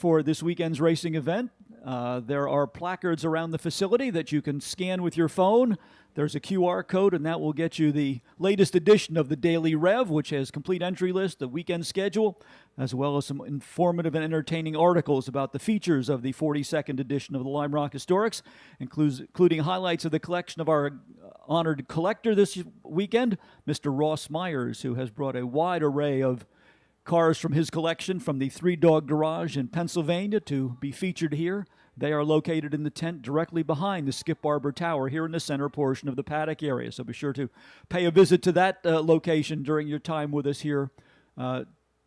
for this weekend's racing event. There are placards around the facility that you can scan with your phone. There's a QR code, and that will get you the latest edition of the Daily Rev, which has complete entry list, the weekend schedule, as well as some informative and entertaining articles about the features of the 42nd edition of the Lime Rock Historics, including highlights of the collection of our honored collector this weekend, Mr. Ross Myers, who has brought a wide array of cars from his collection from the Three Dog Garage in Pennsylvania to be featured here. They are located in the tent directly behind the Skip Barber Tower here in the center portion of the paddock area. So be sure to pay a visit to that location during your time with us here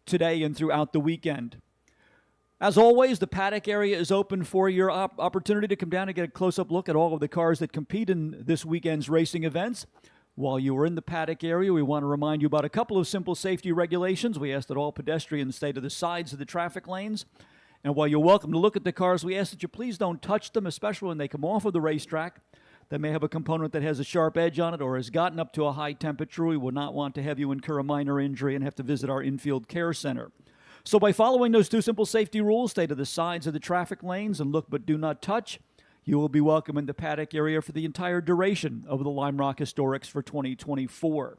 today and throughout the weekend. As always, the paddock area is open for your opportunity to come down and get a close-up look at all of the cars that compete in this weekend's racing events. While you are in the paddock area, we want to remind you about a couple of simple safety regulations. We ask that all pedestrians stay to the sides of the traffic lanes. And while you're welcome to look at the cars, we ask that you please don't touch them, especially when they come off of the racetrack. They may have a component that has a sharp edge on it or has gotten up to a high temperature. We would not want to have you incur a minor injury and have to visit our infield care center. So by following those two simple safety rules, stay to the sides of the traffic lanes and look but do not touch, you will be welcome in the paddock area for the entire duration of the Lime Rock Historics for 2024.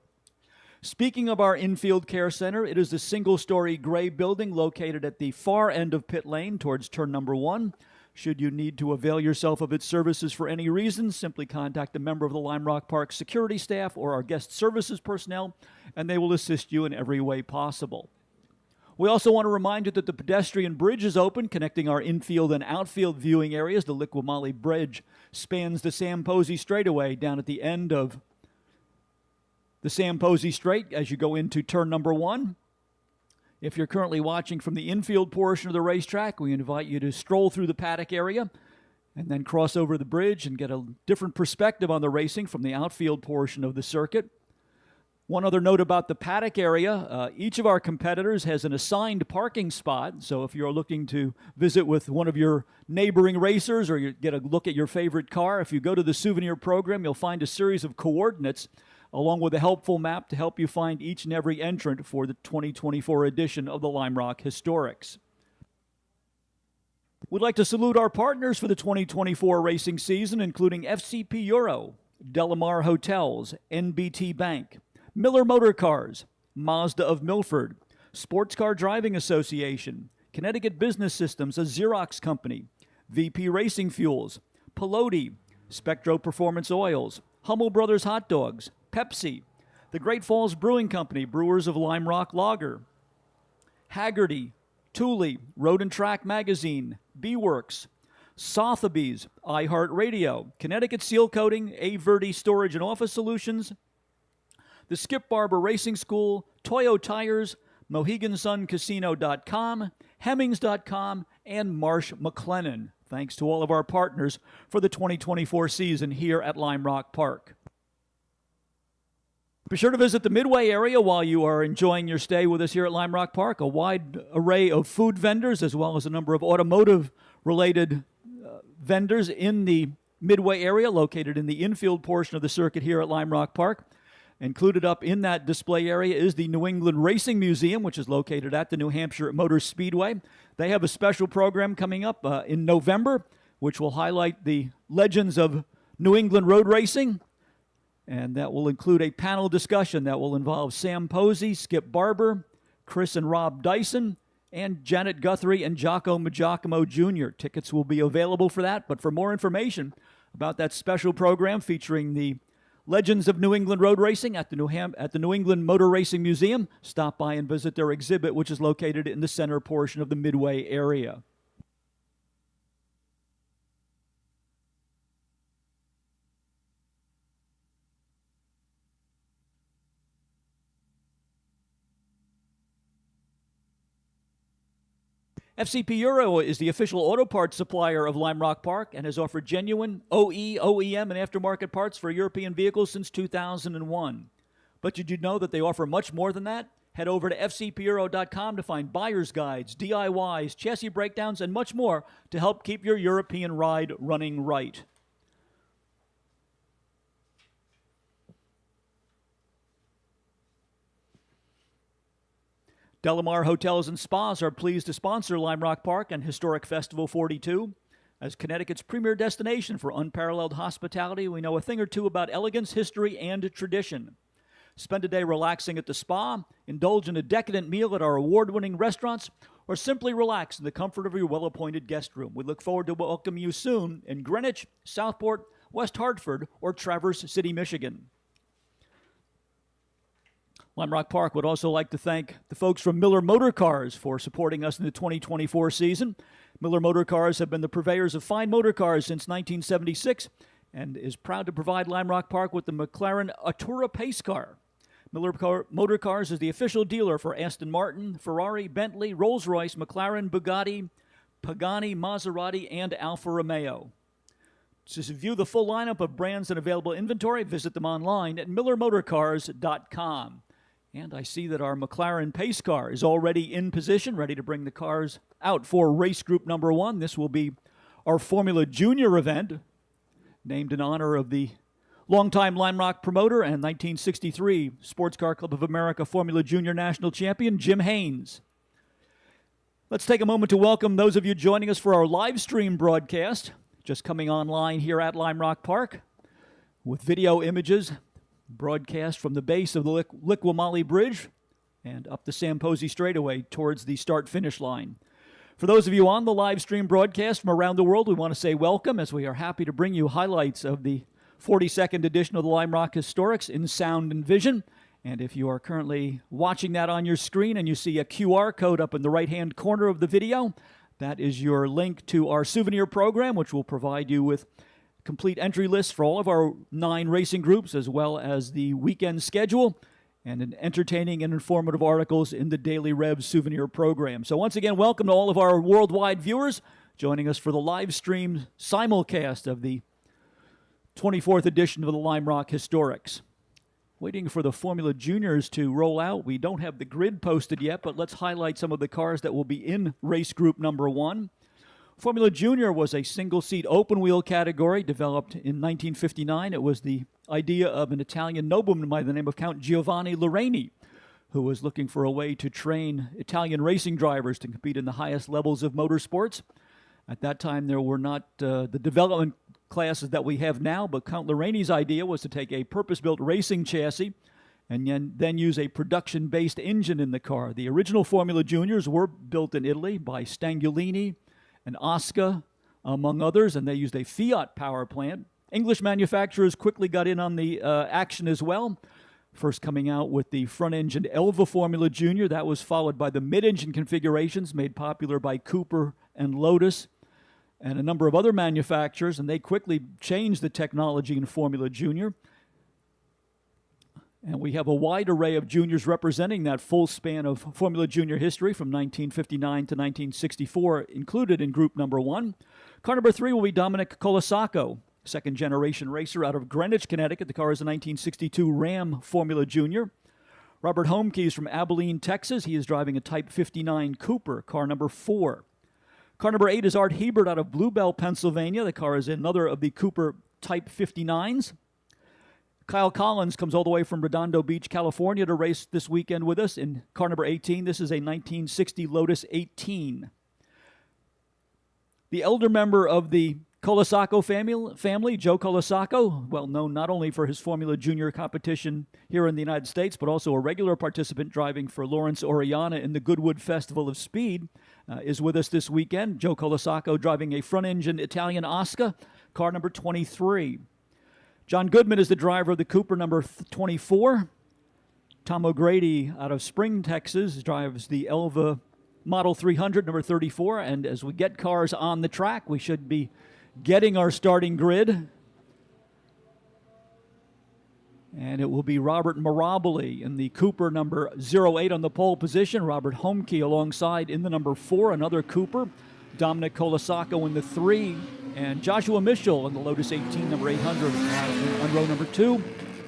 Speaking of our infield care center, it is a single-story gray building located at the far end of pit lane towards turn number 1. Should you need to avail yourself of its services for any reason, simply contact a member of the Lime Rock Park security staff or our guest services personnel, and they will assist you in every way possible. We also want to remind you that the pedestrian bridge is open, connecting our infield and outfield viewing areas. The Liqui-Moly Bridge spans the Sam Posey straightaway down at the end of the Sam Posey Straight as you go into turn number 1. If you're currently watching from the infield portion of the racetrack, we invite you to stroll through the paddock area and then cross over the bridge and get a different perspective on the racing from the outfield portion of the circuit. One other note about the paddock area, each of our competitors has an assigned parking spot, so if you're looking to visit with one of your neighboring racers or you get a look at your favorite car, if you go to the souvenir program, you'll find a series of coordinates along with a helpful map to help you find each and every entrant for the 2024 edition of the Lime Rock Historics. We'd like to salute our partners for the 2024 racing season, including FCP Euro, Delamar Hotels, NBT Bank, Miller Motor Cars, Mazda of Milford, Sports Car Driving Association, Connecticut Business Systems, a Xerox company, VP Racing Fuels, Pelote, Spectro Performance Oils, Hummel Brothers Hot Dogs, Pepsi, the Great Falls Brewing Company, brewers of Lime Rock Lager, Haggerty, Thule, Road and Track Magazine, B-Works, Sotheby's, iHeartRadio, Connecticut Seal Coating, A. Verde Storage and Office Solutions, the Skip Barber Racing School, Toyo Tires, MoheganSunCasino.com, Hemmings.com, and Marsh McLennan. Thanks to all of our partners for the 2024 season here at Lime Rock Park. Be sure to visit the Midway area while you are enjoying your stay with us here at Lime Rock Park. A wide array of food vendors as well as a number of automotive-related vendors in the Midway area located in the infield portion of the circuit here at Lime Rock Park. Included up in that display area is the New England Racing Museum, which is located at the New Hampshire Motor Speedway. They have a special program coming up in November, which will highlight the legends of New England road racing. And that will include a panel discussion that will involve Sam Posey, Skip Barber, Chris and Rob Dyson, and Janet Guthrie and Jocko Magiacomo Jr. Tickets will be available for that. But for more information about that special program featuring the Legends of New England Road Racing at the New England Motor Racing Museum, stop by and visit their exhibit, which is located in the center portion of the Midway area. FCP Euro is the official auto parts supplier of Lime Rock Park and has offered genuine OE, OEM, and aftermarket parts for European vehicles since 2001. But did you know that they offer much more than that? Head over to fcpeuro.com to find buyer's guides, DIYs, chassis breakdowns, and much more to help keep your European ride running right. Delamar Hotels and Spas are pleased to sponsor Lime Rock Park and Historic Festival 42. As Connecticut's premier destination for unparalleled hospitality, we know a thing or two about elegance, history, and tradition. Spend a day relaxing at the spa, indulge in a decadent meal at our award-winning restaurants, or simply relax in the comfort of your well-appointed guest room. We look forward to welcoming you soon in Greenwich, Southport, West Hartford, or Traverse City, Michigan. Lime Rock Park would also like to thank the folks from Miller Motor Cars for supporting us in the 2024 season. Miller Motor Cars have been the purveyors of fine motor cars since 1976 and is proud to provide Lime Rock Park with the McLaren Artura pace car. Miller Motor Cars is the official dealer for Aston Martin, Ferrari, Bentley, Rolls-Royce, McLaren, Bugatti, Pagani, Maserati, and Alfa Romeo. To view the full lineup of brands and available inventory, visit them online at millermotorcars.com. And I see that our McLaren pace car is already in position, ready to bring the cars out for race group number 1. This will be our Formula Junior event, named in honor of the longtime Lime Rock promoter and 1963 Sports Car Club of America Formula Junior National Champion, Jim Haynes. Let's take a moment to welcome those of you joining us for our live stream broadcast, just coming online here at Lime Rock Park, with video images broadcast from the base of the Lakeville Bridge and up the Samposi Straightaway towards the start-finish line. For those of you on the live stream broadcast from around the world, we want to say welcome, as we are happy to bring you highlights of the 42nd edition of the Lime Rock Historics in sound and vision. And if you are currently watching that on your screen and you see a QR code up in the right-hand corner of the video, that is your link to our souvenir program, which will provide you with complete entry lists for all of our 9 racing groups, as well as the weekend schedule and an entertaining and informative articles in the Daily Rev souvenir program. So once again, welcome to all of our worldwide viewers joining us for the live stream simulcast of the 24th edition of the Lime Rock Historics. Waiting for the Formula Juniors to roll out. We don't have the grid posted yet, but let's highlight some of the cars that will be in race group number 1. Formula Junior was a single-seat open-wheel category developed in 1959. It was the idea of an Italian nobleman by the name of Count Giovanni Loreni, who was looking for a way to train Italian racing drivers to compete in the highest levels of motorsports. At that time, there were not the development classes that we have now, but Count Loreni's idea was to take a purpose-built racing chassis and then use a production-based engine in the car. The original Formula Juniors were built in Italy by Stangulini and Osca, among others, and they used a Fiat power plant. English manufacturers quickly got in on the action as well, first coming out with the front-engine Elva Formula Junior. That was followed by the mid-engine configurations made popular by Cooper and Lotus and a number of other manufacturers, and they quickly changed the technology in Formula Junior. And we have a wide array of juniors representing that full span of Formula Junior history from 1959 to 1964 included in group number 1. Car number 3 will be Dominic Colasaco, second-generation racer out of Greenwich, Connecticut. The car is a 1962 Ram Formula Junior. Robert Homke is from Abilene, Texas. He is driving a Type 59 Cooper, car number 4. Car number 8 is Art Hebert out of Bluebell, Pennsylvania. The car is another of the Cooper Type 59s. Kyle Collins comes all the way from Redondo Beach, California to race this weekend with us in car number 18. This is a 1960 Lotus 18. The elder member of the Colasaco family, Joe Colasaco, well known not only for his Formula Junior competition here in the United States, but also a regular participant driving for Lawrence Orellana in the Goodwood Festival of Speed, is with us this weekend. Joe Colasaco driving a front-engine Italian Oscar, car number 23. John Goodman is the driver of the Cooper number 24. Tom O'Grady out of Spring, Texas, drives the Elva Model 300, number 34. And as we get cars on the track, we should be getting our starting grid. And it will be Robert Mirabile in the Cooper number 08 on the pole position. Robert Homke alongside in the number 4, another Cooper. Dominic Colasaco in the 3. And Joshua Mitchell in the Lotus 18, number 800 on row number 2.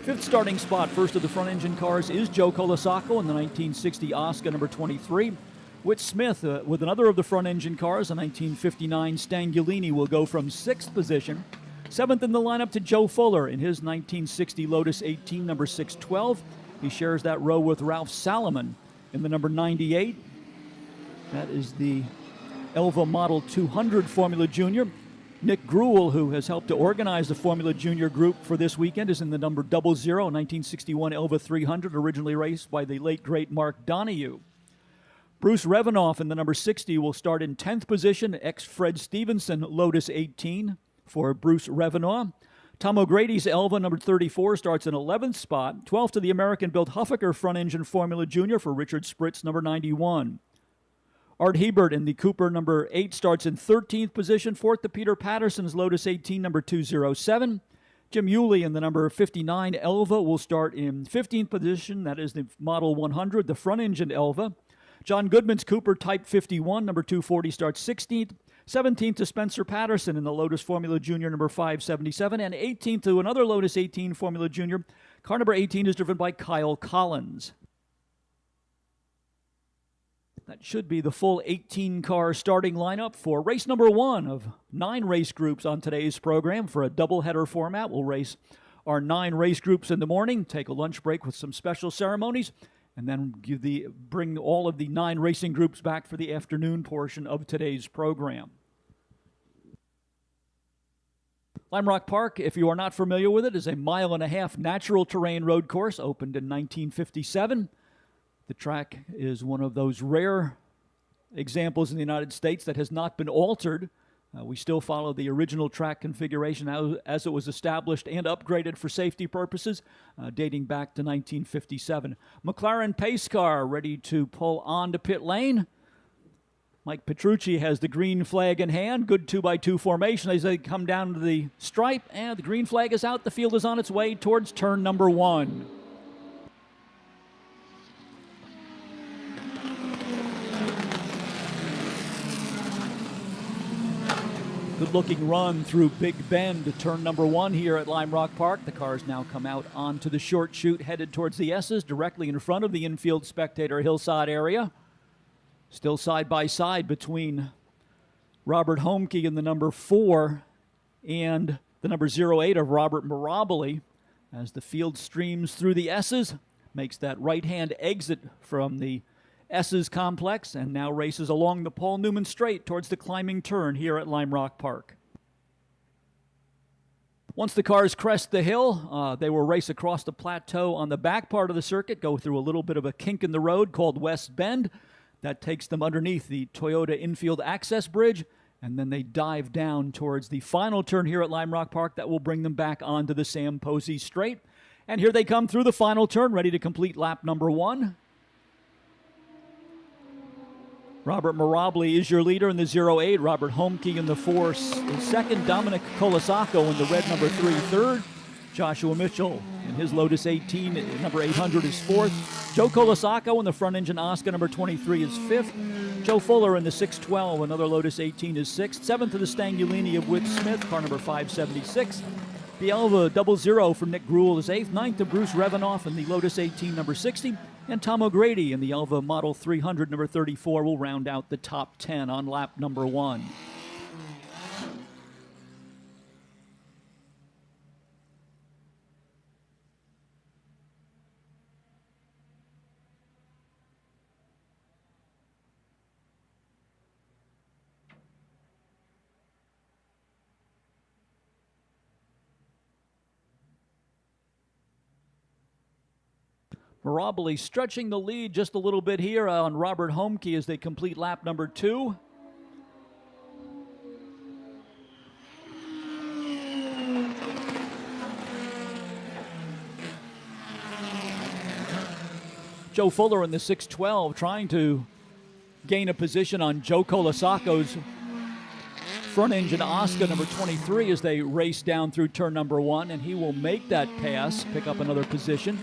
Fifth starting spot, first of the front-engine cars, is Joe Colasaco in the 1960 Oscar, number 23. Whit Smith, with another of the front-engine cars, a 1959 Stangulini, will go from 6th position. 7th in the lineup to Joe Fuller in his 1960 Lotus 18, number 612. He shares that row with Ralph Salomon in the number 98. That is the Elva Model 200 Formula Junior. Nick Gruel, who has helped to organize the Formula Junior group for this weekend, is in the number 00, 1961 Elva 300, originally raced by the late, great Mark Donohue. Bruce Revenoff in the number 60 will start in 10th position, ex-Fred Stevenson Lotus 18 for Bruce Revenoff. Tom O'Grady's Elva, number 34, starts in 11th spot. 12th to the American-built Huffaker front-engine Formula Junior for Richard Spritz, number 91. Art Hebert in the Cooper number 8 starts in 13th position. 4th to Peter Patterson's Lotus 18, number 207. Jim Yulee in the number 59 Elva will start in 15th position. That is the Model 100, the front-engine Elva. John Goodman's Cooper Type 51, number 240, starts 16th. 17th to Spencer Patterson in the Lotus Formula Junior number 577. And 18th to another Lotus 18 Formula Junior. Car number 18 is driven by Kyle Collins. That should be the full 18-car starting lineup for race number 1 of 9 race groups on today's program. For a doubleheader format, we'll race our 9 race groups in the morning, take a lunch break with some special ceremonies, and then bring all of the 9 racing groups back for the afternoon portion of today's program. Lime Rock Park, if you are not familiar with it, is a 1.5-mile natural terrain road course opened in 1957. The track is one of those rare examples in the United States that has not been altered. We still follow the original track configuration as it was established and upgraded for safety purposes, dating back to 1957. McLaren pace car ready to pull on to pit lane. Mike Petrucci has the green flag in hand. Good 2x2 formation as they come down to the stripe, and the green flag is out. The field is on its way towards turn number 1. Good-looking run through Big Bend to turn number 1 here at Lime Rock Park. The cars now come out onto the short chute, headed towards the S's, directly in front of the infield spectator hillside area. Still side by side between Robert Homke in the number 4 and the number 08 of Robert Mirabile. As the field streams through the S's, makes that right-hand exit from the S's complex and now races along the Paul Newman Straight towards the climbing turn here at Lime Rock Park. Once the cars crest the hill, they will race across the plateau on the back part of the circuit, go through a little bit of a kink in the road called West Bend. That takes them underneath the Toyota Infield Access Bridge, and then they dive down towards the final turn here at Lime Rock Park that will bring them back onto the Sam Posey Straight. And here they come through the final turn, ready to complete lap number 1. Robert Mirabile is your leader in the 08. Robert Homke in the 4 is second. Dominic Colasacco in the red number 3 third. Joshua Mitchell in his Lotus 18, number 800, is 4th. Joe Colasacco in the front engine Oscar number 23 is 5th. Joe Fuller in the 612, another Lotus 18, is 6th. 7th to the Stangulini of Whit Smith, car number 576. The Elva 00 from Nick Gruel is 8th. 9th to Bruce Revenoff in the Lotus 18, number 60. And Tom O'Grady in the Elva Model 300, number 34, will round out the top 10 on lap number 1. Mirabile stretching the lead just a little bit here on Robert Homke as they complete lap number 2. Joe Fuller in the 612 trying to gain a position on Joe Colasacco's front engine Oscar number 23 as they race down through turn number 1, and he will make that pass, pick up another position.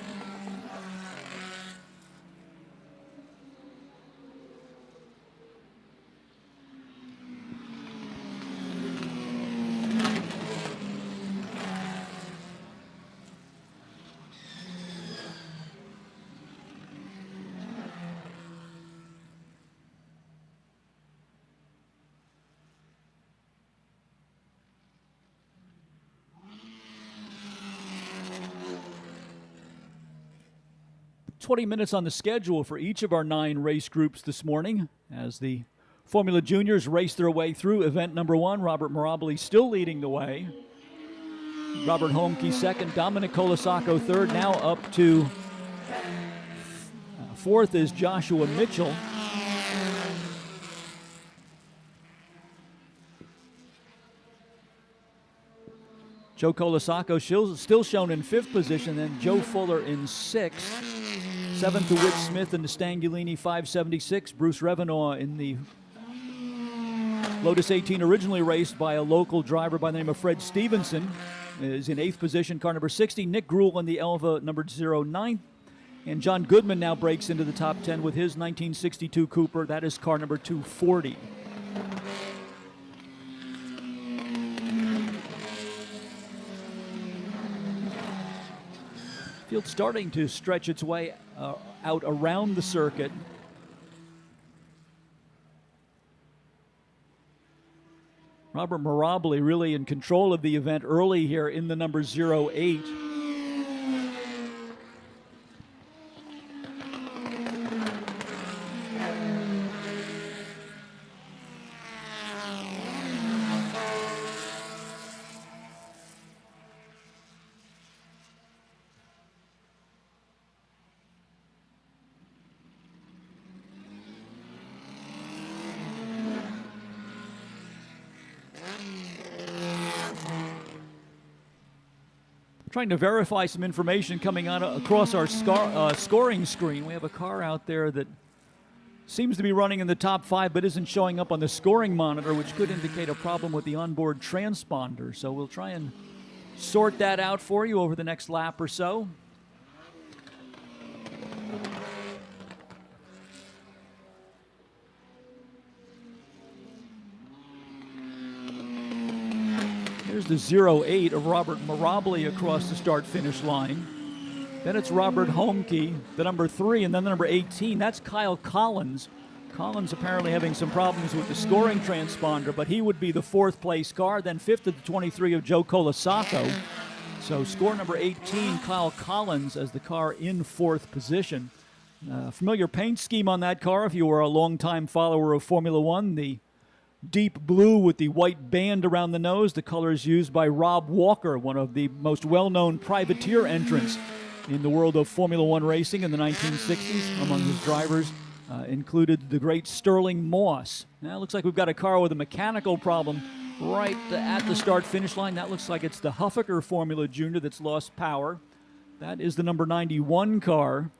20 minutes on the schedule for each of our 9 race groups this morning as the Formula Juniors race their way through event number 1. Robert Mirabile still leading the way. Robert Homke second, Dominic Colasacco third. Now up to fourth is Joshua Mitchell. Joe Colasacco still shown in 5th position, then Joe Fuller in 6th. 7th to Whit Smith in the Stangulini 576. Bruce Revenaugh in the Lotus 18, originally raced by a local driver by the name of Fred Stevenson, is in 8th position, car number 60. Nick Gruhl in the Elva number 09. And John Goodman now breaks into the top 10 with his 1962 Cooper. That is car number 240. Field starting to stretch its way out around the circuit. Robert Mirabile really in control of the event early here in the number 08. Trying to verify some information coming out across our scoring screen. We have a car out there that seems to be running in the top 5 but isn't showing up on the scoring monitor, which could indicate a problem with the onboard transponder. So we'll try and sort that out for you over the next lap or so. There's the 08 of Robert Mirabile across the start-finish line. Then it's Robert Homke, the number 3, and then the number 18. That's Kyle Collins. Collins apparently having some problems with the scoring transponder, but he would be the 4th place car. Then 5th to the 23 of Joe Colasacco. So score number 18, Kyle Collins, as the car in 4th position. Familiar paint scheme on that car if you were a longtime follower of Formula One. The deep blue with the white band around the nose, the colors used by Rob Walker, one of the most well-known privateer entrants in the world of Formula One racing in the 1960s. Among his drivers included the great Sterling Moss. Now it looks like we've got a car with a mechanical problem right at the start-finish line. That looks like it's the Huffaker Formula Junior that's lost power. That is the number 91 car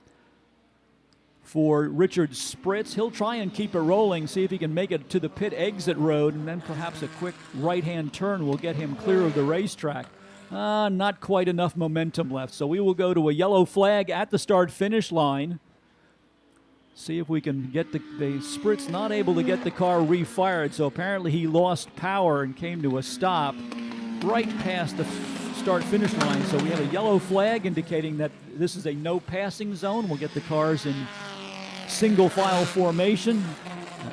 for Richard Spritz. He'll try and keep it rolling, see if he can make it to the pit exit road, and then perhaps a quick right-hand turn will get him clear of the racetrack. Not quite enough momentum left, so we will go to a yellow flag at the start-finish line. See if we can get the Spritz not able to get the car refired, so apparently he lost power and came to a stop right past the start-finish line. So we have a yellow flag indicating that this is a no passing zone. We'll get the cars in single file formation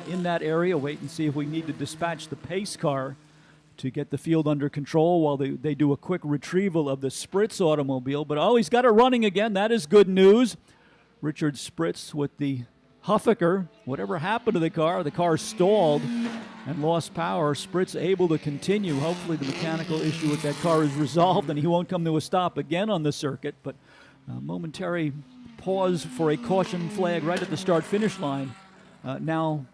in that area. Wait and see if we need to dispatch the pace car to get the field under control while they do a quick retrieval of the Spritz automobile. But he's got it running again. That is good news. Richard Spritz with the Huffaker. Whatever happened to the car stalled and lost power. Spritz able to continue. Hopefully the mechanical issue with that car is resolved and he won't come to a stop again on the circuit. But momentary pause for a caution flag right at the start-finish line. Now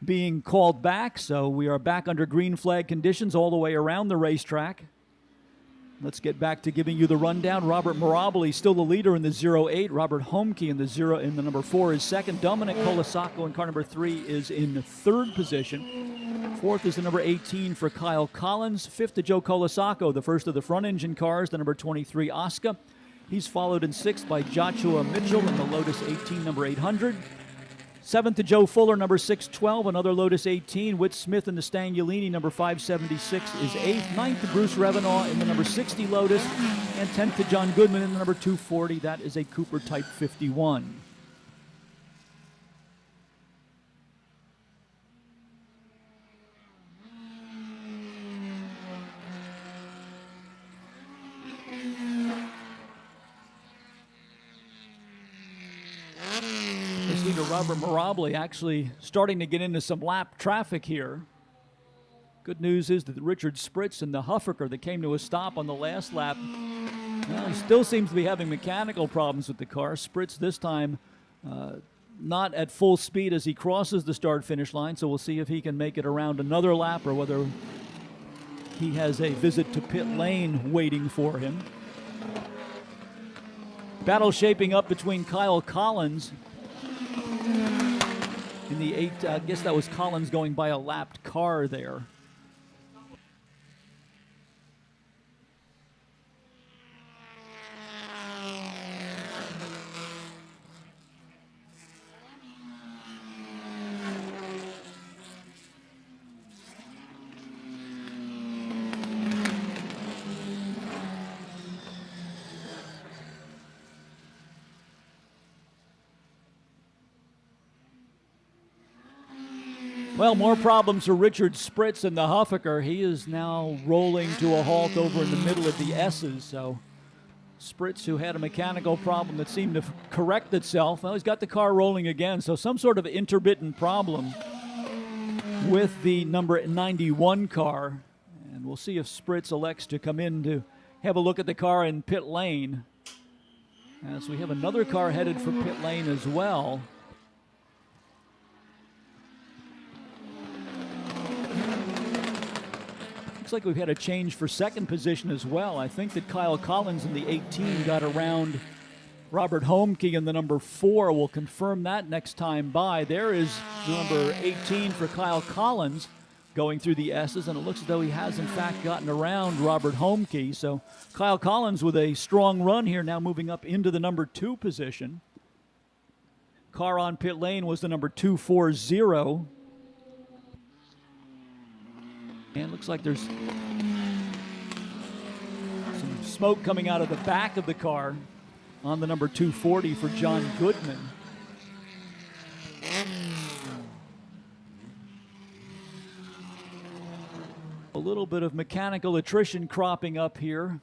being called back, so we are back under green flag conditions all the way around the racetrack. Let's get back to giving you the rundown. Robert Mirabile still the leader in the 08. Robert Homke in the number 4 is second. Dominic Colasacco in car number 3 is in 3rd position. 4th is the number 18 for Kyle Collins. 5th to Joe Colasacco, the first of the front engine cars, the number 23 Oscar. He's followed in 6th by Joshua Mitchell in the Lotus 18, number 800. 7th to Joe Fuller, number 612, another Lotus 18. Whit Smith in the Stangulini, number 576, is 8th. 9th to Bruce Revenaugh in the number 60 Lotus. And 10th to John Goodman in the number 240. That is a Cooper Type 51. Robert Mirabile actually starting to get into some lap traffic here. Good news is that Richard Spritz and the Huffaker that came to a stop on the last lap, well, he still seems to be having mechanical problems with the car. Spritz this time not at full speed as he crosses the start-finish line, so we'll see if he can make it around another lap or whether he has a visit to pit lane waiting for him. Battle shaping up between Kyle Collins in the 8, I guess that was Collins going by a lapped car there. Well, more problems for Richard Spritz and the Huffaker. He is now rolling to a halt over in the middle of the S's. So Spritz, who had a mechanical problem that seemed to correct itself, well, he's got the car rolling again. So some sort of intermittent problem with the number 91 car. And we'll see if Spritz elects to come in to have a look at the car in pit lane. As we have another car headed for pit lane as well. Looks like we've had a change for second position as well. I think that Kyle Collins in the 18 got around Robert Homke in the number 4. We'll confirm that next time by. There is the number 18 for Kyle Collins going through the S's, and it looks as though he has in fact gotten around Robert Homke. So Kyle Collins with a strong run here, now moving up into the number 2 position. Car on pit lane was the number 240. And looks like there's some smoke coming out of the back of the car on the number 240 for John Goodman. A little bit of mechanical attrition cropping up here.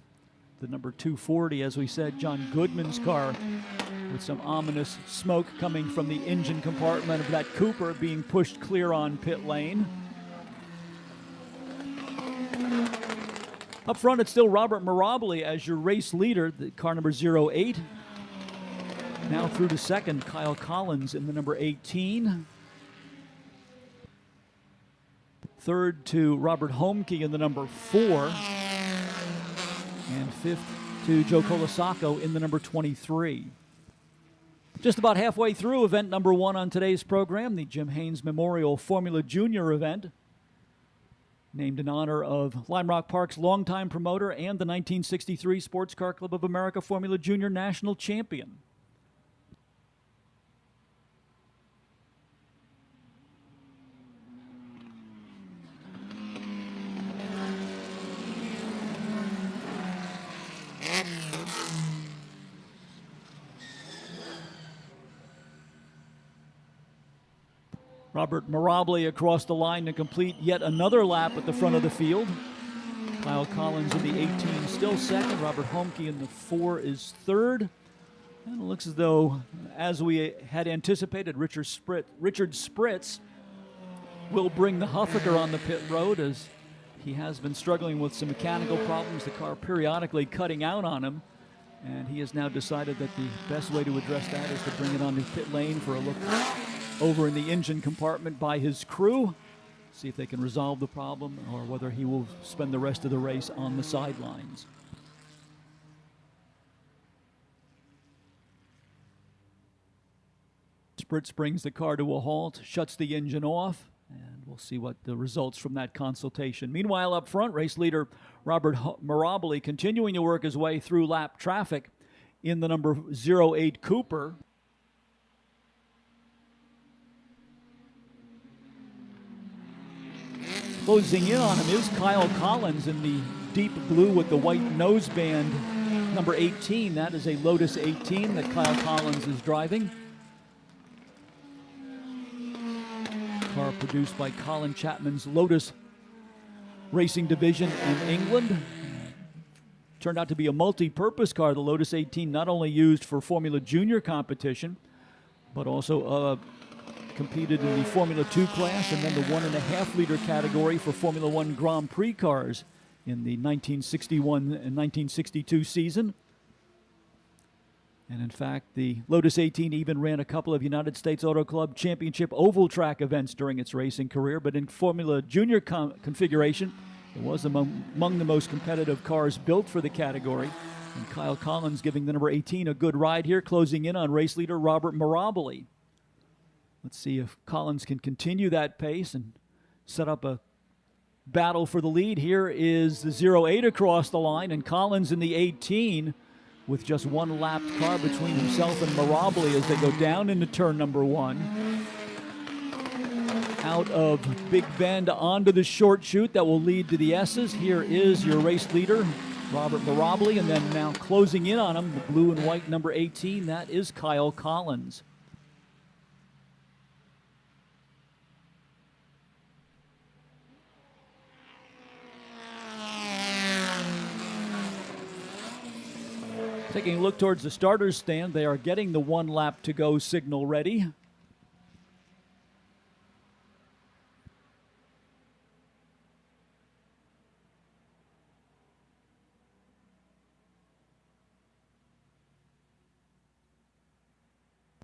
The number 240, as we said, John Goodman's car, with some ominous smoke coming from the engine compartment of that Cooper being pushed clear on pit lane. Up front, it's still Robert Mirabile as your race leader, the car number 08. Now through to second, Kyle Collins in the number 18. Third to Robert Homke in the number 4. And fifth to Joe Colasacco in the number 23. Just about halfway through event number 1 on today's program, the Jim Haynes Memorial Formula Junior event, named in honor of Lime Rock Park's longtime promoter and the 1963 Sports Car Club of America Formula Junior National Champion. Robert Mirabile across the line to complete yet another lap at the front of the field. Kyle Collins in the 18 still second. Robert Homke in the 4 is third. And it looks as though, as we had anticipated, Richard Spritz will bring the Huffaker on the pit road, as he has been struggling with some mechanical problems, the car periodically cutting out on him. And he has now decided that the best way to address that is to bring it on the pit lane for a look over in the engine compartment by his crew, see if they can resolve the problem or whether he will spend the rest of the race on the sidelines. Spritz brings the car to a halt, shuts the engine off, and we'll see what the results from that consultation. Meanwhile, up front, race leader Robert Mirabile continuing to work his way through lap traffic in the number 08 Cooper. Closing in on him is Kyle Collins in the deep blue with the white noseband, number 18. That is a Lotus 18 that Kyle Collins is driving. Car produced by Colin Chapman's Lotus Racing Division in England. Turned out to be a multi-purpose car, the Lotus 18, not only used for Formula Junior competition, but also competed in the Formula 2 class and then the 1.5 liter category for Formula 1 Grand Prix cars in the 1961 and 1962 season. And in fact, the Lotus 18 even ran a couple of United States Auto Club Championship oval track events during its racing career. But in Formula Junior configuration, it was among the most competitive cars built for the category. And Kyle Collins giving the number 18 a good ride here, closing in on race leader Robert Mirabile. Let's see if Collins can continue that pace and set up a battle for the lead. Here is the 08 across the line, and Collins in the 18 with just one lapped car between himself and Mirabile as they go down into turn number 1. Out of Big Bend onto the short chute that will lead to the S's. Here is your race leader, Robert Mirabile, and then now closing in on him, the blue and white number 18, that is Kyle Collins. Taking a look towards the starters stand, they are getting the 1 lap to go signal ready.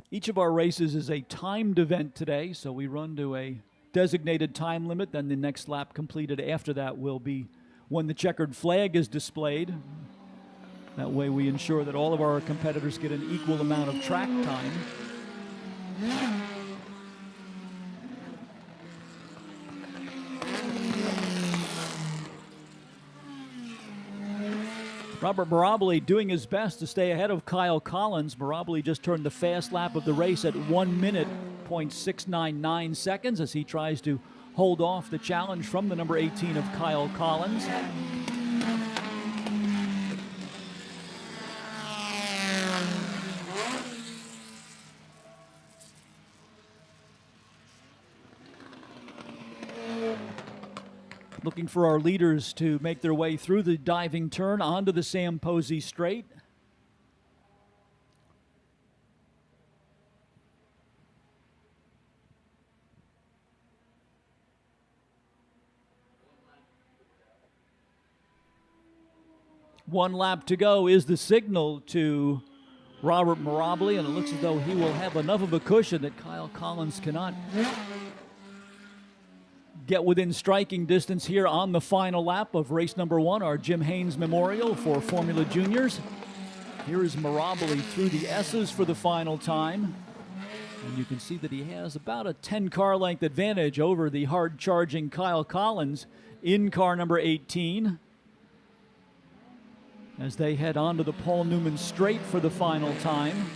Each of our races is a timed event today, so we run to a designated time limit. Then the next lap completed after that will be when the checkered flag is displayed. That way we ensure that all of our competitors get an equal amount of track time. Robert Mirabile doing his best to stay ahead of Kyle Collins. Mirabile just turned the fast lap of the race at 1 minute, 0.699 seconds as he tries to hold off the challenge from the number 18 of Kyle Collins. Looking for our leaders to make their way through the diving turn onto the Sam Posey straight. One lap to go is the signal to Robert Mirabile, and it looks as though he will have enough of a cushion that Kyle Collins cannot get within striking distance here on the final lap of race number 1, our Jim Haynes Memorial for Formula Juniors. Here is Mirabile through the S's for the final time. And you can see that he has about a 10-car length advantage over the hard-charging Kyle Collins in car number 18 as they head onto the Paul Newman straight for the final time.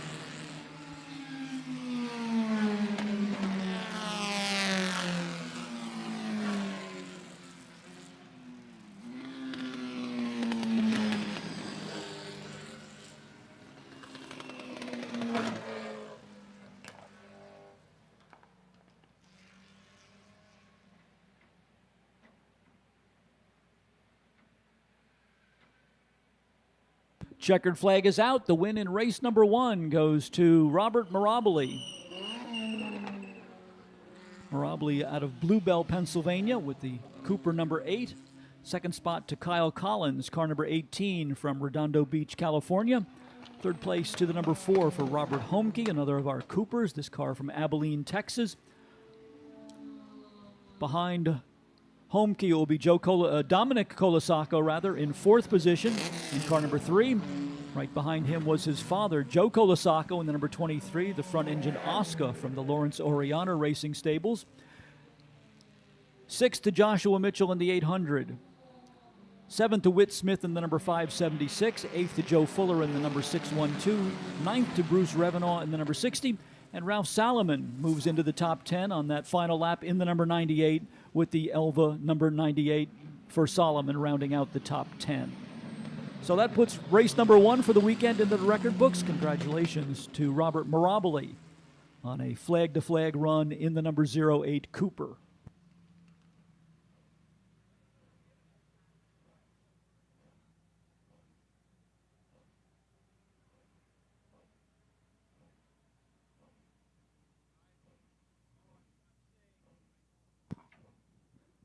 Checkered flag is out. The win in race number 1 goes to Robert Mirabile. Mirabile out of Bluebell, Pennsylvania with the Cooper number 8. Second spot to Kyle Collins, car number 18 from Redondo Beach, California. Third place to the number 4 for Robert Homke, another of our Coopers, this car from Abilene, Texas. Behind Homke will be Dominic Colasacco, in 4th position in car number 3. Right behind him was his father, Joe Colasacco, in the number 23, the front-engine Oscar from the Lawrence Oriana Racing Stables. 6th to Joshua Mitchell in the 800. 7th to Whit Smith in the number 576. 8th to Joe Fuller in the number 612. 9th to Bruce Revenaugh in the number 60. And Ralph Salomon moves into the top 10 on that final lap in the number 98 with the Elva number 98 for Solomon rounding out the top 10. So that puts race number 1 for the weekend into the record books. Congratulations to Robert Mirabile on a flag-to-flag run in the number 08 Cooper.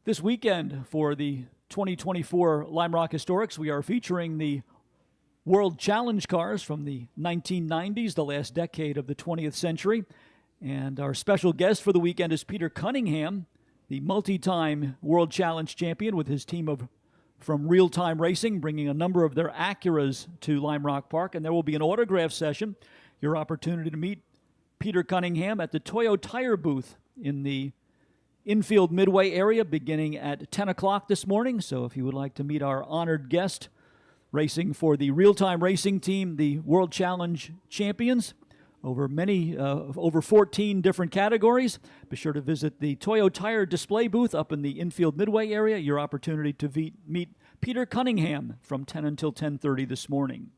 This weekend for the 2024 Lime Rock Historics, we are featuring the World Challenge cars from the 1990s, the last decade of the 20th century. And our special guest for the weekend is Peter Cunningham, the multi-time World Challenge champion with his team from Real Time Racing, bringing a number of their Acuras to Lime Rock Park. And there will be an autograph session, your opportunity to meet Peter Cunningham at the Toyo Tire booth in the infield Midway area beginning at 10 o'clock this morning. So if you would like to meet our honored guest racing for the Real Time Racing team, the World Challenge champions, over 14 different categories, be sure to visit the Toyo Tire display booth up in the infield Midway area, your opportunity to meet Peter Cunningham from 10 until 10:30 this morning.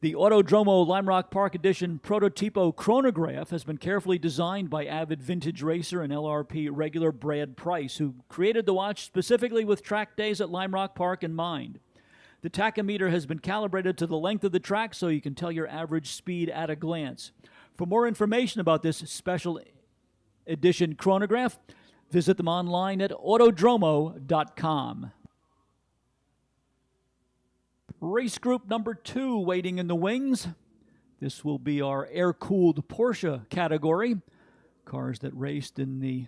The Autodromo Lime Rock Park Edition Prototipo chronograph has been carefully designed by avid vintage racer and LRP regular Brad Price, who created the watch specifically with track days at Lime Rock Park in mind. The tachometer has been calibrated to the length of the track so you can tell your average speed at a glance. For more information about this special edition chronograph, visit them online at autodromo.com. Race group number 2 waiting in the wings. This will be our air-cooled Porsche category. Cars that raced in the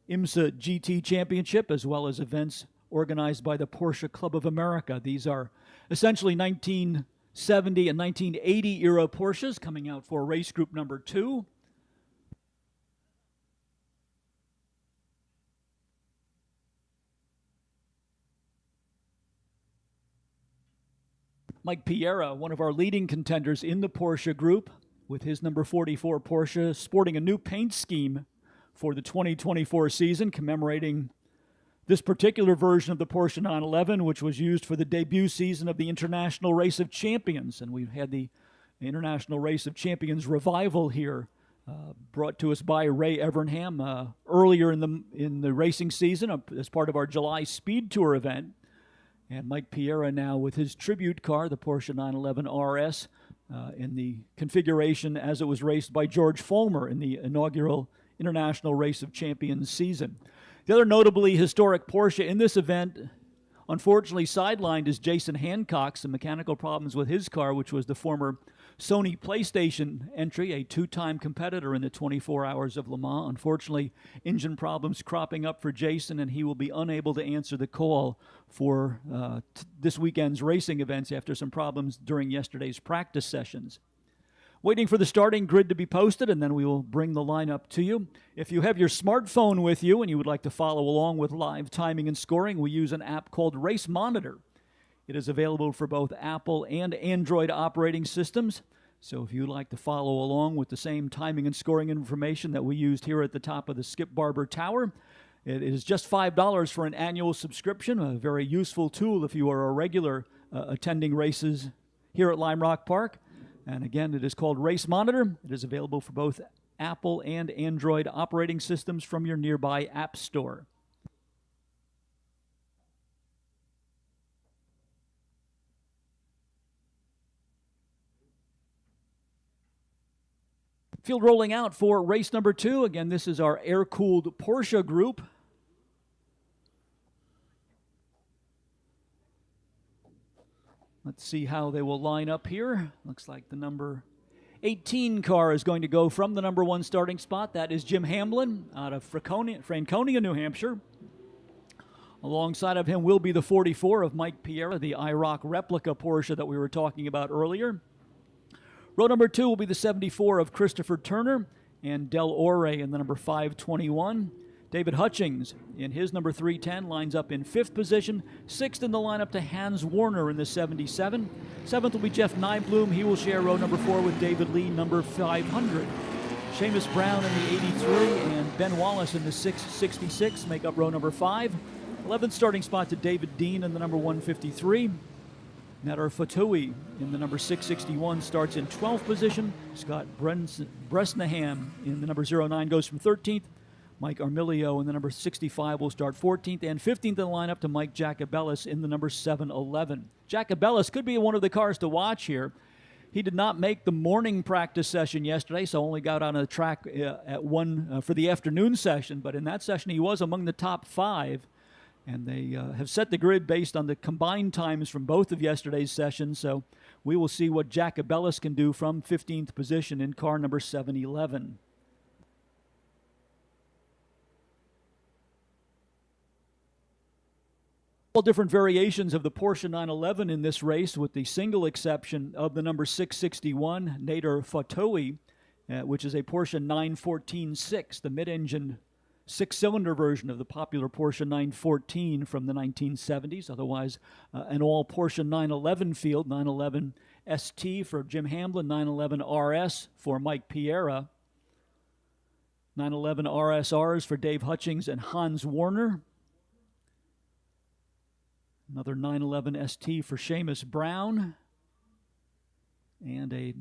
IMSA GT Championship as well as events organized by the Porsche Club of America. These are essentially 1970 and 1980 era Porsches coming out for race group number 2. Mike Piera, one of our leading contenders in the Porsche group, with his number 44 Porsche, sporting a new paint scheme for the 2024 season, commemorating this particular version of the Porsche 911, which was used for the debut season of the International Race of Champions. And we've had the International Race of Champions revival here, brought to us by Ray Evernham earlier in the racing season as part of our July Speed Tour event. And Mike Piera now with his tribute car, the Porsche 911 RS, in the configuration as it was raced by George Follmer in the inaugural International Race of Champions season. The other notably historic Porsche in this event, unfortunately sidelined, is Jason Hancock. Some mechanical problems with his car, which was the former Sony PlayStation entry, a 2-time competitor in the 24 Hours of Le Mans. Unfortunately, engine problems cropping up for Jason, and he will be unable to answer the call for this weekend's racing events after some problems during yesterday's practice sessions. Waiting for the starting grid to be posted, and then we will bring the lineup to you. If you have your smartphone with you and you would like to follow along with live timing and scoring, we use an app called Race Monitor. It is available for both Apple and Android operating systems. So if you'd like to follow along with the same timing and scoring information that we used here at the top of the Skip Barber Tower, it is just $5 for an annual subscription, a very useful tool if you are a regular attending races here at Lime Rock Park. And again, it is called Race Monitor. It is available for both Apple and Android operating systems from your nearby app store. Field rolling out for race number 2. Again, this is our air-cooled Porsche group. Let's see how they will line up here. Looks like the number 18 car is going to go from the number 1 starting spot. That is Jim Hamlin out of Franconia, New Hampshire. Alongside of him will be the 44 of Mike Piera, the IROC replica Porsche that we were talking about earlier. Row number 2 will be the 74 of Christopher Turner and Del Ore in the number 521. David Hutchings in his number 310 lines up in 5th position. 6th in the lineup to Hans Warner in the 77. 7th will be Jeff Nybloom. He will share row number 4 with David Lee, number 500. Seamus Brown in the 83 and Ben Wallace in the 666 make up row number 5. 11th starting spot to David Dean in the number 153. Nader Fatui in the number 661 starts in 12th position. Scott Bresnahan in the number 09 goes from 13th. Mike Armilio in the number 65 will start 14th, and 15th in the lineup to Mike Jacobellis in the number 711. Jacobellis could be one of the cars to watch here. He did not make the morning practice session yesterday, so only got on a track at 1 for the afternoon session. But in that session, he was among the top 5. And they have set the grid based on the combined times from both of yesterday's sessions. So we will see what Jacobellis can do from 15th position in car number 711. All different variations of the Porsche 911 in this race, with the single exception of the number 661, Nader Fatoui, which is a Porsche 914-6, the mid-engine six-cylinder version of the popular Porsche 914 from the 1970s. Otherwise, an all Porsche 911 field, 911 ST for Jim Hamlin, 911 RS for Mike Piera, 911 RSRs for Dave Hutchings and Hans Warner, another 911 ST for Seamus Brown, and a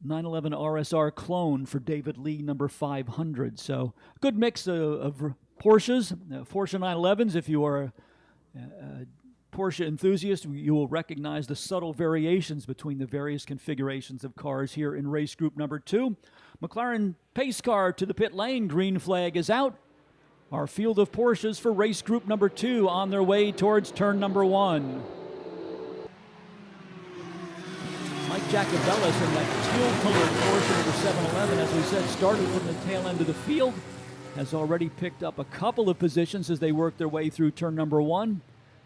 911 RSR clone for David Lee, number 500. So good mix of Porsches, Porsche 911s. If you are a Porsche enthusiast, you will recognize the subtle variations between the various configurations of cars here in race group number 2. McLaren pace car to the pit lane. Green flag is out. Our field of Porsches for race group number 2 on their way towards turn number 1. Mike Jacobellis in that teal-colored Porsche number 711, as we said, started from the tail end of the field, has already picked up a couple of positions as they work their way through turn number 1.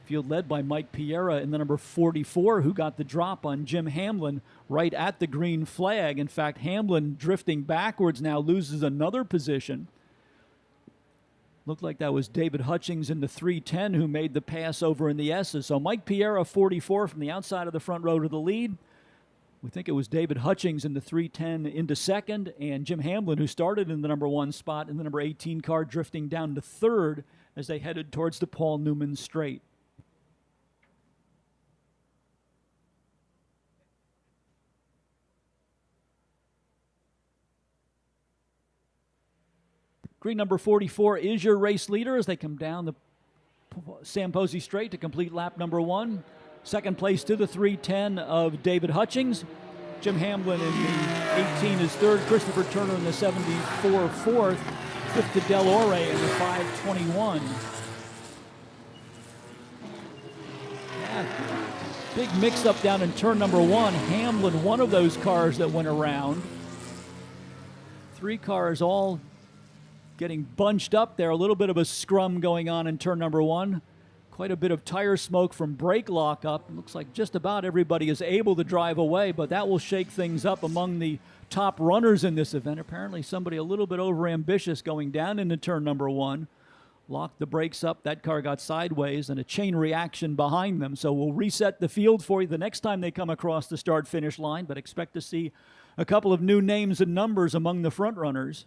Field led by Mike Piera in the number 44, who got the drop on Jim Hamlin right at the green flag. In fact, Hamlin drifting backwards now loses another position. Looked like that was David Hutchings in the 310 who made the pass over in the S's. So Mike Piera, 44, from the outside of the front row to the lead. We think it was David Hutchings in the 310 into second, and Jim Hamlin, who started in the number 1 spot in the number 18 car, drifting down to third as they headed towards the Paul Newman Straight. Green number 44 is your race leader as they come down the Sam Posey Straight to complete lap number 1. Second place to the 310 of David Hutchings. Jim Hamlin in the 18 is third. Christopher Turner in the 74 fourth. Fifth to Del Ore in the 521. Yeah, big mix-up down in turn number 1. Hamlin, one of those cars that went around. 3 cars all getting bunched up there. A little bit of a scrum going on in turn number 1. Quite a bit of tire smoke from brake lockup. It looks like just about everybody is able to drive away, but that will shake things up among the top runners in this event. Apparently somebody a little bit overambitious going down into turn number 1. Locked the brakes up. That car got sideways and a chain reaction behind them. So we'll reset the field for you the next time they come across the start-finish line, but expect to see a couple of new names and numbers among the front runners.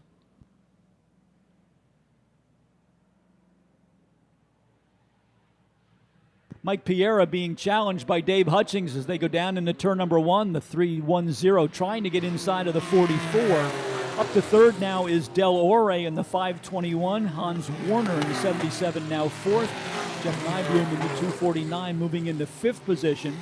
Mike Piera being challenged by Dave Hutchings as they go down into turn number 1, the 310, trying to get inside of the 44. Up to third now is Del Ore in the 521. Hans Warner in the 77 now fourth. Jeff Nybloom in the 249 moving into 5th position.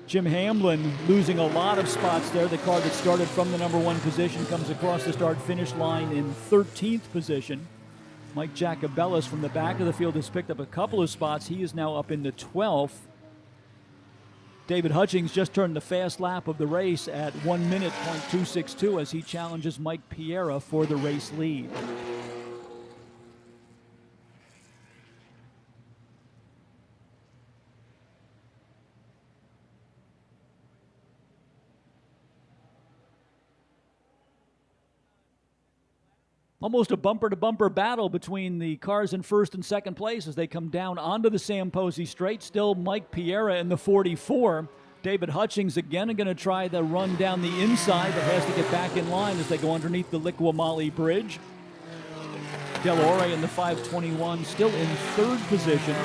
Jim Hamlin losing a lot of spots there. The car that started from the number 1 position comes across the start-finish line in 13th position. Mike Jacobellis from the back of the field has picked up a couple of spots. He is now up into 12th. David Hutchings just turned the fast lap of the race at 1 minute, .262 as he challenges Mike Piera for the race lead. Almost a bumper-to-bumper battle between the cars in first and second place as they come down onto the Sam Posey Straight. Still Mike Piera in the 44. David Hutchings again going to try the run down the inside, but has to get back in line as they go underneath the Liqui-Moly Bridge. Del Ore in the 521 still in third position.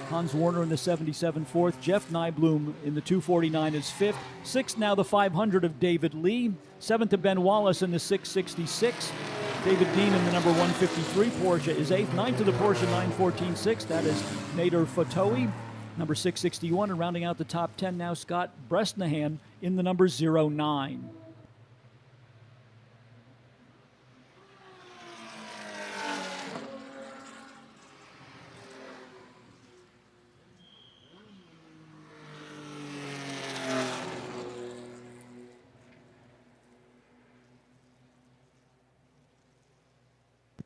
Hans Warner in the 77 fourth. Jeff Nybloom in the 249 is fifth. Sixth now the 500 of David Lee. Seventh to Ben Wallace in the 666. David Dean in the number 153 Porsche is eighth. Ninth to the Porsche 914-6. That is Nader Fatoui. number 661, and rounding out the top 10 now, Scott Bresnahan in the number 09.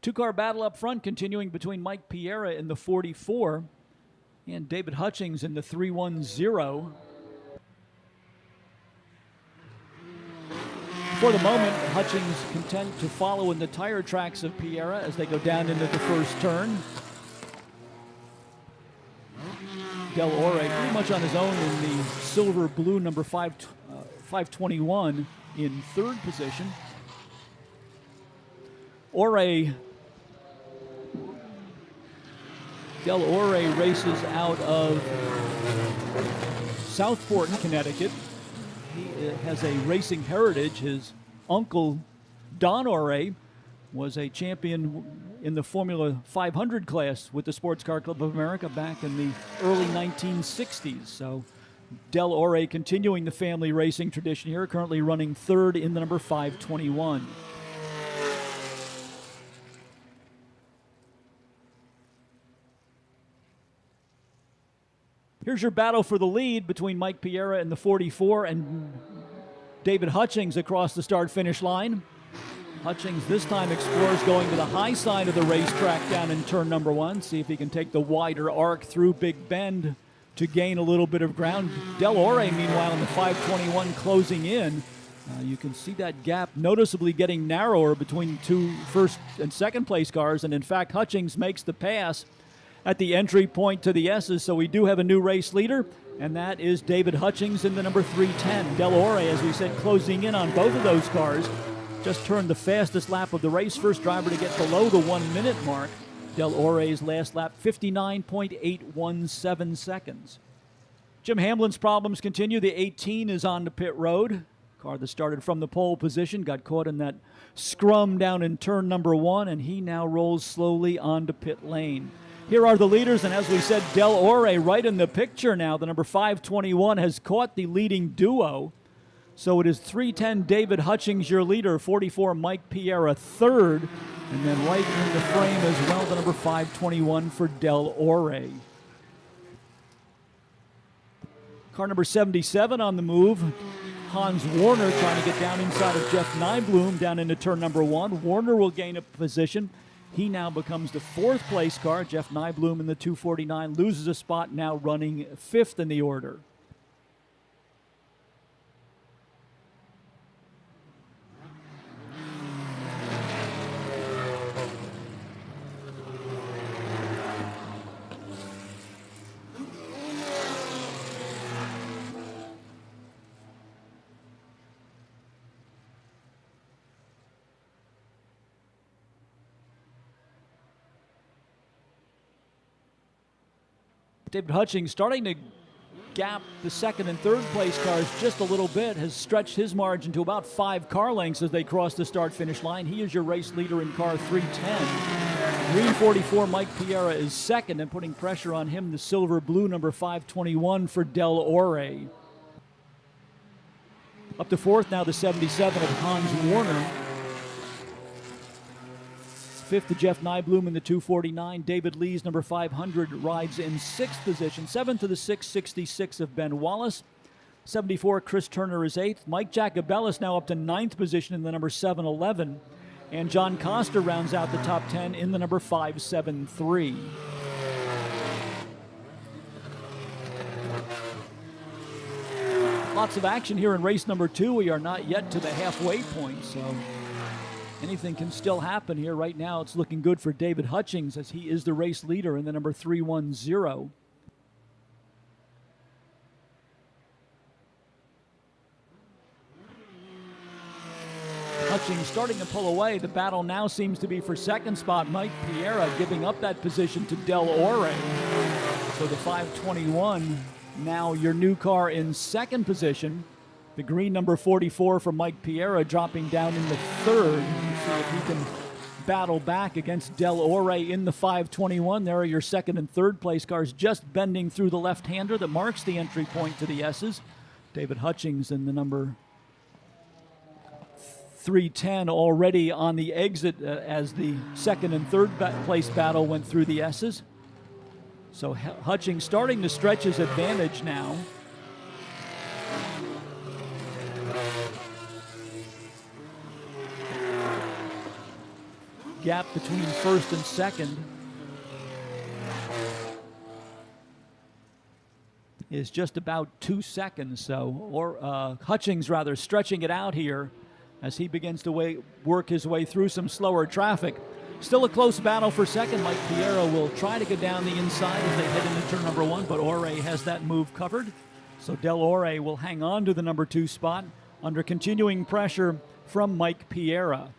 Two-car battle up front continuing between Mike Piera in the 44 and David Hutchings in the 310. For the moment, Hutchings content to follow in the tire tracks of Piera as they go down into the first turn. Del Ore pretty much on his own in the silver-blue number 521 in third position. Del Ore races out of Southport, Connecticut. He has a racing heritage. His uncle, Don Ore, was a champion in the Formula 500 class with the Sports Car Club of America back in the early 1960s. So Del Ore continuing the family racing tradition here, currently running third in the number 521. Here's your battle for the lead between Mike Piera in the 44 and David Hutchings across the start-finish line. Hutchings this time explores going to the high side of the racetrack down in turn number 1. See if he can take the wider arc through Big Bend to gain a little bit of ground. Del Ore, meanwhile, in the 521 closing in. You can see that gap noticeably getting narrower between two first and second place cars. And in fact, Hutchings makes the pass at the entry point to the S's, so we do have a new race leader, and that is David Hutchings in the number 310. Del Ore, as we said, closing in on both of those cars. Just turned the fastest lap of the race. First driver to get below the 1 minute mark. Del Ore's last lap, 59.817 seconds. Jim Hamlin's problems continue. The 18 is on the pit road. Car that started from the pole position got caught in that scrum down in turn number 1, and he now rolls slowly onto pit lane. Here are the leaders, and as we said, Del Ore right in the picture now. The number 521 has caught the leading duo. So it is 310 David Hutchings, your leader, 44 Mike Piera third, and then right in the frame as well, the number 521 for Del Ore. Car number 77 on the move. Hans Warner trying to get down inside of Jeff Nybloom down into turn number 1. Warner will gain a position. He now becomes the fourth place car. Jeff Nybloom in the 249 loses a spot, now running fifth in the order. David Hutchings starting to gap the second and third place cars just a little bit, has stretched his margin to about 5 car lengths as they cross the start-finish line. He is your race leader in car 310. Green 44 Mike Piera is second, and putting pressure on him, the silver-blue number 521 for Del Ore. Up to fourth now, the 77 of Hans Warner. Fifth to Jeff Nybloom in the 249. David Lee's number 500 rides in sixth position. Seventh to the 666 of Ben Wallace. 74, Chris Turner is eighth. Mike Jacobellis now up to ninth position in the number 711. And John Costa rounds out the top 10 in the number 573. Lots of action here in race number 2. We are not yet to the halfway point, so anything can still happen here. Right now, it's looking good for David Hutchings as he is the race leader in the number 310. Hutchings starting to pull away. The battle now seems to be for second spot. Mike Piera giving up that position to Del Ore. So the 521 now your new car in second position. The green number 44 from Mike Piera dropping down in the third. See if he can battle back against Del Ore in the 521. There are your second and third place cars just bending through the left-hander that marks the entry point to the S's. David Hutchings in the number 310 already on the exit as the second and third place battle went through the S's. So Hutchings starting to stretch his advantage now. Gap between first and second is just about 2 seconds. So, Hutchings rather stretching it out here as he begins to work his way through some slower traffic. Still a close battle for second. Mike Piera will try to get down the inside as they head into turn number 1, but Ore has that move covered. So Del Ore will hang on to the number 2 spot under continuing pressure from Mike Piera.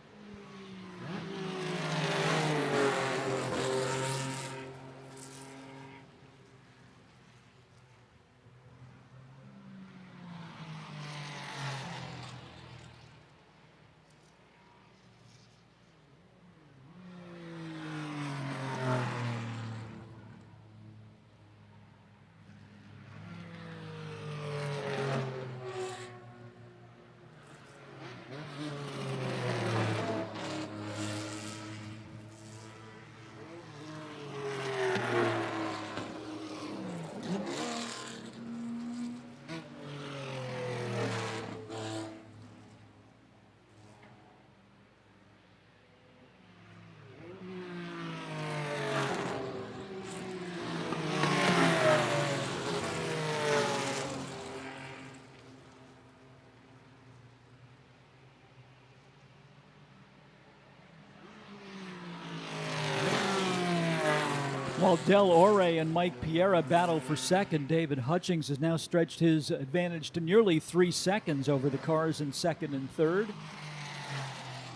While Del Ore and Mike Piera battle for second, David Hutchings has now stretched his advantage to nearly 3 seconds over the cars in second and third.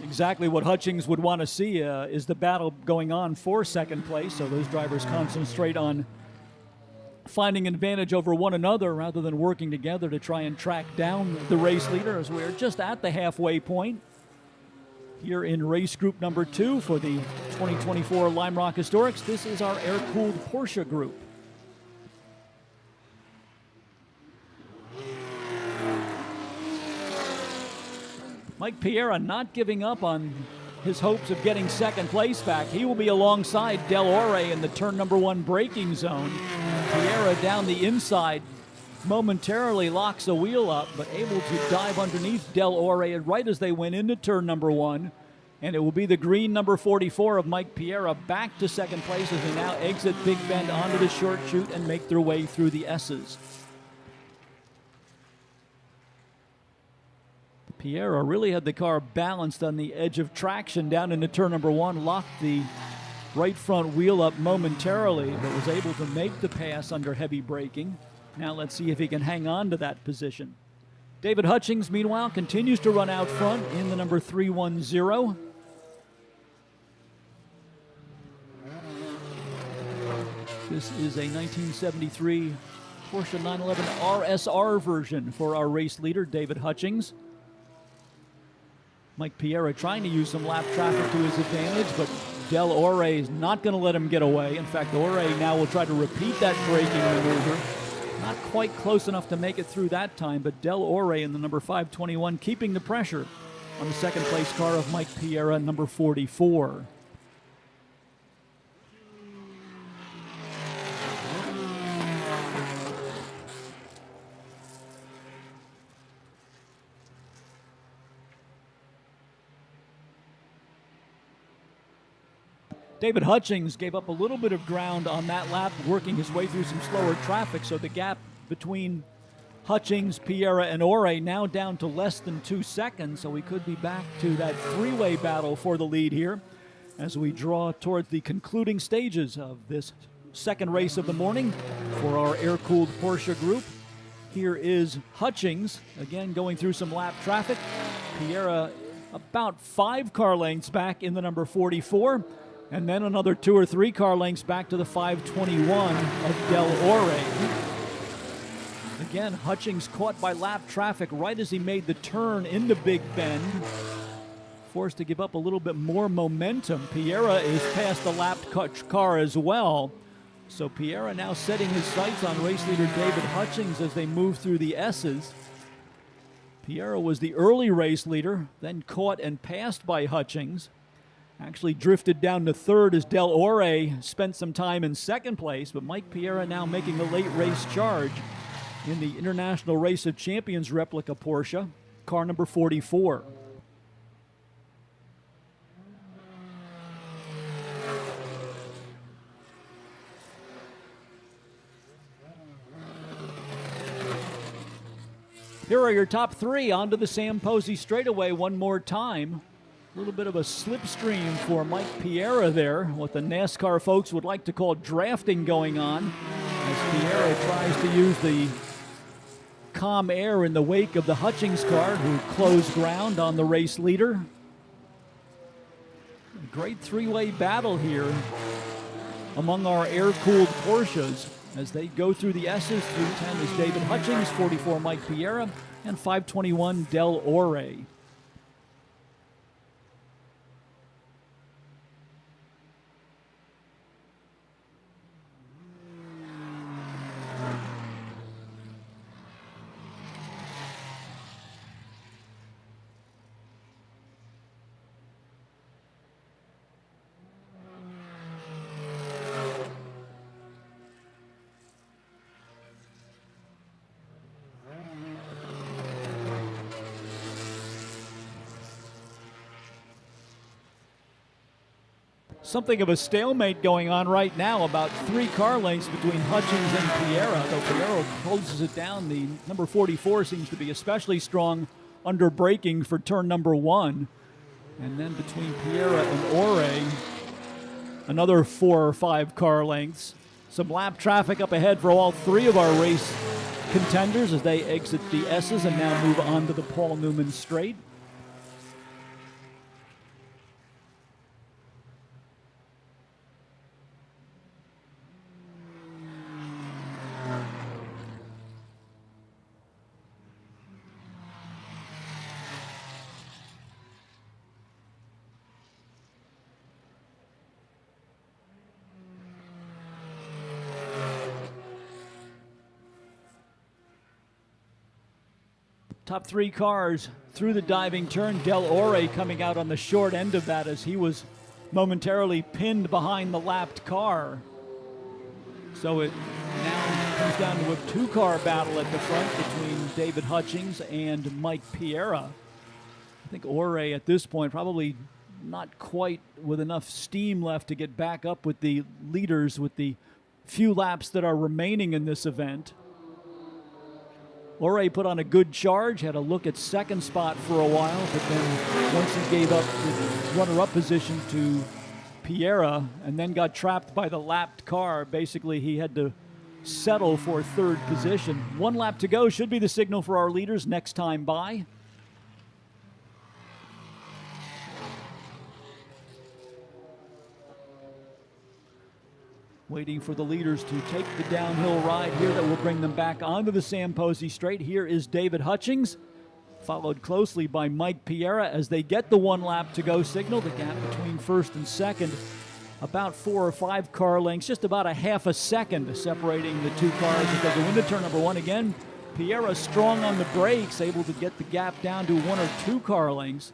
Exactly what Hutchings would want to see is the battle going on for second place, so those drivers concentrate on finding an advantage over one another rather than working together to try and track down the race leader, as we're just at the halfway point here in race group number 2 for the 2024 Lime Rock Historics. This is our air-cooled Porsche group. Mike Piera not giving up on his hopes of getting second place back. He will be alongside Del Ore in the turn number 1 braking zone. Piera down the inside momentarily locks a wheel up, but able to dive underneath Del Ore right as they went into turn number 1. And it will be the green number 44 of Mike Piera back to second place as they now exit Big Bend onto the short chute and make their way through the S's. Piera really had the car balanced on the edge of traction down into turn number 1, locked the right front wheel up momentarily, but was able to make the pass under heavy braking. Now let's see if he can hang on to that position. David Hutchings, meanwhile, continues to run out front in the number 310. This is a 1973 Porsche 911 RSR version for our race leader, David Hutchings. Mike Piera trying to use some lap traffic to his advantage, but Del Ore is not going to let him get away. In fact, Ore now will try to repeat that braking maneuver. Not quite close enough to make it through that time, but Del Ore in the number 521 keeping the pressure on the second place car of Mike Piera, number 44. David Hutchings gave up a little bit of ground on that lap, working his way through some slower traffic, so the gap between Hutchings, Piera, and Ore now down to less than 2 seconds, so we could be back to that three-way battle for the lead here as we draw towards the concluding stages of this second race of the morning for our air-cooled Porsche group. Here is Hutchings, again going through some lap traffic. Piera about 5 car lengths back in the number 44. And then another 2 or 3 car lengths back to the 521 of Del Ore. Again, Hutchings caught by lap traffic right as he made the turn into Big Bend. forced to give up a little bit more momentum. Piera is past the lapped car as well. So Piera now setting his sights on race leader David Hutchings as they move through the S's. Piera was the early race leader, then caught and passed by Hutchings. Actually drifted down to third as Del Ore spent some time in second place, but Mike Piera now making a late race charge in the International Race of Champions replica Porsche, car number 44. Here are your top three onto the Sam Posey straightaway one more time. A little bit of a slipstream for Mike Piera there, what the NASCAR folks would like to call drafting going on, as Piera tries to use the calm air in the wake of the Hutchings car, who closed ground on the race leader. A great three-way battle here among our air-cooled Porsches as they go through the S's. 310 is David Hutchings, 44 Mike Piera, and 521 Del Ore. Something of a stalemate going on right now, about 3 car lengths between Hutchings and Piera. Though Piera closes it down, the number 44 seems to be especially strong under braking for turn number 1. And then between Piera and Ore, another 4 or 5 car lengths. Some lap traffic up ahead for all 3 of our race contenders as they exit the S's and now move on to the Paul Newman straight. Top 3 cars through the diving turn. Del Ore coming out on the short end of that as he was momentarily pinned behind the lapped car. So it now comes down to a 2-car battle at the front between David Hutchings and Mike Piera. I think Ore at this point probably not quite with enough steam left to get back up with the leaders with the few laps that are remaining in this event. Ore put on a good charge, had a look at second spot for a while, but then once he gave up the runner-up position to Piera and then got trapped by the lapped car, basically he had to settle for third position. 1 lap to go should be the signal for our leaders next time by. Waiting for the leaders to take the downhill ride here that will bring them back onto the Sam Posey straight. Here is David Hutchings, followed closely by Mike Piera as they get the 1 lap to go signal. The gap between first and second, about 4 or 5 car lengths, just about a half a second separating the 2 cars as they go into turn number 1 again. Piera strong on the brakes, able to get the gap down to 1 or 2 car lengths,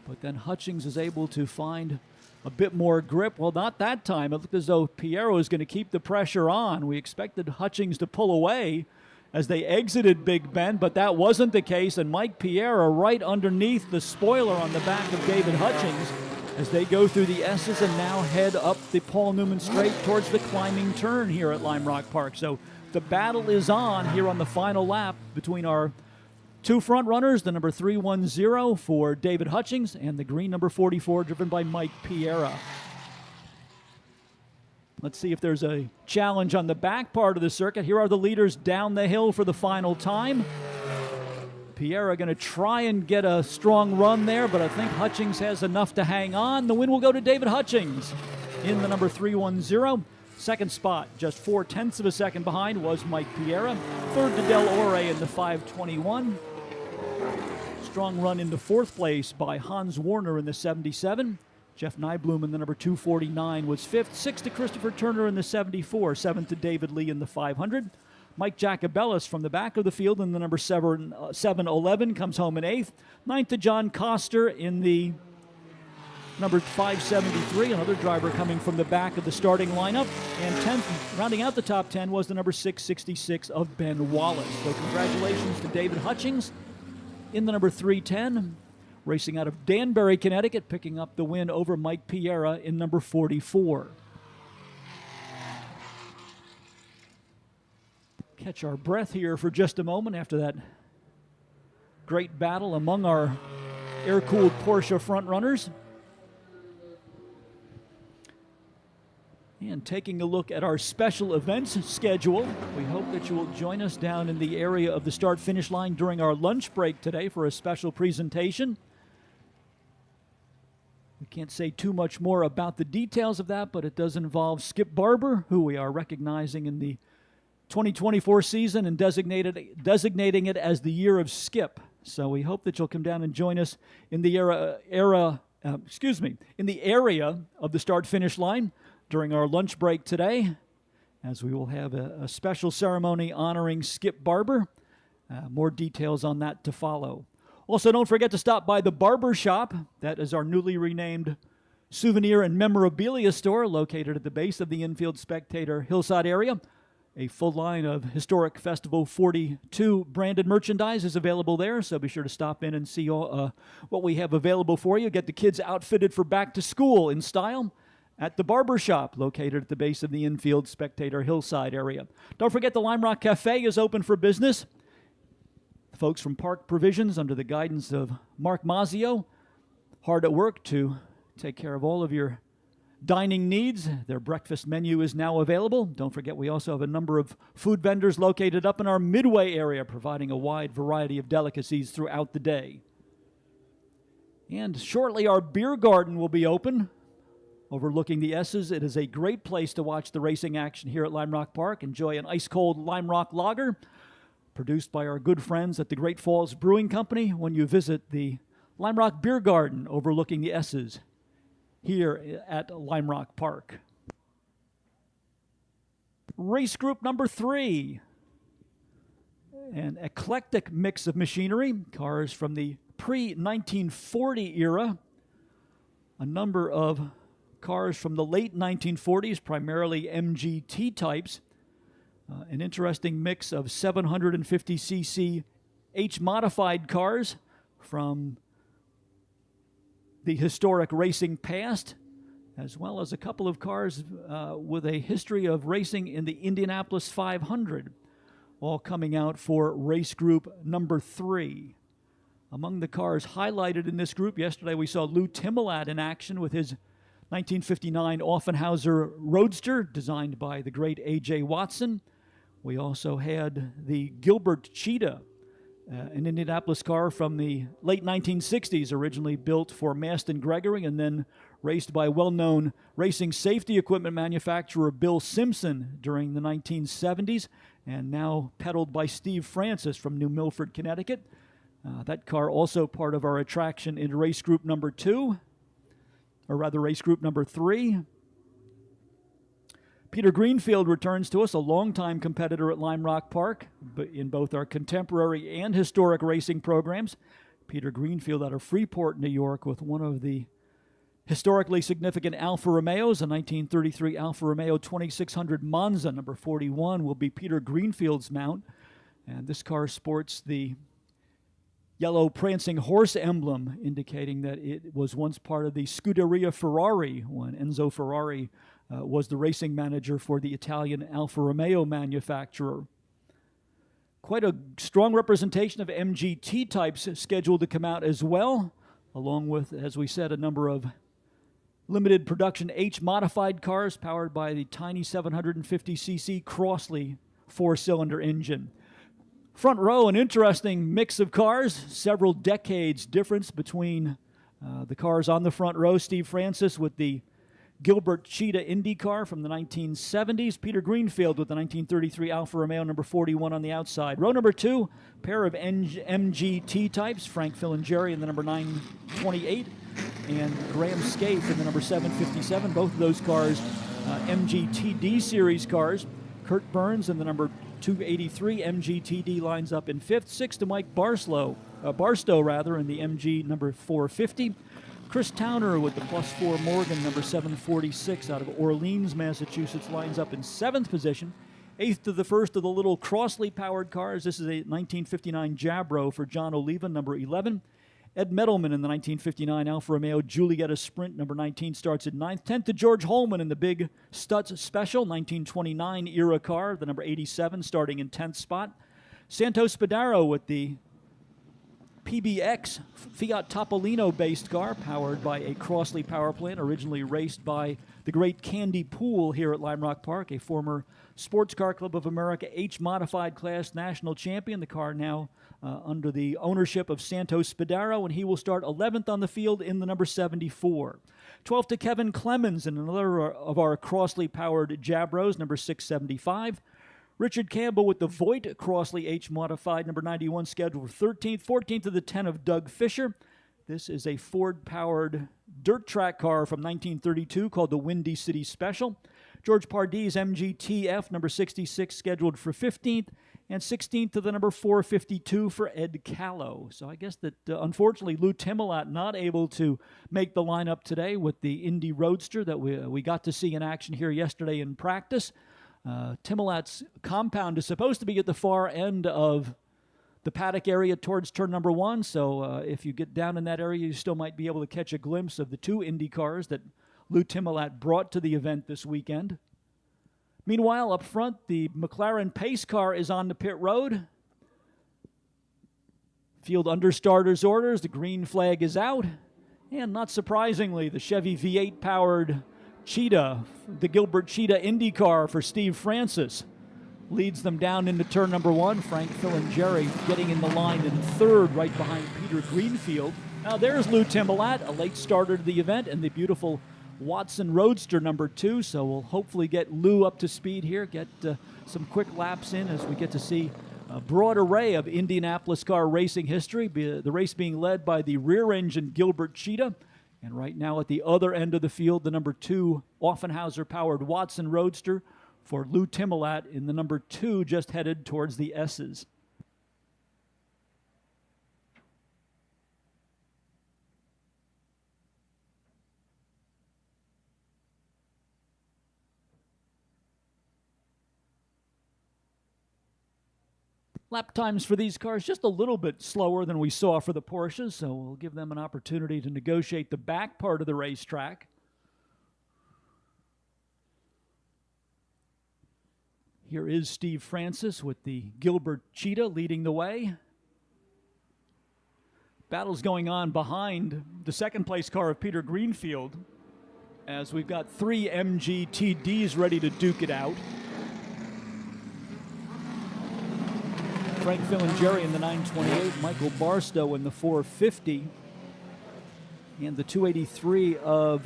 but then Hutchings is able to find a bit more grip. Well, not that time. It looked as though Piera was going to keep the pressure on. We expected Hutchings to pull away as they exited Big Bend, but that wasn't the case, and Mike Piera right underneath the spoiler on the back of David Hutchings as they go through the S's and now head up the Paul Newman straight towards the climbing turn here at Lime Rock Park. So the battle is on here on the final lap between our 2 front runners, the number 310 for David Hutchings and the green number 44 driven by Mike Piera. Let's see if there's a challenge on the back part of the circuit. Here are the leaders down the hill for the final time. Piera going to try and get a strong run there, but I think Hutchings has enough to hang on. The win will go to David Hutchings in the number 310. Second spot, just 0.4 of a second behind, was Mike Piera. Third to Del Ore in the 521. Strong run into fourth place by Hans Warner in the 77. Jeff Nyblum in the number 249 was fifth. Sixth to Christopher Turner in the 74. Seventh to David Lee in the 500. Mike Jacobellis from the back of the field in the number 711 comes home in eighth. Ninth to John Coster in the number 573, another driver coming from the back of the starting lineup. And 10th, rounding out the top 10, was the number 666 of Ben Wallace. So congratulations to David Hutchings in the number 310, racing out of Danbury, Connecticut, picking up the win over Mike Piera in number 44. Catch our breath here for just a moment after that great battle among our air-cooled Porsche front-runners. And taking a look at our special events schedule, we hope that you will join us down in the area of the start-finish line during our lunch break today for a special presentation. We can't say too much more about the details of that, but it does involve Skip Barber, who we are recognizing in the 2024 season and designating it as the year of Skip. So we hope that you'll come down and join us in the area of the start-finish line during our lunch break today, as we will have a special ceremony honoring Skip Barber. More details on that to follow. Also, don't forget to stop by the Barber Shop. That is our newly renamed souvenir and memorabilia store located at the base of the infield Spectator Hillside area. A full line of Historic Festival 42 branded merchandise is available there, so be sure to stop in and see all, what we have available for you. Get the kids outfitted for back to school in style at the Barber Shop, located at the base of the infield Spectator Hillside area. Don't forget the Lime Rock Cafe is open for business. The folks from Park Provisions, under the guidance of Mark Mazzio, hard at work to take care of all of your dining needs. Their breakfast menu is now available. Don't forget we also have a number of food vendors located up in our Midway area, providing a wide variety of delicacies throughout the day. And shortly our beer garden will be open, overlooking the S's. It is a great place to watch the racing action here at Lime Rock Park. Enjoy an ice-cold Lime Rock lager produced by our good friends at the Great Falls Brewing Company when you visit the Lime Rock Beer Garden overlooking the S's here at Lime Rock Park. Race group number 3. An eclectic mix of machinery, cars from the pre-1940 era, a number of cars from the late 1940s, primarily MGT types, an interesting mix of 750cc H-modified cars from the historic racing past, as well as a couple of cars with a history of racing in the Indianapolis 500, all coming out for race group number 3. Among the cars highlighted in this group, yesterday we saw Lou Timmelat in action with his 1959 Offenhauser Roadster, designed by the great A.J. Watson. We also had the Gilbert Cheetah, an Indianapolis car from the late 1960s, originally built for Maston Gregory and then raced by well-known racing safety equipment manufacturer Bill Simpson during the 1970s, and now pedaled by Steve Francis from New Milford, Connecticut. That car also part of our attraction in race group number 2, or rather race group number 3. Peter Greenfield returns to us, a longtime competitor at Lime Rock Park in both our contemporary and historic racing programs. Peter Greenfield out of Freeport, New York, with one of the historically significant Alfa Romeos. A 1933 Alfa Romeo 2600 Monza, number 41, will be Peter Greenfield's mount. And this car sports the yellow prancing horse emblem, indicating that it was once part of the Scuderia Ferrari when Enzo Ferrari was the racing manager for the Italian Alfa Romeo manufacturer. Quite a strong representation of MGT types scheduled to come out as well, along with, as we said, a number of limited production H-modified cars powered by the tiny 750cc Crossley 4-cylinder engine. Front row, an interesting mix of cars, several decades difference between the cars on the front row. Steve Francis with the Gilbert Cheetah Indy car from the 1970s. Peter Greenfield with the 1933 Alfa Romeo number 41 on the outside. Row number 2, pair of MGT types, Frank Filingeri in the number 928 and Graham Scaife in the number 757. Both of those cars MGTD series cars. Kurt Burns in the number 283 MGTD lines up in 5th. 6th to Mike Barstow in the MG number 450. Chris Towner with the +4 Morgan, number 746 out of Orleans, Massachusetts, lines up in 7th position. 8th to the first of the little Crossley-powered cars. This is a 1959 Jabro for John Oliva, number 11. Ed Mettleman in the 1959 Alfa Romeo Giulietta Sprint, number 19, starts at 9th. 10th to George Holman in the big Stutz Special, 1929 era car, the number 87, starting in 10th spot. Santos Spadaro with the PBX Fiat Topolino-based car, powered by a Crossley power plant, originally raced by the great Candy Poole here at Lime Rock Park, a former Sports Car Club of America H-modified class national champion. The car now under the ownership of Santos Spadaro, and he will start 11th on the field in the number 74. 12th to Kevin Clemens in another of our Crossley-powered Jabros, number 675. Richard Campbell with the Voigt Crossley H-modified, number 91, scheduled for 13th. 14th to the 10 of Doug Fisher. This is a Ford-powered dirt track car from 1932 called the Windy City Special. George Pardee MGTF, number 66, scheduled for 15th. And 16th to the number 452 for Ed Callow. So I guess that, unfortunately, Lou Timolat not able to make the lineup today with the Indy Roadster that we got to see in action here yesterday in practice. Timolat's compound is supposed to be at the far end of the paddock area towards turn number 1, so if you get down in that area, you still might be able to catch a glimpse of the 2 Indy cars that Lou Timolat brought to the event this weekend. Meanwhile, up front, the McLaren pace car is on the pit road. Field understarters orders, the green flag is out, and not surprisingly, the Chevy V8-powered Cheetah, the Gilbert Cheetah Indy car for Steve Francis, leads them down into turn number 1. Frank Filingeri getting in the line in 3rd, right behind Peter Greenfield. Now there's Lou Timolat, a late starter to the event, and the beautiful Watson Roadster number 2, so we'll hopefully get Lou up to speed here, get some quick laps in as we get to see a broad array of Indianapolis car racing history, the race being led by the rear-engine Gilbert Cheetah. And right now at the other end of the field, the number 2 Offenhauser-powered Watson Roadster for Lou Timolat in the number 2, just headed towards the S's. Lap times for these cars just a little bit slower than we saw for the Porsches, so we'll give them an opportunity to negotiate the back part of the racetrack. Here is Steve Francis with the Gilbert Cheetah leading the way. Battle's going on behind the second place car of Peter Greenfield, as we've got 3 MGTDs ready to duke it out. Frank Filingeri in the 928, Michael Barstow in the 450, and the 283 of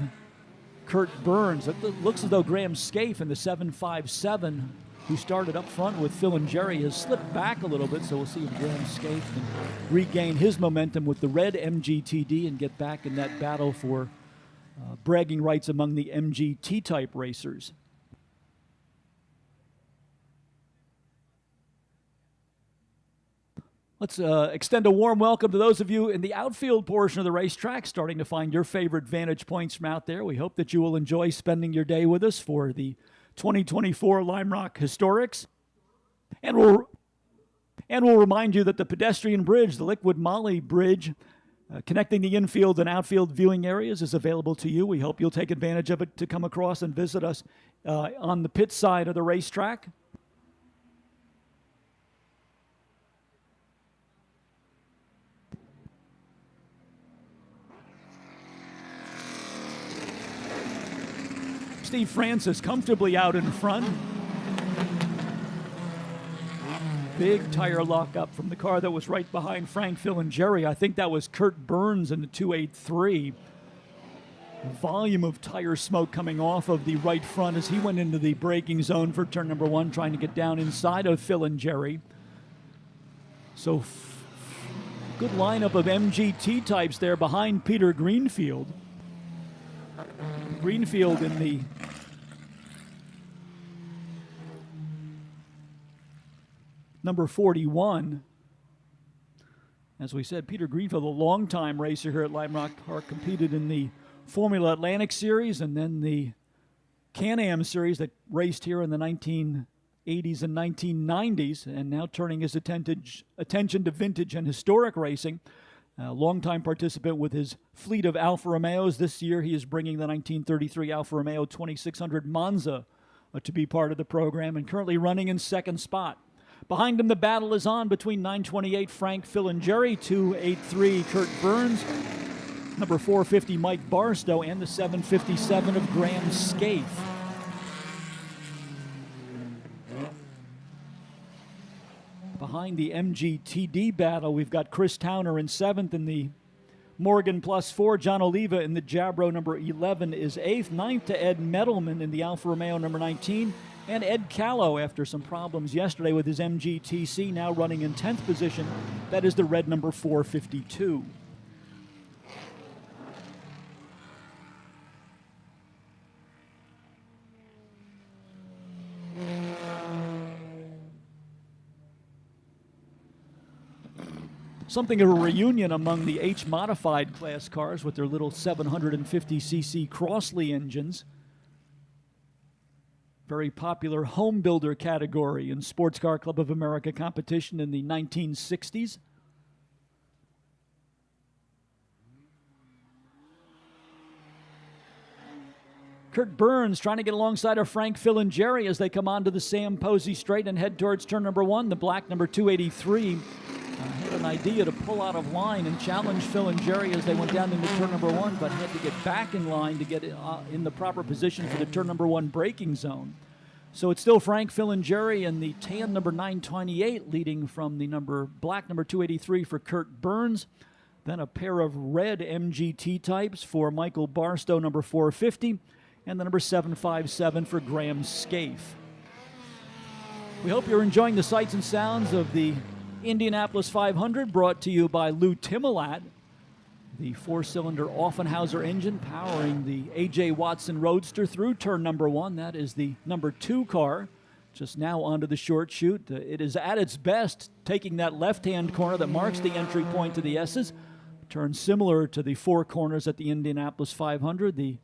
Kurt Burns. It looks as though Graham Scaife in the 757, who started up front with Filingeri, has slipped back a little bit, so we'll see if Graham Scaife can regain his momentum with the red MGTD and get back in that battle for bragging rights among the MGT-type racers. Let's extend a warm welcome to those of you in the outfield portion of the racetrack, starting to find your favorite vantage points from out there. We hope that you will enjoy spending your day with us for the 2024 Lime Rock Historics. And we'll remind you that the pedestrian bridge, the Liquid Moly Bridge, connecting the infield and outfield viewing areas, is available to you. We hope you'll take advantage of it to come across and visit us on the pit side of the racetrack. Steve Francis comfortably out in front. Big tire lockup from the car that was right behind Frank Filingeri. I think that was Kurt Burns in the 283. volume of tire smoke coming off of the right front as he went into the braking zone for turn number 1, trying to get down inside of Phil and Jerry. So good lineup of MGT types there behind Peter Greenfield. Greenfield in the number 41. As we said, Peter Greenfield, a longtime racer here at Lime Rock Park, competed in the Formula Atlantic Series and then the Can-Am Series that raced here in the 1980s and 1990s, and now turning his attention to vintage and historic racing. A longtime participant with his fleet of Alfa Romeos. This year he is bringing the 1933 Alfa Romeo 2600 Monza to be part of the program, and currently running in second spot. Behind him, the battle is on between 928 Frank, Phil, and Jerry, 283 Kurt Burns, number 450 Mike Barstow, and the 757 of Graham Scaife. Behind the MGTD battle, we've got Chris Towner in 7th in the Morgan Plus 4. John Oliva in the Jabro number 11 is 8th. 9th to Ed Medelman in the Alfa Romeo number 19. And Ed Callow, after some problems yesterday with his MGTC, now running in 10th position. That is the red number 452. Something of a reunion among the H-modified class cars with their little 750cc Crossley engines. Very popular home builder category in Sports Car Club of America competition in the 1960s. Kurt Burns trying to get alongside of Frank, Phil, and Jerry as they come onto the Sam Posey Straight and head towards turn number 1. The black number 283 had an idea to pull out of line and challenge Phil and Jerry as they went down into turn number 1, but had to get back in line to get in the proper position for the turn number 1 braking zone. So it's still Frank, Phil, and Jerry, and the tan number 928 leading from the black number 283 for Kurt Burns. Then a pair of red MGT types for Michael Barstow, number 450, and the number 757 for Graham Scaife. We hope you're enjoying the sights and sounds of the Indianapolis 500, brought to you by Lou Timolat, the 4-cylinder Offenhauser engine powering the A.J. Watson Roadster through turn number 1. That is the number 2 car, just now onto the short chute. It is at its best, taking that left-hand corner that marks the entry point to the S's. Turn similar to the 4 corners at the Indianapolis 500. The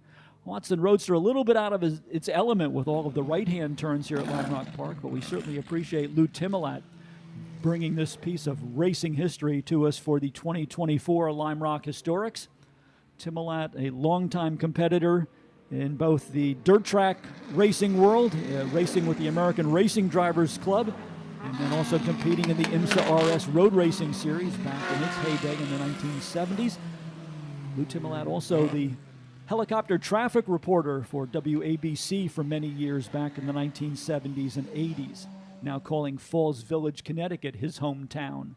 Watson Roadster a little bit out of its element with all of the right-hand turns here at Lime Rock Park, but we certainly appreciate Lou Timolat bringing this piece of racing history to us for the 2024 Lime Rock Historics. Timolat, a longtime competitor in both the dirt track racing world, racing with the American Racing Drivers Club, and then also competing in the IMSA RS Road Racing Series back in its heyday in the 1970s. Lou Timolat, also the helicopter traffic reporter for WABC for many years back in the 1970s and 80s. Now calling Falls Village, Connecticut, his hometown.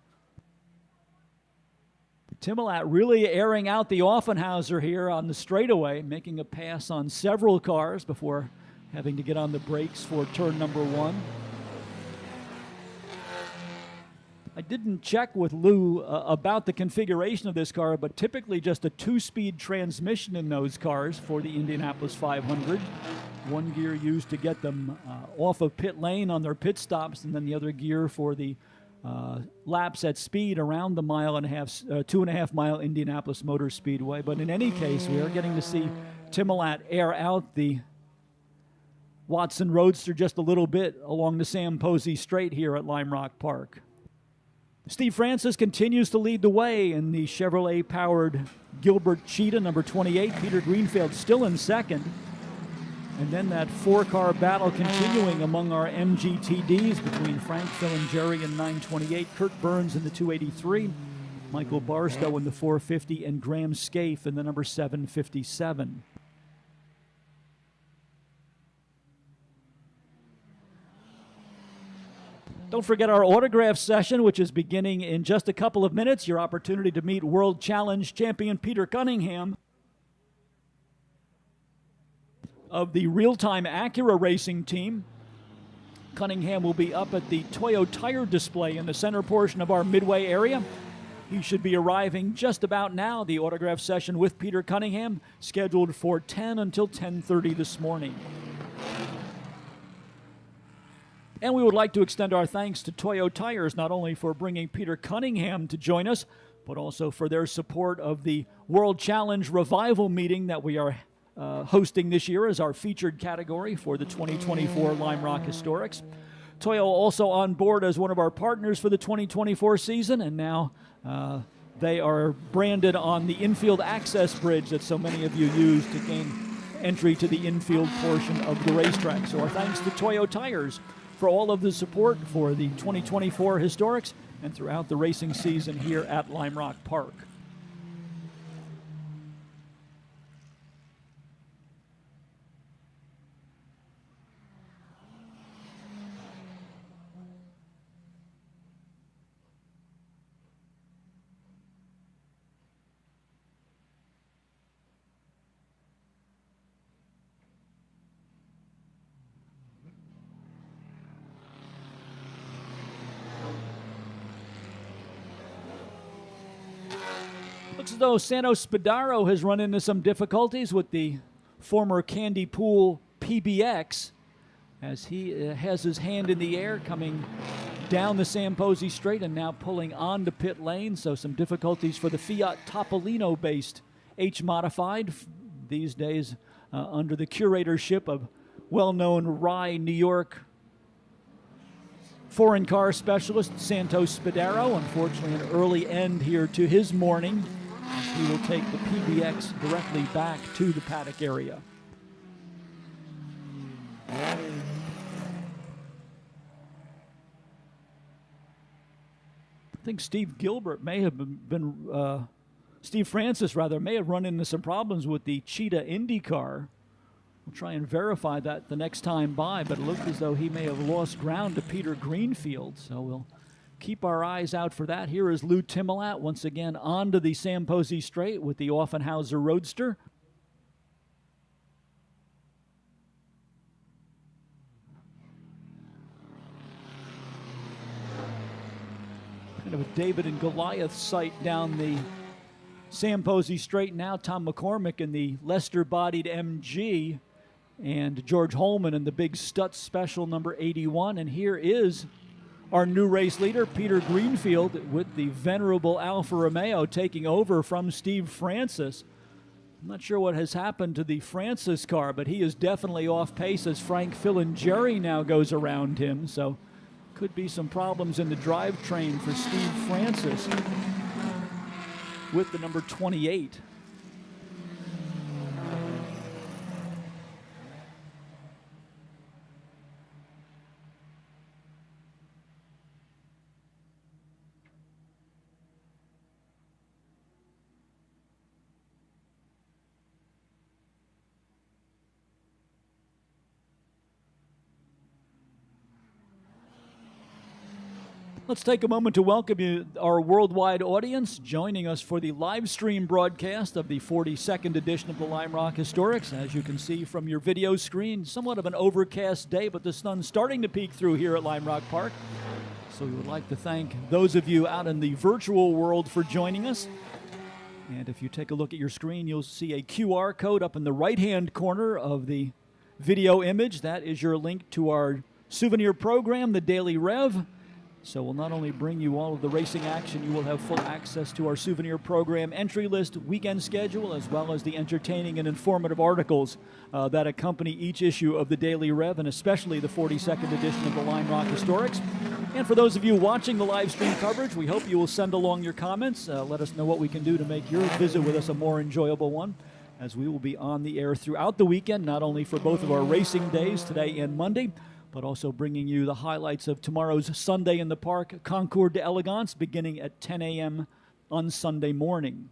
Timolat really airing out the Offenhauser here on the straightaway, making a pass on several cars before having to get on the brakes for turn number 1. I didn't check with Lou about the configuration of this car, but typically just a 2-speed transmission in those cars for the Indianapolis 500. One gear used to get them off of pit lane on their pit stops, and then the other gear for the laps at speed around the 2.5 mile Indianapolis Motor Speedway. But in any case, we are getting to see Timolat air out the Watson Roadster just a little bit along the Sam Posey Straight here at Lime Rock Park. Steve Francis continues to lead the way in the Chevrolet-powered Gilbert Cheetah, number 28. Peter Greenfield still in second. And then that 4-car battle continuing among our MGTDs between Frank, Phil, and Jerry in 928, Kurt Burns in the 283, Michael Barstow in the 450, and Graham Scaife in the number 757. Don't forget our autograph session, which is beginning in just a couple of minutes. Your opportunity to meet World Challenge champion Peter Cunningham. of the real-time Acura racing team. Cunningham will be up at the Toyo Tire display in the center portion of our Midway area. He should be arriving just about now. The autograph session with Peter Cunningham scheduled for 10 until 10:30 this morning. And we would like to extend our thanks to Toyo Tires, not only for bringing Peter Cunningham to join us, but also for their support of the World Challenge Revival meeting that we are hosting this year as our featured category for the 2024 Lime Rock Historics. Toyo also on board as one of our partners for the 2024 season, and now they are branded on the infield access bridge that so many of you use to gain entry to the infield portion of the racetrack. So our thanks to Toyo Tires for all of the support for the 2024 Historics and throughout the racing season here at Lime Rock Park. Looks as though Santos Spadaro has run into some difficulties with the former Candy Pool PBX as he has his hand in the air coming down the Samposi Straight and now pulling onto pit lane. So some difficulties for the Fiat Topolino-based H-Modified these days under the curatorship of well-known Rye, New York foreign car specialist Santos Spadaro. Unfortunately, an early end here to his morning. He will take the PBX directly back to the paddock area. I think Steve Gilbert may have been Steve Francis rather, may have run into some problems with the Cheetah Indy car. We'll try and verify that the next time by, but it looked as though he may have lost ground to Peter Greenfield, so we'll keep our eyes out for that. Here is Lou Timolat once again onto the Samposi Straight with the Offenhauser Roadster. Kind of a David and Goliath sight down the Samposi Straight now. Tom McCormick in the Lester-bodied MG and George Holman in the big Stutz Special number 81. And here is our new race leader, Peter Greenfield, with the venerable Alfa Romeo taking over from Steve Francis. I'm not sure what has happened to the Francis car, but he is definitely off pace as Frank Filingeri now goes around him. So could be some problems in the drivetrain for Steve Francis with the number 28. Let's take a moment to welcome you, our worldwide audience, joining us for the live stream broadcast of the 42nd edition of the Lime Rock Historics. As you can see from your video screen, somewhat of an overcast day, but the sun's starting to peek through here at Lime Rock Park. So we would like to thank those of you out in the virtual world for joining us. And if you take a look at your screen, you'll see a QR code up in the right-hand corner of the video image. That is your link to our souvenir program, the Daily Rev. So we'll not only bring you all of the racing action, you will have full access to our souvenir program entry list, weekend schedule, as well as the entertaining and informative articles that accompany each issue of the Daily Rev, and especially the 42nd edition of the Lime Rock Historics. And for those of you watching the live stream coverage, we hope you will send along your comments. Let us know what we can do to make your visit with us a more enjoyable one, as we will be on the air throughout the weekend, not only for both of our racing days, today and Monday, but also bringing you the highlights of tomorrow's Sunday in the Park Concours d'Elegance beginning at 10 a.m. on Sunday morning.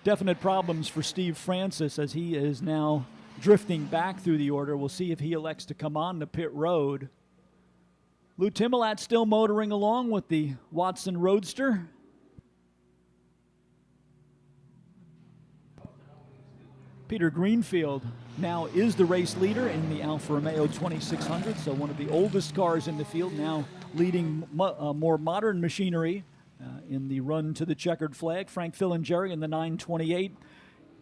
Definite problems for Steve Francis as he is now drifting back through the order. We'll see if he elects to come on to pit road. Lou Timolat still motoring along with the Watson Roadster. Peter Greenfield now is the race leader in the Alfa Romeo 2600, so one of the oldest cars in the field, now leading more modern machinery in the run to the checkered flag. Frank Filingeri in the 928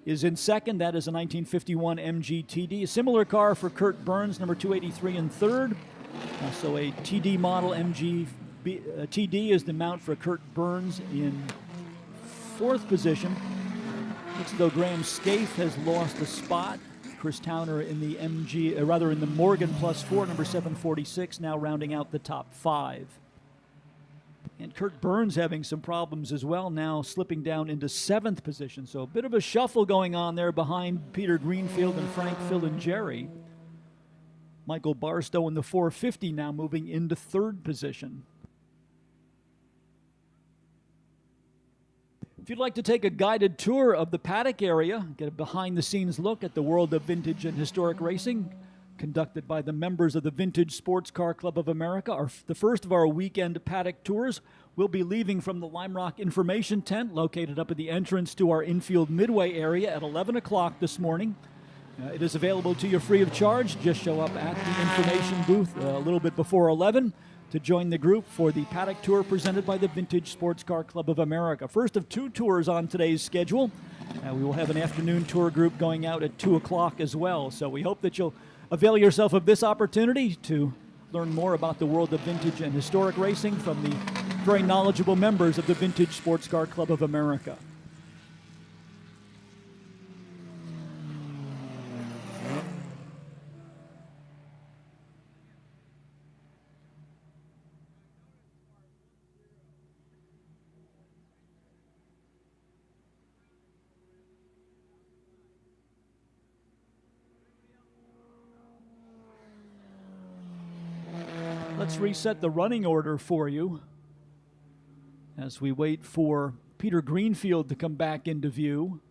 is in second. That is a 1951 MG-TD. A similar car for Kurt Burns, number 283 in third. Also a TD model MG-TD is the mount for Kurt Burns in fourth position. Looks as though Graham Scaife has lost a spot. Chris Towner in the in the Morgan Plus 4, number 746, now rounding out the top five. And Kurt Burns having some problems as well, now slipping down into seventh position. So a bit of a shuffle going on there behind Peter Greenfield and Frank Filingeri. Michael Barstow in the 450 now moving into third position. If you'd like to take a guided tour of the paddock area, get a behind-the-scenes look at the world of vintage and historic racing, conducted by the members of the Vintage Sports Car Club of America, the first of our weekend paddock tours, will be leaving from the Lime Rock Information Tent, located up at the entrance to our infield Midway area at 11 o'clock this morning. It is available to you free of charge. Just show up at the information booth a little bit before 11 to join the group for the paddock tour presented by the Vintage Sports Car Club of America. First of two tours on today's schedule. We will have an afternoon tour group going out at 2 o'clock as well. So we hope that you'll avail yourself of this opportunity to learn more about the world of vintage and historic racing from the very knowledgeable members of the Vintage Sports Car Club of America. Let's reset the running order for you as we wait for Peter Greenfield to come back into view.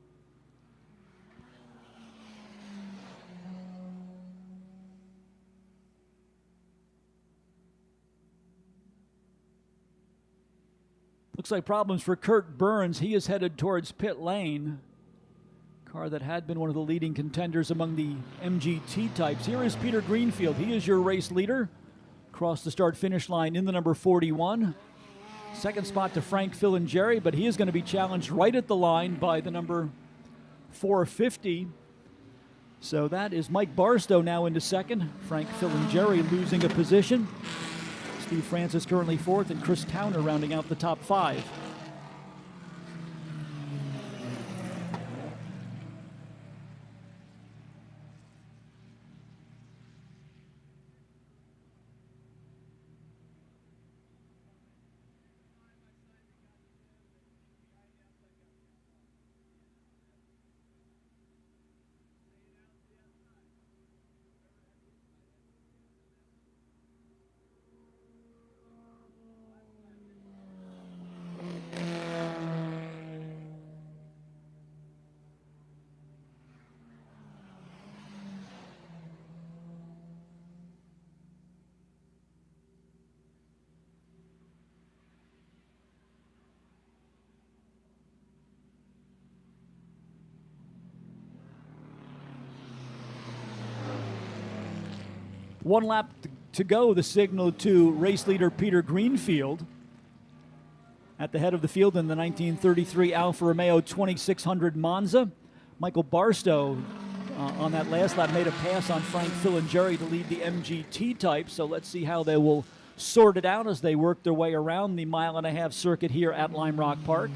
Looks like problems for Kurt Burns. He is headed towards pit lane. Car that had been one of the leading contenders among the MGT types. Here is Peter Greenfield. He is your race leader. Across the start-finish line in the number 41. Second spot to Frank Filingeri, but he is going to be challenged right at the line by the number 450. So that is Mike Barstow now into second. Frank Filingeri losing a position. Steve Francis currently fourth, and Chris Towner rounding out the top five. One lap to go, the signal to race leader Peter Greenfield at the head of the field in the 1933 Alfa Romeo 2600 Monza. Michael Barstow on that last lap made a pass on Frank Filingeri to lead the MGT type, so let's see how they will sort it out as they work their way around the mile-and-a-half circuit here at Lime Rock Park.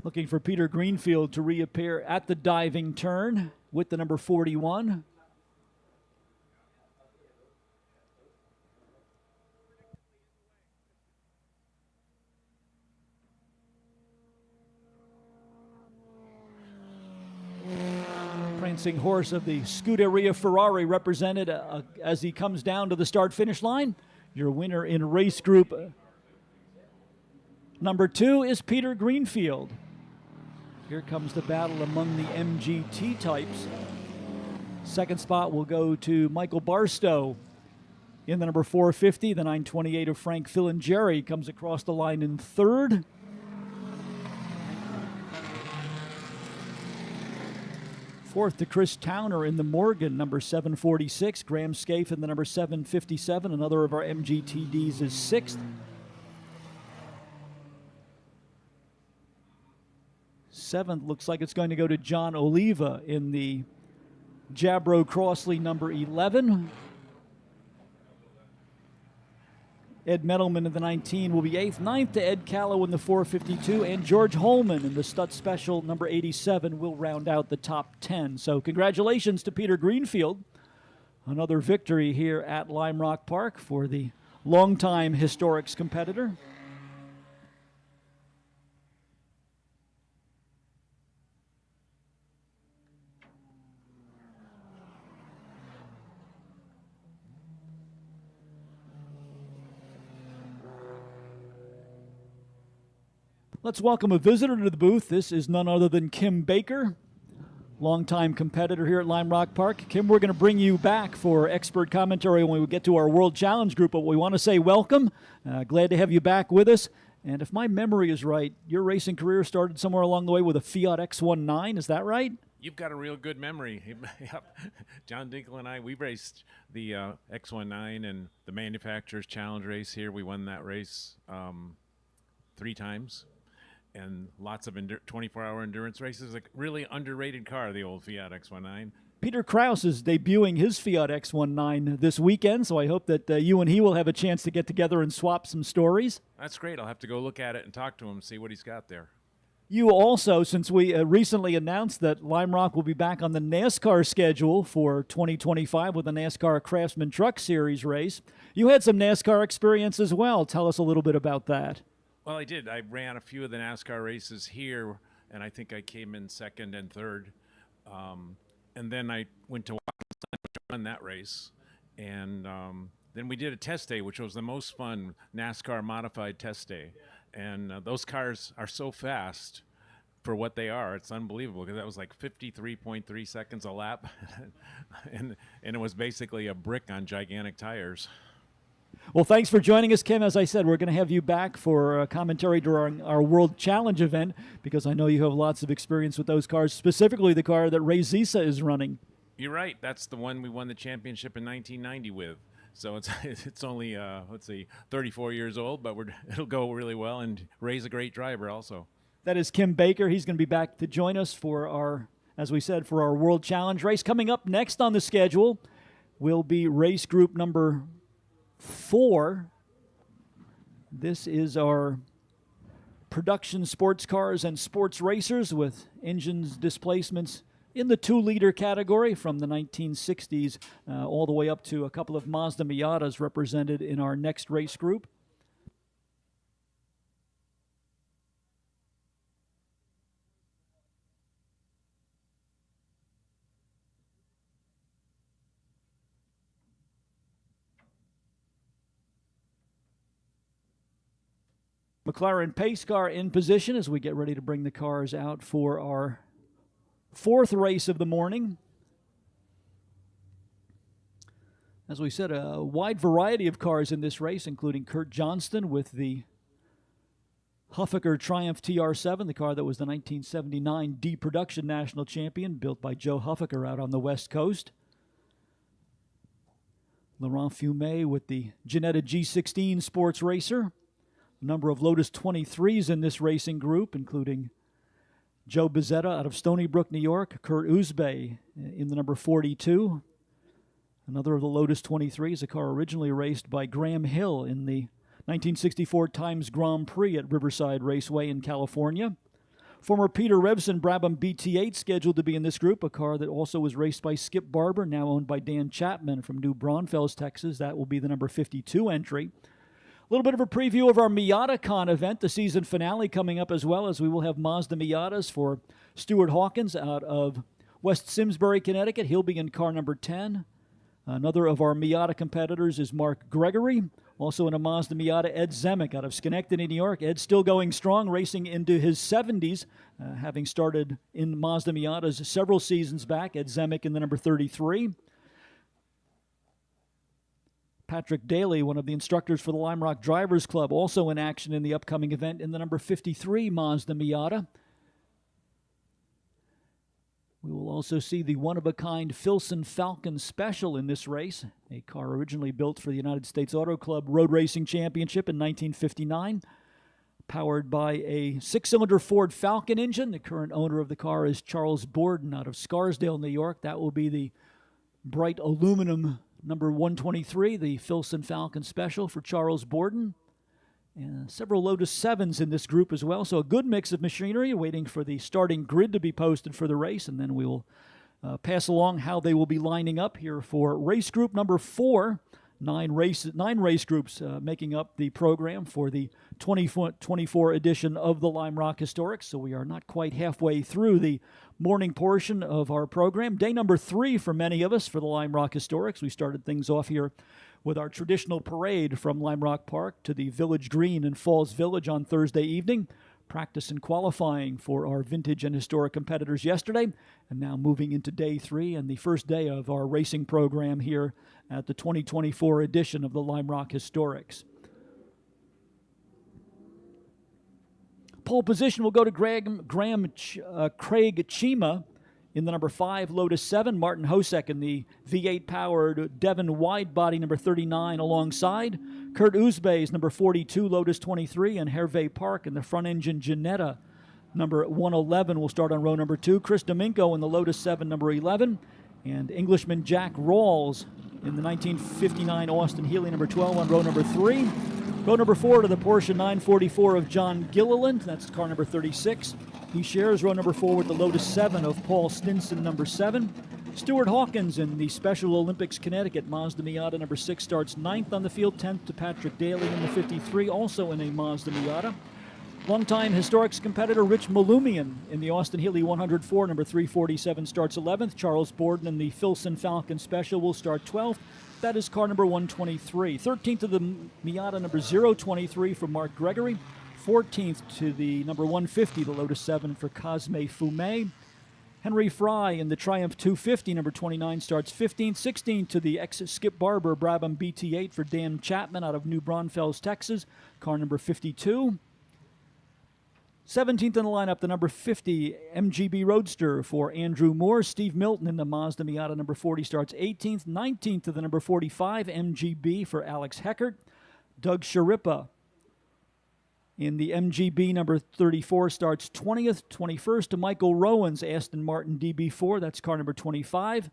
Looking for Peter Greenfield to reappear at the diving turn with the number 41. Prancing horse of the Scuderia Ferrari represented as he comes down to the start-finish line. Your winner in race group number 2 is Peter Greenfield. Here comes the battle among the MGT types. Second spot will go to Michael Barstow in the number 450. The 928 of Frank Filingeri comes across the line in third. Fourth to Chris Towner in the Morgan, number 746. Graham Scaife in the number 757. Another of our MGTDs is sixth. Seventh looks like it's going to go to John Oliva in the Jabro Crossley number 11. Ed Metalman in the 19 will be eighth. Ninth to Ed Callow in the 452. And George Holman in the Stutz Special number 87 will round out the top 10. So congratulations to Peter Greenfield. Another victory here at Lime Rock Park for the longtime Historics competitor. Let's welcome a visitor to the booth. This is none other than Kim Baker, longtime competitor here at Lime Rock Park. Kim, we're going to bring you back for expert commentary when we get to our World Challenge group, but we want to say welcome. Glad to have you back with us. And if my memory is right, your racing career started somewhere along the way with a Fiat X19. Is that right? You've got a real good memory. John Dinkle and I, we raced the X19 and the Manufacturers Challenge race here. We won that race 3 times. And lots of 24-hour endurance races. A really underrated car, the old Fiat X19. Peter Krause is debuting his Fiat X19 this weekend, so I hope that you and he will have a chance to get together and swap some stories. That's great. I'll have to go look at it and talk to him, see what he's got there. You also, since we recently announced that Lime Rock will be back on the NASCAR schedule for 2025 with the NASCAR Craftsman Truck Series race, you had some NASCAR experience as well. Tell us a little bit about that. Well, I did. I ran a few of the NASCAR races here, and I think I came in second and third. And then I went to run that race. And then we did a test day, which was the most fun NASCAR modified test day. And those cars are so fast for what they are. It's unbelievable, because that was like 53.3 seconds a lap. and it was basically a brick on gigantic tires. Well, thanks for joining us, Kim. As I said, we're going to have you back for commentary during our World Challenge event, because I know you have lots of experience with those cars, specifically the car that Ray Zisa is running. You're right. That's the one we won the championship in 1990 with. So it's only, 34 years old, but it'll go really well, and Ray's a great driver also. That is Kim Baker. He's going to be back to join us for our, as we said, for our World Challenge race. Coming up next on the schedule will be race group number 4. This is our production sports cars and sports racers with engines displacements in the 2-liter category from the 1960s all the way up to a couple of Mazda Miatas represented in our next race group. McLaren pace car in position as we get ready to bring the cars out for our 4th race of the morning. As we said, a wide variety of cars in this race, including Kurt Johnston with the Huffaker Triumph TR7, the car that was the 1979 D Production National Champion, built by Joe Huffaker out on the West Coast. Laurent Fumet with the Ginetta G16 Sports Racer. A number of Lotus 23s in this racing group, including Joe Bezzetta out of Stony Brook, New York, Kurt Uzbey in the number 42. Another of the Lotus 23s, a car originally raced by Graham Hill in the 1964 Times Grand Prix at Riverside Raceway in California. Former Peter Revson Brabham BT8 scheduled to be in this group, a car that also was raced by Skip Barber, now owned by Dan Chapman from New Braunfels, Texas. That will be the number 52 entry. A little bit of a preview of our MiataCon event, the season finale coming up, as well as we will have Mazda Miatas for Stuart Hawkins out of West Simsbury, Connecticut. He'll be in car number 10. Another of our Miata competitors is Mark Gregory, Also in a Mazda Miata, Ed Zemek out of Schenectady, New York. Ed's still going strong, racing into his 70s, having started in Mazda Miatas several seasons back. Ed Zemek in the number 33. Patrick Daly, one of the instructors for the Lime Rock Drivers Club, also in action in the upcoming event in the number 53 Mazda Miata. We will also see the one-of-a-kind Filson Falcon Special in this race, a car originally built for the United States Auto Club Road Racing Championship in 1959, powered by a six-cylinder Ford Falcon engine. The current owner of the car is Charles Borden out of Scarsdale, New York. That will be the bright aluminum number 123, the Filson Falcon Special for Charles Borden. And several Lotus 7s in this group as well. So a good mix of machinery, waiting for the starting grid to be posted for the race, and then we will pass along how they will be lining up here for race group number 4. Nine race groups making up the program for the 2024 edition of the Lime Rock Historics. So we are not quite halfway through the morning portion of our program. Day number 3 for many of us for the Lime Rock Historics. We started things off here with our traditional parade from Lime Rock Park to the Village Green in Falls Village on Thursday evening. Practice and qualifying for our vintage and historic competitors yesterday, and now moving into day 3 and the first day of our racing program here at the 2024 edition of the Lime Rock Historics. Pole position will go to Craig Chima in the number 5 Lotus 7, Martin Hosek in the V8-powered Devon wide-body number 39 alongside. Kurt Uzbe's number 42 Lotus 23, and Hervé Park in the front-engine Ginetta number 111 will start on row number 2. Chris Domingo in the Lotus 7 number 11, and Englishman Jack Rawls in the 1959 Austin Healey number 12 on row number 3. Row number 4 to the Porsche 944 of John Gilliland. That's car number 36. He shares row number 4 with the Lotus 7 of Paul Stinson, number 7. Stuart Hawkins in the Special Olympics Connecticut Mazda Miata number 6 starts 9th on the field, 10th to Patrick Daly in the 53, also in a Mazda Miata. Longtime Historics competitor Rich Malumian in the Austin Healey 104, number 347 starts 11th. Charles Borden in the Filson Falcon Special will start 12th. That is car number 123. 13th to the Miata number 023 for Mark Gregory. 14th to the number 150, the Lotus 7 for Cosme Fumet. Henry Fry in the Triumph 250, number 29 starts 15th. 16th to the ex-Skip Barber Brabham BT8 for Dan Chapman out of New Braunfels, Texas, car number 52. 17th in the lineup, the number 50 MGB Roadster for Andrew Moore. Steve Milton in the Mazda Miata number 40 starts 18th. 19th to the number 45 MGB for Alex Heckert. Doug Sharippa in the MGB number 34 starts 20th. 21st to Michael Rowan's Aston Martin DB4. That's car number 25.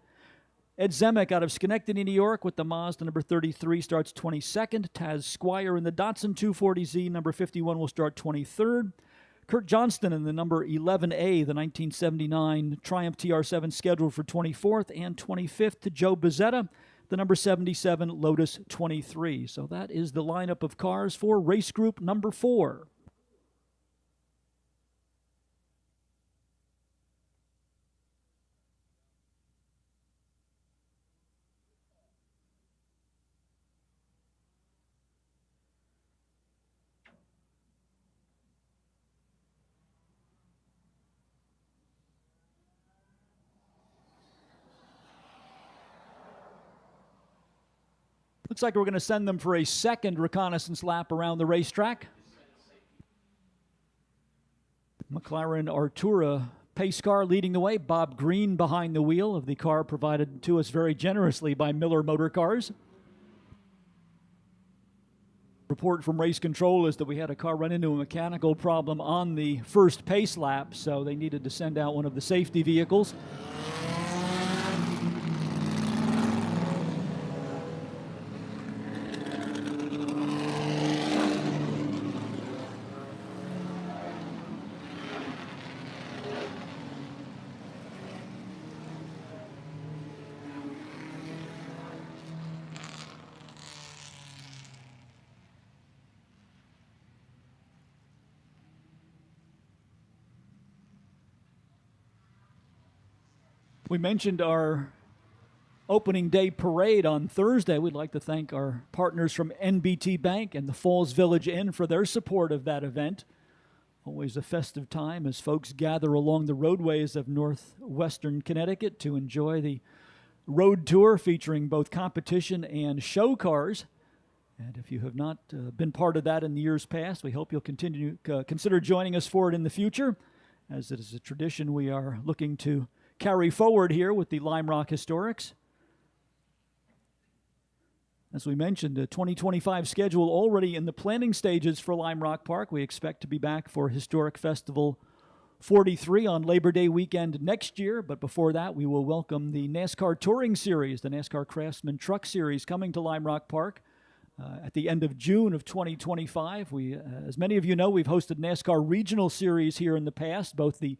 Ed Zemek out of Schenectady, New York with the Mazda number 33 starts 22nd. Taz Squire in the Datsun 240Z number 51 will start 23rd. Kurt Johnston in the number 11A, the 1979 Triumph TR7 scheduled for 24th, and 25th to Joe Bezzetta, the number 77 Lotus 23. So that is the lineup of cars for race group number 4. Looks like we're going to send them for a second reconnaissance lap around the racetrack. McLaren Artura pace car leading the way. Bob Green behind the wheel of the car provided to us very generously by Miller Motor Cars. Report from race control is that we had a car run into a mechanical problem on the first pace lap, so they needed to send out one of the safety vehicles. We mentioned our opening day parade on Thursday. We'd like to thank our partners from NBT Bank and the Falls Village Inn for their support of that event. Always a festive time as folks gather along the roadways of northwestern Connecticut to enjoy the road tour featuring both competition and show cars. And if you have not been part of that in the years past, we hope you'll continue consider joining us for it in the future, as it is a tradition we are looking to carry forward here with the Lime Rock Historics. As we mentioned, the 2025 schedule already in the planning stages for Lime Rock Park. We expect to be back for Historic Festival 43 on Labor Day weekend next year, but before that we will welcome the NASCAR Touring Series, the NASCAR Craftsman Truck Series, coming to Lime Rock Park at the end of June of 2025. We, as many of you know, we've hosted NASCAR Regional Series here in the past, both the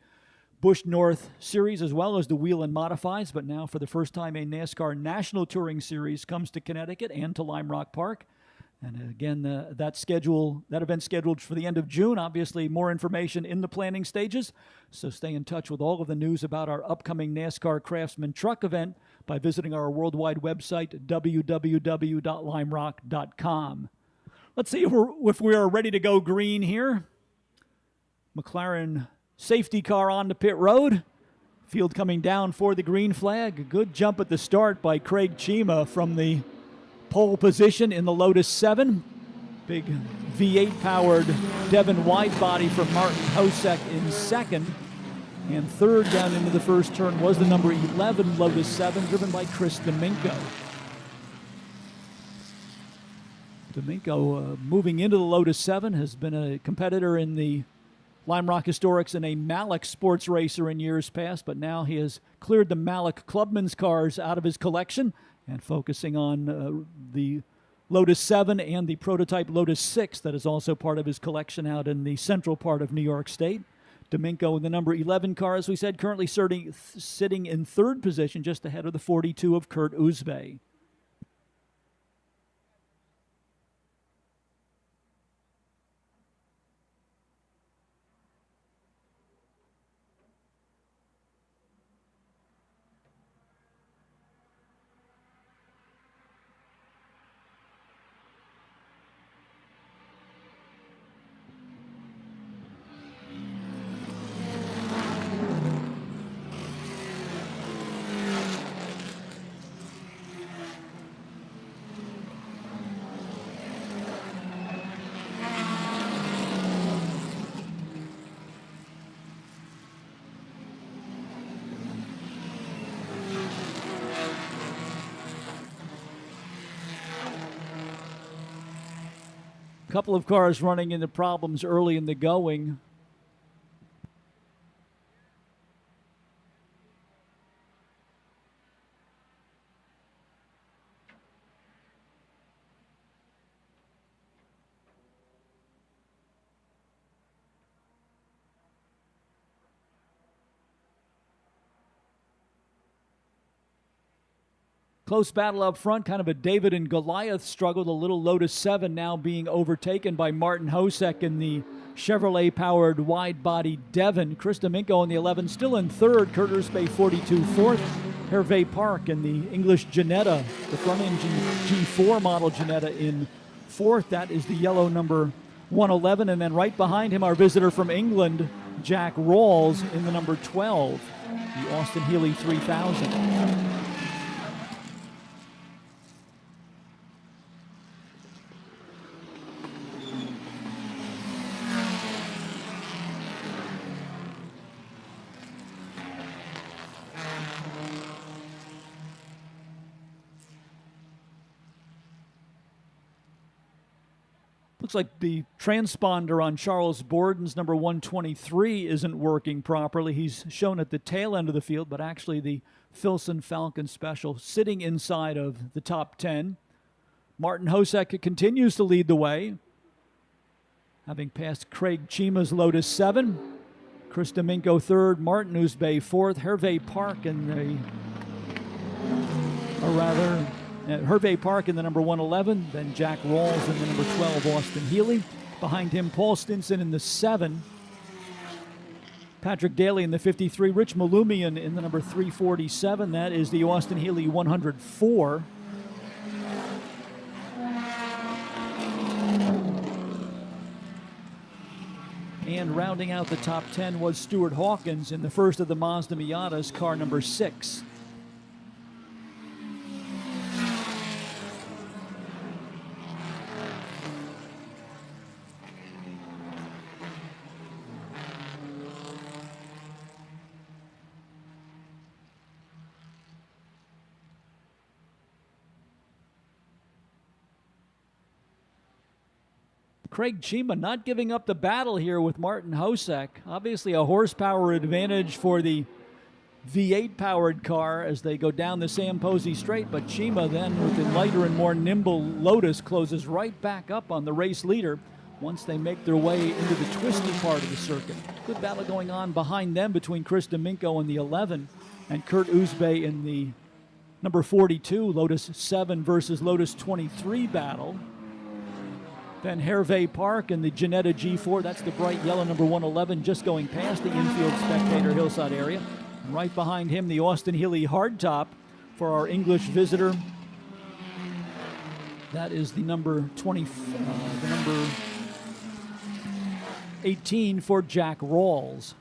Busch North Series as well as the Wheel and Modifieds, but now for the first time a NASCAR National Touring Series comes to Connecticut and to Lime Rock Park. And again, that event scheduled for the end of June. Obviously, more information in the planning stages. So stay in touch with all of the news about our upcoming NASCAR Craftsman Truck event by visiting our worldwide website, www.limerock.com. Let's see if we are ready to go green here. McLaren safety car on the pit road. Field coming down for the green flag. A good jump at the start by Craig Chima from the pole position in the Lotus 7. Big V8 powered Devon wide body from Martin Hosek in second. And third down into the first turn was the number 11 Lotus 7, driven by Chris Domingo. Domingo, moving into the Lotus 7, has been a competitor in the Lime Rock Historics and a Malik sports racer in years past, but now he has cleared the Malik Clubman's cars out of his collection and focusing on the Lotus 7 and the prototype Lotus 6 that is also part of his collection out in the central part of New York State. Domingo in the number 11 car, as we said, currently sitting in third position, just ahead of the 42 of Kurt Uzbe. Couple of cars running into problems early in the going. Close battle up front, kind of a David and Goliath struggle. The little Lotus 7 now being overtaken by Martin Hosek in the Chevrolet-powered wide-body Devon. Chris Domingo in the 11, still in third. Kurt Uzbe 42 fourth. Hervé Park in the English Ginetta, the front-engine G4 model Ginetta in fourth. That is the yellow number 111. And then right behind him, our visitor from England, Jack Rawls, in the number 12, the Austin Healey 3000. Looks like the transponder on Charles Borden's number 123 isn't working properly. He's shown at the tail end of the field, but actually the Filson Falcon Special sitting inside of the top 10. Martin Hosek continues to lead the way, having passed Craig Chima's Lotus 7. Chris Domingo third, Martin Uzbe fourth, Hervé Park in the, Hervé Park in the number 111, then Jack Rawls in the number 12, Austin Healey. Behind him, Paul Stinson in the 7. Patrick Daly in the 53. Rich Malumian in the number 347. That is the Austin Healey 104. And rounding out the top 10 was Stuart Hawkins in the first of the Mazda Miatas, car number 6. Craig Chima not giving up the battle here with Martin Hosek. Obviously a horsepower advantage for the V8-powered car as they go down the Sam Posey Straight, but Chima then with the lighter and more nimble Lotus closes right back up on the race leader once they make their way into the twisty part of the circuit. Good battle going on behind them between Chris Domingo in the 11 and Kurt Uzbe in the number 42, Lotus 7 versus Lotus 23 battle. Then Hervé Park and the Ginetta G4, that's the bright yellow number 111, just going past the infield spectator hillside area. And right behind him, the Austin Healey hardtop for our English visitor. That is the number 18 for Jack Rawls.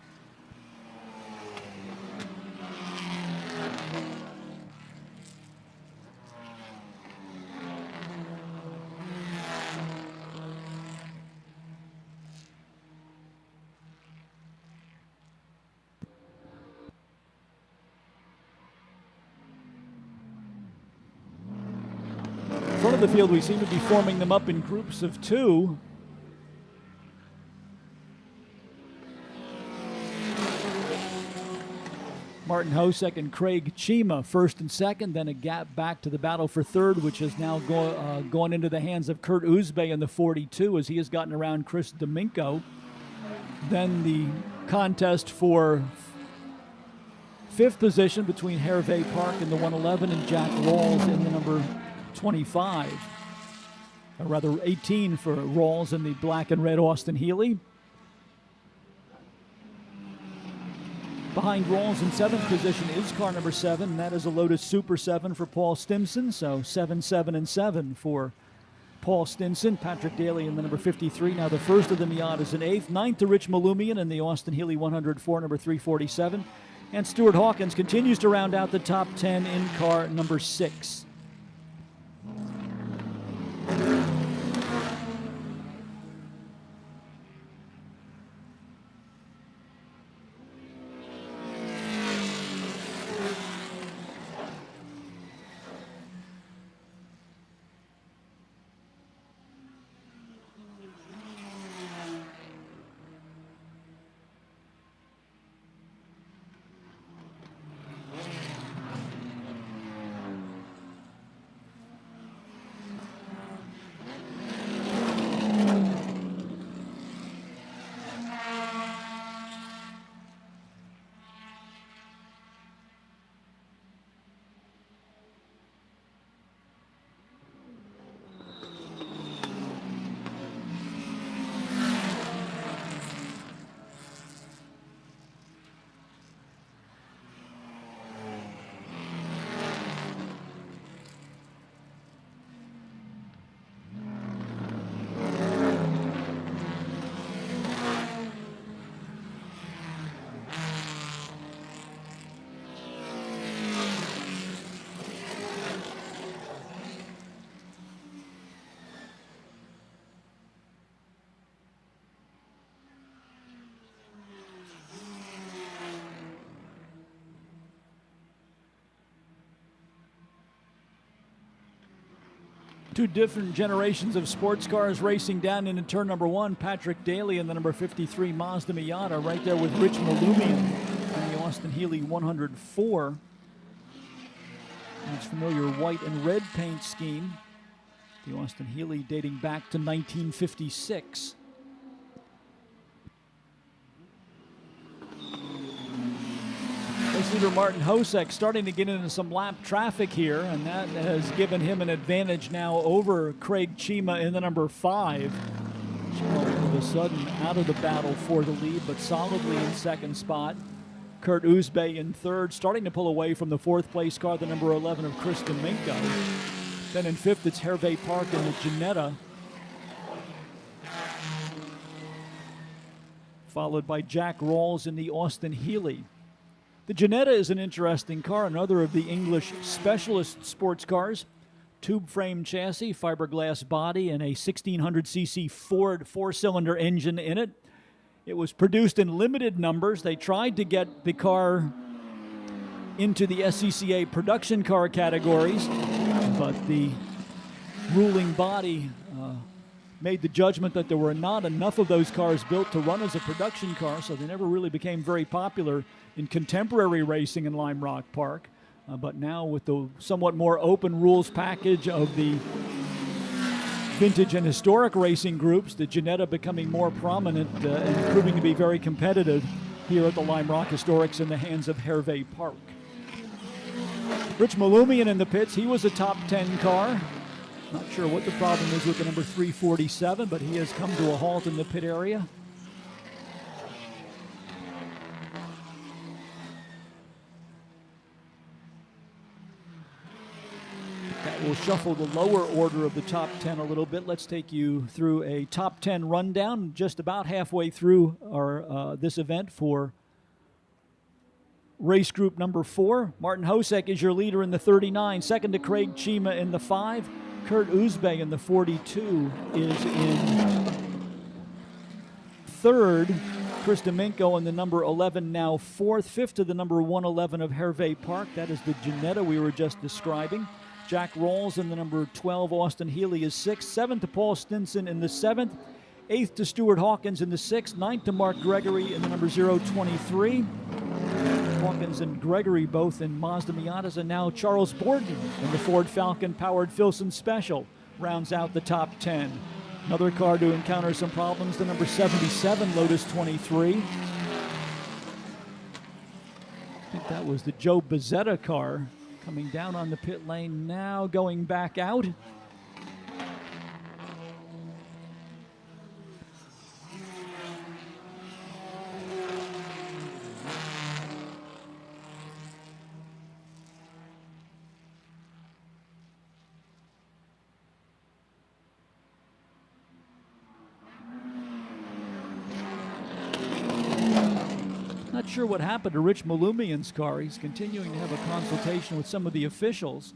Front of the field, we seem to be forming them up in groups of 2. Martin Hosek and Craig Chima first and second, then a gap back to the battle for third, which is now going into the hands of Kurt Uzbe in the 42 as he has gotten around Chris Domingo. Then the contest for 5th position between Hervé Park in the 111 and Jack Rawls in the number 25, or rather 18 for Rawls in the black and red Austin Healey. Behind Rawls in 7th position is car number 7, and that is a Lotus Super 7 for Paul Stimson, so 7, 7, and 7 for Paul Stinson. Patrick Daly in the number 53, now the first of the Miatas in 8th. 9th to Rich Malumian in the Austin Healey 104, number 347. And Stuart Hawkins continues to round out the top 10 in car number 6. Two different generations of sports cars racing down into turn number 1. Patrick Daly in the number 53 Mazda Miata right there with Rich Malumian in the Austin Healey 104. It's familiar white and red paint scheme. The Austin Healey dating back to 1956. Race leader Martin Hosek starting to get into some lap traffic here, and that has given him an advantage now over Craig Chima in the number 5. Chima with a sudden out of the battle for the lead, but solidly in second spot. Kurt Uzbey in third, starting to pull away from the fourth place car, the number 11 of Chris Domingo. Then in fifth, it's Hervé Park in the Ginetta, followed by Jack Rawls in the Austin Healey. The Ginetta is an interesting car, another of the English specialist sports cars. Tube frame chassis, fiberglass body, and a 1600cc Ford four-cylinder engine in it. It was produced in limited numbers. They tried to get the car into the SCCA production car categories, but the ruling body made the judgment that there were not enough of those cars built to run as a production car, so they never really became very popular in contemporary racing in Lime Rock Park. But now with the somewhat more open rules package of the vintage and historic racing groups, the Ginetta becoming more prominent and proving to be very competitive here at the Lime Rock Historics in the hands of Hervé Park. Rich Malumian in the pits. He was a top 10 car. Not sure what the problem is with the number 347, but he has come to a halt in the pit area. We'll shuffle the lower order of the top 10 a little bit. Let's take you through a top 10 rundown, just about halfway through our this event for race group number 4. Martin Hosek is your leader in the 39. Second to Craig Chima in the 5. Kurt Uzbey in the 42 is in third. Chris Domingo in the number 11 now fourth. Fifth to the number 111 of Hervé Park. That is the Ginetta we were just describing. Jack Rawls in the number 12, Austin Healey is 6th. 7th to Paul Stinson in the 7th. 8th to Stuart Hawkins in the 6th. 9th to Mark Gregory in the number 023. Hawkins and Gregory both in Mazda Miatas, and now Charles Borden in the Ford Falcon powered Filson Special rounds out the top 10. Another car to encounter some problems, the number 77 Lotus 23. I think that was the Joe Bezzetta car. Coming down on the pit lane now, going back out. Not sure what happened to Rich Malumian's car. He's continuing to have a consultation with some of the officials.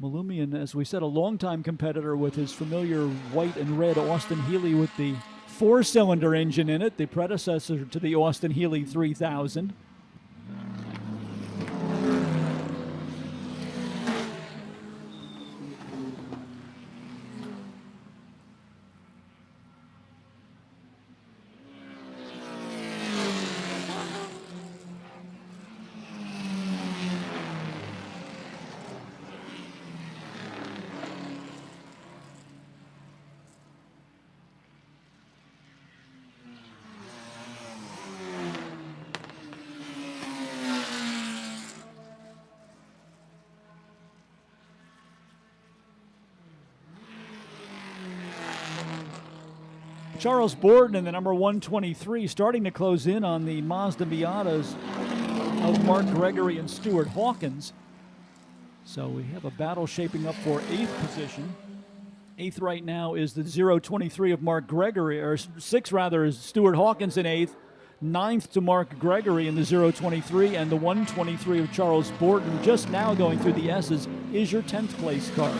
Malumian, as we said, a longtime competitor with his familiar white and red Austin Healey with the four-cylinder engine in it, the predecessor to the Austin Healey 3000. Charles Borden in the number 123, starting to close in on the Mazda Miatas of Mark Gregory and Stuart Hawkins. So we have a battle shaping up for 8th position. 8th right now is the 023 of Mark Gregory, or 6th rather is Stuart Hawkins in 8th. 9th to Mark Gregory in the 023, and the 123 of Charles Borden just now going through the S's is your 10th place car.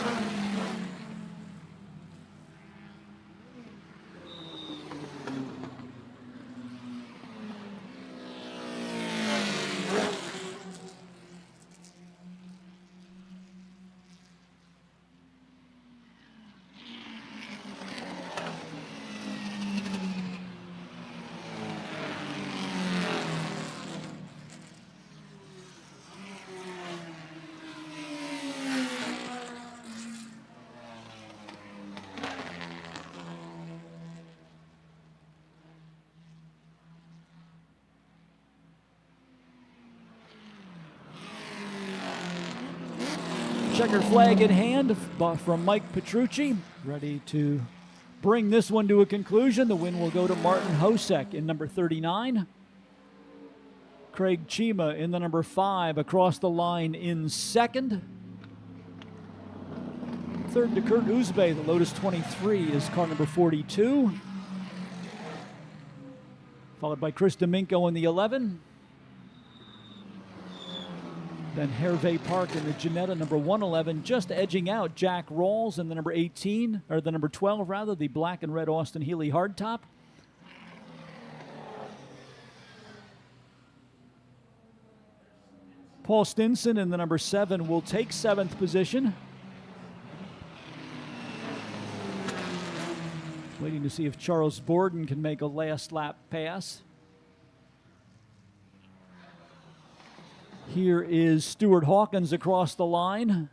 Checker flag in hand from Mike Petrucci, ready to bring this one to a conclusion. The win will go to Martin Hosek in number 39. Craig Chima in the number 5 across the line in second. Third to Kurt Uzbe, the Lotus 23 is car number 42. Followed by Chris Domingo in the 11. Then Hervé Park in the Ginetta number 111, just edging out Jack Rawls in the number 18, or the number 12 rather, the black and red Austin Healey hardtop. Paul Stinson in the number 7 will take 7th position. Waiting to see if Charles Borden can make a last lap pass. Here is Stuart Hawkins across the line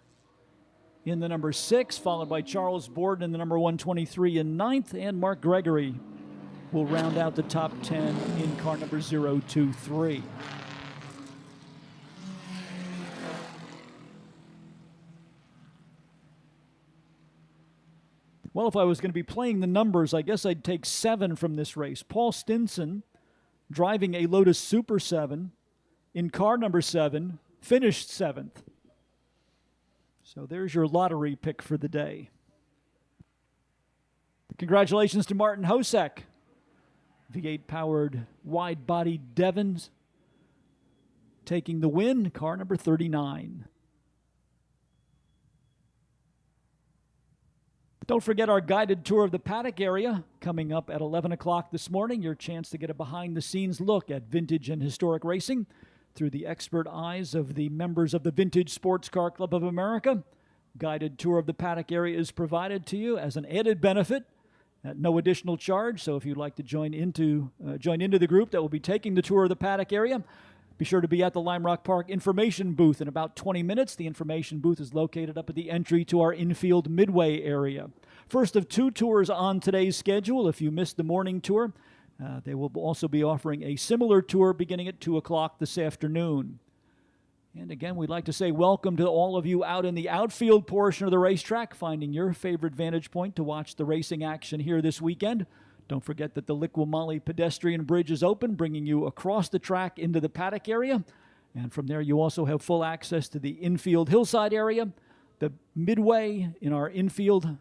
in the number 6, followed by Charles Borden in the number 123 in 9th, and Mark Gregory will round out the top 10 in car number 023. Well, if I was going to be playing the numbers, I guess I'd take 7 from this race. Paul Stinson, driving a Lotus Super 7, in car number 7, finished 7th. So there's your lottery pick for the day. Congratulations to Martin Hosek. V8-powered wide-body Devons taking the win, car number 39. Don't forget our guided tour of the paddock area coming up at 11 o'clock this morning. Your chance to get a behind-the-scenes look at vintage and historic racing through the expert eyes of the members of the Vintage Sports Car Club of America. Guided tour of the paddock area is provided to you as an added benefit at no additional charge. So if you'd like to join into the group that will be taking the tour of the paddock area, be sure to be at the Lime Rock Park information booth in about 20 minutes. The information booth is located up at the entry to our infield Midway area. First of 2 tours on today's schedule. If you missed the morning tour, they will also be offering a similar tour beginning at 2 o'clock this afternoon. And again, we'd like to say welcome to all of you out in the outfield portion of the racetrack, finding your favorite vantage point to watch the racing action here this weekend. Don't forget that the Liqui pedestrian bridge is open, bringing you across the track into the paddock area. And from there, you also have full access to the infield hillside area, the Midway in our infield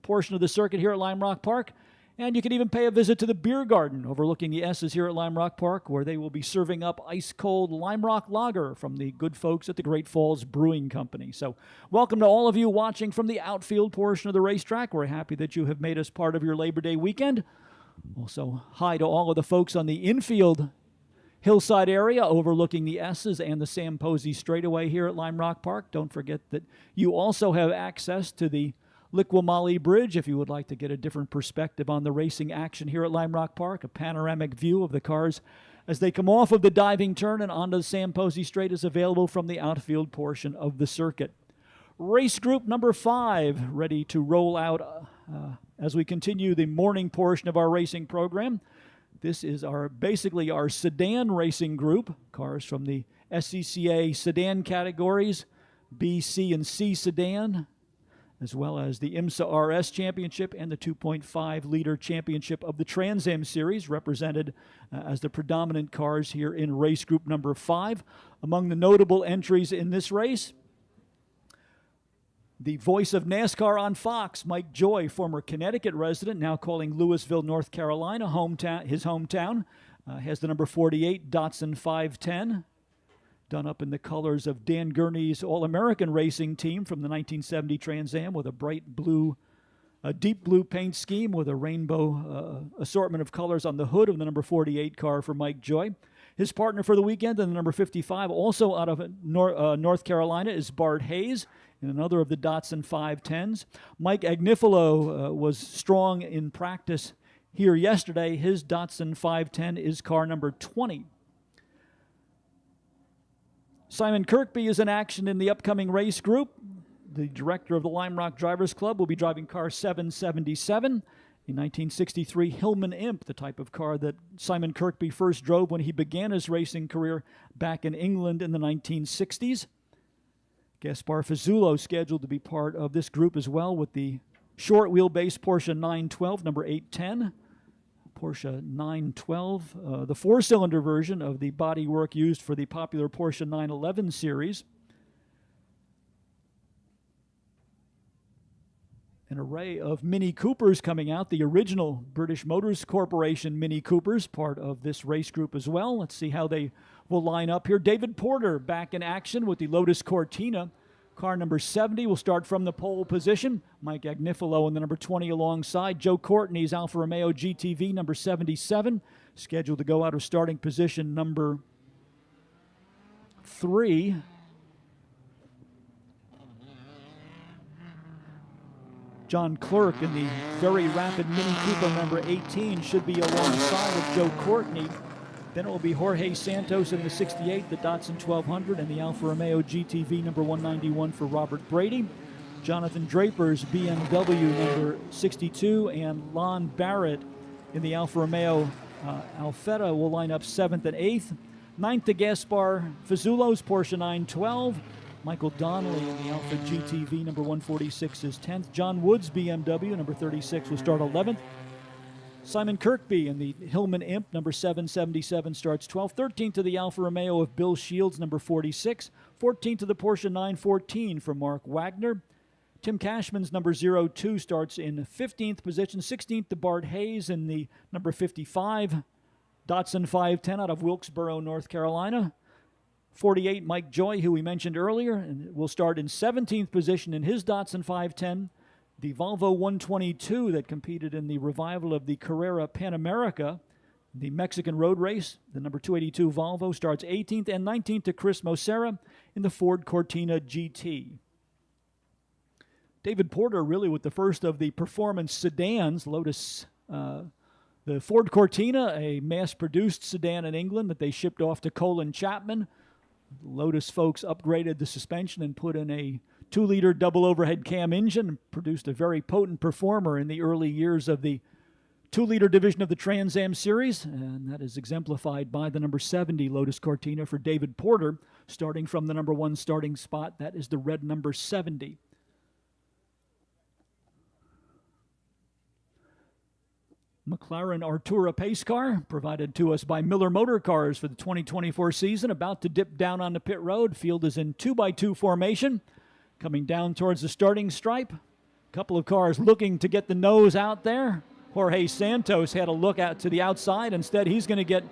portion of the circuit here at Lime Rock Park. And you can even pay a visit to the beer garden overlooking the S's here at Lime Rock Park, where they will be serving up ice-cold Lime Rock Lager from the good folks at the Great Falls Brewing Company. So welcome to all of you watching from the outfield portion of the racetrack. We're happy that you have made us part of your Labor Day weekend. Also, hi to all of the folks on the infield hillside area overlooking the S's and the Sam Posey straightaway here at Lime Rock Park. Don't forget that you also have access to the Liqui Bridge if you would like to get a different perspective on the racing action here at Lime Rock Park. A panoramic view of the cars as they come off of the diving turn and onto the Sam Posey Straight is available from the outfield portion of the circuit. Race group number 5 ready to roll out as we continue the morning portion of our racing program. This is basically our sedan racing group, cars from the SCCA sedan categories, B, C, and C sedan, as well as the IMSA RS Championship and the 2.5-liter championship of the Trans Am Series, represented as the predominant cars here in race group number 5. Among the notable entries in this race, the voice of NASCAR on Fox, Mike Joy, former Connecticut resident, now calling Louisville, North Carolina, his hometown, has the number 48 Datsun 510. Done up in the colors of Dan Gurney's All-American Racing team from the 1970 Trans Am with a deep blue paint scheme with a rainbow assortment of colors on the hood of the number 48 car for Mike Joy. His partner for the weekend in the number 55, also out of North Carolina, is Bart Hayes in another of the Datsun 510s. Mike Agnifilo was strong in practice here yesterday. His Datsun 510 is car number 20. Simon Kirkby is in action in the upcoming race group. The director of the Lime Rock Drivers Club will be driving car 777, a 1963 Hillman Imp, the type of car that Simon Kirkby first drove when he began his racing career back in England in the 1960s. Gaspar Fazzulo scheduled to be part of this group as well with the short wheelbase Porsche 912, number 810. Porsche 912, the four-cylinder version of the bodywork used for the popular Porsche 911 series. An array of Mini Coopers coming out, the original British Motors Corporation Mini Coopers, part of this race group as well. Let's see how they will line up here. David Porter back in action with the Lotus Cortina. Car number 70 will start from the pole position. Mike Agnifilo in the number 20 alongside. Joe Courtney's Alfa Romeo GTV number 77, scheduled to go out of starting position number 3. John Clerk in the very rapid Mini Cooper number 18 should be alongside of Joe Courtney. Then it will be Jorge Santos in the 68, the Datsun 1200, and the Alfa Romeo GTV number 191 for Robert Brady. Jonathan Draper's BMW number 62 and Lon Barrett in the Alfa Romeo Alfetta will line up 7th and 8th. 9th to Gaspar Fazzulo's Porsche 912. Michael Donnelly in the Alfa GTV number 146 is 10th. John Woods BMW number 36 will start 11th. Simon Kirkby in the Hillman Imp number 777 starts 12th. 13th to the Alfa Romeo of Bill Shields number 46. 14th to the Porsche 914 for Mark Wagner. Tim Cashman's number 02 starts in 15th position. 16th to Bart Hayes in the number 55 Datsun 510 out of Wilkesboro, North Carolina. 48, Mike Joy, who we mentioned earlier, and will start in 17th position in his Datsun 510. The Volvo 122 that competed in the revival of the Carrera Pan America, the Mexican road race. The number 282 Volvo starts 18th, and 19th to Chris Mosera in the Ford Cortina GT. David Porter really with the first of the performance sedans, Lotus, the Ford Cortina, a mass-produced sedan in England that they shipped off to Colin Chapman. Lotus folks upgraded the suspension and put in a 2-liter double overhead cam engine and produced a very potent performer in the early years of the 2-liter division of the Trans Am series, and that is exemplified by the number 70 Lotus Cortina for David Porter, starting from the number 1 starting spot. That is the red number 70. McLaren Artura pace car, provided to us by Miller Motor Cars for the 2024 season, about to dip down on the pit road. Field is in 2x2 formation, coming down towards the starting stripe. A couple of cars looking to get the nose out there. Jorge Santos had a look out to the outside. Instead, he's going to get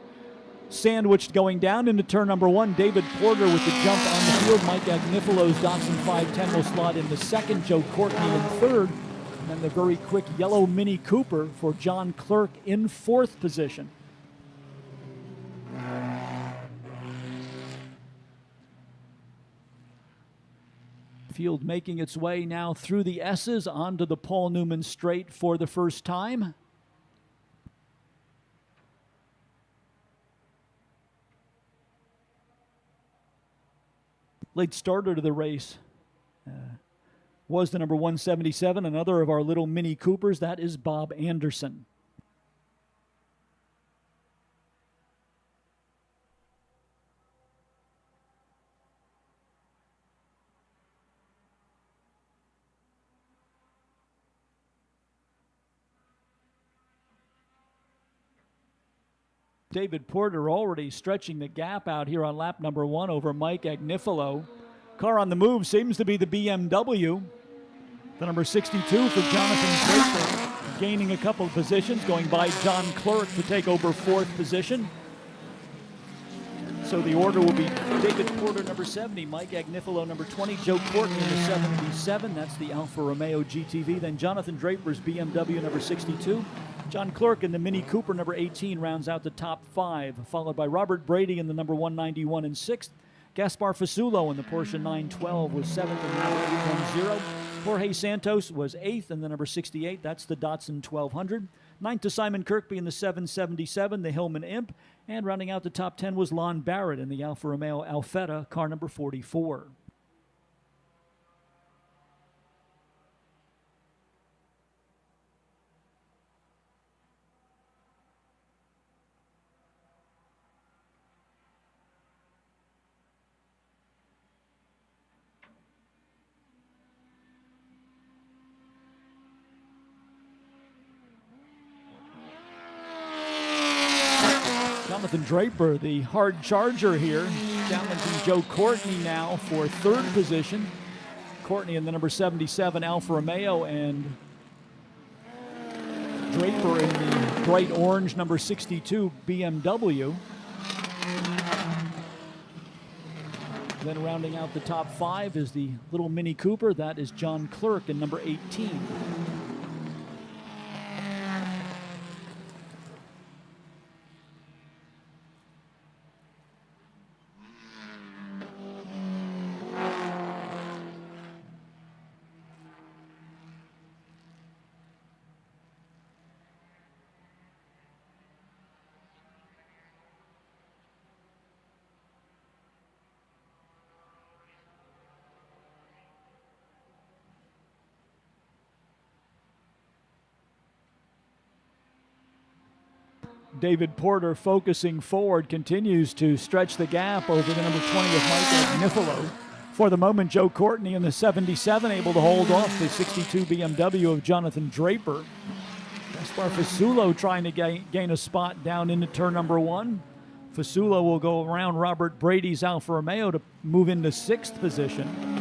sandwiched going down into turn number 1. David Porter with the jump on the field. Mike Agnifilo's Datsun 510 will slot in the second. Joe Courtney in third. And then the very quick yellow Mini Cooper for John Clerk in 4th position. Field making its way now through the S's onto the Paul Newman straight for the first time. Late starter to the race. Was the number 177, another of our little Mini Coopers. That is Bob Anderson. David Porter already stretching the gap out here on lap number 1 over Mike Agnifilo. Car on the move seems to be the BMW. The number 62 for Jonathan Draper, gaining a couple of positions, going by John Clerk to take over 4th position. So the order will be David Porter, number 70, Mike Agnifilo, number 20, Joe Courtney, number 77. That's the Alfa Romeo GTV. Then Jonathan Draper's BMW, number 62. John Clerk in the Mini Cooper, number 18, rounds out the top 5, followed by Robert Brady in the number 191 and 6th. Gaspar Fasulo in the Porsche 912 was 7th in the number 810. Jorge Santos was 8th in the number 68. That's the Datsun 1200. 9th to Simon Kirkby in the 777, the Hillman Imp. And rounding out the top 10 was Lon Barrett in the Alfa Romeo Alfetta, car number 44. Jonathan Draper, the hard charger here, challenging Joe Courtney now for third position. Courtney in the number 77 Alfa Romeo, and Draper in the bright orange number 62 BMW. Then rounding out the top five is the little Mini Cooper. That is John Clerk in number 18. David Porter focusing forward, continues to stretch the gap over the number 20 of Michael Nifolo. For the moment, Joe Courtney in the 77 able to hold off the 62 BMW of Jonathan Draper. Gaspar Fasulo trying to gain a spot down into turn number one. Fasulo will go around Robert Brady's Alfa Romeo to move into sixth position.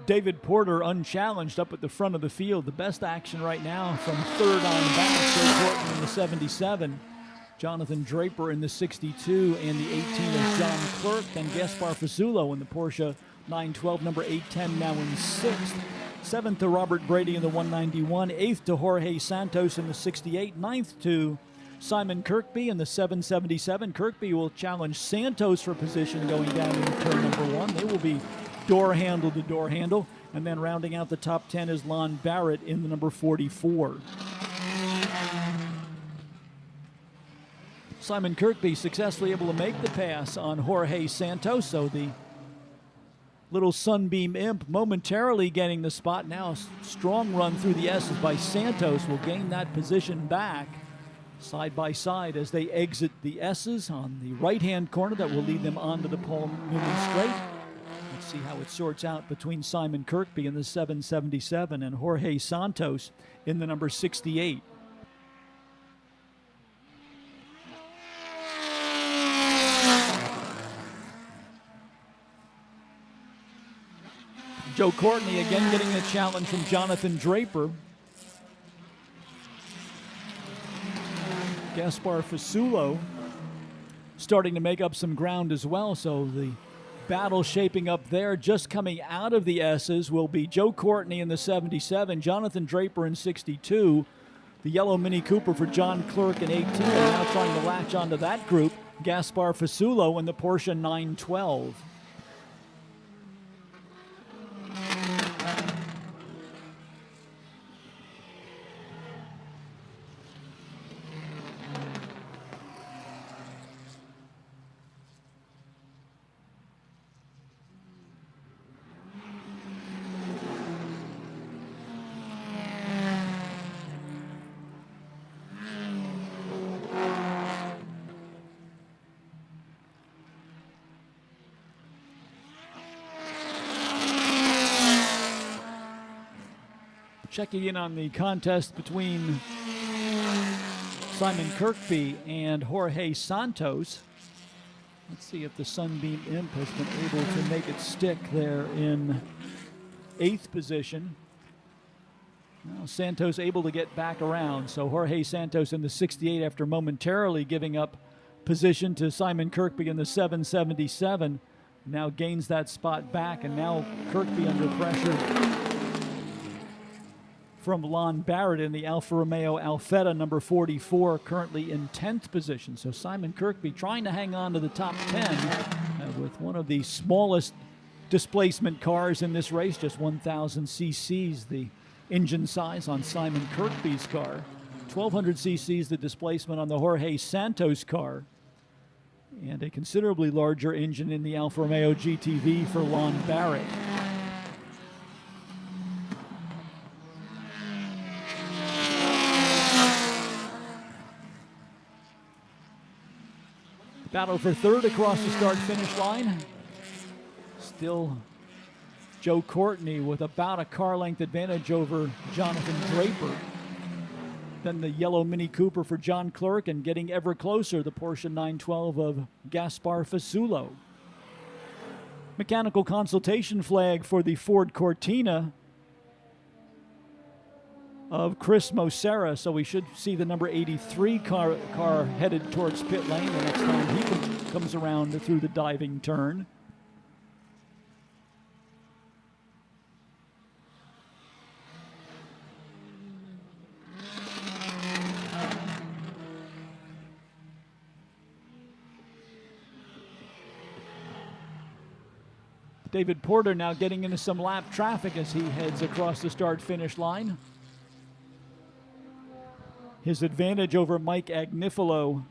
David Porter unchallenged up at the front of the field. The best action right now from third on back. Joe Courtney in the 77, Jonathan Draper in the 62, and the 18 of John Clerk. Then Gaspar Fasulo in the Porsche 912, number 810 now in sixth. Seventh to Robert Brady in the 191. Eighth to Jorge Santos in the 68. Ninth to Simon Kirkby in the 777. Kirkby will challenge Santos for position going down into turn number one. They will be door handle to door handle. And then rounding out the top 10 is Lon Barrett in the number 44. Simon Kirkby successfully able to make the pass on Jorge Santos. So the little Sunbeam Imp momentarily getting the spot. Now a strong run through the S's by Santos will gain that position back. Side by side as they exit the S's on the right-hand corner that will lead them onto the Paul Newman Straight. Let's see how it sorts out between Simon Kirkby in the 777 and Jorge Santos in the number 68. Joe Courtney again getting a challenge from Jonathan Draper. Gaspar Fasulo starting to make up some ground as well, so the battle shaping up there. Just coming out of the S's will be Joe Courtney in the 77, Jonathan Draper in 62, the yellow Mini Cooper for John Clerk in 18, and now trying to latch onto that group, Gaspar Fasulo in the Porsche 912. Checking in on the contest between Simon Kirkby and Jorge Santos. Let's see if the Sunbeam Imp has been able to make it stick there in 8th position. Now Santos able to get back around, so Jorge Santos in the 68 after momentarily giving up position to Simon Kirkby in the 777. Now gains that spot back, and now Kirkby under pressure from Lon Barrett in the Alfa Romeo Alfetta number 44, currently in 10th position. So Simon Kirkby trying to hang on to the top 10 with one of the smallest displacement cars in this race, just 1,000 cc's the engine size on Simon Kirkby's car. 1,200 cc's the displacement on the Jorge Santos car. And a considerably larger engine in the Alfa Romeo GTV for Lon Barrett. Battle for third across the start-finish line. Still Joe Courtney with about a car length advantage over Jonathan Draper. Then the yellow Mini Cooper for John Clerk, and getting ever closer, the Porsche 912 of Gaspar Fasulo. Mechanical consultation flag for the Ford Cortina of Chris Mosera, so we should see the number 83 car headed towards pit lane the next time he comes around through the diving turn. David Porter now getting into some lap traffic as he heads across the start-finish line. His advantage over Mike Agnifilo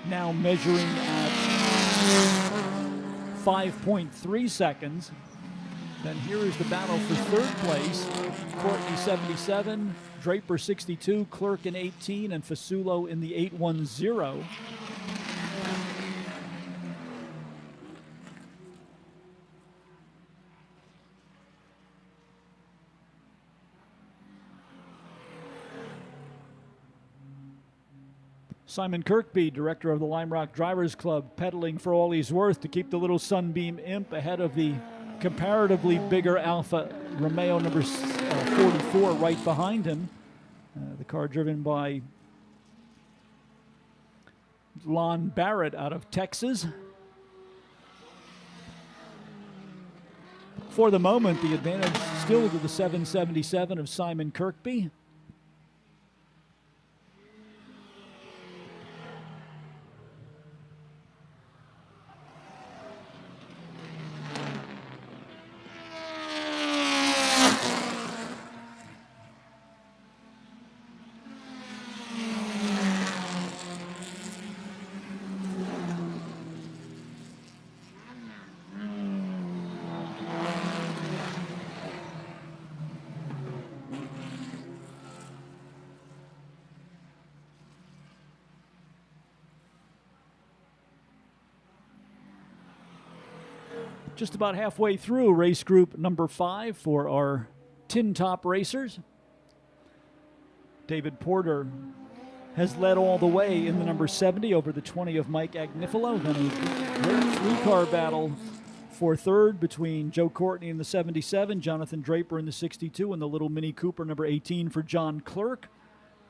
now measuring at 5.3 seconds. Then here is the battle for third place. Courtney 77, Draper 62, Clerk in 18, and Fasulo in the 810. Simon Kirkby, director of the Lime Rock Drivers Club, pedaling for all he's worth to keep the little Sunbeam Imp ahead of the comparatively bigger Alfa Romeo number 44 right behind him. The car driven by Lon Barrett out of Texas. For the moment, the advantage still to the 777 of Simon Kirkby. Just about halfway through race group number 5 for our tin top racers. David Porter has led all the way in the number 70 over the 20 of Mike Agnifilo. Then a great three-car battle for third between Joe Courtney in the 77, Jonathan Draper in the 62, and the little Mini Cooper number 18 for John Clerk.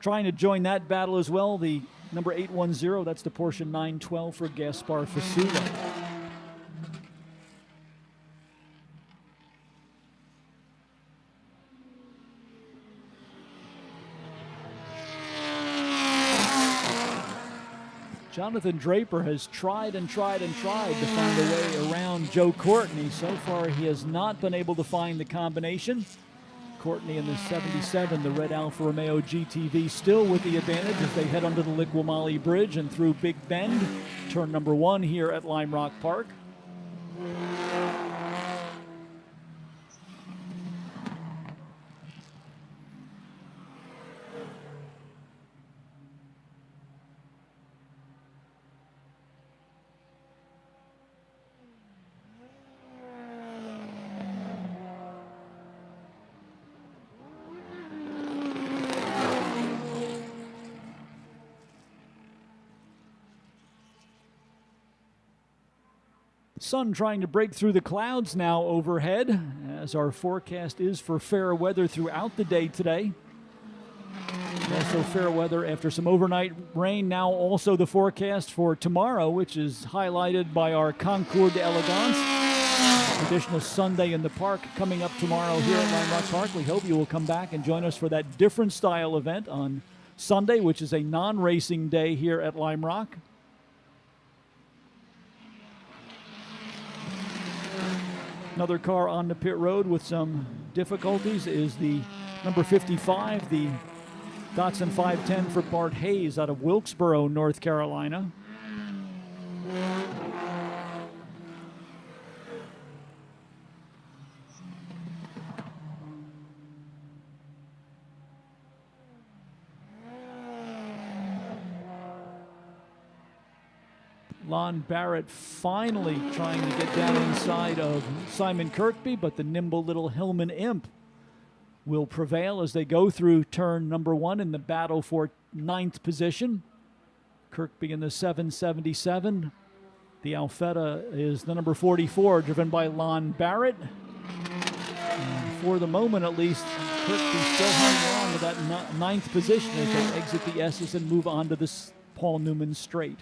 Trying to join that battle as well, the number 810, that's the Porsche 912 for Gaspar Fasulo. Jonathan Draper has tried and tried and tried to find a way around Joe Courtney. So far, he has not been able to find the combination. Courtney in the 77, the red Alfa Romeo GTV, still with the advantage as they head under the Liqui Bridge and through Big Bend, turn number 1 here at Lime Rock Park. Sun trying to break through the clouds now overhead, as our forecast is for fair weather throughout the day today. Also fair weather after some overnight rain. Now also the forecast for tomorrow, which is highlighted by our Concours d'Elegance. Traditional Sunday in the park coming up tomorrow here at Lime Rock Park. We hope you will come back and join us for that different style event on Sunday, which is a non-racing day here at Lime Rock. Another car on the pit road with some difficulties is the number 55, the Datsun 510 for Bart Hayes out of Wilkesboro, North Carolina. Lon Barrett finally trying to get down inside of Simon Kirkby, but the nimble little Hillman Imp will prevail as they go through turn number 1 in the battle for 9th position. Kirkby in the 777. The Alfetta is the number 44, driven by Lon Barrett. And for the moment, at least, Kirkby still hanging on to that 9th position as they exit the S's and move on to this Paul Newman straight.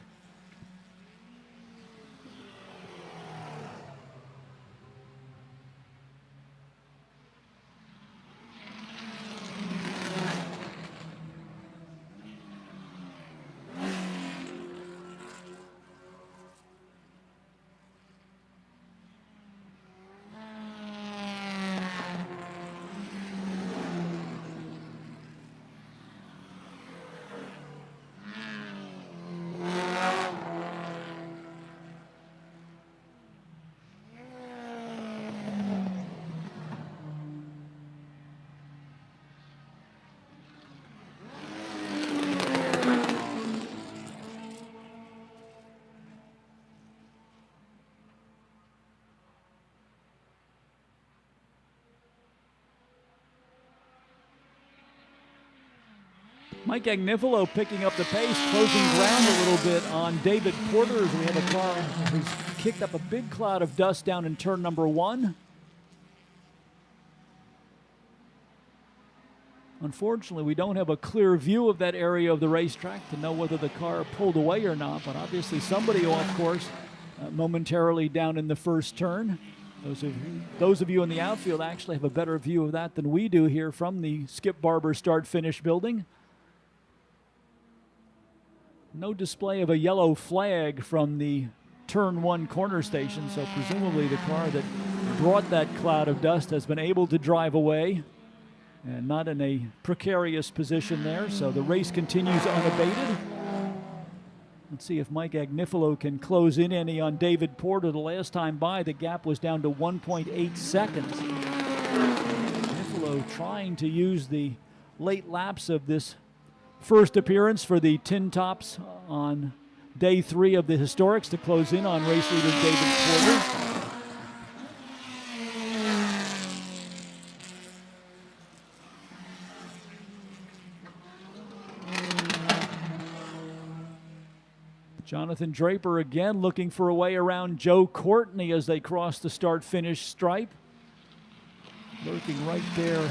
Mike Agnifilo picking up the pace, closing ground a little bit on David Porter as we have a car who's kicked up a big cloud of dust down in turn number 1. Unfortunately, we don't have a clear view of that area of the racetrack to know whether the car pulled away or not, but obviously somebody off course momentarily down in the first turn. Those of you in the outfield actually have a better view of that than we do here from the Skip Barber start-finish building. No display of a yellow flag from the turn 1 corner station, so presumably the car that brought that cloud of dust has been able to drive away and not in a precarious position there, so the race continues unabated. Let's see if Mike Agnifilo can close in any on David Porter. The last time by, the gap was down to 1.8 seconds. Agnifilo trying to use the late lapse of this first appearance for the Tin Tops on day 3 of the Historics to close in on race leader David Porter. Jonathan Draper again looking for a way around Joe Courtney as they cross the start-finish stripe. Lurking right there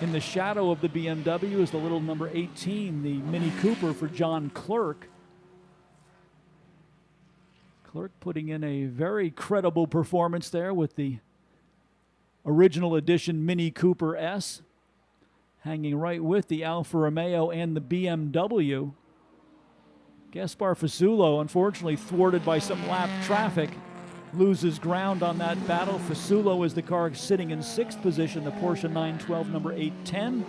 in the shadow of the BMW is the little number 18, the Mini Cooper for John Clerk. Clerk putting in a very credible performance there with the original edition Mini Cooper S, hanging right with the Alfa Romeo and the BMW. Gaspar Fasullo, unfortunately thwarted by some lap traffic, loses ground on that battle. Fasullo is the car sitting in 6th position, the Porsche 912 number 810.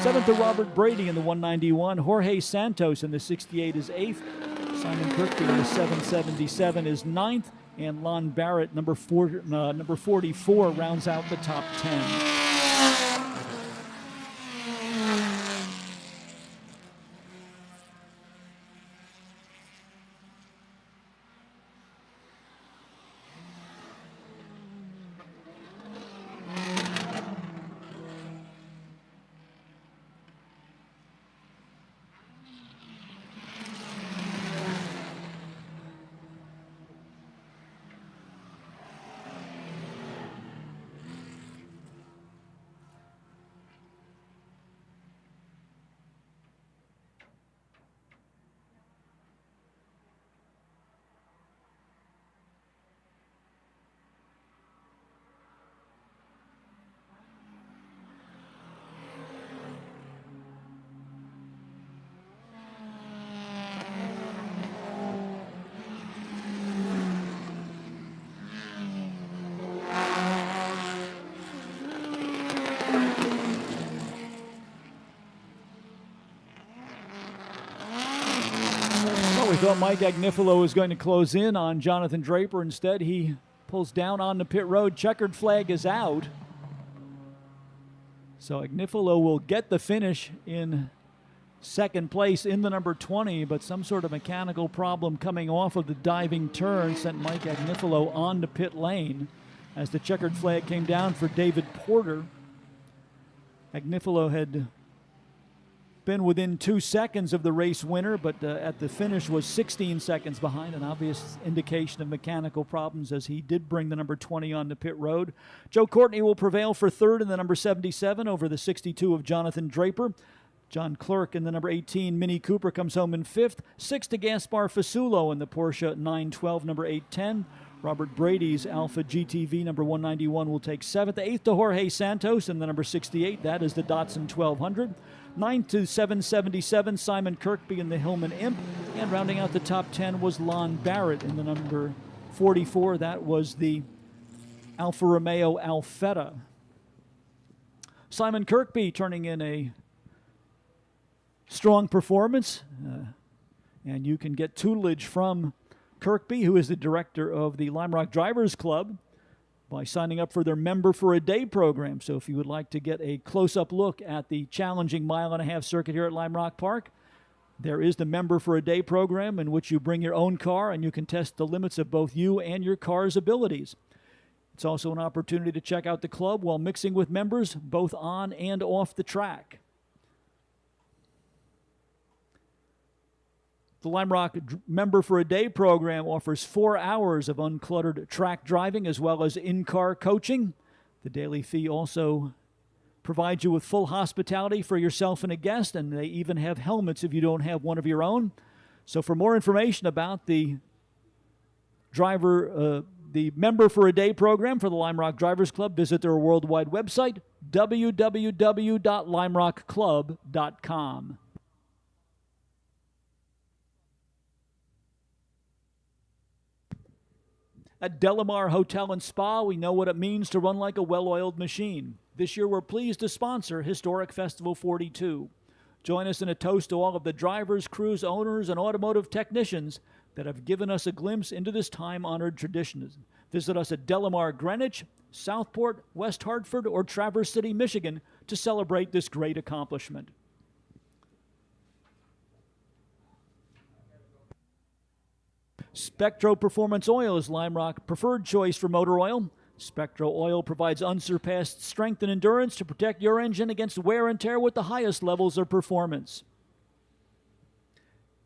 7th to Robert Brady in the 191. Jorge Santos in the 68 is 8th. Simon Kirkby in the 777 is 9th. And Lon Barrett, number 44, rounds out the top 10. thought Mike Agnifilo was going to close in on Jonathan Draper. Instead, he pulls down on the pit road. Checkered flag is out. So Agnifilo will get the finish in second place in the number 20, but some sort of mechanical problem coming off of the diving turn sent Mike Agnifilo on the pit lane as the checkered flag came down for David Porter. Agnifilo had been within 2 seconds of the race winner, but at the finish was 16 seconds behind, an obvious indication of mechanical problems as he did bring the number 20 on the pit road. Joe Courtney will prevail for third in the number 77 over the 62 of Jonathan Draper. John Clerk in the number 18 Mini Cooper comes home in fifth. Sixth to Gaspar Fasulo in the Porsche 912 number 810. Robert Brady's Alpha GTV number 191 will take seventh. Eighth to Jorge Santos in the number 68. That is the Datsun 1200. Ninth to 777 Simon Kirkby in the Hillman Imp. And rounding out the top 10 was Lon Barrett in the number 44. That was the Alfa Romeo Alfetta. Simon Kirkby turning in a strong performance. And you can get tutelage from Kirkby, who is the director of the Lime Rock Drivers Club, by signing up for their Member for a Day program. So if you would like to get a close-up look at the challenging mile-and-a-half circuit here at Lime Rock Park, there is the Member for a Day program in which you bring your own car and you can test the limits of both you and your car's abilities. It's also an opportunity to check out the club while mixing with members both on and off the track. The Lime Rock Member for a Day program offers 4 hours of uncluttered track driving as well as in-car coaching. The daily fee also provides you with full hospitality for yourself and a guest, and they even have helmets if you don't have one of your own. So for more information about the Member for a Day program for the Lime Rock Drivers Club, visit their worldwide website, www.limerockclub.com. At Delamar Hotel and Spa, we know what it means to run like a well-oiled machine. This year, we're pleased to sponsor Historic Festival 42. Join us in a toast to all of the drivers, crews, owners, and automotive technicians that have given us a glimpse into this time-honored tradition. Visit us at Delamar Greenwich, Southport, West Hartford, or Traverse City, Michigan to celebrate this great accomplishment. Spectro Performance Oil is Lime Rock's preferred choice for motor oil. Spectro oil provides unsurpassed strength and endurance to protect your engine against wear and tear with the highest levels of performance.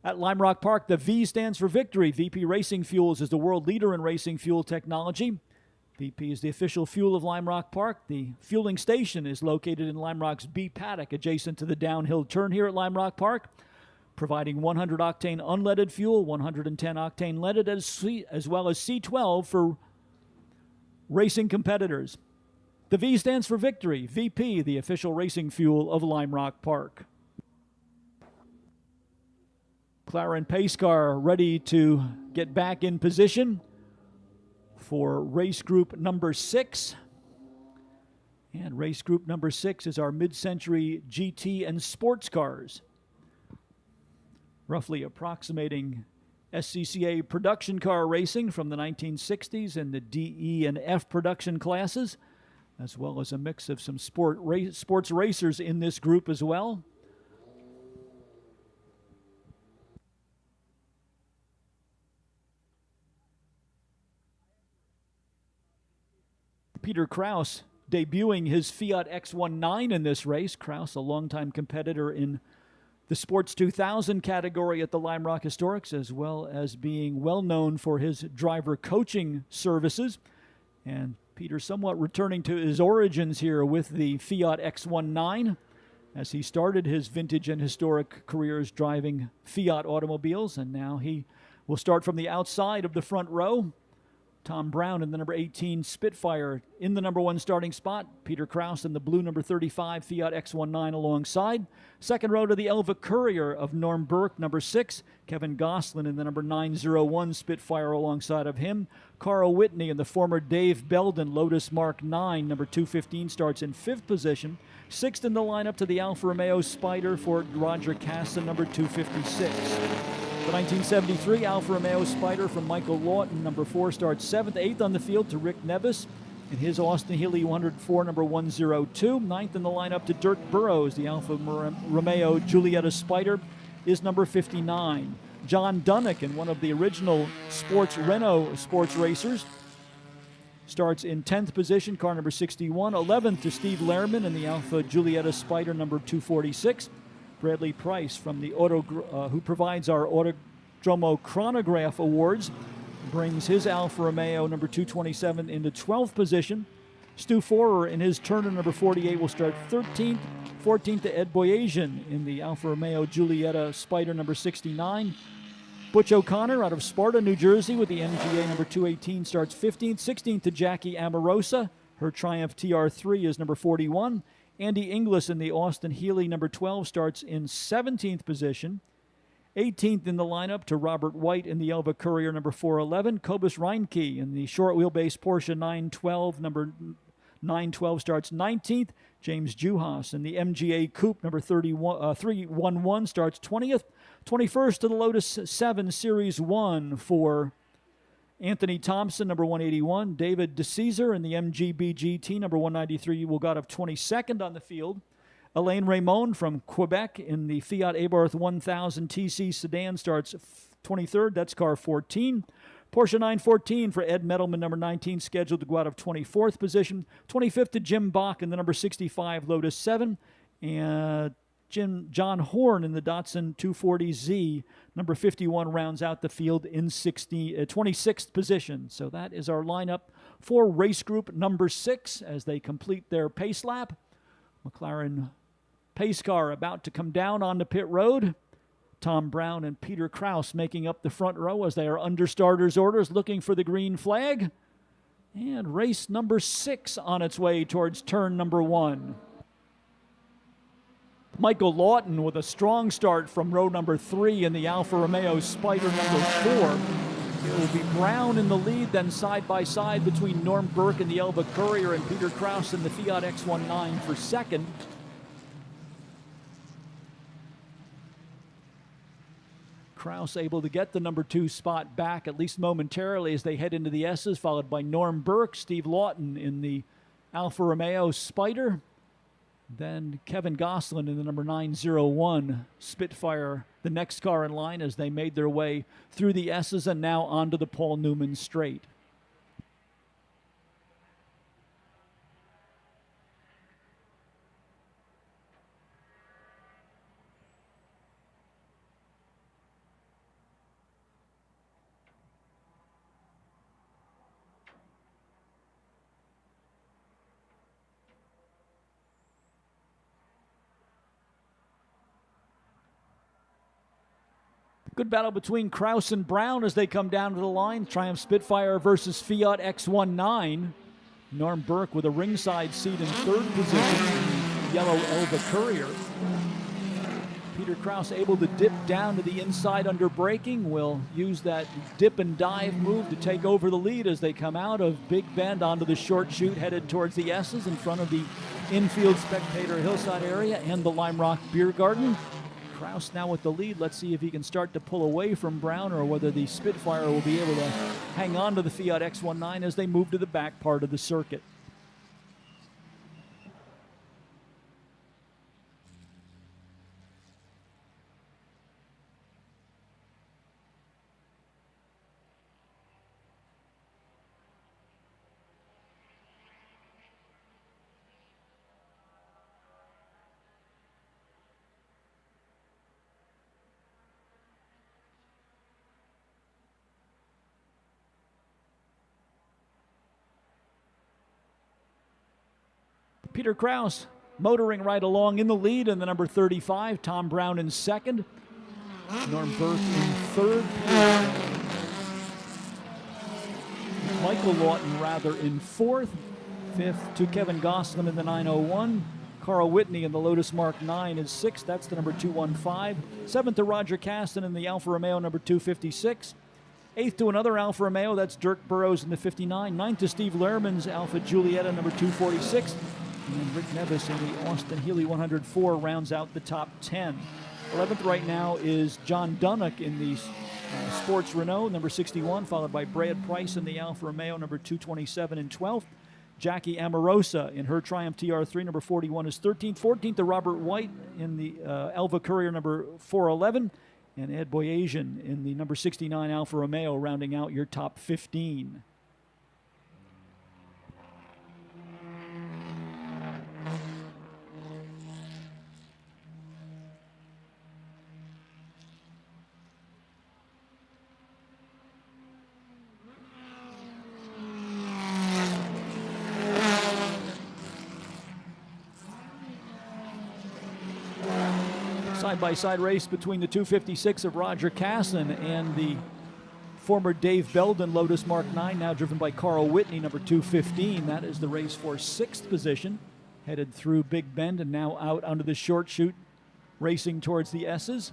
At Lime Rock Park, the V stands for Victory. VP Racing Fuels is the world leader in racing fuel technology. VP is the official fuel of Lime Rock Park. The fueling station is located in Lime Rock's B paddock, adjacent to the downhill turn here at Lime Rock Park, providing 100-octane unleaded fuel, 110-octane leaded, as well as C12 for racing competitors. The V stands for Victory. VP, the official racing fuel of Lime Rock Park. McLaren pace car ready to get back in position for race group number 6. And race group number 6 is our mid-century GT and sports cars, roughly approximating SCCA production car racing from the 1960s and the D, E, and F production classes, as well as a mix of some sports racers in this group as well. Peter Kraus debuting his Fiat X19 in this race. Kraus, a longtime competitor in the Sports 2000 category at the Lime Rock Historics, as well as being well known for his driver coaching services. And Peter somewhat returning to his origins here with the Fiat X19 as he started his vintage and historic careers driving Fiat automobiles, and now he will start from the outside of the front row. Tom Brown in the number 18 Spitfire in the number 1 starting spot. Peter Kraus in the blue number 35 Fiat X19 alongside. Second row to the Elva Courier of Norm Burke, number 6. Kevin Goslin in the number 901 Spitfire alongside of him. Carl Whitney in the former Dave Belden Lotus Mark 9, number 215, starts in 5th position. 6th in the lineup to the Alfa Romeo Spider for Roger Casson, number 256. The 1973 Alfa Romeo Spider from Michael Lawton, number 4, starts 7th. 8th on the field to Rick Nevis in his Austin Healey 104, number 102. 9th in the lineup to Dirk Burrows. The Alfa Romeo Giulietta Spider is number 59. John Dunnick, in one of the original Renault sports racers, starts in 10th position, car number 61. 11th to Steve Lehrman in the Alfa Giulietta Spider number 246. Bradley Price, from the who provides our Autodromo Chronograph Awards, brings his Alfa Romeo number 227 into 12th position. Stu Forer in his Turner number 48 will start 13th. 14th to Ed Boyajian in the Alfa Romeo Giulietta Spider number 69. Butch O'Connor out of Sparta, New Jersey, with the MGA number 218 starts 15th. 16th to Jackie Amorosa. Her Triumph TR3 is number 41. Andy Inglis in the Austin Healey number 12 starts in 17th position. 18th in the lineup to Robert White in the Elva Courier number 411. Cobus Reinke in the short wheelbase Porsche 912 number 912 starts 19th. James Juhas in the MGA Coupe number 311 starts 20th. 21st to the Lotus 7 Series 1 for Anthony Thompson, number 181. David DeCesar in the MGB GT, number 193, will got up 22nd on the field. Alain Raymond from Quebec in the Fiat Abarth 1000 TC Sedan starts 23rd. That's car 14. Porsche 914 for Ed Metalman, number 19, scheduled to go out of 24th position. 25th to Jim Bach in the number 65 Lotus 7. And John Horn in the Datsun 240Z, number 51, rounds out the field in 26th position. So that is our lineup for race group number 6 as they complete their pace lap. McLaren pace car about to come down onto pit road. Tom Brown and Peter Kraus making up the front row as they are under starters' orders, looking for the green flag. And race number 6 on its way towards turn number 1. Michael Lawton with a strong start from row number 3 in the Alfa Romeo Spider number 4. It will be Brown in the lead, then side by side between Norm Burke in the Elva Courier and Peter Kraus in the Fiat X19 for second. Kraus able to get the number 2 spot back, at least momentarily, as they head into the S's, followed by Norm Burke, Steve Lawton in the Alfa Romeo Spider. Then Kevin Goslin in the number 901 Spitfire, the next car in line as they made their way through the S's and now onto the Paul Newman straight. Good battle between Kraus and Brown as they come down to the line. Triumph Spitfire versus Fiat X19. Norm Burke with a ringside seat in 3rd position in the yellow Elva Courier. Peter Kraus able to dip down to the inside under braking. Will use that dip and dive move to take over the lead as they come out of Big Bend onto the short chute headed towards the S's in front of the infield spectator hillside area and the Lime Rock Beer Garden. Kraus now with the lead. Let's see if he can start to pull away from Brown or whether the Spitfire will be able to hang on to the Fiat X19 as they move to the back part of the circuit. Peter Kraus motoring right along in the lead in the number 35. Tom Brown in 2nd. Norm Burke in 3rd. Michael Lawton rather in 4th. 5th to Kevin Goslin in the 901. Carl Whitney in the Lotus Mark 9 is 6th. That's the number 215. 7th to Roger Caston in the Alfa Romeo number 256. 8th to another Alfa Romeo. That's Dirk Burrows in the 59. 9th to Steve Lehrman's Alfa Giulietta number 246. And Rick Nevis in the Austin Healey 104 rounds out the top 10. 11th right now is John Dunnock in the Sports Renault, number 61, followed by Brad Price in the Alfa Romeo, number 227 in 12th. Jackie Amorosa in her Triumph TR3, number 41 is 13th. 14th to Robert White in the Elva Courier, number 411. And Ed Boyasian in the number 69 Alfa Romeo, rounding out your top 15. Side-by-side race between the 256 of Roger Casson and the former Dave Belden Lotus Mark 9, now driven by Carl Whitney, number 215. That is the race for 6th position, headed through Big Bend and now out onto the short chute, racing towards the S's.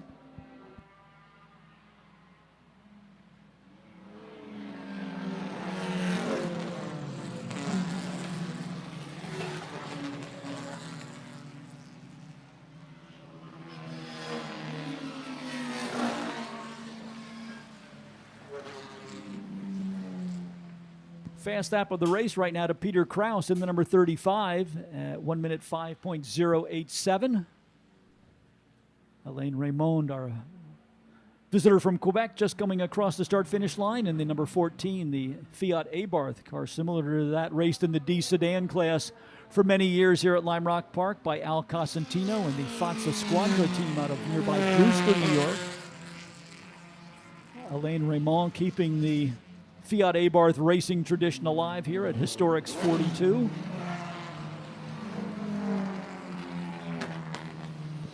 Fast lap of the race right now to Peter Kraus in the number 35 at 1 minute 5.087. Alain Raymond, our visitor from Quebec, just coming across the start-finish line. And the number 14, the Fiat Abarth car, similar to that, raced in the D Sedan class for many years here at Lime Rock Park by Al Cosentino and the Fazza Squadra team out of nearby Brewster, New York. Alain Raymond keeping the Fiat Abarth racing tradition alive here at Historics 42.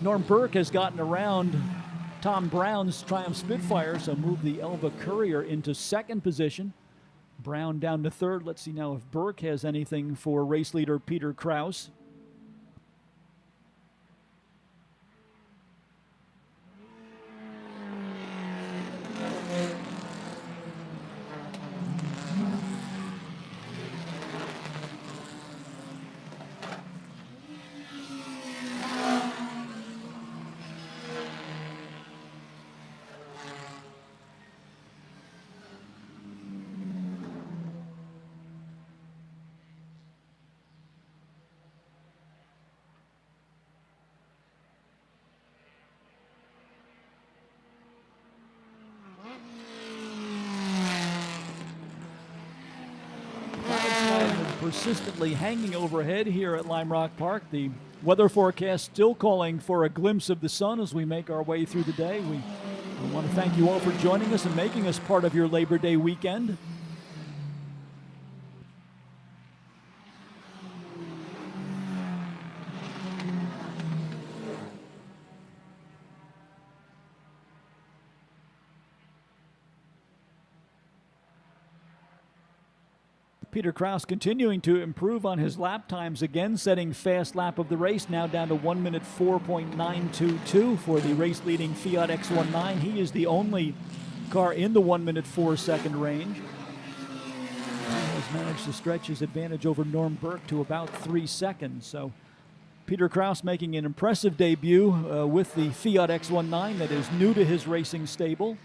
Norm Burke has gotten around Tom Brown's Triumph Spitfire, so moved the Elva Courier into 2nd position. Brown down to 3rd. Let's see now if Burke has anything for race leader Peter Kraus. Persistently hanging overhead here at Lime Rock Park. The weather forecast still calling for a glimpse of the sun as we make our way through the day. We want to thank you all for joining us and making us part of your Labor Day weekend. Peter Kraus continuing to improve on his lap times again, setting fast lap of the race, now down to 1 minute 4.922 for the race-leading Fiat X19. He is the only car in the 1 minute 4 second range. He has managed to stretch his advantage over Norm Burke to about 3 seconds. So Peter Kraus making an impressive debut with the Fiat X19 that is new to his racing stable.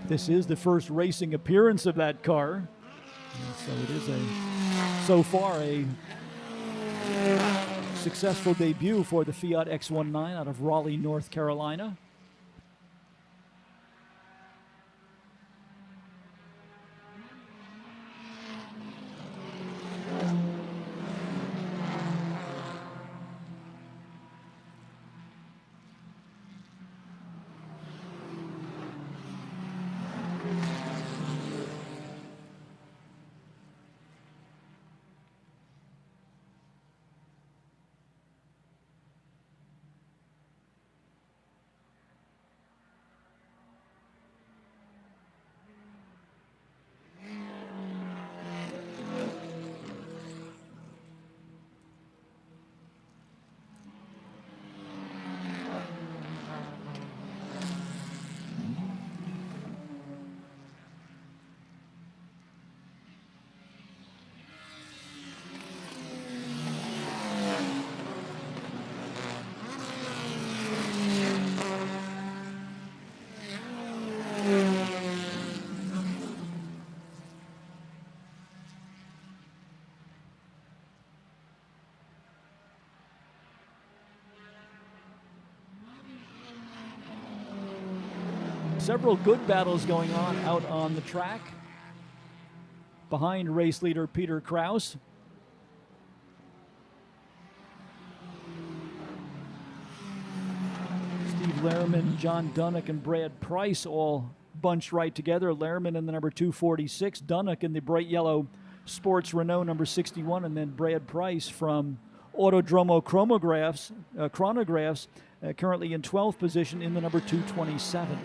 This is the first racing appearance of that car. And so it is so far a successful debut for the Fiat X19 out of Raleigh, North Carolina. several good battles going on out on the track. Behind race leader Peter Kraus. Steve Lehrman, John Dunnock, and Brad Price all bunched right together. Lehrman in the number 246, Dunnock in the bright yellow Sports Renault number 61, and then Brad Price from Autodromo Chronographs, currently in 12th position in the number 227.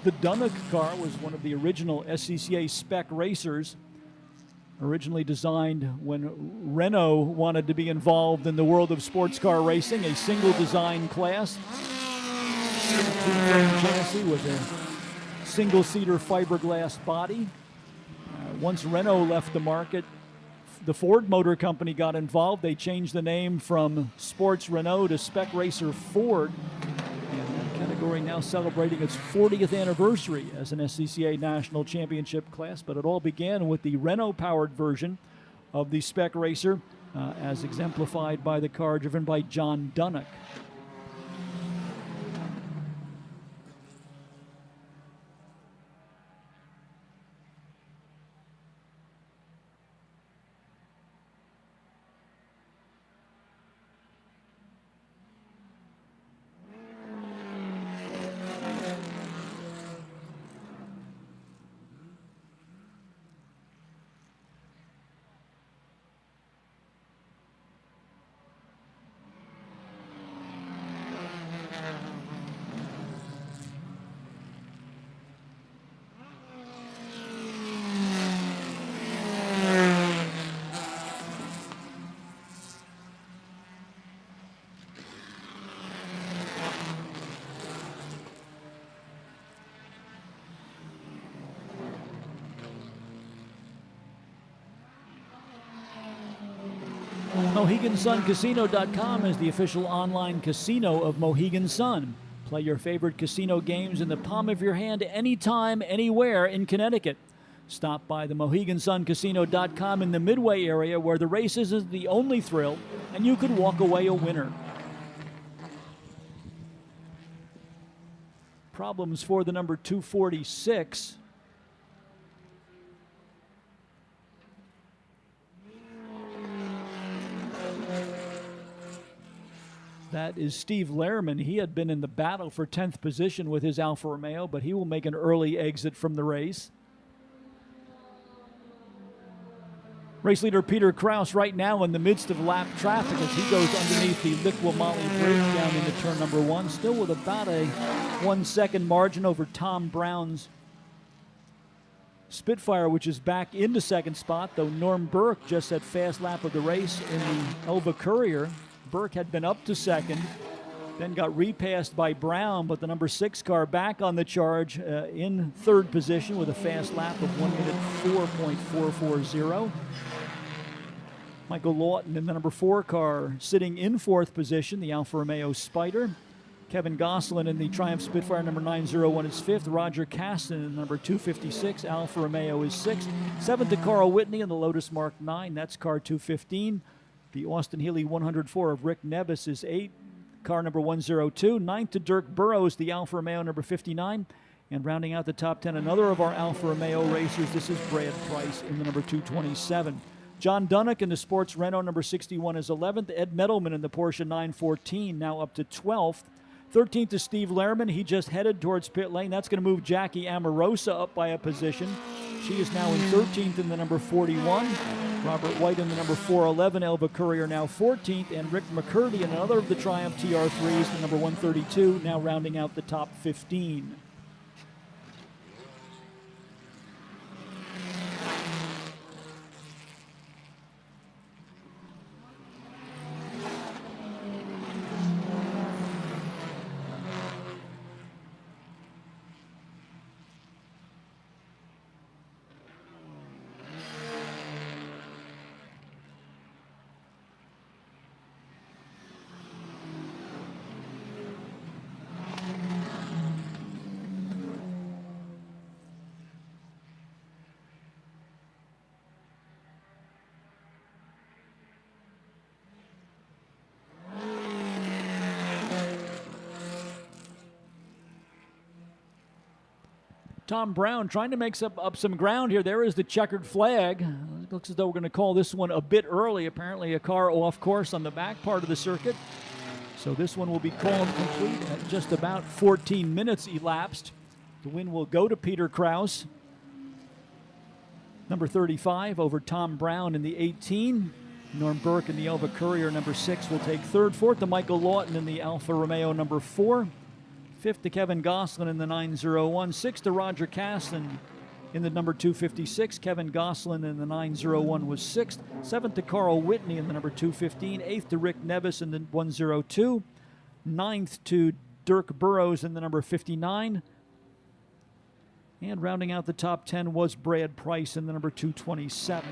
The Dunnock car was one of the original SCCA spec racers, originally designed when Renault wanted to be involved in the world of sports car racing, a single design class. Two-frame chassis with a single-seater fiberglass body. Once Renault left the market, the Ford Motor Company got involved. They changed the name from Sports Renault to Spec Racer Ford. And that category now celebrating its 40th anniversary as an SCCA National Championship class. But it all began with the Renault-powered version of the Spec Racer, as exemplified by the car driven by John Dunnock. MoheganSunCasino.com is the official online casino of Mohegan Sun. Play your favorite casino games in the palm of your hand anytime, anywhere in Connecticut. Stop by the MoheganSunCasino.com in the Midway area where the races is the only thrill and you could walk away a winner. Problems for the number 246. That is Steve Lehrman. He had been in the battle for 10th position with his Alfa Romeo, but he will make an early exit from the race. Race leader Peter Kraus right now in the midst of lap traffic as he goes underneath the Liqui-Moly bridge down into turn number 1, still with about a 1 second margin over Tom Brown's Spitfire, which is back into second spot, though Norm Burke just at fast lap of the race in the Elva Courier. Burke had been up to second, then got repassed by Brown, but the number 6 car back on the charge in third position with a fast lap of 1 minute 4.440. Michael Lawton in the number 4 car sitting in fourth position, the Alfa Romeo Spider. Kevin Gosselin in the Triumph Spitfire number 901 is 5th. Roger Caston in the number 256. Alfa Romeo is 6th. 7th to Carl Whitney in the Lotus Mark 9. That's car 215. The Austin Healey 104 of Rick Nevis is 8, car number 102. 9th to Dirk Burrows, the Alfa Romeo number 59. And rounding out the top 10, another of our Alfa Romeo racers. This is Brad Price in the number 227. John Dunnock in the Sports Renault number 61 is 11th. Ed Medelman in the Porsche 914 now up to 12th. 13th to Steve Lehrman. He just headed towards pit lane. That's going to move Jackie Amorosa up by a position. She is now in 13th in the number 41. Robert White in the number 411. Elva Courier now 14th. And Rick McCurdy in another of the Triumph TR3s, the number 132, now rounding out the top 15. Tom Brown trying to make up some ground here. There is the checkered flag. It looks as though we're going to call this one a bit early. Apparently a car off course on the back part of the circuit. So this one will be called complete at just about 14 minutes elapsed. The win will go to Peter Kraus, number 35, over Tom Brown in the 18. Norm Burke in the Elva Courier, number 6, will take third. Fourth to Michael Lawton in the Alfa Romeo, number 4. Fifth to Kevin Goslin in the 901. Sixth to Roger Caston in the number 256. Kevin Goslin in the 901 was sixth. Seventh to Carl Whitney in the number 215. Eighth to Rick Nevis in the 102. Ninth to Dirk Burrows in the number 59. And rounding out the top 10 was Brad Price in the number 227.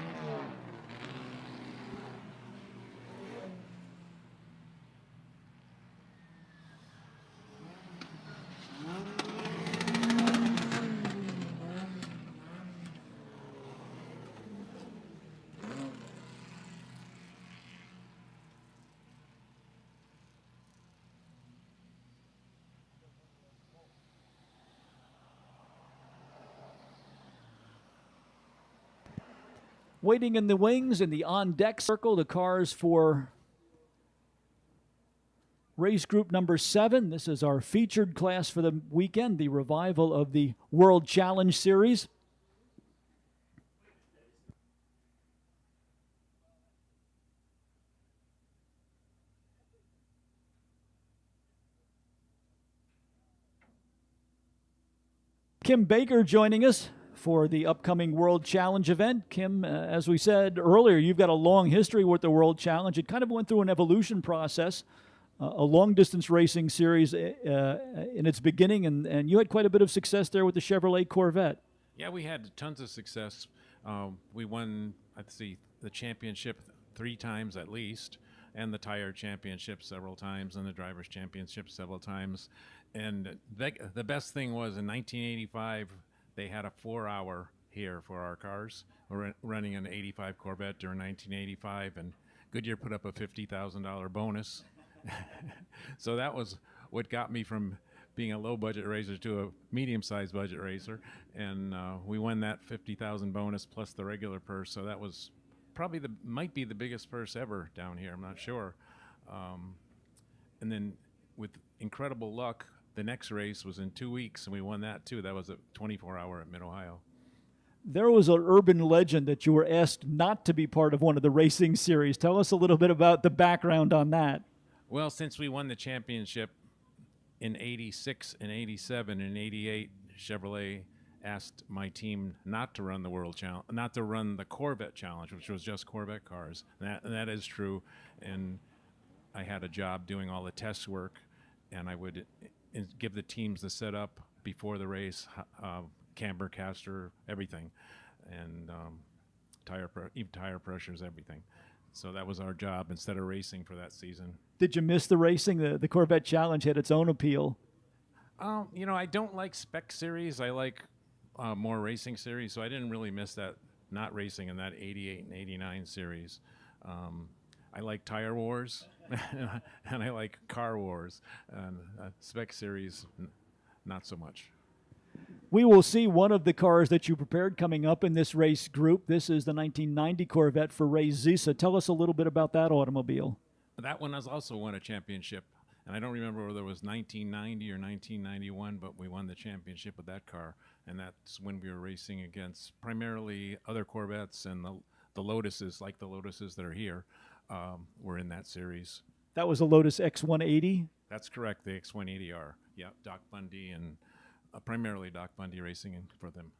Waiting in the wings in the on-deck circle, the cars for race group number 7. This is our featured class for the weekend, the revival of the World Challenge Series. Kim Baker joining us for the upcoming World Challenge event. Kim, as we said earlier, you've got a long history with the World Challenge. It kind of went through an evolution process, a long-distance racing series in its beginning, and you had quite a bit of success there with the Chevrolet Corvette. Yeah, we had tons of success. We won, the championship 3 times at least, and the tire championship several times, and the driver's championship several times. And the best thing was in 1985, they had a 4-hour here for our cars. We're running an 85 Corvette during 1985, and Goodyear put up a $50,000 bonus. So that was what got me from being a low-budget racer to a medium-sized budget racer. And we won that $50,000 bonus plus the regular purse. So that was probably might be the biggest purse ever down here. I'm not sure. And then with incredible luck, the next race was in 2 weeks, and we won that too. That was a 24-hour at Mid-Ohio. There was an urban legend that you were asked not to be part of one of the racing series. Tell us a little bit about the background on that. Well, since we won the championship in 86 and 87 and 88, Chevrolet asked my team not to run the World Challenge, not to run the Corvette Challenge, which was just Corvette cars. And that is true. And I had a job doing all the test work, and I would give the teams the setup before the race, camber, caster, everything, and even tire pressures, everything. So that was our job instead of racing for that season. Did you miss the racing? The Corvette Challenge had its own appeal. I don't like spec series. I like more racing series, so I didn't really miss that, not racing in that 88 and 89 series. I like tire wars, and I like car wars, and spec series, not so much. We will see one of the cars that you prepared coming up in this race group. This is the 1990 Corvette for Ray Zisa. Tell us a little bit about that automobile. That one has also won a championship, and I don't remember whether it was 1990 or 1991, but we won the championship with that car, and that's when we were racing against primarily other Corvettes, and the Lotuses, like the Lotuses that are here, were in that series. That was a Lotus X180? That's correct, the X180R. Yeah, Doc Bundy, and primarily Doc Bundy racing for them.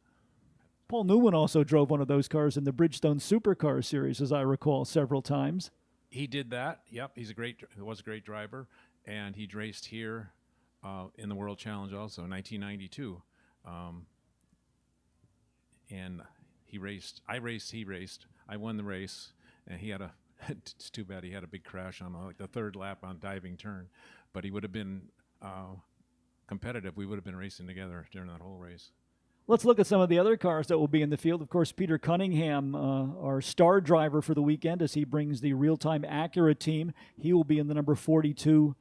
Paul Newman also drove one of those cars in the Bridgestone Supercar series, as I recall, several times. He did that. Yep, he was a great driver, and he raced here in the World Challenge also in 1992. And he raced. He raced. I won the race, and he had it's too bad he had a big crash on the third lap on diving turn, but he would have been competitive. We would have been racing together during that whole race. Let's look at some of the other cars that will be in the field. Of course, Peter Cunningham, our star driver for the weekend, as he brings the real-time Acura team. He will be in the number 42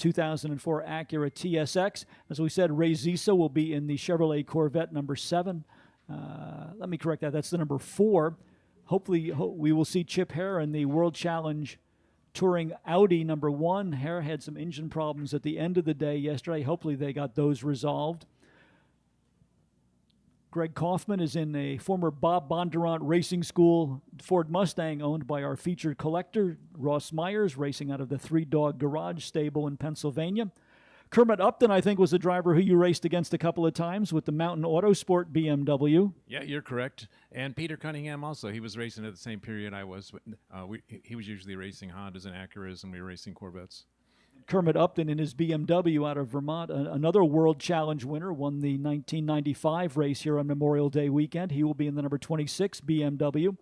2004 Acura TSX. As we said, Ray Zisa will be in the Chevrolet Corvette number 7. Let me correct that. That's the number 4. Hopefully, we will see Chip Hare in the World Challenge Touring Audi number 1. Hare had some engine problems at the end of the day yesterday. Hopefully, they got those resolved. Greg Kaufman is in a former Bob Bondurant Racing School Ford Mustang owned by our featured collector, Ross Myers, racing out of the Three Dog Garage stable in Pennsylvania. Kermit Upton, I think, was a driver who you raced against a couple of times with the Mountain Autosport BMW. Yeah, you're correct. And Peter Cunningham also. He was racing at the same period I was. He was usually racing Hondas and Acuras, and we were racing Corvettes. Kermit Upton in his BMW out of Vermont, another World Challenge winner, won the 1995 race here on Memorial Day weekend. He will be in the number 26 BMW.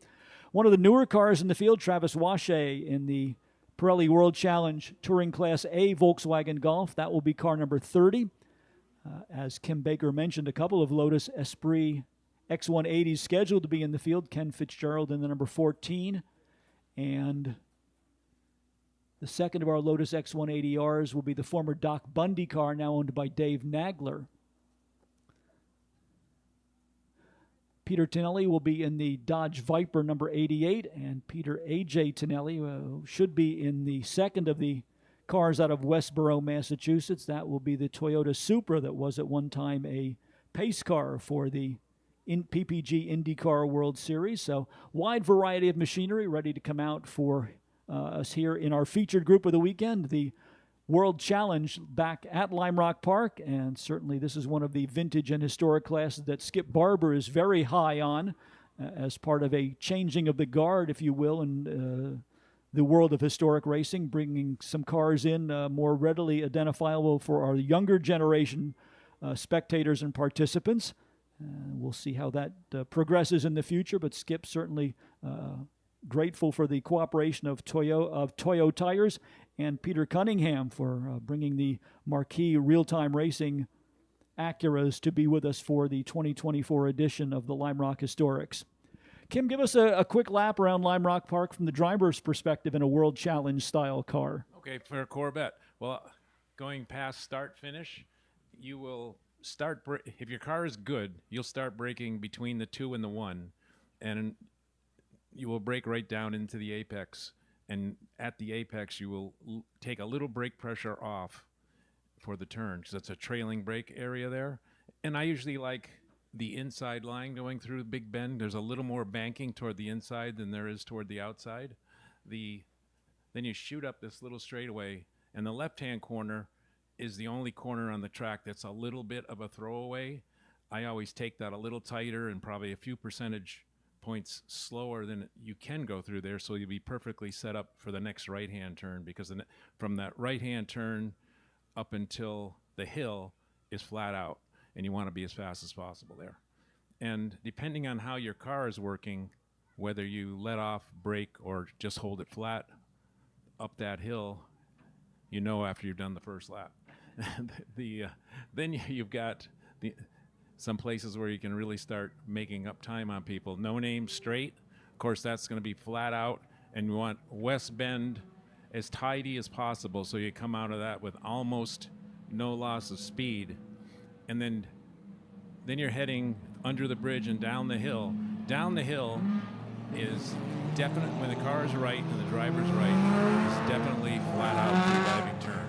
One of the newer cars in the field, Travis Washay in the Pirelli World Challenge Touring Class A Volkswagen Golf. That will be car number 30. As Kim Baker mentioned, a couple of Lotus Esprit X180s scheduled to be in the field. Ken Fitzgerald in the number 14. And the second of our Lotus X180Rs will be the former Doc Bundy car, now owned by Dave Nagler. Peter Tonelli will be in the Dodge Viper number 88, and Peter A.J. Tonelli should be in the second of the cars out of Westboro, Massachusetts. That will be the Toyota Supra that was at one time a pace car for the PPG IndyCar World Series. So wide variety of machinery ready to come out for us here in our featured group of the weekend, the World Challenge back at Lime Rock Park, and certainly this is one of the vintage and historic classes that Skip Barber is very high on as part of a changing of the guard, if you will, in the world of historic racing, bringing some cars in more readily identifiable for our younger generation spectators and participants. We'll see how that progresses in the future, but Skip certainly grateful for the cooperation of Toyo Tires and Peter Cunningham for bringing the marquee real-time racing Acuras to be with us for the 2024 edition of the Lime Rock Historics. Kim, give us a quick lap around Lime Rock Park from the driver's perspective in a World Challenge style car. Okay, for a Corvette. Well, going past start-finish, you will start, if your car is good, you'll start braking between the 2 and the 1, and you will brake right down into the apex, and at the apex you will take a little brake pressure off for the turn, because it's a trailing brake area there. And I usually like the inside line going through the Big Bend. There's a little more banking toward the inside than there is toward the outside. Then you shoot up this little straightaway, and the left-hand corner is the only corner on the track that's a little bit of a throwaway. I always take that a little tighter and probably a few percentage points slower than you can go through there, so you'll be perfectly set up for the next right-hand turn, because from that right-hand turn up until the hill is flat out, and you want to be as fast as possible there. And depending on how your car is working, whether you let off, brake, or just hold it flat up that hill, you know after you've done the first lap. Then you've got some places where you can really start making up time on people. No name straight. Of course, that's going to be flat out, and you want West Bend as tidy as possible, so you come out of that with almost no loss of speed. And then you're heading under the bridge and down the hill. Down the hill is definite, when the car is right and the driver's right, it's definitely flat out through diving turn.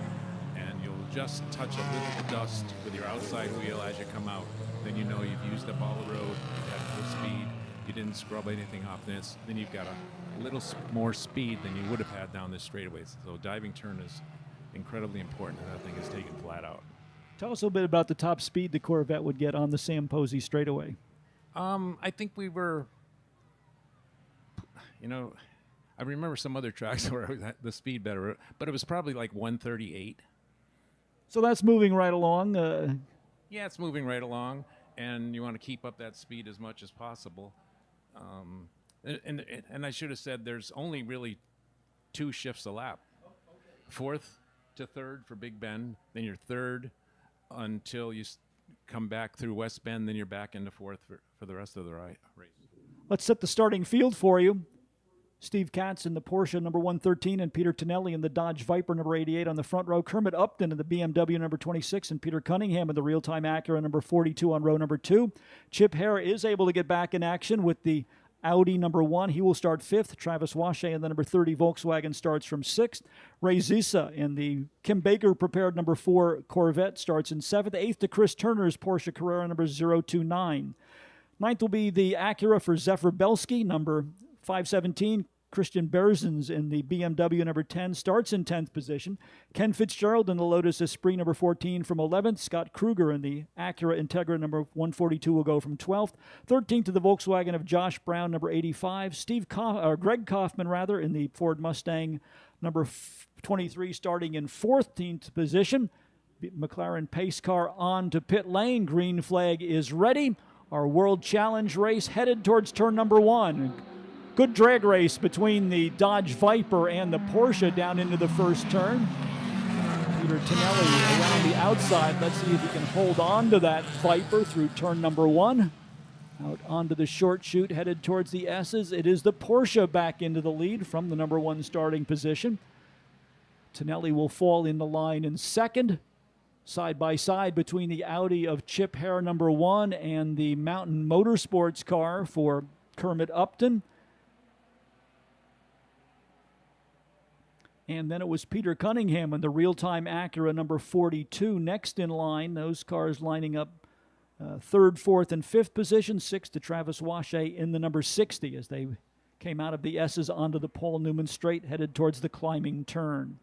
And you'll just touch a little dust with your outside wheel as you come out. Then you know you've used up all the road, you've had full speed, you didn't scrub anything off. Then you've got a little more speed than you would have had down this straightaway. So diving turn is incredibly important, and that thing is taken flat out. Tell us a little bit about the top speed the Corvette would get on the Sam Posey straightaway. I think we were, I remember some other tracks where the speed better, but it was probably like 138. So that's moving right along. Yeah, it's moving right along, and you want to keep up that speed as much as possible. And I should have said there's only really 2 shifts a lap. Fourth to third for Big Bend, then you're third until you come back through West Bend, then you're back into fourth for the rest of the race. Let's set the starting field for you. Steve Katz in the Porsche number 113 and Peter Tonelli in the Dodge Viper number 88 on the front row. Kermit Upton in the BMW number 26 and Peter Cunningham in the real-time Acura number 42 on row number 2. Chip Hare is able to get back in action with the Audi number 1. He will start 5th. Travis Washay in the number 30 Volkswagen starts from 6th. Ray Zisa in the Kim Baker prepared number 4 Corvette starts in 7th. 8th to Chris Turner's Porsche Carrera number 029. 9th will be the Acura for Zephyr Belsky, number 517. Christian Berzins in the BMW number 10 starts in 10th position. Ken Fitzgerald in the Lotus Esprit number 14 from 11th. Scott Kruger in the Acura Integra number 142 will go from 12th. 13th to the Volkswagen of Josh Brown number 85. Greg Kaufman in the Ford Mustang number 23 starting in 14th position. McLaren pace car on to pit lane. Green flag is ready. Our World Challenge race headed towards turn number 1. Good drag race between the Dodge Viper and the Porsche down into the first turn. Peter Tonelli around the outside. Let's see if he can hold on to that Viper through turn number 1. Out onto the short chute, headed towards the S's. It is the Porsche back into the lead from the number 1 starting position. Tonelli will fall in the line in second. Side by side between the Audi of Chip Hare number 1 and the Mountain Motorsports car for Kermit Upton. And then it was Peter Cunningham in the real-time Acura number 42 next in line. Those cars lining up 3rd, 4th, and 5th position. 6th to Travis Washay in the number 60 as they came out of the S's onto the Paul Newman straight, headed towards the climbing turn.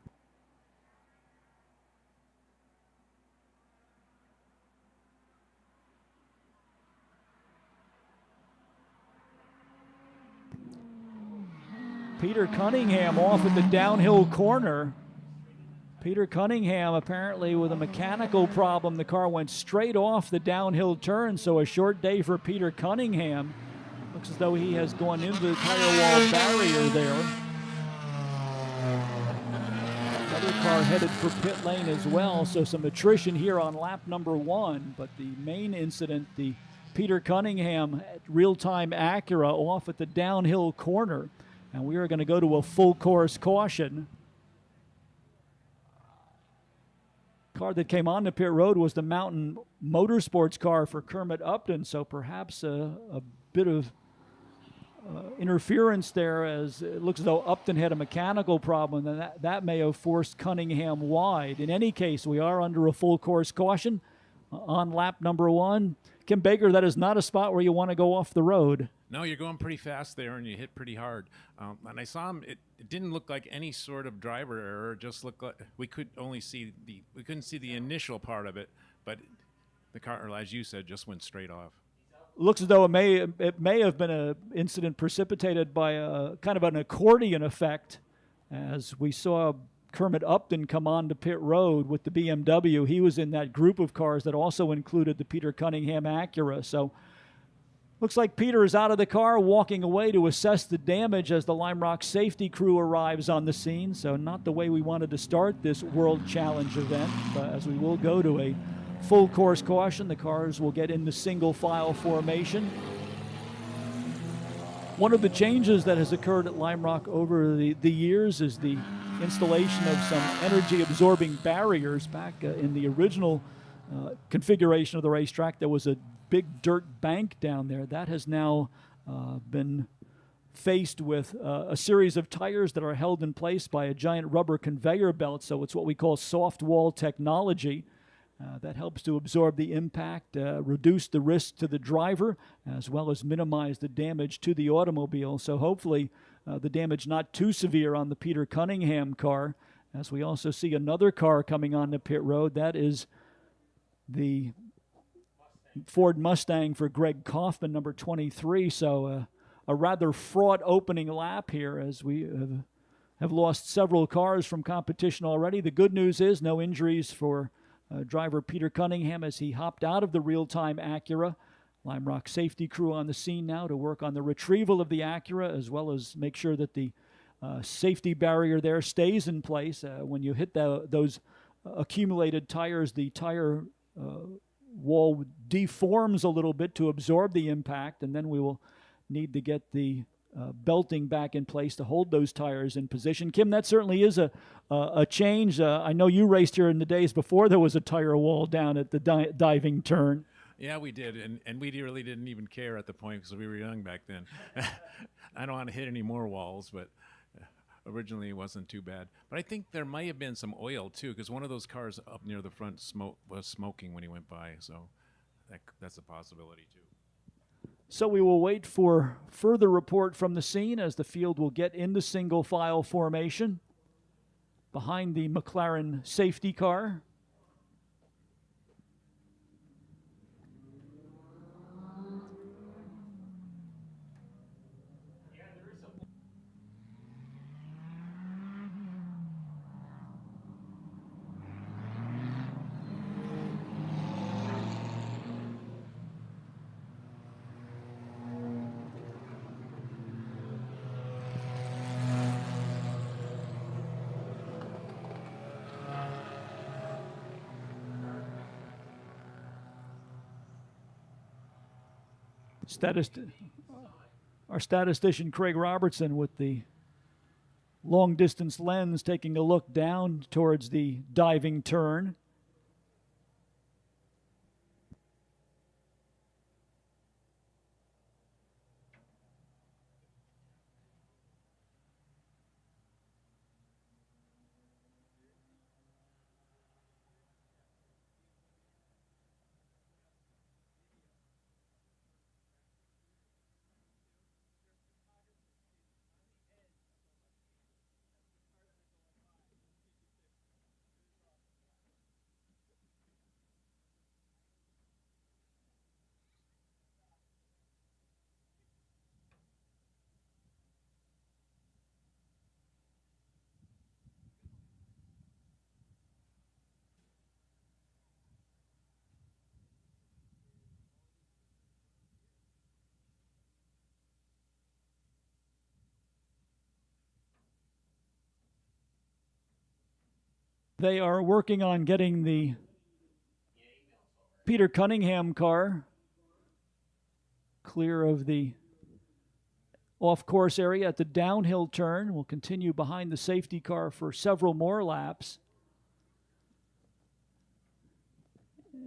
Peter Cunningham off at the downhill corner. Peter Cunningham apparently with a mechanical problem. The car went straight off the downhill turn, so a short day for Peter Cunningham. Looks as though he has gone into the tire wall barrier there. Another car headed for pit lane as well, so some attrition here on lap number 1. But the main incident, the Peter Cunningham real-time Acura off at the downhill corner. And we are going to go to a full course caution. The car that came on the pit road was the Mountain Motorsports car for Kermit Upton, so perhaps a bit of interference there, as it looks as though Upton had a mechanical problem, and that may have forced Cunningham wide. In any case, we are under a full course caution on lap number 1. Kim Baker, that is not a spot where you want to go off the road. No, you're going pretty fast there, and you hit pretty hard. And I saw him. It didn't look like any sort of driver error. It just looked like we couldn't see the initial part of it, but the car, as you said, just went straight off. Looks as though it may have been an incident precipitated by a kind of an accordion effect, as we saw Kermit Upton come on to pit road with the BMW. He was in that group of cars that also included the Peter Cunningham Acura. So looks like Peter is out of the car, walking away to assess the damage as the Lime Rock safety crew arrives on the scene. So not the way we wanted to start this World Challenge event, but as we will go to a full course caution. The cars will get into single file formation. One of the changes that has occurred at Lime Rock over the years is the installation of some energy absorbing barriers. Back in the original configuration of the racetrack, there was a big dirt bank down there. That has now been faced with a series of tires that are held in place by a giant rubber conveyor belt. So it's what we call soft wall technology. That helps to absorb the impact, reduce the risk to the driver, as well as minimize the damage to the automobile. So hopefully the damage not too severe on the Peter Cunningham car, as we also see another car coming on the pit road. That is the Ford Mustang for Greg Kaufman, number 23. So a rather fraught opening lap here, as we have lost several cars from competition already. The good news is no injuries for driver Peter Cunningham as he hopped out of the real-time Acura. Lime Rock safety crew on the scene now to work on the retrieval of the Acura, as well as make sure that the safety barrier there stays in place. When you hit those accumulated tires, the tire wall deforms a little bit to absorb the impact, and then we will need to get the belting back in place to hold those tires in position. Kim, that certainly is a change. I know you raced here in the days before there was a tire wall down at the diving turn. Yeah, we did, and we really didn't even care at the point because we were young back then. I don't want to hit any more walls, but originally it wasn't too bad. But I think there might have been some oil too, because one of those cars up near the front was smoking when he went by, so that's a possibility too. So we will wait for further report from the scene as the field will get into single file formation behind the McLaren safety car. Our statistician Craig Robertson with the long distance lens taking a look down towards the diving turn. They are working on getting the Peter Cunningham car clear of the off-course area at the downhill turn. We'll continue behind the safety car for several more laps.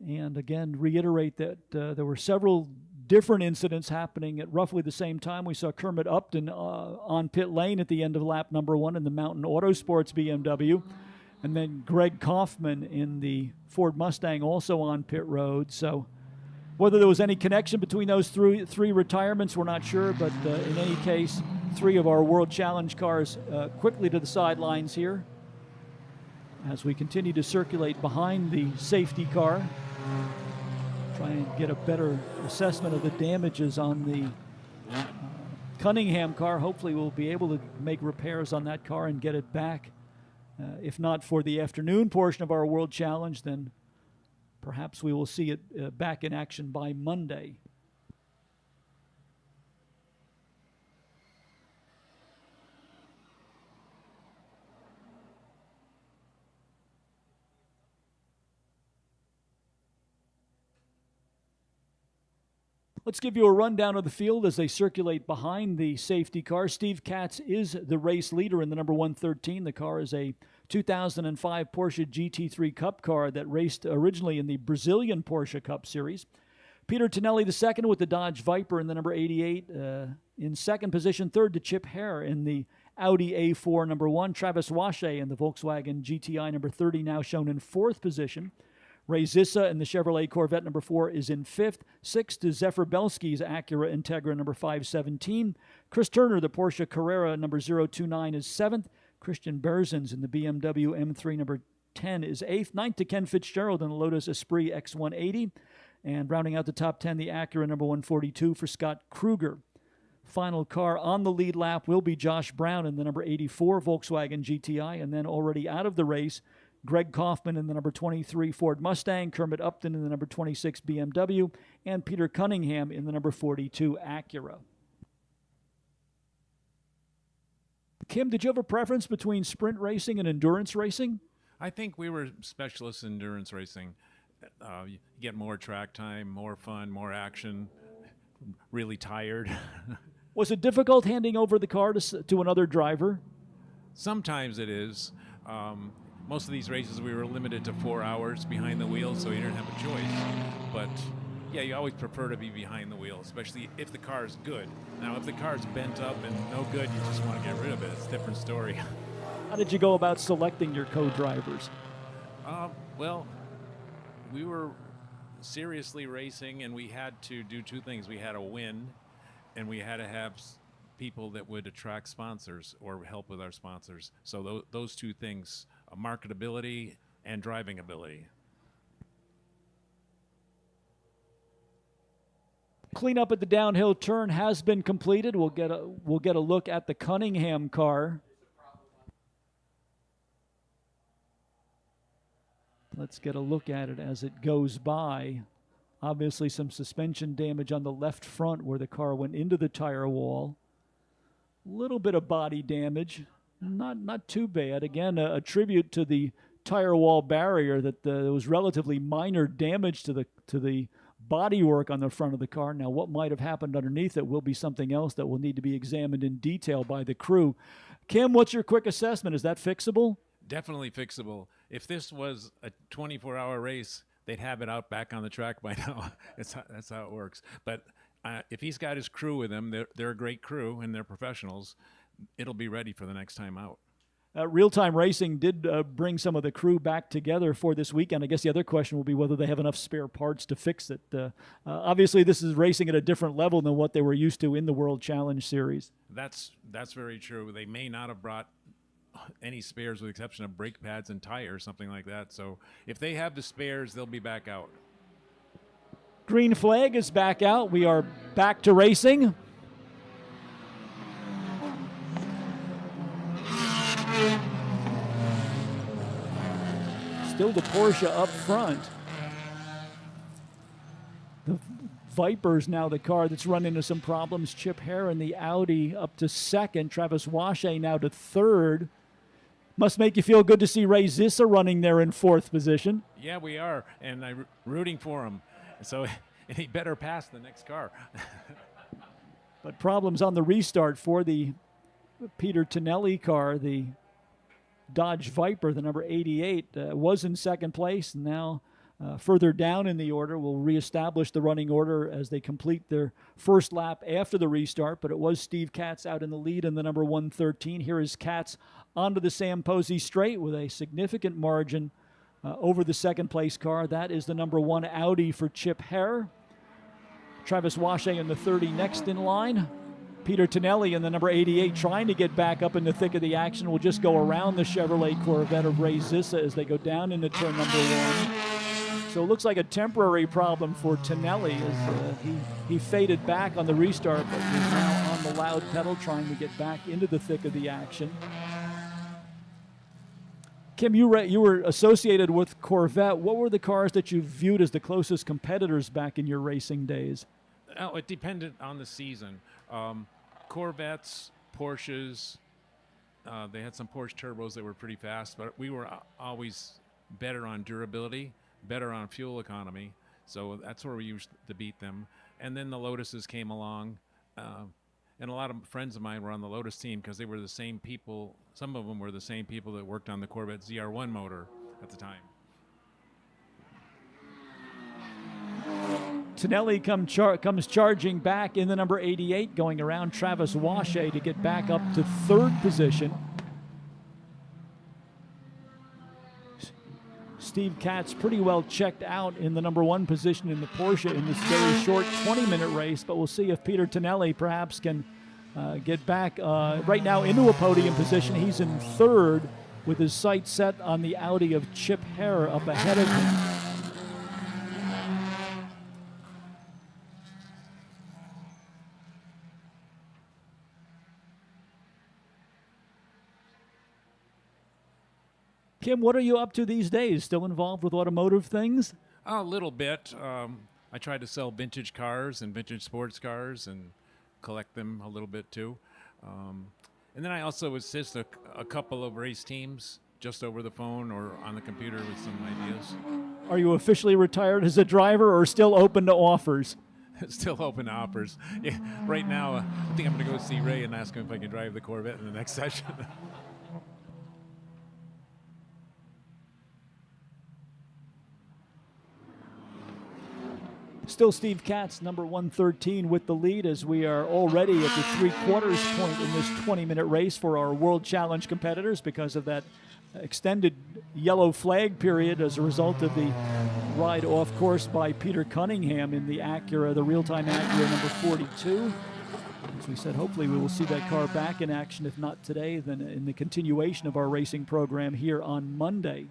And again, reiterate that there were several different incidents happening at roughly the same time. We saw Kermit Upton on pit lane at the end of lap number 1 in the Mountain Autosports BMW. And then Greg Kaufman in the Ford Mustang also on pit road. So whether there was any connection between those three retirements, we're not sure. But in any case, 3 of our World Challenge cars quickly to the sidelines here as we continue to circulate behind the safety car. Try and get a better assessment of the damages on the Cunningham car. Hopefully we'll be able to make repairs on that car and get it back. If not for the afternoon portion of our World Challenge, then perhaps we will see it back in action by Monday. Let's give you a rundown of the field as they circulate behind the safety car. Steve Katz is the race leader in the number 113. The car is a 2005 Porsche GT3 Cup car that raced originally in the Brazilian Porsche Cup Series. Peter Tonelli II with the Dodge Viper in the number 88. In second position, third to Chip Hare in the Audi A4 number 1. Travis Washe in the Volkswagen GTI number 30, now shown in fourth position. Ray Zissa in the Chevrolet Corvette number 4 is in fifth. Sixth is Zephyr Belsky's Acura Integra number 517. Chris Turner, the Porsche Carrera number 029 is seventh. Christian Berzins in the BMW M3 number 10 is eighth. Ninth to Ken Fitzgerald in the Lotus Esprit X180. And rounding out the top 10, the Acura number 142 for Scott Kruger. Final car on the lead lap will be Josh Brown in the number 84 Volkswagen GTI. And then already out of the race, Greg Kaufman in the number 23 Ford Mustang, Kermit Upton in the number 26 BMW, and Peter Cunningham in the number 42 Acura. Kim, did you have a preference between sprint racing and endurance racing? I think we were specialists in endurance racing. You get more track time, more fun, more action, really tired. Was it difficult handing over the car to another driver? Sometimes it is. Most of these races we were limited to 4 hours behind the wheel, so you didn't have a choice. But yeah, you always prefer to be behind the wheel, especially if the car is good. Now, if the car's bent up and no good, you just want to get rid of it. It's a different story. How did you go about selecting your co-drivers? Well, we were seriously racing, and we had to do two things. We had to win, and we had to have people that would attract sponsors or help with our sponsors. So those two things, marketability and driving ability. Cleanup at the downhill turn has been completed. We'll get a look at the Cunningham car. Let's get a look at it as it goes by. Obviously some suspension damage on the left front where the car went into the tire wall. Little bit of body damage, not too bad. Again, a tribute to the tire wall barrier that there was relatively minor damage to the bodywork on the front of the car. Now, what might have happened underneath it will be something else that will need to be examined in detail by the crew. Kim, what's your quick assessment? Is that fixable? Definitely fixable. If this was a 24-hour race, they'd have it out back on the track by now. That's how it works. But if he's got his crew with him, they're a great crew and they're professionals, it'll be ready for the next time out. Real-time racing did bring some of the crew back together for this weekend. I guess the other question will be whether they have enough spare parts to fix it. Obviously, this is racing at a different level than what they were used to in the World Challenge Series. That's very true. They may not have brought any spares with the exception of brake pads and tires, something like that. So if they have the spares, they'll be back out. Green flag is back out. We are back to racing. Still the Porsche up front. The Viper's now the car that's run into some problems. Chip Hare in the Audi up to second. Travis Washe now to third. Must make you feel good to see Ray Zissa running there in fourth position. Yeah, we are, and I'm rooting for him. So he better pass the next car. But problems on the restart for the Peter Tonelli car, the Dodge Viper, the number 88, was in second place. Now further down in the order, will reestablish the running order as they complete their first lap after the restart. But it was Steve Katz out in the lead in the number 113. Here is Katz onto the Sam Posey straight with a significant margin over the second place car. That is the number 1 Audi for Chip Hare. Travis Washe in the 30 next in line. Peter Tonelli in the number 88 trying to get back up in the thick of the action. Will just go around the Chevrolet Corvette of Ray Zissa as they go down into turn number 1. So it looks like a temporary problem for Tonelli as he faded back on the restart, but he's now on the loud pedal trying to get back into the thick of the action. Kim, you were associated with Corvette. What were the cars that you viewed as the closest competitors back in your racing days? Oh, it depended on the season. Corvettes, Porsches, they had some Porsche turbos that were pretty fast, but we were always better on durability, better on fuel economy. So that's where we used to beat them. And then the Lotuses came along. And a lot of friends of mine were on the Lotus team because they were the same people. Some of them were the same people that worked on the Corvette ZR1 motor at the time. Tonelli comes charging back in the number 88, going around Travis Washe to get back up to third position. Steve Katz pretty well checked out in the number 1 position in the Porsche in this very short 20-minute race, but we'll see if Peter Tonelli perhaps can get back right now into a podium position. He's in third with his sights set on the Audi of Chip Hare up ahead of him. Kim, what are you up to these days? Still involved with automotive things? A little bit. I try to sell vintage cars and vintage sports cars and collect them a little bit too. And then I also assist a couple of race teams just over the phone or on the computer with some ideas. Are you officially retired as a driver or still open to offers? still open to offers. Yeah, right now, I think I'm going to go see Ray and ask him if I can drive the Corvette in the next session. Still Steve Katz, number 113, with the lead as we are already at the three-quarters point in this 20-minute race for our World Challenge competitors because of that extended yellow flag period as a result of the ride off course by Peter Cunningham in the Acura, the real-time Acura number 42. As we said, hopefully we will see that car back in action, if not today, then in the continuation of our racing program here on Monday.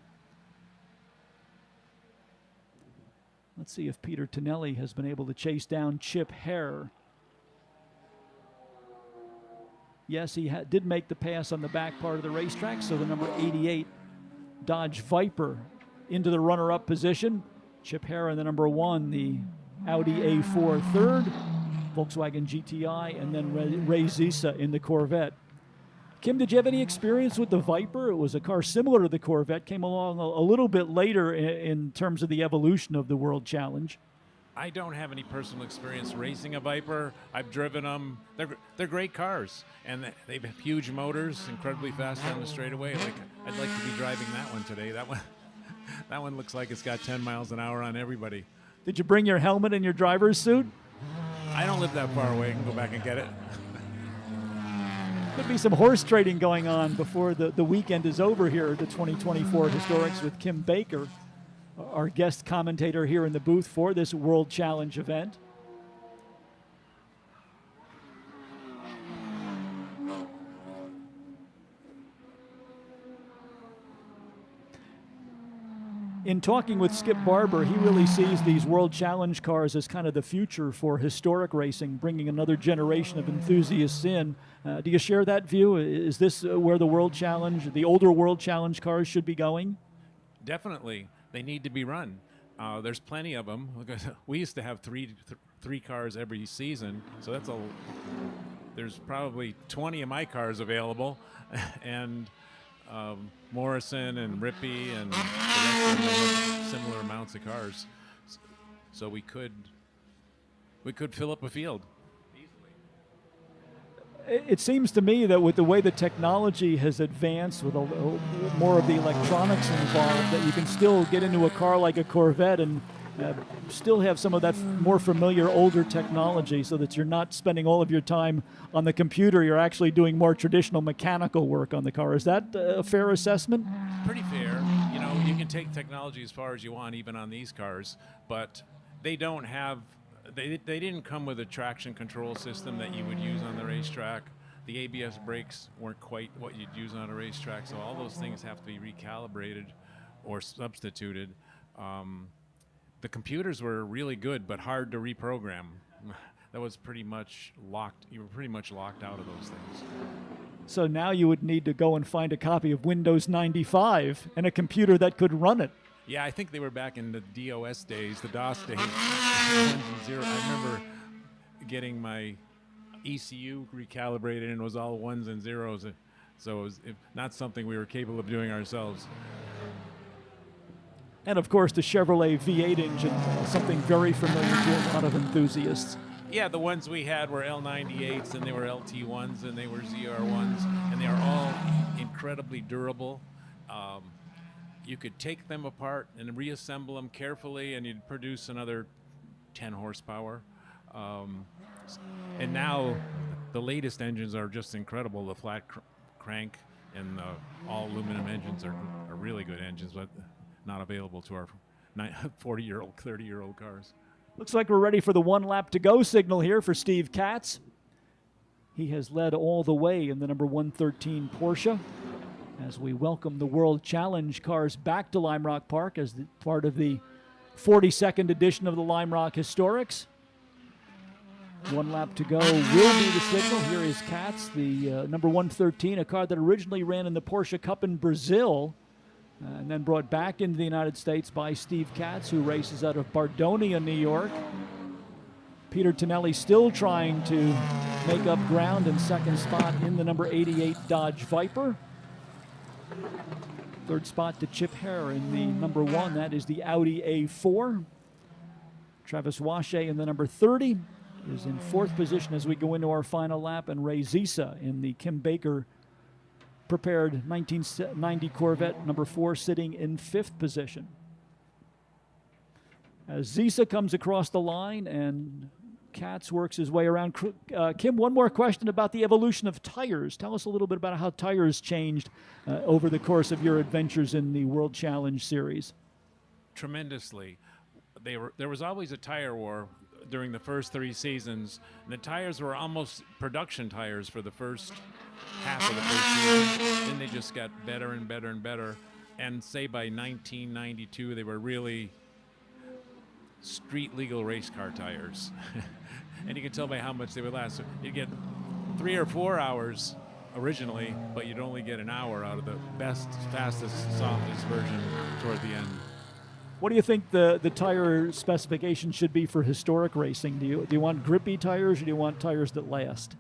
Let's see if Peter Tonelli has been able to chase down Chip Hare. Yes, he did make the pass on the back part of the racetrack, so the number 88 Dodge Viper into the runner-up position. Chip Hare in the number 1, the Audi A4 third, Volkswagen GTI, and then Ray Zisa in the Corvette. Kim, did you have any experience with the Viper? It was a car similar to the Corvette, came along a little bit later in terms of the evolution of the World Challenge. I don't have any personal experience racing a Viper. I've driven them. They're great cars, and they have huge motors, incredibly fast down the straightaway. I'd like to be driving that one today. That one looks like it's got 10 miles an hour on everybody. Did you bring your helmet and your driver's suit? I don't live that far away. I can go back and get it. Could be some horse trading going on before the weekend is over here at the 2024 Historics with Kim Baker, our guest commentator here in the booth for this World Challenge event. In talking with Skip Barber, he really sees these World Challenge cars as kind of the future for historic racing, bringing another generation of enthusiasts in. Do you share that view? Is this where the World Challenge, the older World Challenge cars should be going? Definitely. They need to be run. There's plenty of them. We used to have three cars every season, so there's probably 20 of my cars available, and Morrison and Rippey and the rest of them have similar amounts of cars, so we could fill up a field easily. It seems to me that with the way the technology has advanced, with more of the electronics involved, that you can still get into a car like a Corvette and still have some of that more familiar older technology, so that you're not spending all of your time on the computer. You're actually doing more traditional mechanical work on the car. Is that a fair assessment? Pretty fair. You know, you can take technology as far as you want, even on these cars, but they don't have, they didn't come with a traction control system that you would use on the racetrack. The ABS brakes weren't quite what you'd use on a racetrack, so all those things have to be recalibrated or substituted. The computers were really good, but hard to reprogram. That was pretty much locked. You were pretty much locked out of those things. So now you would need to go and find a copy of Windows 95 and a computer that could run it. Yeah, I think they were back in the DOS days, the DOS days. I remember getting my ECU recalibrated, and it was all ones and zeros. So it was not something we were capable of doing ourselves. And of course, the Chevrolet V8 engine, something very familiar to a lot of enthusiasts. Yeah, the ones we had were L98s, and they were LT1s, and they were ZR1s, and they are all incredibly durable. You could take them apart and reassemble them carefully, and you'd produce another 10 horsepower. And now the latest engines are just incredible. The flat crank and the all aluminum engines are really good engines, but not available to our 40-year-old, 30-year-old cars. Looks like we're ready for the 1 lap to go signal here for Steve Katz. He has led all the way in the number 113 Porsche as we welcome the World Challenge cars back to Lime Rock Park as part of the 42nd edition of the Lime Rock Historics. 1 lap to go will be the signal. Here is Katz, the number 113, a car that originally ran in the Porsche Cup in Brazil, and then brought back into the United States by Steve Katz, who races out of Bardonia, New York. Peter Tonelli still trying to make up ground in second spot in the number 88 Dodge Viper. Third spot to Chip Hare in the number 1. That is the Audi A4. Travis Washe in the number 30 is in 4th position as we go into our final lap, and Ray Zisa in the Kim Baker prepared 1990 Corvette number 4 sitting in 5th position. As Zisa comes across the line and Katz works his way around. Kim, one more question about the evolution of tires. Tell us a little bit about how tires changed over the course of your adventures in the World Challenge Series. Tremendously. There was always a tire war during the first 3 seasons. And the tires were almost production tires for the first half of the first season. Then they just got better and better and better. And say by 1992, they were really street legal race car tires. And you can tell by how much they would last. So you get 3 or 4 hours originally, but you'd only get an hour out of the best, fastest, softest version toward the end. What do you think the tire specification should be for historic racing? Do you want grippy tires, or do you want tires that last?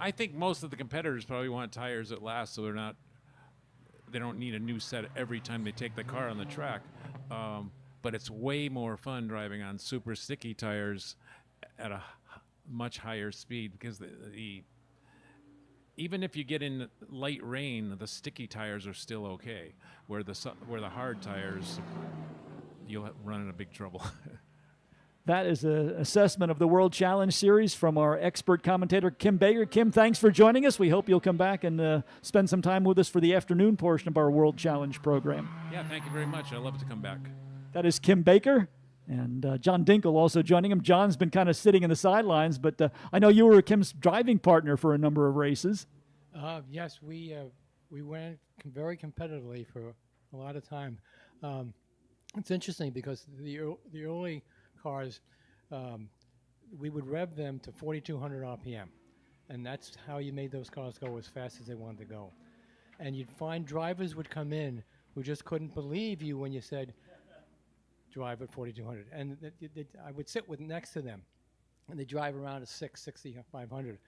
I think most of the competitors probably want tires that last, so they don't need a new set every time they take the car on the track. But it's way more fun driving on super sticky tires at a much higher speed, because even if you get in light rain, the sticky tires are still okay. Where the hard tires, you'll run into big trouble. That is an assessment of the World Challenge Series from our expert commentator, Kim Baker. Kim, thanks for joining us. We hope you'll come back and spend some time with us for the afternoon portion of our World Challenge program. Yeah, thank you very much. I'd love to come back. That is Kim Baker, and John Dinkle also joining him. John's been kind of sitting in the sidelines, but I know you were Kim's driving partner for a number of races. Yes, we went very competitively for a lot of time. It's interesting because the early cars, we would rev them to 4,200 RPM, and that's how you made those cars go as fast as they wanted to go. And you'd find drivers would come in who just couldn't believe you when you said, drive at 4,200. And I would sit next to them, and they drive around at 6,500.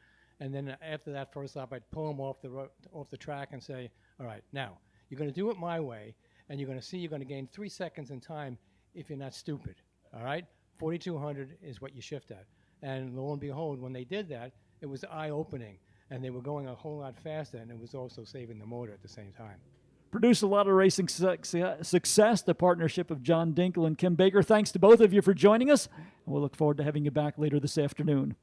And then after that first lap, I'd pull them off the track and say, all right, now, you're going to do it my way, and you're going to see you're going to gain 3 seconds in time if you're not stupid, all right? 4,200 is what you shift at. And lo and behold, when they did that, it was eye-opening, and they were going a whole lot faster, and it was also saving the motor at the same time. Produced a lot of racing success, the partnership of John Dinkle and Kim Baker. Thanks to both of you for joining us, and we'll look forward to having you back later this afternoon.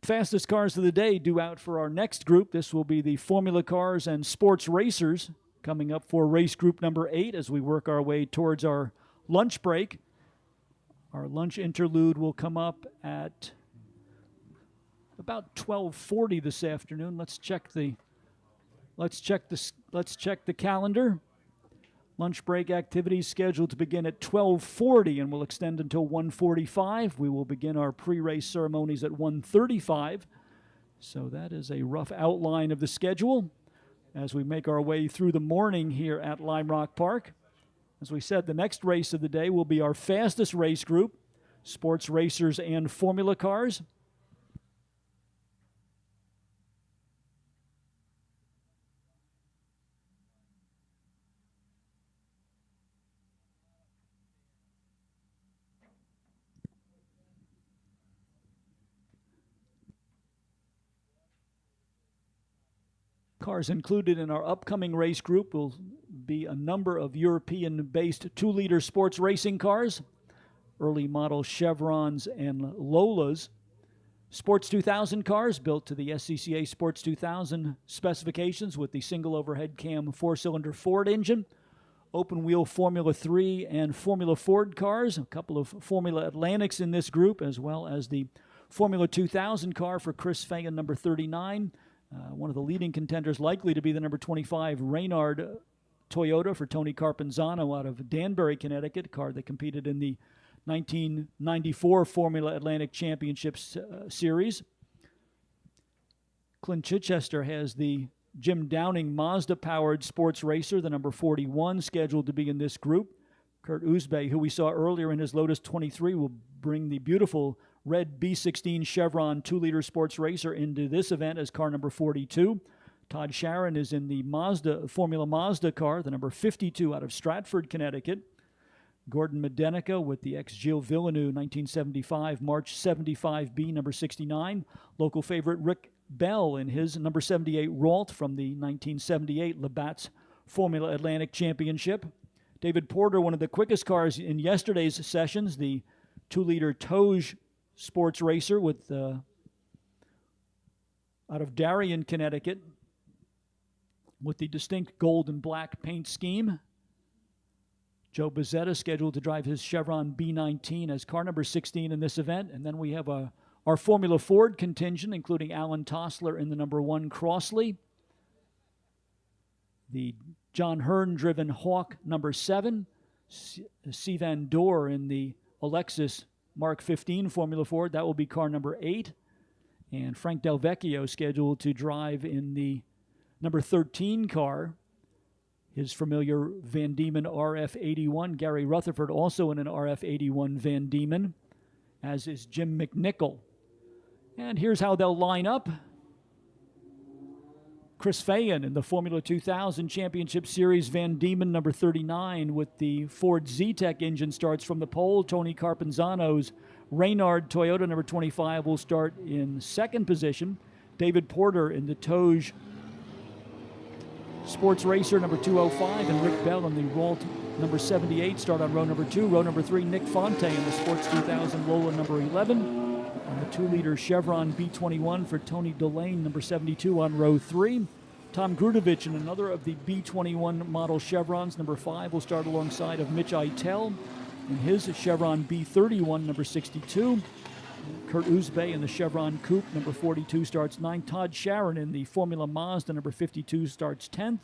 Fastest cars of the day due out for our next group. This will be the Formula Cars and Sports Racers coming up for race group number 8 as we work our way towards our lunch break. Our lunch interlude will come up at about 12:40 this afternoon. Let's check the calendar. Lunch break activities scheduled to begin at 12:40 and will extend until 1:45. We will begin our pre-race ceremonies at 1:35. So that is a rough outline of the schedule as we make our way through the morning here at Lime Rock Park. As we said, the next race of the day will be our fastest race group, Sports Racers and Formula Cars. Cars included in our upcoming race group will be a number of European-based 2-liter sports racing cars, early model Chevrons and Lolas, Sports 2000 cars built to the SCCA Sports 2000 specifications with the single overhead cam 4-cylinder Ford engine, open wheel Formula 3 and Formula Ford cars, a couple of Formula Atlantics in this group, as well as the Formula 2000 car for Chris Fagan, number 39. One of the leading contenders likely to be the number 25 Reynard Toyota for Tony Carpenzano out of Danbury, Connecticut, car that competed in the 1994 Formula Atlantic Championships Series. Clint Chichester has the Jim Downing Mazda-powered sports racer, the number 41, scheduled to be in this group. Kurt Uzbey, who we saw earlier in his Lotus 23, will bring the beautiful red B16 Chevron 2-liter sports racer into this event as car number 42. Todd Sharon is in the Formula Mazda car, the number 52 out of Stratford, Connecticut. Gordon Medenica with the ex-Gilles Villeneuve 1975 March 75B, number 69. Local favorite Rick Bell in his number 78 Ralt from the 1978 Labatt's Formula Atlantic Championship. David Porter, one of the quickest cars in yesterday's sessions, the 2-liter Toge sports racer with out of Darien, Connecticut, with the distinct gold and black paint scheme. Joe Bezzetta scheduled to drive his Chevron B19 as car number 16 in this event. And then we have our Formula Ford contingent, including Alan Tossler in the number 1 Crossley, the John Hearn-driven Hawk number 7, Sivan Dorr in the Alexis Mark 15 Formula Ford. That will be car number 8. And Frank Del Vecchio scheduled to drive in the number 13 car, his familiar Van Diemen RF81. Gary Rutherford also in an RF81 Van Diemen, as is Jim McNichol. And here's how they'll line up. Chris Fagan in the Formula 2000 Championship Series Van Diemen number 39 with the Ford Z-Tech engine starts from the pole. Tony Carpenzano's Reynard Toyota number 25 will start in second position. David Porter in the Toge Sports Racer number 205 and Rick Bell in the Ralt number 78 start on row number 2. Row number 3, Nick Fonte in the Sports 2000 Lola number 11. And the 2-liter Chevron B21 for Tony Delane, number 72 on row 3. Tom Grudovich in another of the B21 model Chevrons, number 5, will start alongside of Mitch Eitel in his Chevron B31, number 62. Kurt Uzbey in the Chevron Coupe, number 42, starts 9th. Todd Sharon in the Formula Mazda, number 52, starts 10th.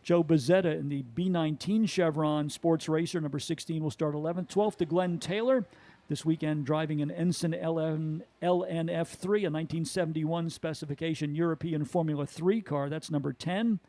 Joe Bezzetta in the B19 Chevron Sports Racer, number 16, will start 11th. 12th to Glenn Taylor, this weekend driving an Ensign LNF3, a 1971 specification European Formula 3 car. That's number 10.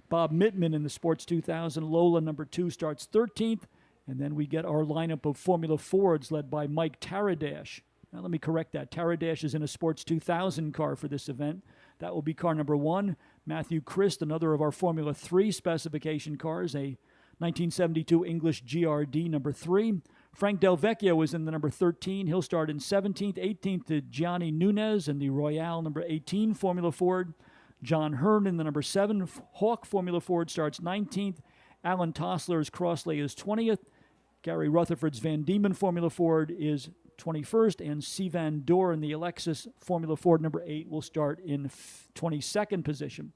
Bob Mittman in the Sports 2000 Lola, number 2, starts 13th. And then we get our lineup of Formula Fords led by Mike Taradash. Now let me correct that. Taradash is in a Sports 2000 car for this event. That will be car number 1. Matthew Christ, another of our Formula 3 specification cars, a 1972 English GRD number 3. Frank Del Vecchio is in the number 13. He'll start in 17th. 18th to Gianni Nunez in the Royale number 18 Formula Ford. John Hearn in the number 7 Hawk Formula Ford starts 19th. Alan Tossler's Crossley is 20th. Gary Rutherford's Van Diemen Formula Ford is 21st. And Sivan Dorr in the Alexis Formula Ford number 8 will start in 22nd position.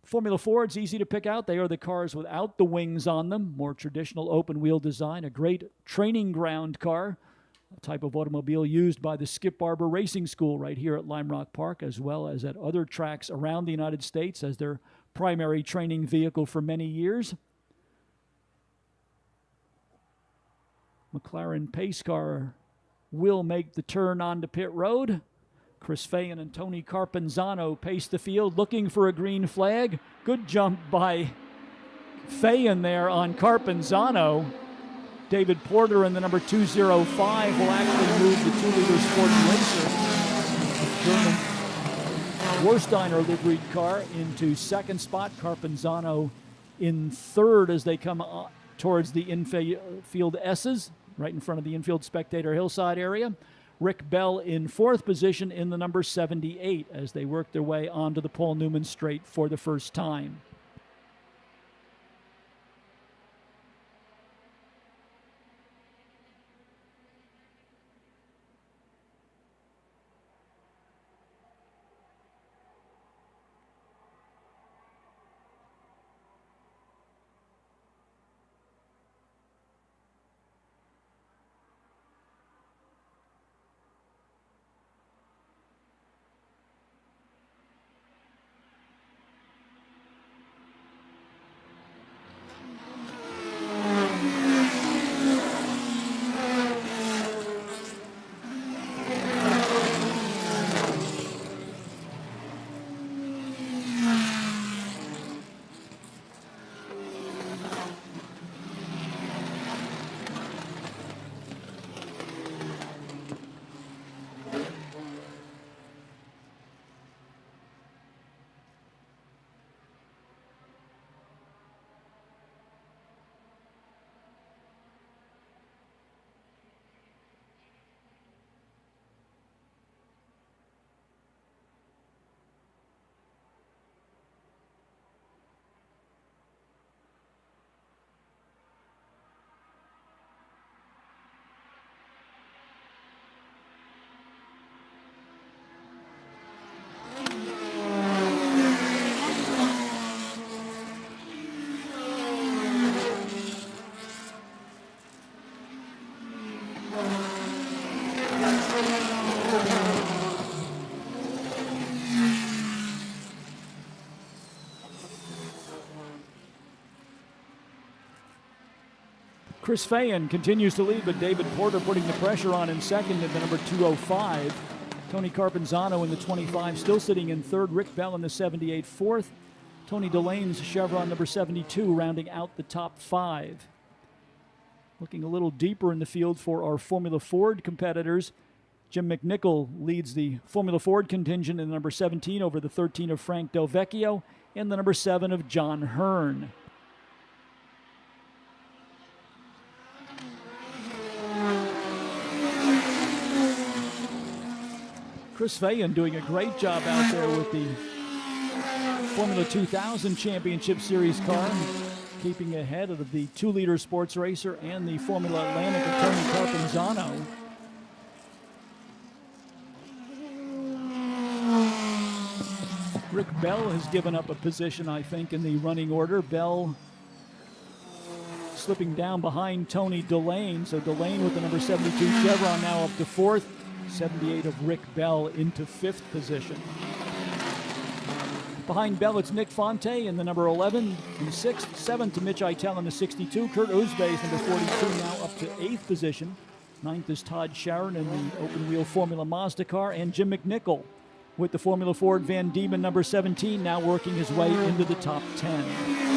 Formula Ford's easy to pick out. They are the cars without the wings on them, more traditional open-wheel design, a great training ground car, a type of automobile used by the Skip Barber Racing School right here at Lime Rock Park, as well as at other tracks around the United States as their primary training vehicle for many years. McLaren pace car will make the turn onto pit road. Chris Fagan and Tony Carpenzano pace the field looking for a green flag. Good jump by Fagan there on Carpenzano. David Porter in the number 205 will actually move the 2-liter sports racer, the German Warsteiner liveried car, into second spot. Carpenzano in third as they come towards the infield S's, right in front of the infield spectator hillside area. Rick Bell in fourth position in the number 78 as they work their way onto the Paul Newman Straight for the first time. Chris Fayen continues to lead, but David Porter putting the pressure on in second at the number 205. Tony Carpenzano in the 25, still sitting in third. Rick Bell in the 78, fourth. Tony Delane's Chevron number 72 rounding out the top 5. Looking a little deeper in the field for our Formula Ford competitors. Jim McNichol leads the Formula Ford contingent in the number 17 over the 13 of Frank Del Vecchio and the number 7 of John Hearn. Chris Fayen doing a great job out there with the Formula 2000 Championship Series car, keeping ahead of the 2-liter sports racer and the Formula Atlantic of Tony Carpenzano. Rick Bell has given up a position, I think, in the running order. Bell slipping down behind Tony Delane. So Delane with the number 72 Chevron now up to 4th. 78 of Rick Bell into 5th position. Behind Bell, it's Nick Fonte in the number 11 in 6th. 7th to Mitch Eitel in the 62. Kurt Uzbey number 42 now up to 8th position. 9th is Todd Sharon in the open-wheel Formula Mazda car. And Jim McNichol with the Formula Ford Van Diemen number 17 now working his way into the top 10.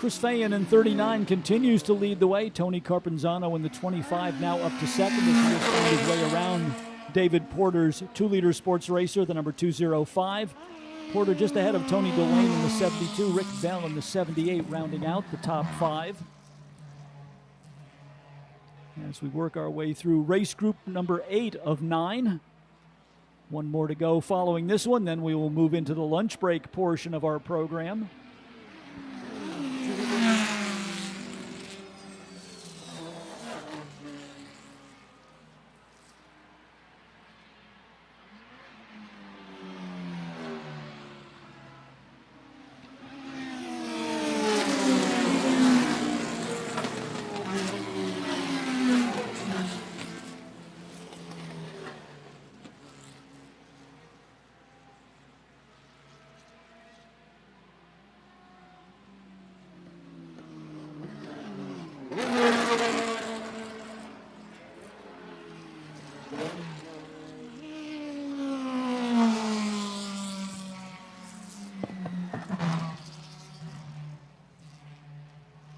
Chris Fayen in 39 continues to lead the way. Tony Carpenzano in the 25 now up to 2nd as he has found his way around David Porter's 2-liter sports racer, the number 205. Porter just ahead of Tony Delane in the 72, Rick Bell in the 78, rounding out the top 5. As we work our way through race group number 8 of 9. One more to go following this one, then we will move into the lunch break portion of our program.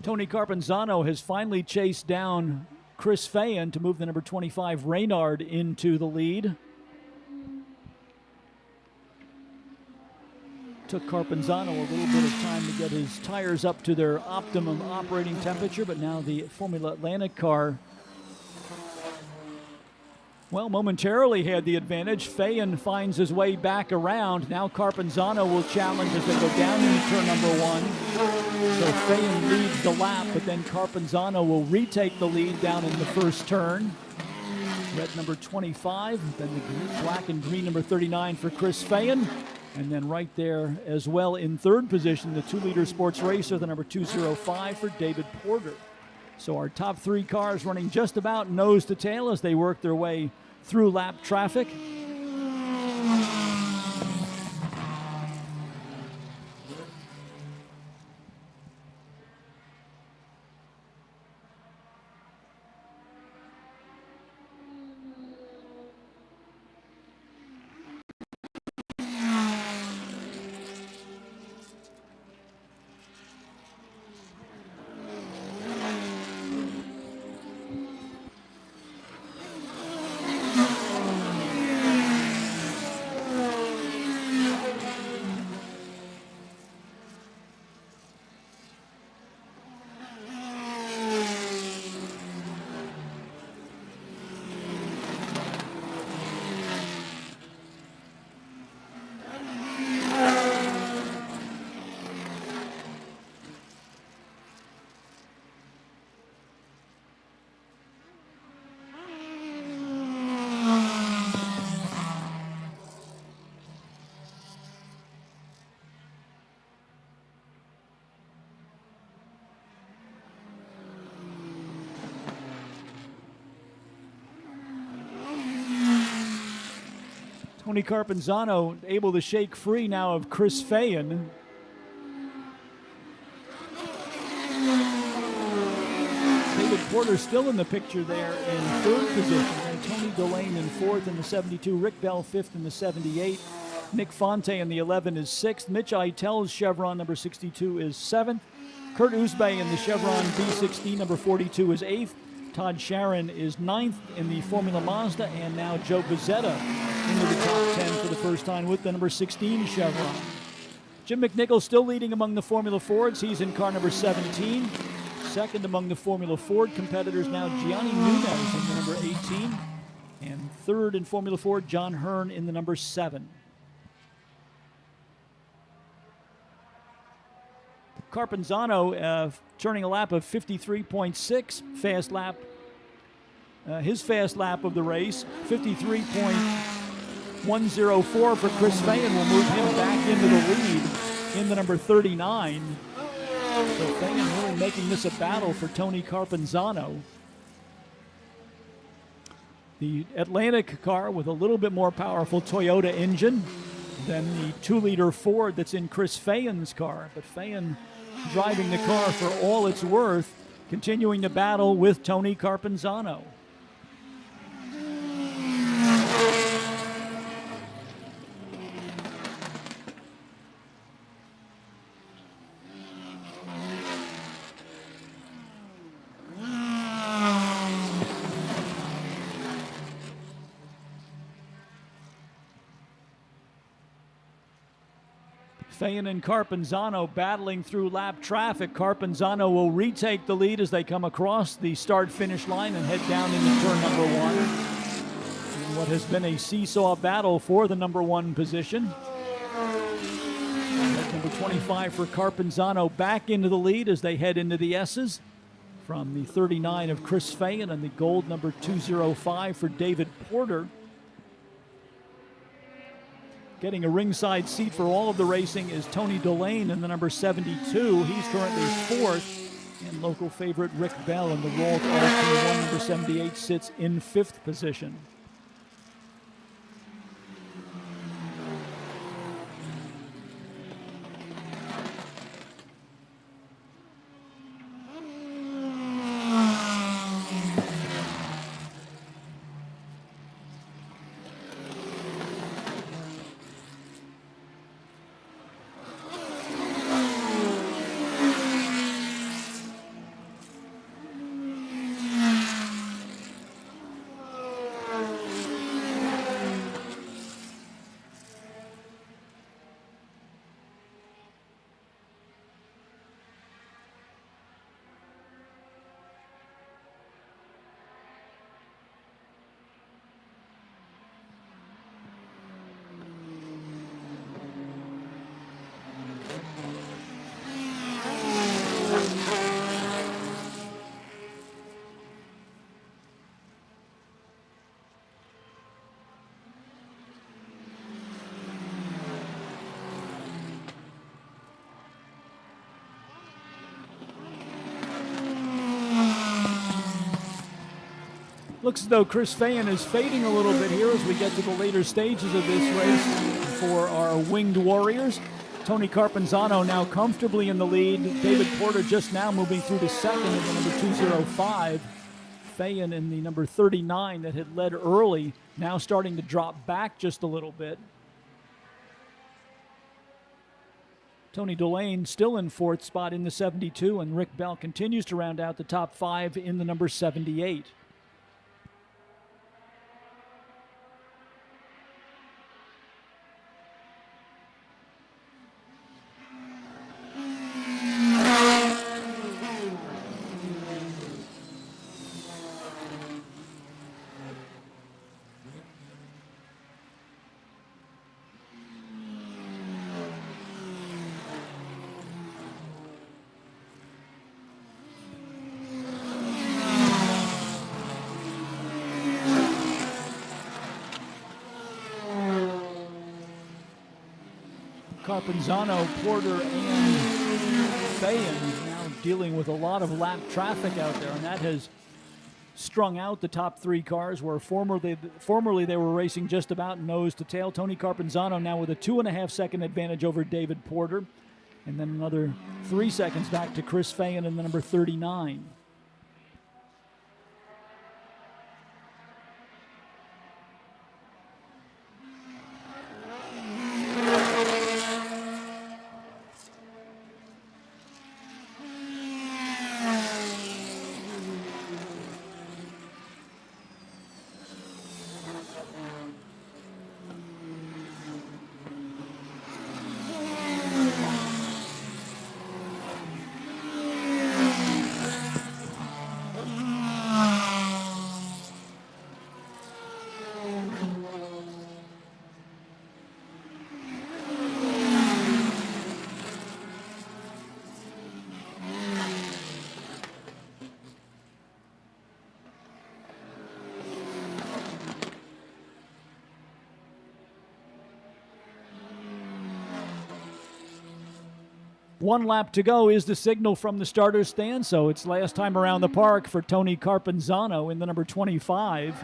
Tony Carpenzano has finally chased down Chris Fayen to move the number 25 Reynard into the lead. Took Carpenzano a little bit of time to get his tires up to their optimum operating temperature, but now the Formula Atlantic car, well, momentarily had the advantage. Fayen finds his way back around. Now Carpenzano will challenge as they go down into turn number 1. So Fayen leads the lap, but then Carpenzano will retake the lead down in the first turn. Red number 25, then the black and green number 39 for Chris Fayen. And then right there as well in third position, the 2-liter sports racer, the number 205 for David Porter. So our top 3 cars running just about nose to tail as they work their way through lap traffic. Tony Carpenzano able to shake free now of Chris Fayen. David Porter still in the picture there in third position. And Tony Delane in fourth in the 72. Rick Bell fifth in the 78. Nick Fonte in the 11 is sixth. Mitch Eitel's Chevron number 62 is seventh. Kurt Uzbey in the Chevron B16 number 42 is eighth. Todd Sharon is ninth in the Formula Mazda, and now Joe Gazzetta into the top 10 for the first time with the number 16 Chevron. Jim McNichol still leading among the Formula Fords. He's in car number 17. Second among the Formula Ford competitors now Gianni Nunez in the number 18. And third in Formula Ford, John Hearn in the number 7. Carpenzano turning a lap of 53.6, fast lap. His fast lap of the race, 53.104 for Chris Fayen, will move him back into the lead in the number 39. So Fayen really making this a battle for Tony Carpenzano. The Atlantic car with a little bit more powerful Toyota engine than the 2-liter Ford that's in Chris Fayen's car. But Fayen driving the car for all it's worth, continuing to battle with Tony Carpenzano. Fayen and Carpenzano battling through lap traffic. Carpenzano will retake the lead as they come across the start-finish line and head down into turn number 1. In what has been a seesaw battle for the number 1 position. That's number 25 for Carpenzano back into the lead as they head into the S's. From the 39 of Chris Fayen and the gold number 205 for David Porter. Getting a ringside seat for all of the racing is Tony Delane in the number 72. He's currently fourth. And local favorite Rick Bell in the Rolls RT1 number 78 sits in fifth position. Looks as though Chris Fayen is fading a little bit here as we get to the later stages of this race for our winged warriors. Tony Carpenzano now comfortably in the lead. David Porter just now moving through to second in the number 205. Fayen in the number 39 that had led early, now starting to drop back just a little bit. Tony Delane still in fourth spot in the 72, and Rick Bell continues to round out the top five in the number 78. Carpenzano, Porter, and Fayen now dealing with a lot of lap traffic out there, and that has strung out the top three cars where formerly they were racing just about nose to tail. Tony Carpenzano now with a 2.5 second advantage over David Porter, and then another 3 seconds back to Chris Fayen in the number 39. One lap to go is the signal from the starter's stand, so it's last time around the park for Tony Carpenzano in the number 25.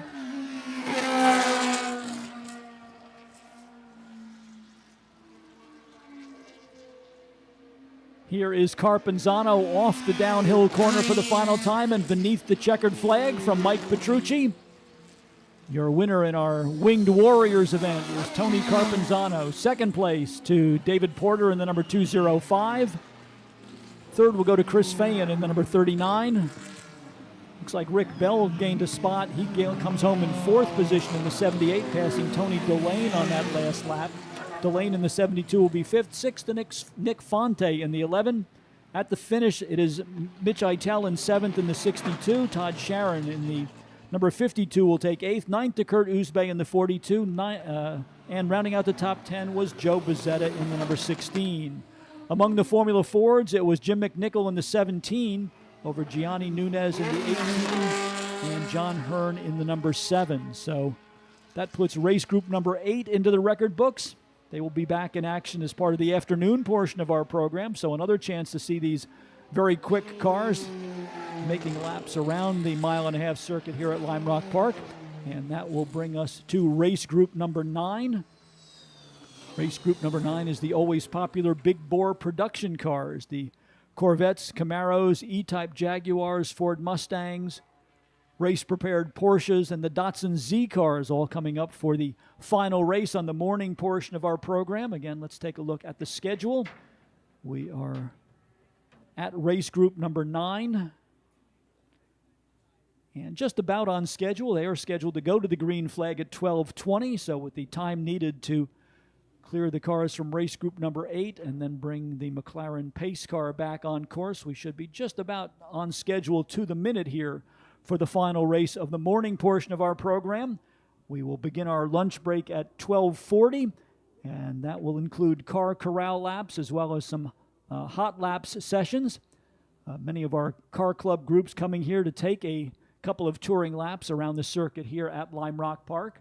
Here is Carpenzano off the downhill corner for the final time, and beneath the checkered flag from Mike Petrucci. Your winner in our Winged Warriors event is Tony Carpenzano. Second place to David Porter in the number 205. Third will go to Chris Fayen in the number 39. Looks like Rick Bell gained a spot. He comes home in fourth position in the 78, passing Tony Delane on that last lap. Delane in the 72 will be fifth. Sixth to Nick Fonte in the 11. At the finish, it is Mitch Eitel in seventh in the 62. Todd Sharon in the number 52 will take eighth. Ninth to Kurt Uzbey in the 42. And rounding out the top 10 was Joe Bezzetta in the number 16. Among the Formula Fords, it was Jim McNichol in the 17 over Gianni Nunez in the 18 and John Hearn in the number 7. So that puts race group number 8 into the record books. They will be back in action as part of the afternoon portion of our program. So another chance to see these very quick cars making laps around the mile-and-a-half circuit here at Lime Rock Park. And that will bring us to race group number 9. Race group number 9 is the always popular big bore production cars, the Corvettes, Camaros, E-Type Jaguars, Ford Mustangs, race-prepared Porsches, and the Datsun Z cars all coming up for the final race on the morning portion of our program. Again, let's take a look at the schedule. We are at race group number 9. And just about on schedule. They are scheduled to go to the green flag at 12:20, so with the time needed to clear the cars from race group number 8 and then bring the McLaren pace car back on course, we should be just about on schedule to the minute here for the final race of the morning portion of our program. We will begin our lunch break at 12:40, and that will include car corral laps as well as some hot laps sessions. Many of our car club groups coming here to take a couple of touring laps around the circuit here at Lime Rock Park.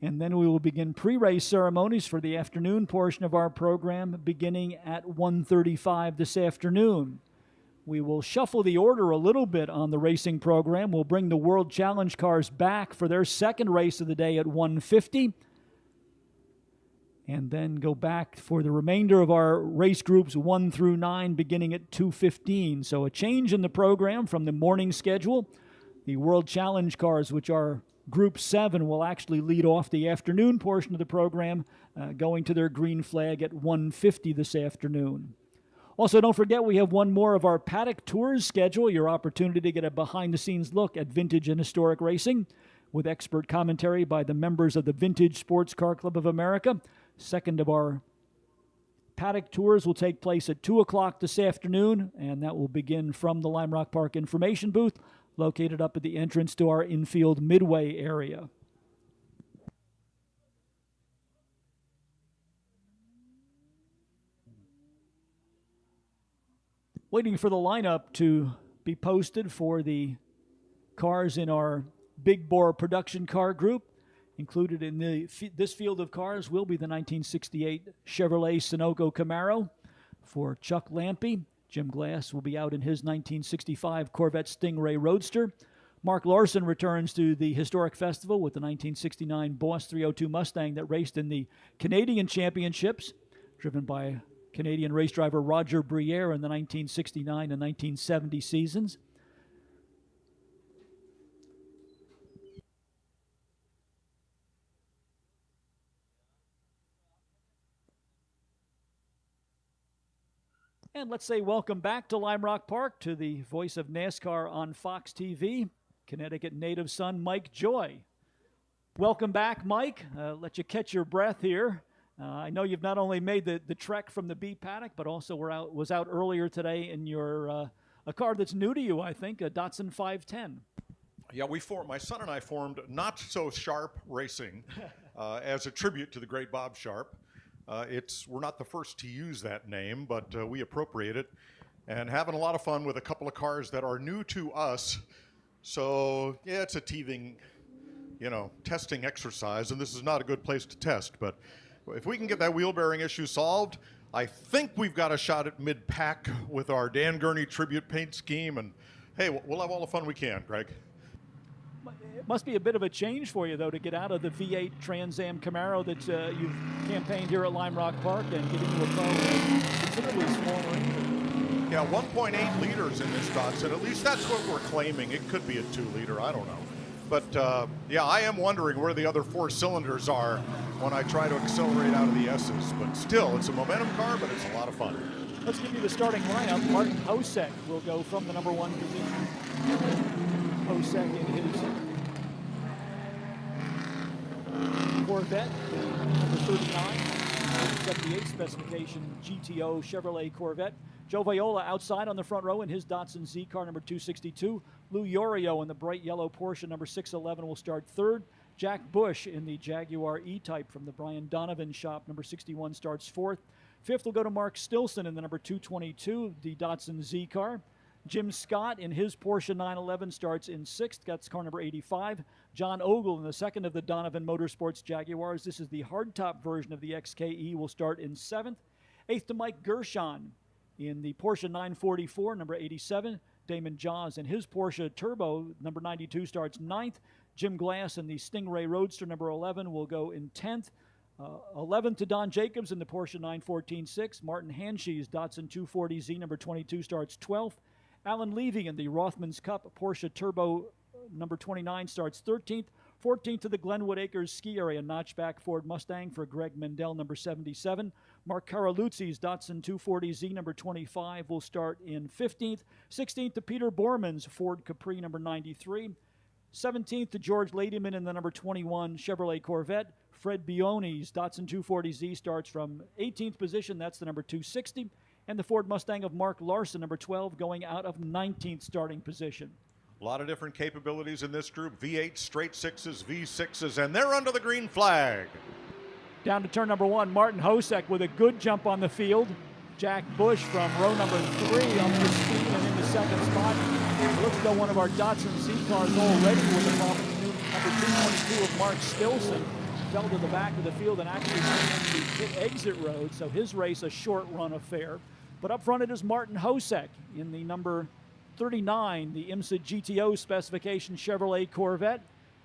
And then we will begin pre-race ceremonies for the afternoon portion of our program beginning at 1:35 this afternoon. We will shuffle the order a little bit on the racing program. We'll bring the World Challenge cars back for their second race of the day at 1:50. And then go back for the remainder of our race groups 1 through 9 beginning at 2:15. So a change in the program from the morning schedule. The World Challenge cars, which are Group 7, will actually lead off the afternoon portion of the program, going to their green flag at 1:50 this afternoon. Also, don't forget we have one more of our paddock tours schedule, your opportunity to get a behind-the-scenes look at vintage and historic racing with expert commentary by the members of the Vintage Sports Car Club of America. Second of our paddock tours will take place at 2 o'clock this afternoon, and that will begin from the Lime Rock Park information booth located up at the entrance to our infield Midway area. Waiting for the lineup to be posted for the cars in our Big Bore production car group. Included in this field of cars will be the 1968 Chevrolet Sunoco Camaro for Chuck Lampe. Jim Glass will be out in his 1965 Corvette Stingray Roadster. Mark Larson returns to the Historic Festival with the 1969 Boss 302 Mustang that raced in the Canadian Championships, driven by Canadian race driver Roger Briere in the 1969 and 1970 seasons. And let's say welcome back to Lime Rock Park to the voice of NASCAR on Fox TV, Connecticut native son Mike Joy. Welcome back, Mike. Let you catch your breath here. I know you've not only made the trek from the B paddock, but also was out earlier today in your a car that's new to you, I think, a Datsun 510. Yeah, my son and I formed Not So Sharp Racing as a tribute to the great Bob Sharp. We're not the first to use that name, but we appropriate it and having a lot of fun with a couple of cars that are new to us. So yeah, it's a teething, testing exercise, and this is not a good place to test. But if we can get that wheel bearing issue solved, I think we've got a shot at mid-pack with our Dan Gurney tribute paint scheme. And hey, we'll have all the fun we can, Greg. It must be a bit of a change for you, though, to get out of the V8 Trans Am Camaro that you've campaigned here at Lime Rock Park and get into a car with considerably smaller engine. Yeah, 1.8 liters in this Datsun. At least that's what we're claiming. It could be a 2-liter. I don't know. But, yeah, I am wondering where the other 4 cylinders are when I try to accelerate out of the S's. But still, it's a momentum car, but it's a lot of fun. Let's give you the starting lineup. Martin Hosek will go from the number 1 position. Hosek in his Corvette, number 39, 78 specification GTO Chevrolet Corvette. Joe Viola outside on the front row in his Datsun Z car number 262. Lou Yorio in the bright yellow Porsche number 611 will start third. Jack Bush in the Jaguar E-Type from the Brian Donovan shop number 61 starts fourth. Fifth will go to Mark Stilson in the number 222, the Datsun Z car. Jim Scott in his Porsche 911 starts in sixth. That's car number 85. John Ogle in the second of the Donovan Motorsports Jaguars. This is the hardtop version of the XKE. Will start in seventh. Eighth to Mike Gershon in the Porsche 944, number 87. Damon Jaws in his Porsche Turbo, number 92, starts ninth. Jim Glass in the Stingray Roadster, number 11, will go in 10th. 11th to Don Jacobs in the Porsche 914-6. Martin Hanshe's Datsun 240Z, number 22, starts 12th. Alan Levy in the Rothmans Cup Porsche Turbo number 29 starts 13th. 14th to the Glenwood Acres Ski Area Notchback Ford Mustang for Greg Mendel, number 77. Mark Caraluzzi's Datsun 240Z, number 25, will start in 15th. 16th to Peter Borman's Ford Capri, number 93. 17th to George Ladyman in the number 21 Chevrolet Corvette. Fred Bione's Datsun 240Z starts from 18th position. That's the number 260. And the Ford Mustang of Mark Larson, number 12, going out of 19th starting position. A lot of different capabilities in this group. V8 straight sixes, V6s, and they're under the green flag. Down to turn number 1, Martin Hosek with a good jump on the field. Jack Bush from row number 3 up to speed and in the second spot. It looks though one of our Datsun Z cars already with a number 222 of Mark Stilson. fell to the back of the field and actually went into the pit exit road, so his race a short run affair. But up front it is Martin Hosek in the number 39, the IMSA GTO specification Chevrolet Corvette.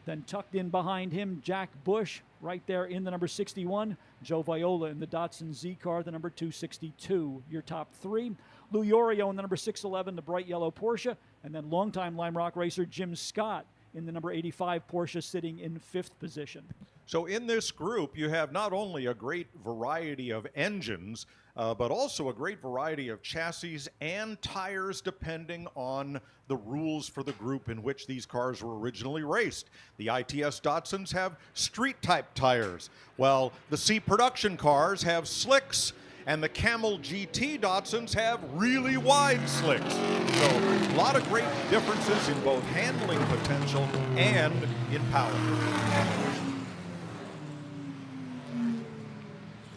Then tucked in behind him, Jack Bush right there in the number 61. Joe Viola in the Datsun Z car, the number 262. Your top three. Lou Yorio in the number 611, the bright yellow Porsche. And then longtime Lime Rock racer Jim Scott in the number 85 Porsche sitting in fifth position. So in this group, you have not only a great variety of engines, but also a great variety of chassis and tires depending on the rules for the group in which these cars were originally raced. The ITS Datsuns have street-type tires, while the C production cars have slicks, and the Camel GT Datsuns have really wide slicks. So a lot of great differences in both handling potential and in power.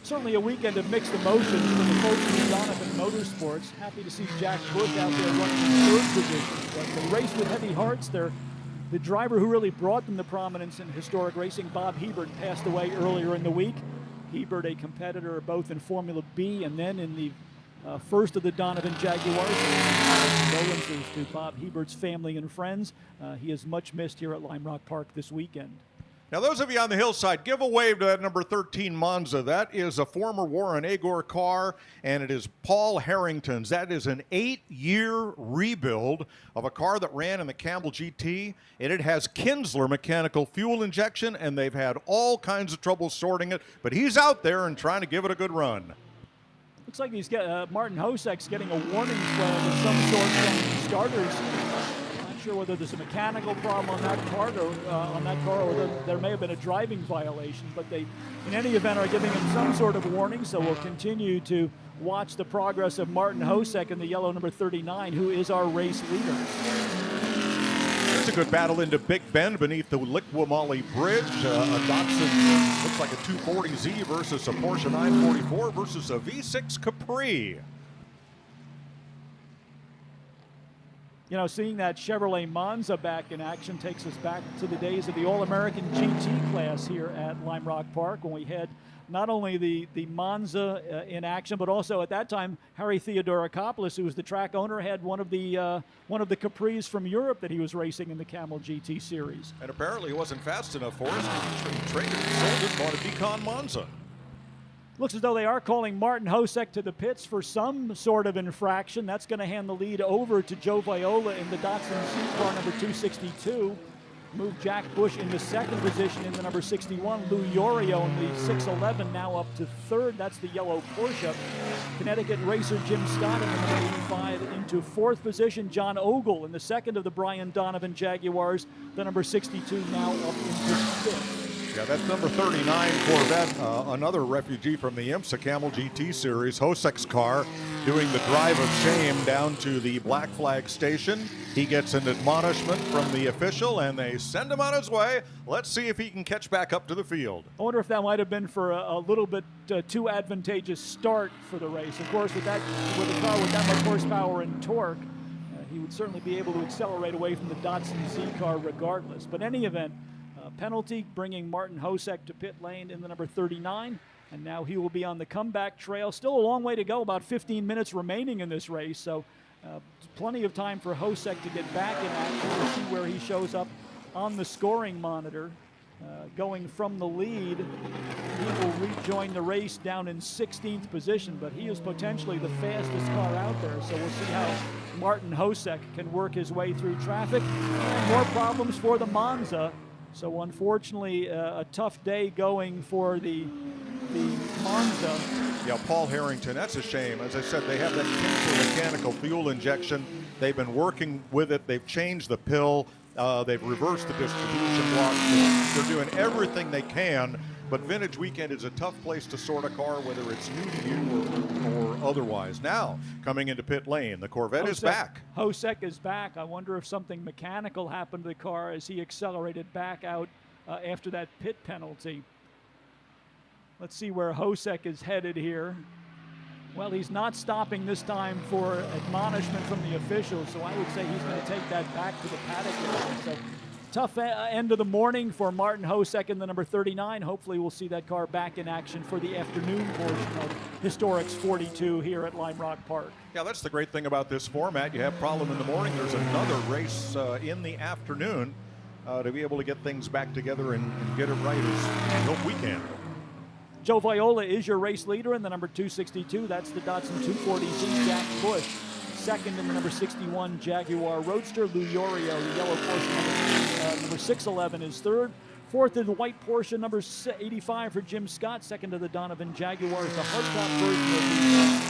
Certainly a weekend of mixed emotions for the folks from Donovan Motorsports. Happy to see Jack Bush out there running in third position. But they race with heavy hearts. The driver who really brought them to prominence in historic racing, Bob Hebert, passed away earlier in the week. Hebert, a competitor both in Formula B and then in the first of the Donovan Jaguars. Condolences to Bob Hebert's family and friends. He is much missed here at Lime Rock Park this weekend. Now, those of you on the hillside, give a wave to that number 13 Monza. That is a former Warren Agor car, and it is Paul Harrington's. That is an 8-year rebuild of a car that ran in the Campbell GT, and it has Kinsler mechanical fuel injection, and they've had all kinds of trouble sorting it, but he's out there and trying to give it a good run. Looks like he's got Martin Hosek's getting a warning flag of some sort from starters. Sure whether there's a mechanical problem on that car or there may have been a driving violation, but they in any event are giving him some sort of warning, so we'll continue to watch the progress of Martin Hosek in the yellow number 39, who is our race leader. It's a good battle into Big Bend beneath the Liqui Bridge. A Datsun looks like a 240Z versus a Porsche 944 versus a V6 Capri. You know, seeing that Chevrolet Monza back in action takes us back to the days of the All-American GT class here at Lime Rock Park, when we had not only the Monza in action, but also at that time Harry Theodorakopoulos, who was the track owner, had one of the Capris from Europe that he was racing in the Camel GT series. And apparently it wasn't fast enough for us. He traded and sold it, bought a Decon Monza. Looks as though they are calling Martin Hosek to the pits for some sort of infraction. That's going to hand the lead over to Joe Viola in the Datsun C car number 262. Move Jack Bush into second position in the number 61. Lou Yorio in the 611 now up to third. That's the yellow Porsche. Connecticut racer Jim Scott in the number 85 into fourth position. John Ogle in the second of the Brian Donovan Jaguars. The number 62 now up into fifth. Yeah, that's number 39 Corvette, another refugee from the IMSA Camel GT Series. Hosek's car doing the drive of shame down to the Black Flag station. He gets an admonishment from the official, and they send him on his way. Let's see if he can catch back up to the field. I wonder if that might have been for a little bit too advantageous start for the race. Of course, with a car with that much horsepower and torque, he would certainly be able to accelerate away from the Datsun Z car regardless. But in any event, penalty bringing Martin Hosek to pit lane in the number 39, and now he will be on the comeback trail. Still a long way to go, about 15 minutes remaining in this race, so plenty of time for Hosek to get back in action. We'll see where he shows up on the scoring monitor. Going from the lead, he will rejoin the race down in 16th position, but he is potentially the fastest car out there, so we'll see how Martin Hosek can work his way through traffic. And more problems for the Monza. So unfortunately, a tough day going for the Monza. Yeah, Paul Harrington, that's a shame. As I said, they have that Kinsler mechanical fuel injection. They've been working with it. They've changed the pill. They've reversed the distribution block. They're doing everything they can. But Vintage Weekend is a tough place to sort a car, whether it's new to you or otherwise. Now, coming into pit lane, the Corvette is back. Hosek is back. I wonder if something mechanical happened to the car as he accelerated back out after that pit penalty. Let's see where Hosek is headed here. Well, he's not stopping this time for admonishment from the officials, so I would say he's going to take that back to the paddock area. So Tough end of the morning for Martin Hosek in the number 39. Hopefully we'll see that car back in action for the afternoon portion of Historics 42 here at Lime Rock Park. Yeah, that's the great thing about this format. You have problem in the morning. There's another race in the afternoon to be able to get things back together and get it right as I hope we can. Joe Viola is your race leader in the number 262. That's the Datsun 240Z. Jack Bush. Second in the number 61 Jaguar Roadster. Lou Yorio, the yellow Porsche number 611 is third. Fourth in the white Porsche number 85 for Jim Scott. Second to the Donovan Jaguars, the hardtop version of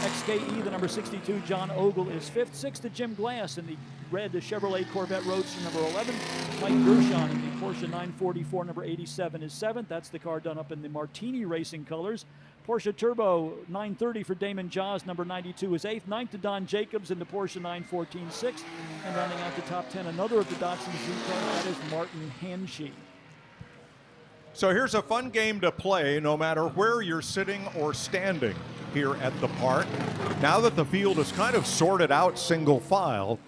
the XKE. The number 62 John Ogle is fifth. Sixth to Jim Glass in the red Chevrolet Corvette Roadster number 11. Mike Gershon in the Porsche 944 number 87 is seventh. That's the car done up in the Martini Racing colors. Porsche Turbo 930 for Damon Jaws, number 92 is eighth. Ninth to Don Jacobs in the Porsche 914 sixth. And rounding out the top 10, another of the Datsun Z cars, that is Martin Hanshi. So here's a fun game to play no matter where you're sitting or standing here at the park. Now that the field is kind of sorted out single file,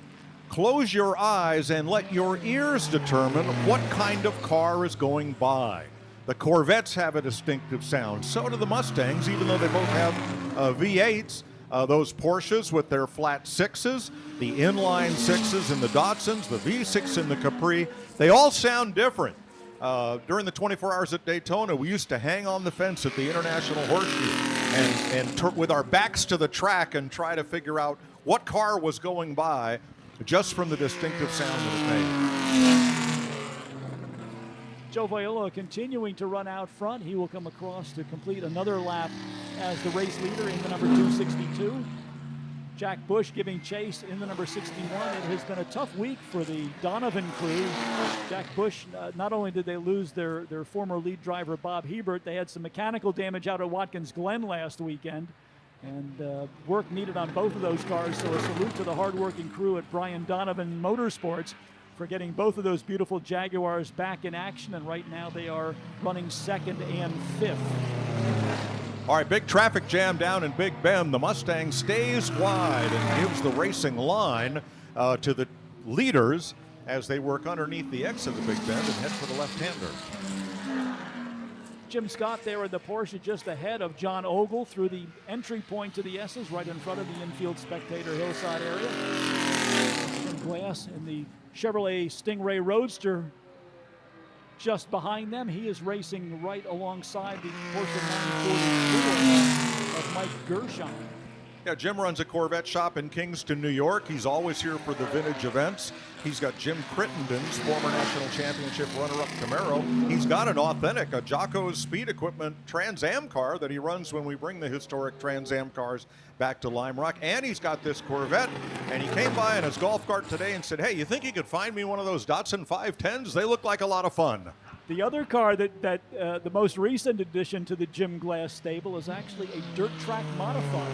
close your eyes and let your ears determine what kind of car is going by. The Corvettes have a distinctive sound. So do the Mustangs, even though they both have V8s. Those Porsches with their flat sixes, the inline sixes in the Datsuns, the V6 in the Capri, they all sound different. During the 24 Hours at Daytona, we used to hang on the fence at the International Horseshoe and with our backs to the track and try to figure out what car was going by just from the distinctive sound that it made. Joe Viola continuing to run out front. He will come across to complete another lap as the race leader in the number 262. Jack Bush giving chase in the number 61. It has been a tough week for the Donovan crew. Jack Bush, not only did they lose their former lead driver Bob Hebert, they had some mechanical damage out at Watkins Glen last weekend. And work needed on both of those cars, so a salute to the hardworking crew at Brian Donovan Motorsports for getting both of those beautiful Jaguars back in action, and right now they are running second and fifth. All right, big traffic jam down in Big Bend. The Mustang stays wide and gives the racing line to the leaders as they work underneath the exit of Big Bend and head for the left-hander. Jim Scott there in the Porsche just ahead of John Ogle through the entry point to the S's right in front of the infield spectator hillside area. Jim Glass in the Chevrolet Stingray Roadster just behind them. He is racing right alongside the Porsche 944 of Mike Gershon. Yeah, Jim runs a Corvette shop in Kingston, New York. He's always here for the vintage events. He's got Jim Crittenden's former national championship runner-up Camaro. He's got an authentic, a Jocko's Speed Equipment Trans Am car that he runs when we bring the historic Trans Am cars back to Lime Rock. And he's got this Corvette. And he came by in his golf cart today and said, hey, you think you could find me one of those Datsun 510s? They look like a lot of fun. The other car that the most recent addition to the Jim Glass stable is actually a dirt track modified.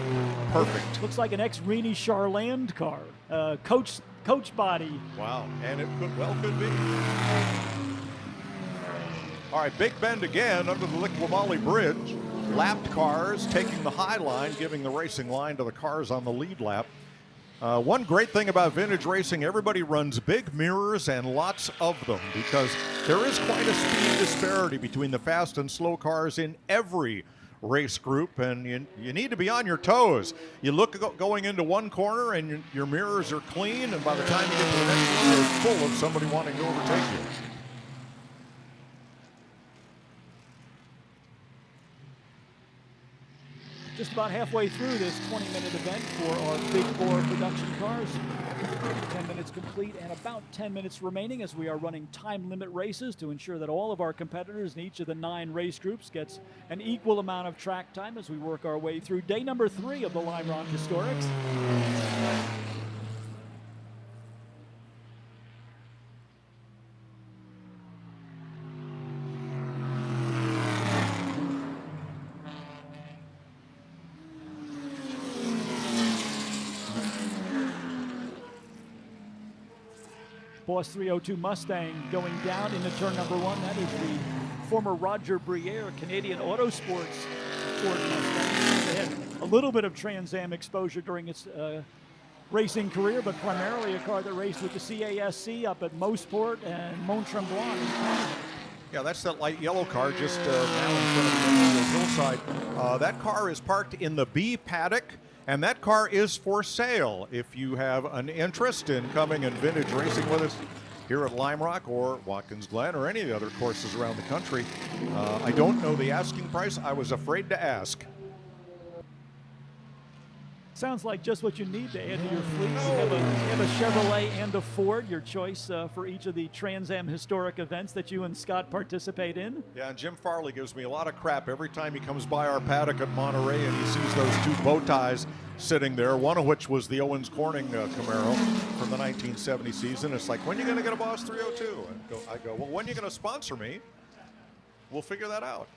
Perfect. Looks like an ex-Rennie Charland car. Coach body. Wow, and it could be. All right, Big Bend again under the Liqui Bridge. Lapped cars taking the high line, giving the racing line to the cars on the lead lap. One great thing about vintage racing, everybody runs big mirrors and lots of them because there is quite a speed disparity between the fast and slow cars in every race group, and you need to be on your toes. You look going into one corner and your mirrors are clean, and by the time you get to the next one, they're full of somebody wanting to overtake you. Just about halfway through this 20-minute event for our Big Bore production cars. 10 minutes complete and about 10 minutes remaining as we are running time limit races to ensure that all of our competitors in each of the 9 race groups gets an equal amount of track time as we work our way through day number 3 of the Lime Rock Historics. Boss 302 Mustang going down into turn number 1. That is the former Roger Briere Canadian Autosports Ford Mustang. They had a little bit of Trans Am exposure during its racing career, but primarily a car that raced with the CASC up at Mosport and Mont-Tremblant in Canada. Yeah, that's that light yellow car just now in front of the hillside. That car is parked in the B paddock, and that car is for sale. If you have an interest in coming and vintage racing with us here at Lime Rock or Watkins Glen or any of the other courses around the country, I don't know the asking price. I was afraid to ask. Sounds like just what you need to add to your fleet. You have a Chevrolet and a Ford, your choice for each of the Trans Am historic events that you and Scott participate in. Yeah, and Jim Farley gives me a lot of crap every time he comes by our paddock at Monterey and he sees those two bow ties sitting there, one of which was the Owens Corning Camaro from the 1970 season. It's like, when are you going to get a Boss 302? I go, well, when are you going to sponsor me? We'll figure that out.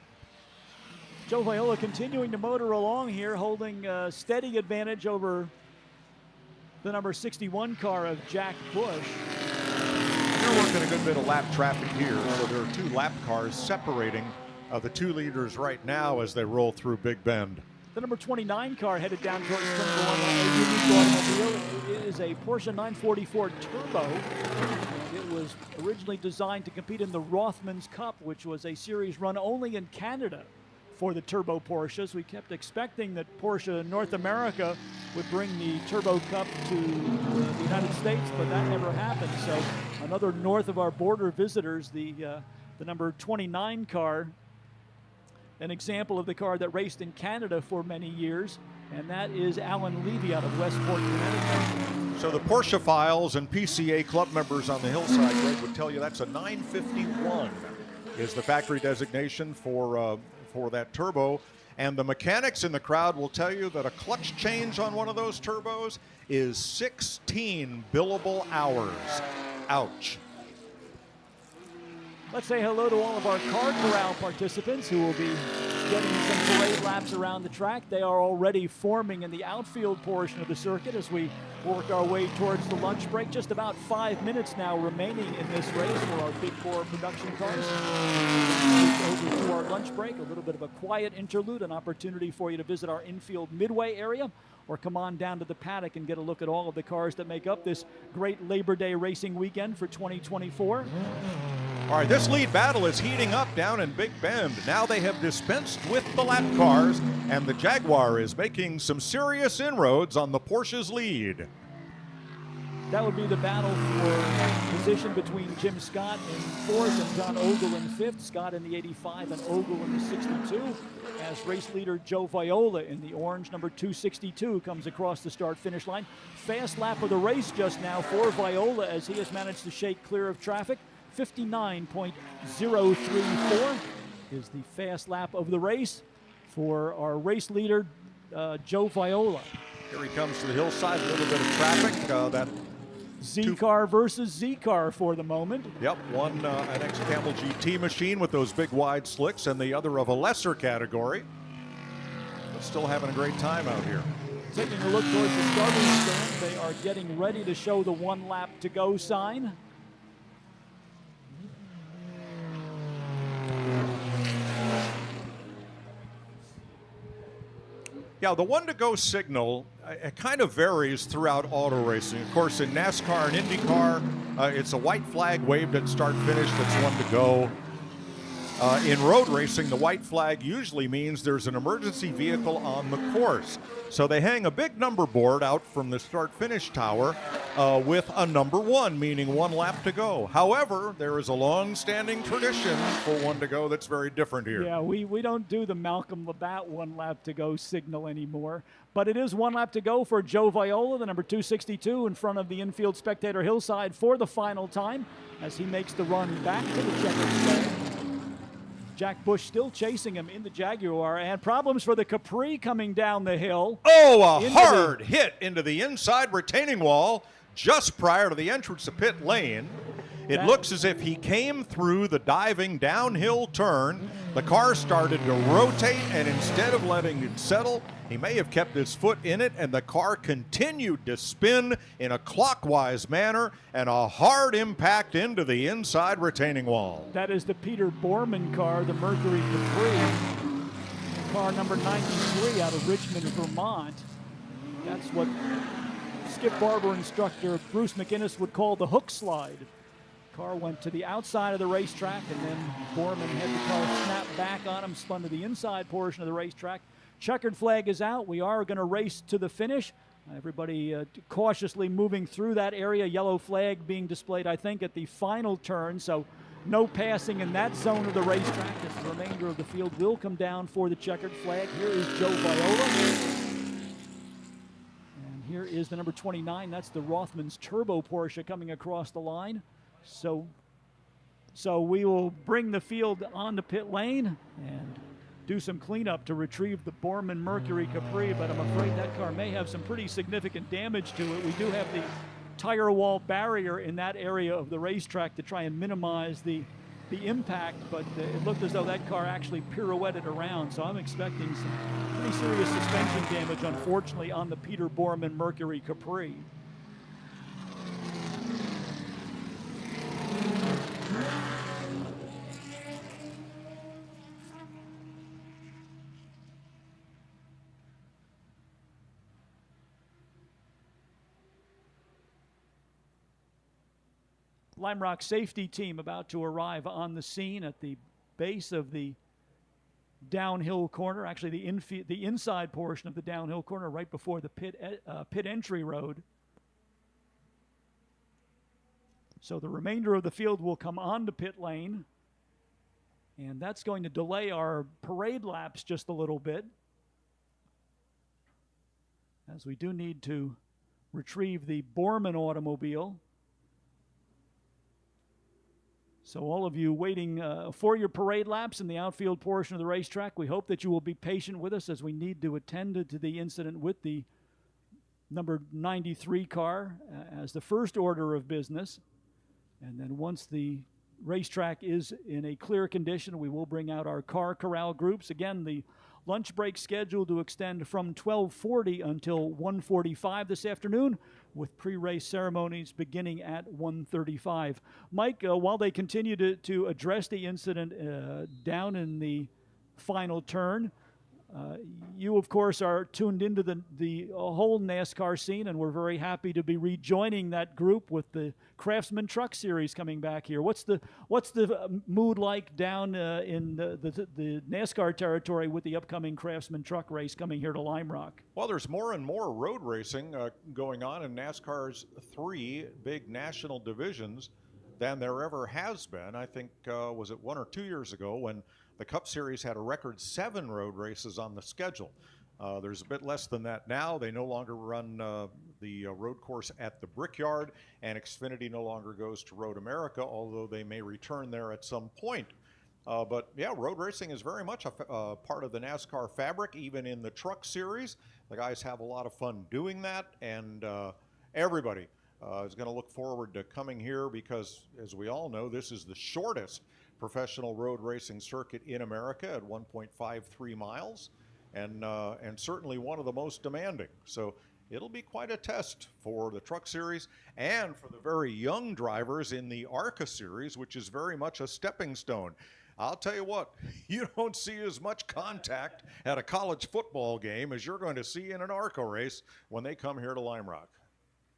Joe Viola continuing to motor along here, holding a steady advantage over the number 61 car of Jack Bush. They're working a good bit of lap traffic here, so there are two lap cars separating the two leaders right now as they roll through Big Bend. The number 29 car headed down towards turn one, a unique automobile. It is a Porsche 944 Turbo. It was originally designed to compete in the Rothmans Cup, which was a series run only in Canada for the Turbo Porsches. We kept expecting that Porsche North America would bring the Turbo Cup to the United States, but that never happened. So another north of our border visitors, the number 29 car, an example of the car that raced in Canada for many years, and that is Alan Levy out of Westport, Connecticut. So the Porsche files and PCA club members on the hillside, Greg, would tell you that's a 951 is the factory designation for that turbo. And the mechanics in the crowd will tell you that a clutch change on one of those turbos is 16 billable hours. Ouch. Let's say hello to all of our car corral participants who will be getting some parade laps around the track. They are already forming in the outfield portion of the circuit as we work our way towards the lunch break. Just about 5 minutes now remaining in this race for our big four production cars. Over to our lunch break, a little bit of a quiet interlude, an opportunity for you to visit our infield Midway area, or come on down to the paddock and get a look at all of the cars that make up this great Labor Day racing weekend for 2024. All right, this lead battle is heating up down in Big Bend. Now they have dispensed with the lap cars, and the Jaguar is making some serious inroads on the Porsche's lead. That would be the battle for position between Jim Scott in fourth and John Ogle in fifth. Scott in the 85 and Ogle in the 62. As race leader Joe Viola in the orange number 262 comes across the start-finish line. Fast lap of the race just now for Viola as he has managed to shake clear of traffic. 59.034 is the fast lap of the race for our race leader, Joe Viola. Here he comes to the hillside, a little bit of traffic. That Z-car versus Z-car for the moment. Yep, one an ex-Camel GT machine with those big wide slicks and the other of a lesser category. But still having a great time out here. Taking a look towards the starting stand, they are getting ready to show the 1 lap to go sign. Yeah, the 1 to go signal, it kind of varies throughout auto racing. Of course, in NASCAR and IndyCar, it's a white flag waved at start finish that's 1 to go. In road racing, the white flag usually means there's an emergency vehicle on the course. So they hang a big number board out from the start-finish tower with a number 1, meaning 1 lap to go. However, there is a long-standing tradition for 1 to go that's very different here. Yeah, we don't do the Malcolm Labatt 1 lap to go signal anymore. But it is 1 lap to go for Joe Viola, the number 262, in front of the infield spectator hillside for the final time as he makes the run back to the checkered flag. Jack Bush still chasing him in the Jaguar, and problems for the Capri coming down the hill. Oh, a hard hit into the inside retaining wall just prior to the entrance to pit lane. It looks as if he came through the diving downhill turn. The car started to rotate, and instead of letting it settle, he may have kept his foot in it, and the car continued to spin in a clockwise manner, and a hard impact into the inside retaining wall. That is the Peter Borman car, the Mercury Capri, car number 93 out of Richmond, Vermont. That's what Skip Barber instructor Bruce McInnes would call the hook slide. Car went to the outside of the racetrack, and then Borman had the car snap back on him, spun to the inside portion of the racetrack. Checkered flag is out. We are going to race to the finish. Everybody cautiously moving through that area. Yellow flag being displayed, I think, at the final turn. So no passing in that zone of the racetrack as the remainder of the field will come down for the checkered flag. Here is Joe Viola. And here is the number 29. That's the Rothman's Turbo Porsche coming across the line. So we will bring the field onto pit lane and do some cleanup to retrieve the Borman Mercury Capri, but I'm afraid that car may have some pretty significant damage to it. We do have the tire wall barrier in that area of the racetrack to try and minimize the impact, but it looked as though that car actually pirouetted around, so I'm expecting some pretty serious suspension damage, unfortunately, on the Peter Borman Mercury Capri. Lime Rock safety team about to arrive on the scene at the base of the downhill corner, actually the inside portion of the downhill corner right before the pit entry road. So the remainder of the field will come onto pit lane, and that's going to delay our parade laps just a little bit, as we do need to retrieve the Borman automobile. So all of you waiting for your parade laps in the outfield portion of the racetrack, we hope that you will be patient with us as we need to attend to the incident with the number 93 car as the first order of business. And then once the racetrack is in a clear condition, we will bring out our car corral groups. Again, the lunch break scheduled to extend from 12:40 until 1:45 this afternoon, with pre-race ceremonies beginning at 1:35. Mike, while they continue to address the incident down in the final turn, you, of course, are tuned into the whole NASCAR scene, and we're very happy to be rejoining that group with the Craftsman Truck Series coming back here. What's the mood like down in the NASCAR territory with the upcoming Craftsman Truck race coming here to Lime Rock? Well, there's more and more road racing going on in NASCAR's 3 big national divisions than there ever has been. I think, was it 1 or 2 years ago when the Cup Series had a record 7 road races on the schedule. There's a bit less than that now. They no longer run the road course at the Brickyard, and Xfinity no longer goes to Road America, although they may return there at some point. But yeah, road racing is very much a part of the NASCAR fabric, even in the Truck Series. The guys have a lot of fun doing that, and everybody is going to look forward to coming here because, as we all know, this is the shortest professional road racing circuit in America at 1.53 miles, and certainly one of the most demanding. So it'll be quite a test for the Truck Series and for the very young drivers in the ARCA Series, which is very much a stepping stone. I'll tell you what, you don't see as much contact at a college football game as you're going to see in an ARCA race when they come here to Lime Rock.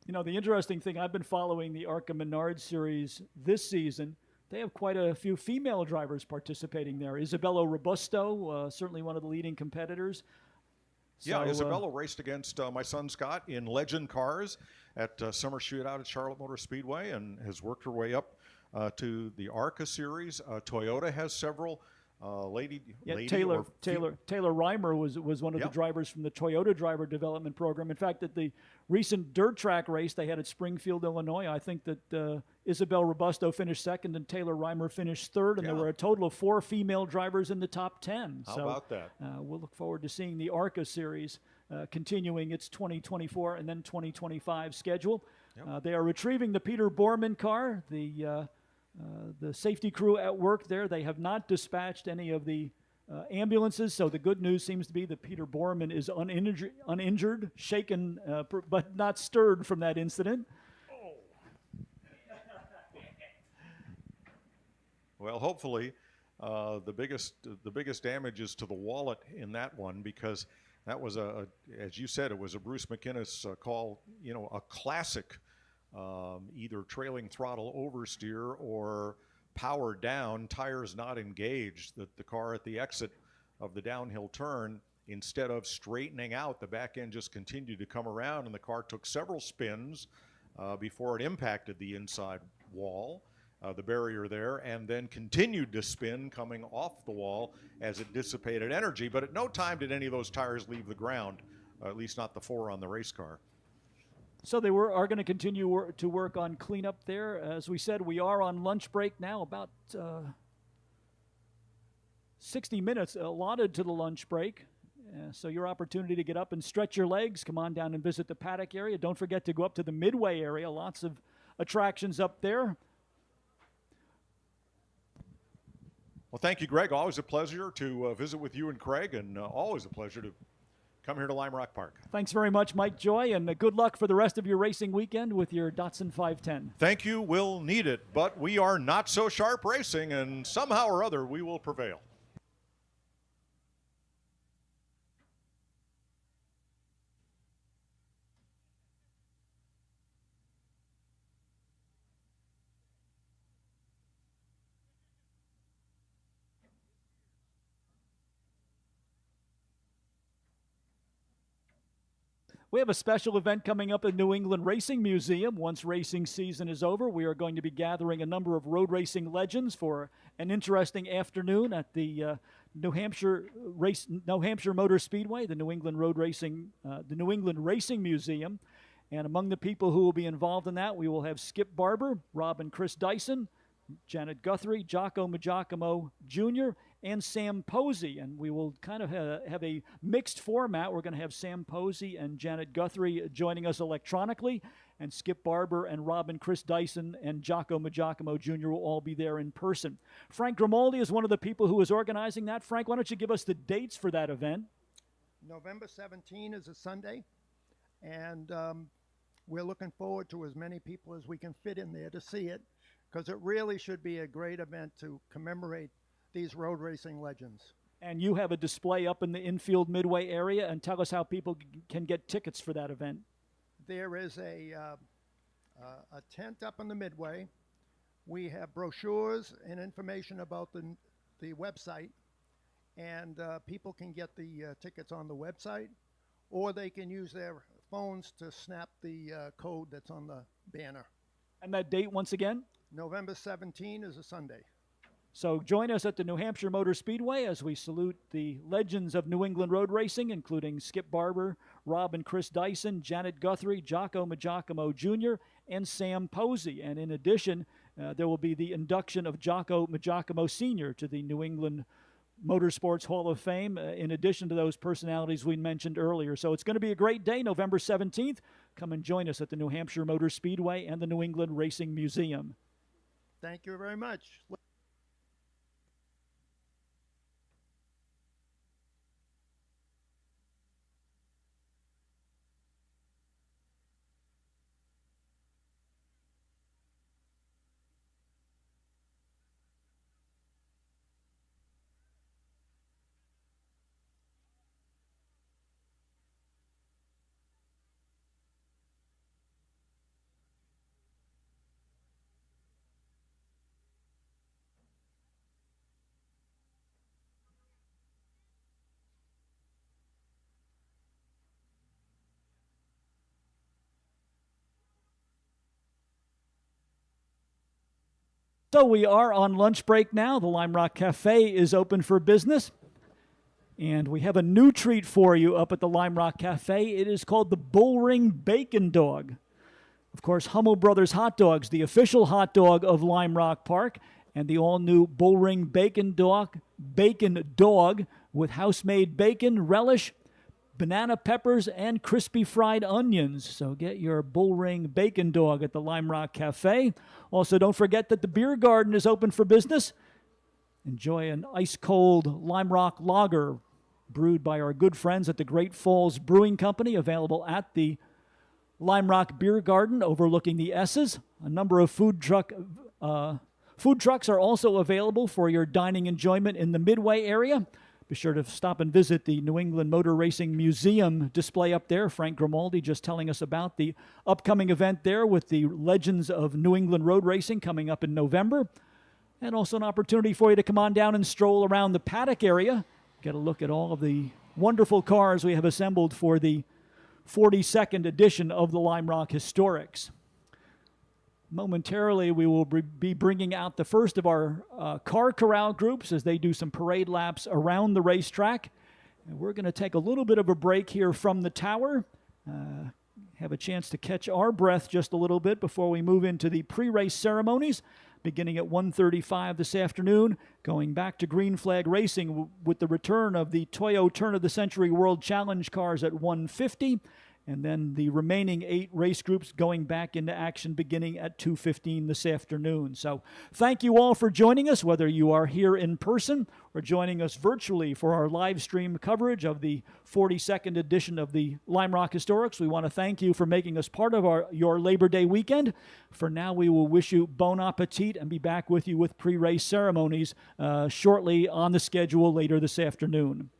You know, the interesting thing, I've been following the ARCA Menard Series this season. They have quite a few female drivers participating there. Isabella Robusto, certainly one of the leading competitors. Yeah, Isabella raced against my son Scott in Legend Cars at Summer Shootout at Charlotte Motor Speedway and has worked her way up to the ARCA Series. Toyota has several Taylor Reimer was one of the drivers from the Toyota Driver Development Program. In fact, at the recent dirt track race they had at Springfield, Illinois, I think that Isabel Robusto finished second and Taylor Reimer finished third, and there were a total of 4 female drivers in the top 10. How about that? We'll look forward to seeing the ARCA Series continuing its 2024 and then 2025 schedule. Yep. They are retrieving the Peter Borman car. The safety crew at work there, they have not dispatched any of the ambulances, so the good news seems to be that Peter Borman is uninjured, shaken, but not stirred from that incident. Well, hopefully the biggest damage is to the wallet in that one, because That was as you said, it was a Bruce McInnes call, a classic, either trailing throttle oversteer or power down, tires not engaged, that the car at the exit of the downhill turn, instead of straightening out, the back end just continued to come around, and the car took several spins before it impacted the inside wall, the barrier there, and then continued to spin coming off the wall as it dissipated energy. But at no time did any of those tires leave the ground, at least not the 4 on the race car. So they are going to continue to work on cleanup there. As we said, we are on lunch break now, about 60 minutes allotted to the lunch break. So your opportunity to get up and stretch your legs, come on down and visit the paddock area. Don't forget to go up to the Midway area. Lots of attractions up there. Well, thank you, Greg. Always a pleasure to visit with you and Craig, and always a pleasure to come here to Lime Rock Park. Thanks very much, Mike Joy, and good luck for the rest of your racing weekend with your Datsun 510. Thank you. We'll need it, but we are not so sharp racing, and somehow or other we will prevail. We have a special event coming up at New England Racing Museum. Once racing season is over, we are going to be gathering a number of road racing legends for an interesting afternoon at the New Hampshire Motor Speedway, the New England Racing Museum. And among the people who will be involved in that, we will have Skip Barber, Rob and Chris Dyson, Janet Guthrie, Jocko Giacomo Jr., and Sam Posey. And we will kind of have a mixed format. We're going to have Sam Posey and Janet Guthrie joining us electronically, and Skip Barber and Rob and Chris Dyson and Jocko Giacomo Jr. will all be there in person. Frank Grimaldi is one of the people who is organizing that. Frank, why don't you give us the dates for that event? November 17 is a Sunday, and we're looking forward to as many people as we can fit in there to see it, because it really should be a great event to commemorate these road racing legends. And you have a display up in the infield Midway area, and tell us how people can get tickets for that event. There is a tent up in the Midway. We have brochures and information about the website, and people can get the tickets on the website, or they can use their phones to snap the code that's on the banner. And that date once again? November 17 is a Sunday. So join us at the New Hampshire Motor Speedway as we salute the legends of New England road racing, including Skip Barber, Rob and Chris Dyson, Janet Guthrie, Jocko Giacomo Jr., and Sam Posey. And in addition, there will be the induction of Jocko Giacomo Sr. to the New England Motorsports Hall of Fame, in addition to those personalities we mentioned earlier. So it's going to be a great day, November 17th. Come and join us at the New Hampshire Motor Speedway and the New England Racing Museum. Thank you very much. So we are on lunch break now. The Lime Rock Cafe is open for business. And we have a new treat for you up at the Lime Rock Cafe. It is called the Bullring Bacon Dog. Of course, Hummel Brothers Hot Dogs, the official hot dog of Lime Rock Park, and the all-new Bullring Bacon Dog with house-made bacon, relish, banana peppers, and crispy fried onions. So get your Bullring Bacon Dog at the Lime Rock Cafe. Also, don't forget that the beer garden is open for business. Enjoy an ice-cold Lime Rock lager brewed by our good friends at the Great Falls Brewing Company, available at the Lime Rock Beer Garden overlooking the S's. A number of food trucks are also available for your dining enjoyment in the Midway area. Be sure to stop and visit the New England Motor Racing Museum display up there. Frank Grimaldi just telling us about the upcoming event there with the Legends of New England Road Racing coming up in November. And also an opportunity for you to come on down and stroll around the paddock area. Get a look at all of the wonderful cars we have assembled for the 42nd edition of the Lime Rock Historics. Momentarily, we will be bringing out the first of our car corral groups as they do some parade laps around the racetrack. And we're going to take a little bit of a break here from the tower, have a chance to catch our breath just a little bit before we move into the pre-race ceremonies, beginning at 1:35 this afternoon, going back to Green Flag Racing with the return of the Toyo Turn of the Century World Challenge cars at 1:50. And then the remaining 8 race groups going back into action beginning at 2:15 this afternoon. So thank you all for joining us, whether you are here in person or joining us virtually for our live stream coverage of the 42nd edition of the Lime Rock Historics. We want to thank you for making us part of your Labor Day weekend. For now, we will wish you bon appetit and be back with you with pre-race ceremonies shortly on the schedule later this afternoon.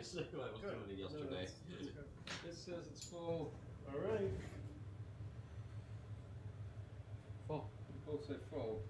nice. I was doing it yesterday. It says it's full. All right. Full. Both say full.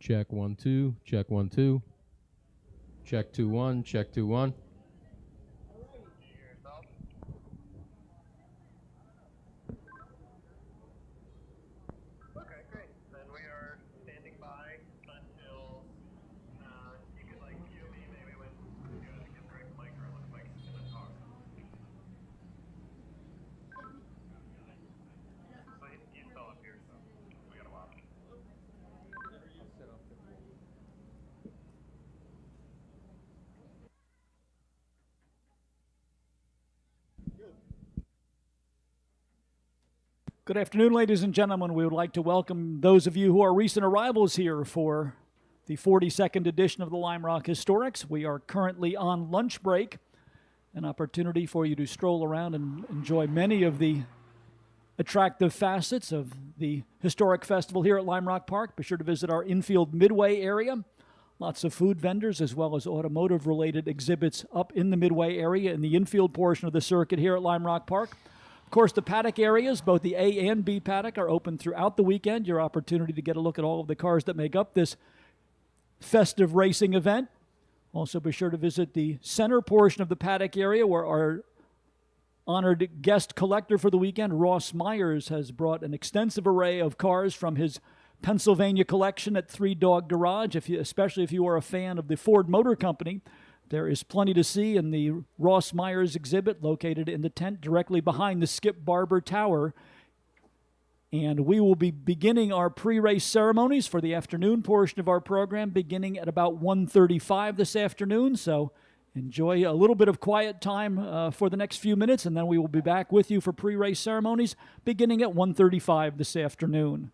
Check 1 2. Check 1 2. Check 2 1. Check 2 1. Okay, great. Then we are standing by until you could like cue me maybe when you get the right mic or it looks like it's gonna talk. So he's still up here, so we got a while. Good afternoon, ladies and gentlemen. We would like to welcome those of you who are recent arrivals here for the 42nd edition of the Lime Rock Historics. We are currently on lunch break, an opportunity for you to stroll around and enjoy many of the attractive facets of the historic festival here at Lime Rock Park. Be sure to visit our infield Midway area. Lots of food vendors as well as automotive-related exhibits up in the Midway area in the infield portion of the circuit here at Lime Rock Park. Of course, the paddock areas, both the A and B paddock, are open throughout the weekend. Your opportunity to get a look at all of the cars that make up this festive racing event. Also, be sure to visit the center portion of the paddock area where our honored guest collector for the weekend, Ross Myers, has brought an extensive array of cars from his Pennsylvania collection at Three Dog Garage. Especially if you are a fan of the Ford Motor Company, there is plenty to see in the Ross Myers exhibit located in the tent directly behind the Skip Barber Tower. And we will be beginning our pre-race ceremonies for the afternoon portion of our program beginning at about 1:35 this afternoon. So enjoy a little bit of quiet time for the next few minutes, and then we will be back with you for pre-race ceremonies beginning at 1:35 this afternoon.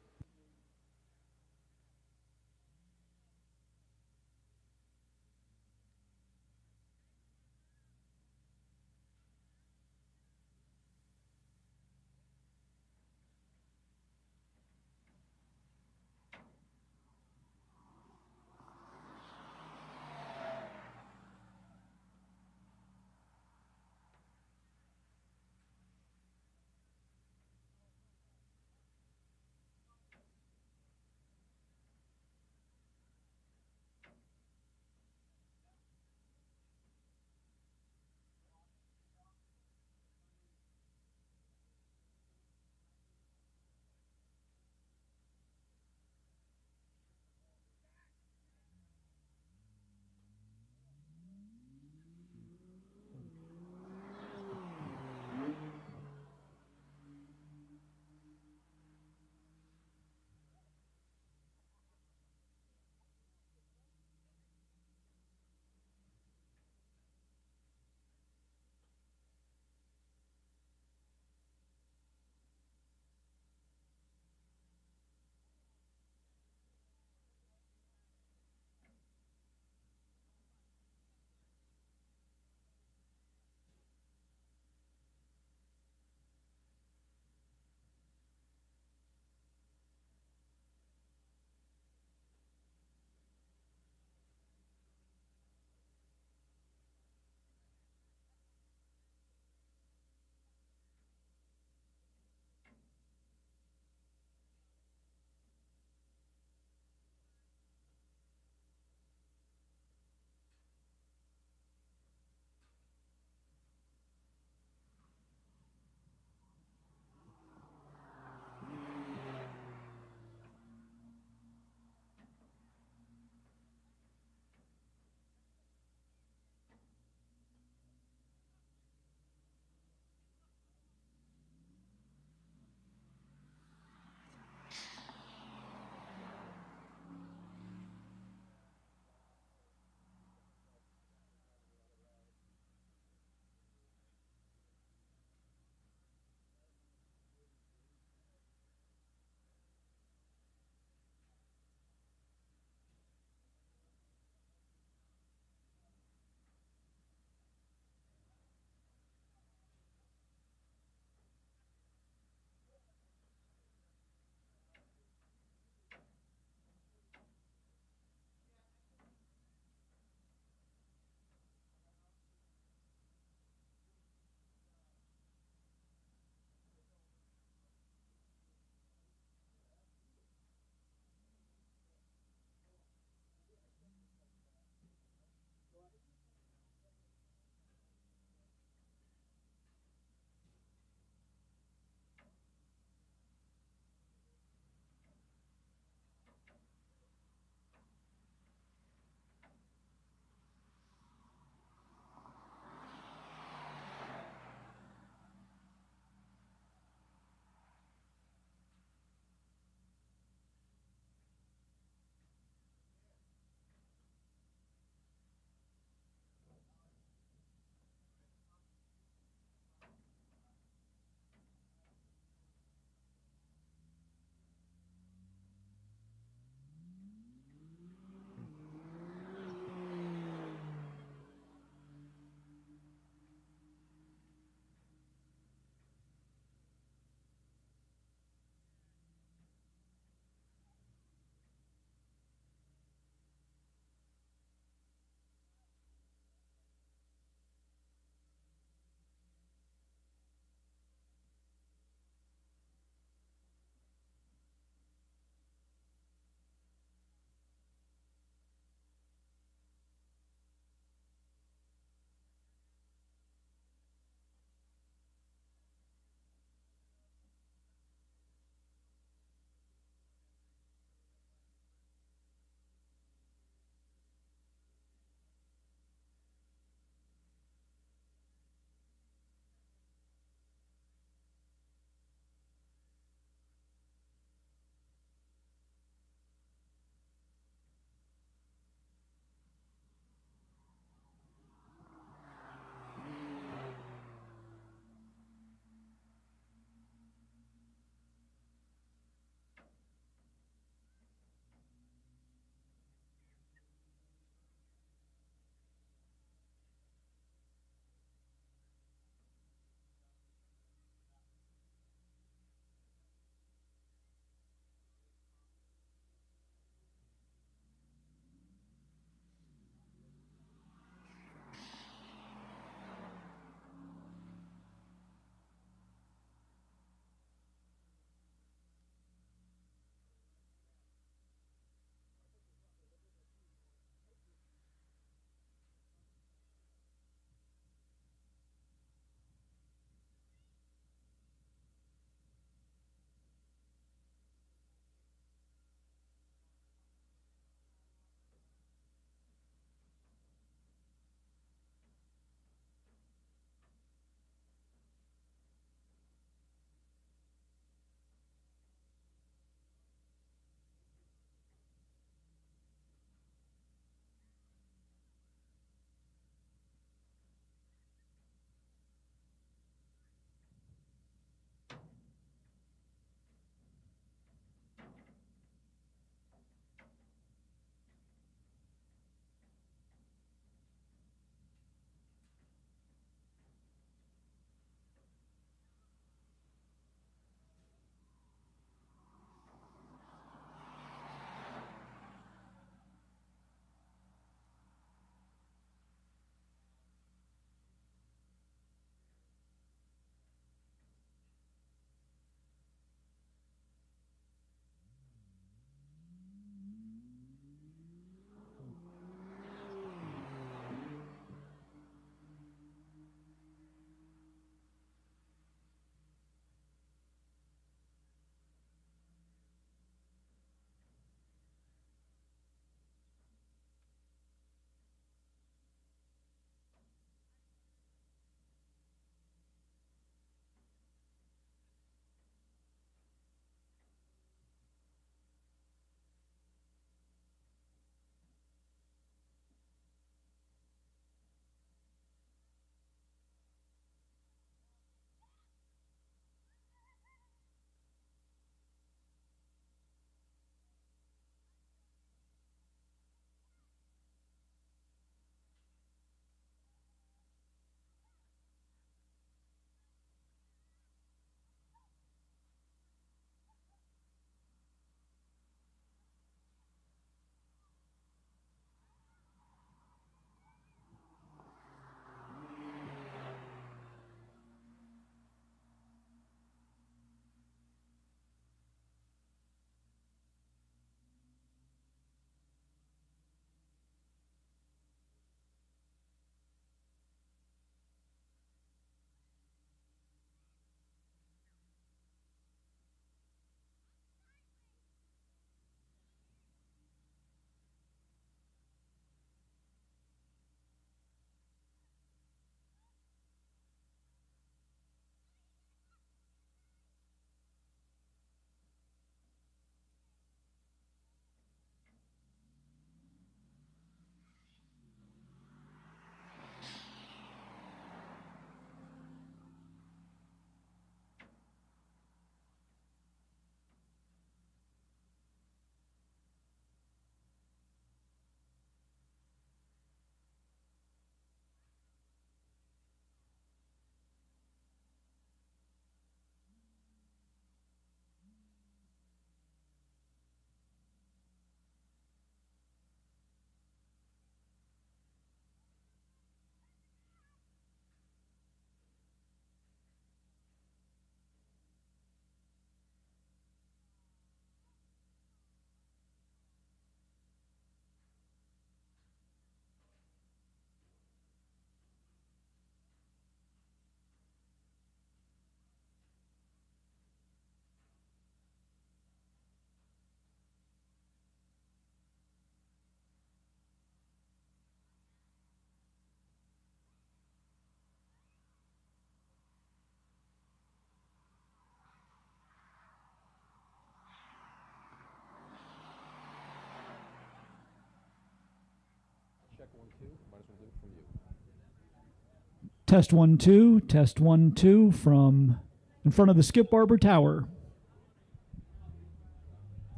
Test 1 2. Test 1 2 from in front of the Skip Barber Tower.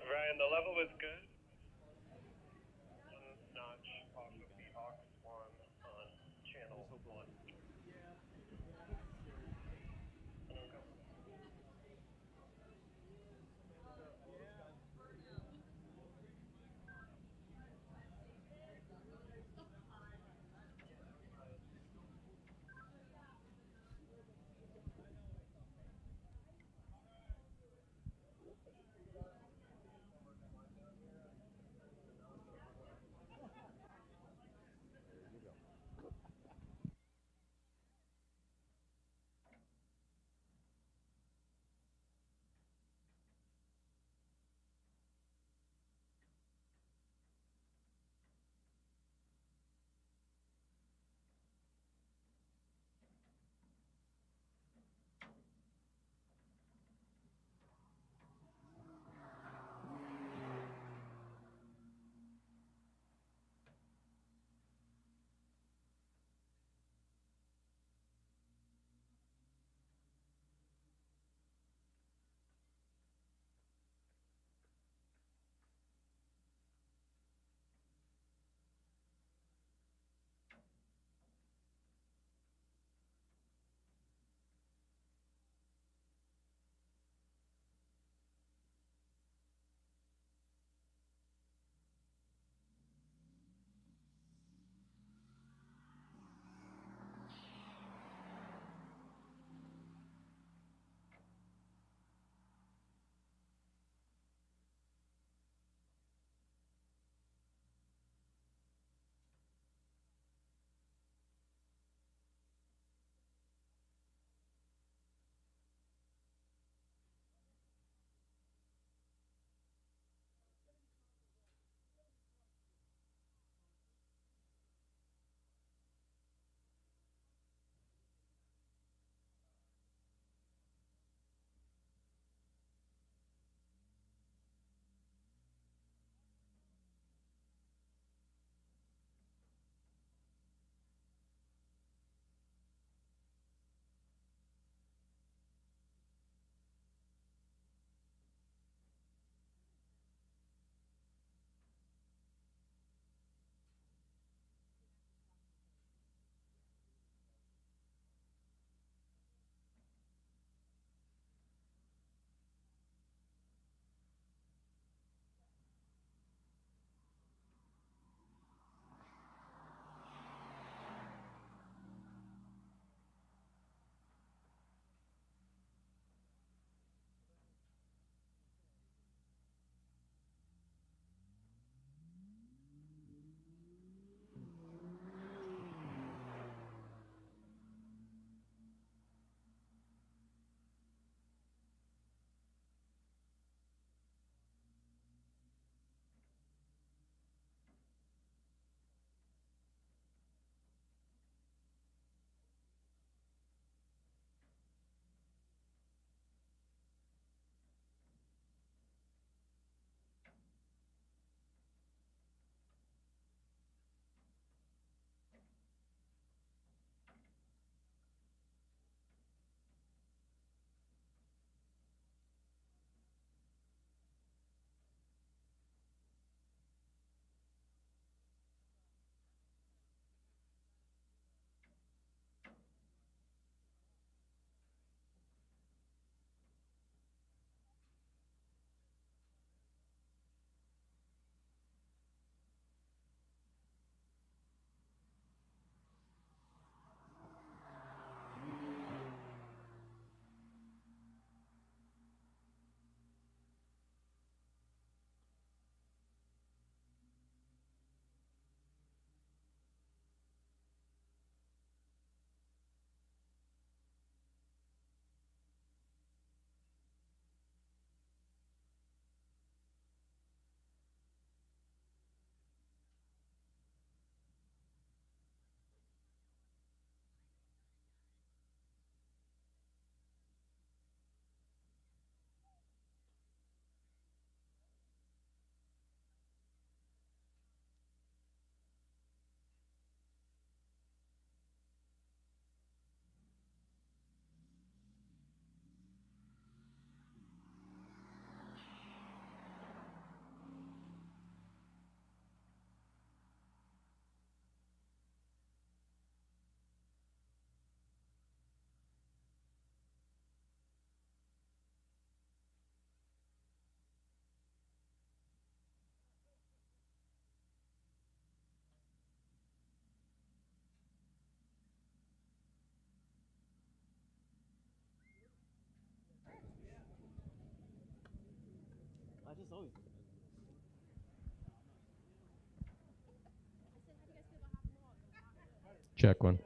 Ryan, the level was good. One notch off of the aux 1 on channel 1. Check one.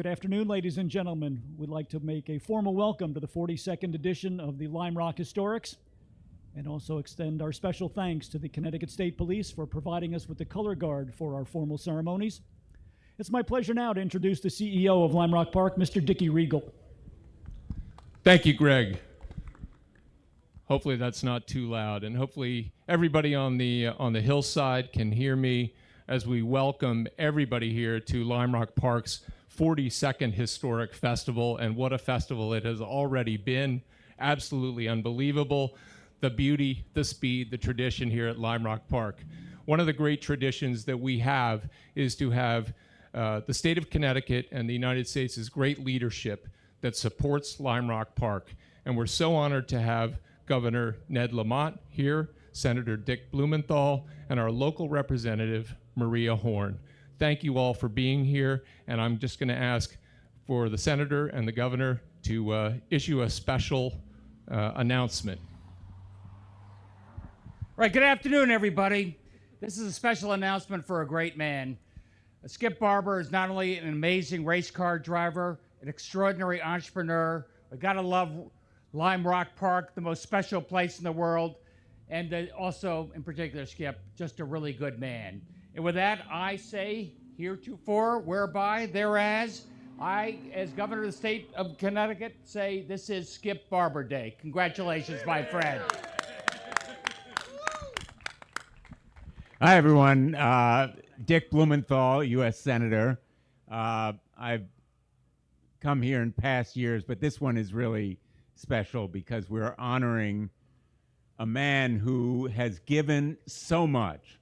Good afternoon, ladies and gentlemen. We'd like to make a formal welcome to the 42nd edition of the Lime Rock Historics, and also extend our special thanks to the Connecticut State Police for providing us with the color guard for our formal ceremonies. It's my pleasure now to introduce the CEO of Lime Rock Park, Mr. Dickie Regal. Thank you, Greg. Hopefully that's not too loud, and hopefully everybody on the hillside can hear me as we welcome everybody here to Lime Rock Park's 42nd Historic Festival. And what a festival it has already been. Absolutely unbelievable. The beauty, the speed, the tradition here at Lime Rock Park. One of the great traditions that we have is to have the state of Connecticut and the United States' great leadership that supports Lime Rock Park. And we're so honored to have Governor Ned Lamont here, Senator Dick Blumenthal, and our local representative, Maria Horn. Thank you all for being here, and I'm just going to ask for the senator and the governor to issue a special announcement. Right, good afternoon, everybody. This is a special announcement for a great man. Skip Barber is not only an amazing race car driver, an extraordinary entrepreneur. We gotta love Lime Rock Park, the most special place in the world, and also, in particular, Skip, just a really good man. And with that, I say heretofore, whereby, thereas, I, as governor of the state of Connecticut, say this is Skip Barber Day. Congratulations, my friend. Hi, everyone. Dick Blumenthal, U.S. Senator. I've come here in past years, but this one is really special because we're honoring a man who has given so much.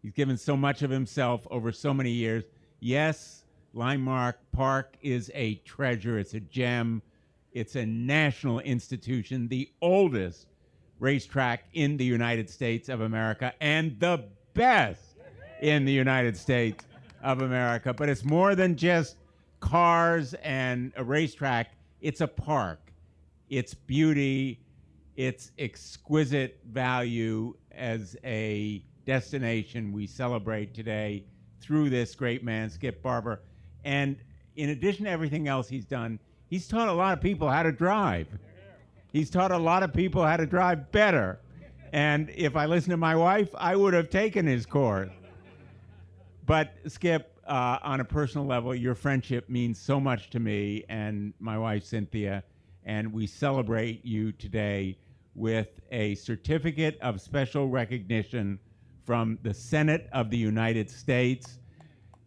He's given so much of himself over so many years. Yes, Lime Rock Park is a treasure. It's a gem. It's a national institution, the oldest racetrack in the United States of America, and the best in the United States of America. But it's more than just cars and a racetrack. It's a park. Its beauty, its exquisite value as a destination we celebrate today through this great man, Skip Barber. And in addition to everything else he's done, he's taught a lot of people how to drive. He's taught a lot of people how to drive better. And if I listened to my wife, I would have taken his course. But Skip, on a personal level, your friendship means so much to me and my wife, Cynthia, and we celebrate you today with a certificate of special recognition from the Senate of the United States.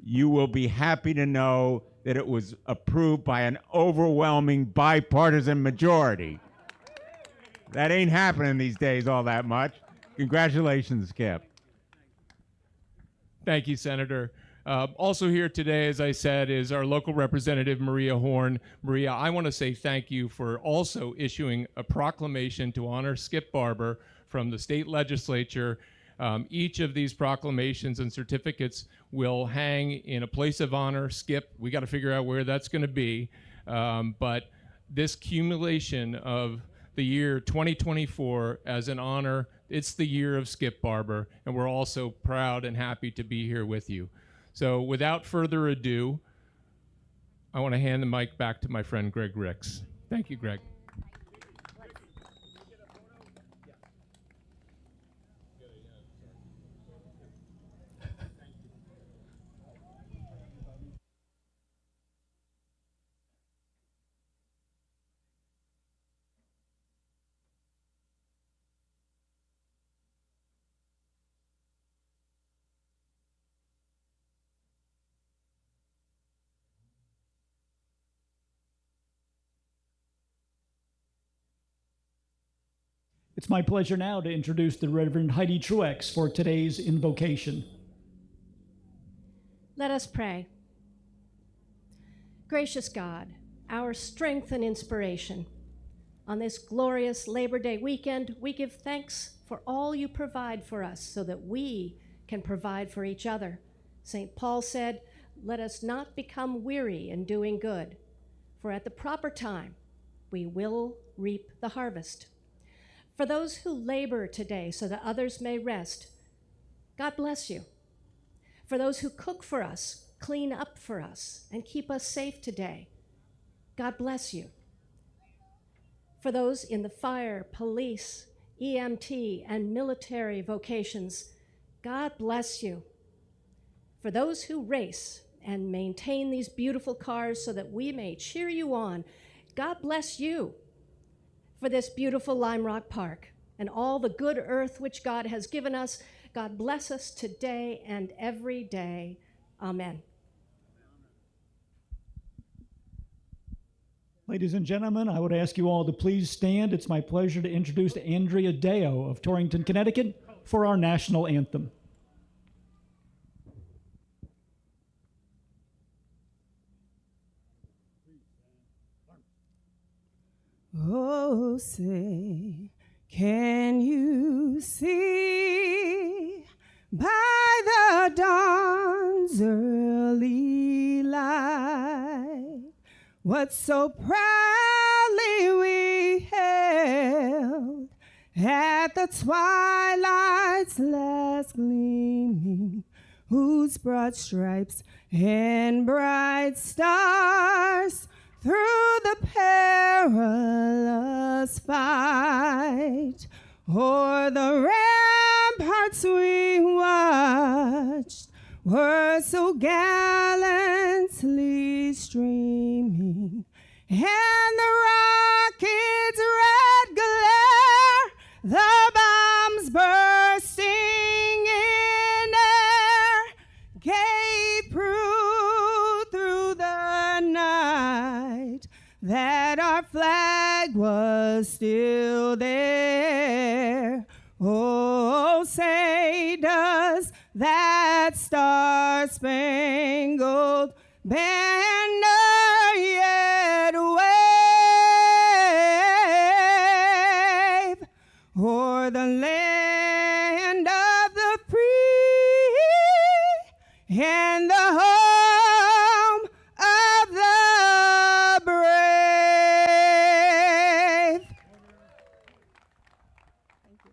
You will be happy to know that it was approved by an overwhelming bipartisan majority. That ain't happening these days all that much. Congratulations, Skip. Thank you, Senator. Also here today, as I said, is our local representative, Maria Horn. Maria, I want to say thank you for also issuing a proclamation to honor Skip Barber from the state legislature. Each of these proclamations and certificates will hang in a place of honor. Skip, we got to figure out where that's going to be. But this accumulation of the year 2024 as an honor, it's the year of Skip Barber, and we're also proud and happy to be here with you. So without further ado, I want to hand the mic back to my friend Greg Ricks. Thank you, Greg. It's my pleasure now to introduce the Reverend Heidi Truex for today's invocation. Let us pray. Gracious God, our strength and inspiration, on this glorious Labor Day weekend, we give thanks for all you provide for us so that we can provide for each other. St. Paul said, "Let us not become weary in doing good, for at the proper time we will reap the harvest." For those who labor today so that others may rest, God bless you. For those who cook for us, clean up for us, and keep us safe today. God bless you. For those in the fire, police, EMT, and military vocations, God bless you. For those who race and maintain these beautiful cars so that we may cheer you on, God bless you. For this beautiful Lime Rock Park and all the good earth which God has given us, God bless us today and every day. Amen. Ladies and gentlemen, I would ask you all to please stand. It's my pleasure to introduce Andrea Deo of Torrington, Connecticut for our national anthem. Oh, say, can you see by the dawn's early light what so proudly we hailed at the twilight's last gleaming, whose broad stripes and bright stars through the perilous fight o'er the ramparts we watched were so gallantly streaming, and the rocket's red glare, the bombs bursting in air, gave proof through the night that our flag was still there. Oh, say does that star-spangled banner yet wave o'er the land of the free and the home of the brave? Thank you. Thank you.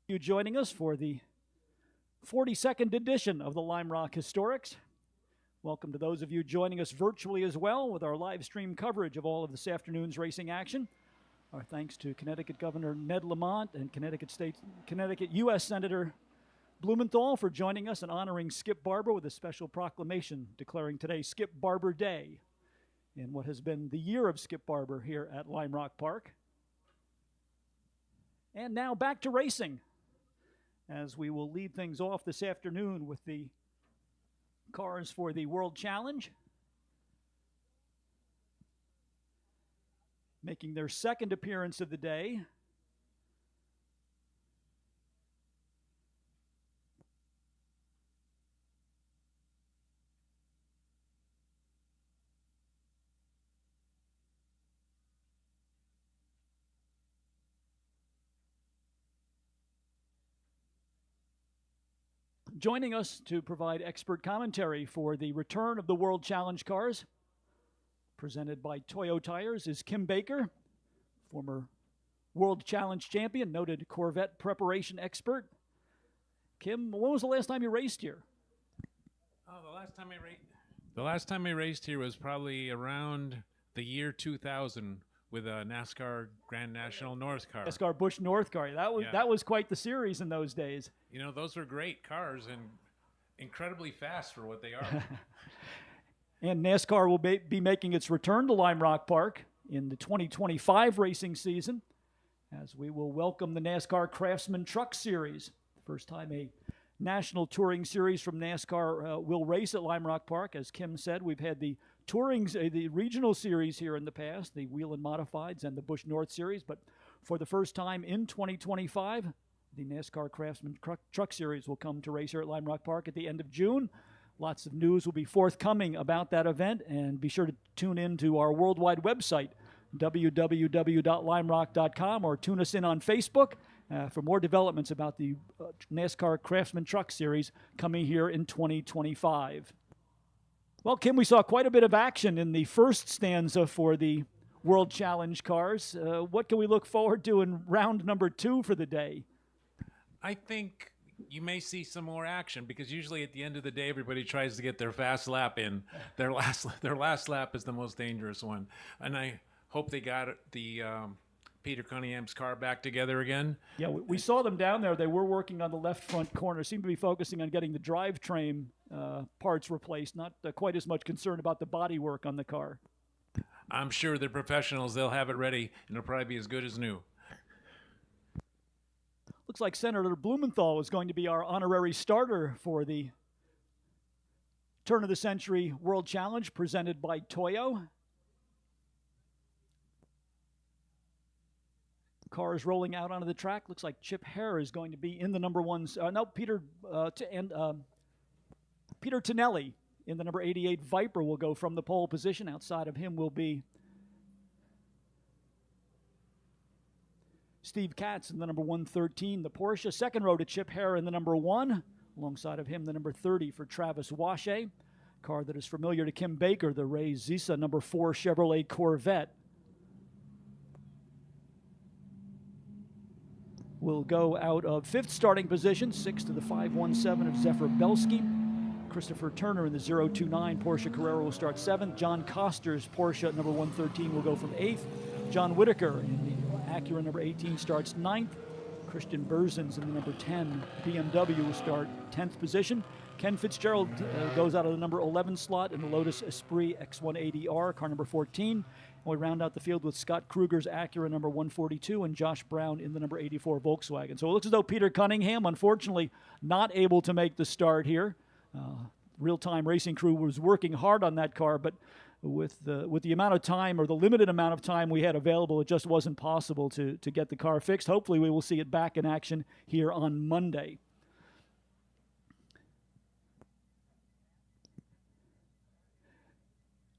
You joining us for the 42nd edition of the Lime Rock Historics. Welcome to those of you joining us virtually as well with our live stream coverage of all of this afternoon's racing action. Our thanks to Connecticut Governor Ned Lamont and Connecticut U.S. Senator Blumenthal for joining us and honoring Skip Barber with a special proclamation declaring today Skip Barber Day in what has been the year of Skip Barber here at Lime Rock Park. And now back to racing, as we will lead things off this afternoon with the cars for the World Challenge. Making their second appearance of the day, joining us to provide expert commentary for the return of the World Challenge cars, presented by Toyo Tires, is Kim Baker, former World Challenge champion, noted Corvette preparation expert. Kim, when was the last time you raced here? Oh, the last time I raced here was probably around the year 2000 with a NASCAR Grand National North car. NASCAR Busch North car. That was quite the series in those days. You know, those were great cars and incredibly fast for what they are. And NASCAR will be making its return to Lime Rock Park in the 2025 racing season, as we will welcome the NASCAR Craftsman Truck Series. First time a national touring series from NASCAR will race at Lime Rock Park. As Kim said, we've had the the regional series here in the past, the Whelen Modifieds and the Busch North Series, but for the first time in 2025, the NASCAR Craftsman Truck Series will come to race here at Lime Rock Park at the end of June. Lots of news will be forthcoming about that event, and be sure to tune in to our worldwide website, www.limerock.com, or tune us in on Facebook for more developments about the NASCAR Craftsman Truck Series coming here in 2025. Well, Kim, we saw quite a bit of action in the first stanza for the World Challenge cars. What can we look forward to in round number 2 for the day? I think you may see some more action, because usually at the end of the day, everybody tries to get their fast lap in. Their last lap is the most dangerous one. And I hope they got the Peter Cunningham's car back together again. Yeah, we saw them down there. They were working on the left front corner, seemed to be focusing on getting the drivetrain parts replaced, not quite as much concerned about the body work on the car. I'm sure they're professionals. They'll have it ready, and it'll probably be as good as new. Looks like Senator Blumenthal is going to be our honorary starter for the Turn of the Century World Challenge presented by Toyo. Cars rolling out onto the track. Looks like Chip Hare is going to be in the number 1. Peter Tonelli in the number 88 Viper will go from the pole position. Outside of him will be Steve Katz in the number 113, the Porsche. Second row to Chip Hare in the number 1. Alongside of him, the number 30 for Travis Washe. Car that is familiar to Kim Baker, the Ray Zisa number 4 Chevrolet Corvette. Will go out of 5th starting position, 6 to the 517 of Zephyr Belsky. Christopher Turner in the 029 Porsche Carrera will start 7th. John Coster's Porsche number 113 will go from 8th. John Whitaker in the Acura number 18 starts 9th. Christian Berzins in the number 10 BMW will start 10th position. Ken Fitzgerald goes out of the number 11 slot in the Lotus Esprit X180R, car number 14. We round out the field with Scott Kruger's Acura number 142 and Josh Brown in the number 84 Volkswagen. So it looks as though Peter Cunningham, unfortunately, not able to make the start here. Real-time racing crew was working hard on that car, but with the amount of time, or the limited amount of time we had available, it just wasn't possible to get the car fixed. Hopefully we will see it back in action here on Monday.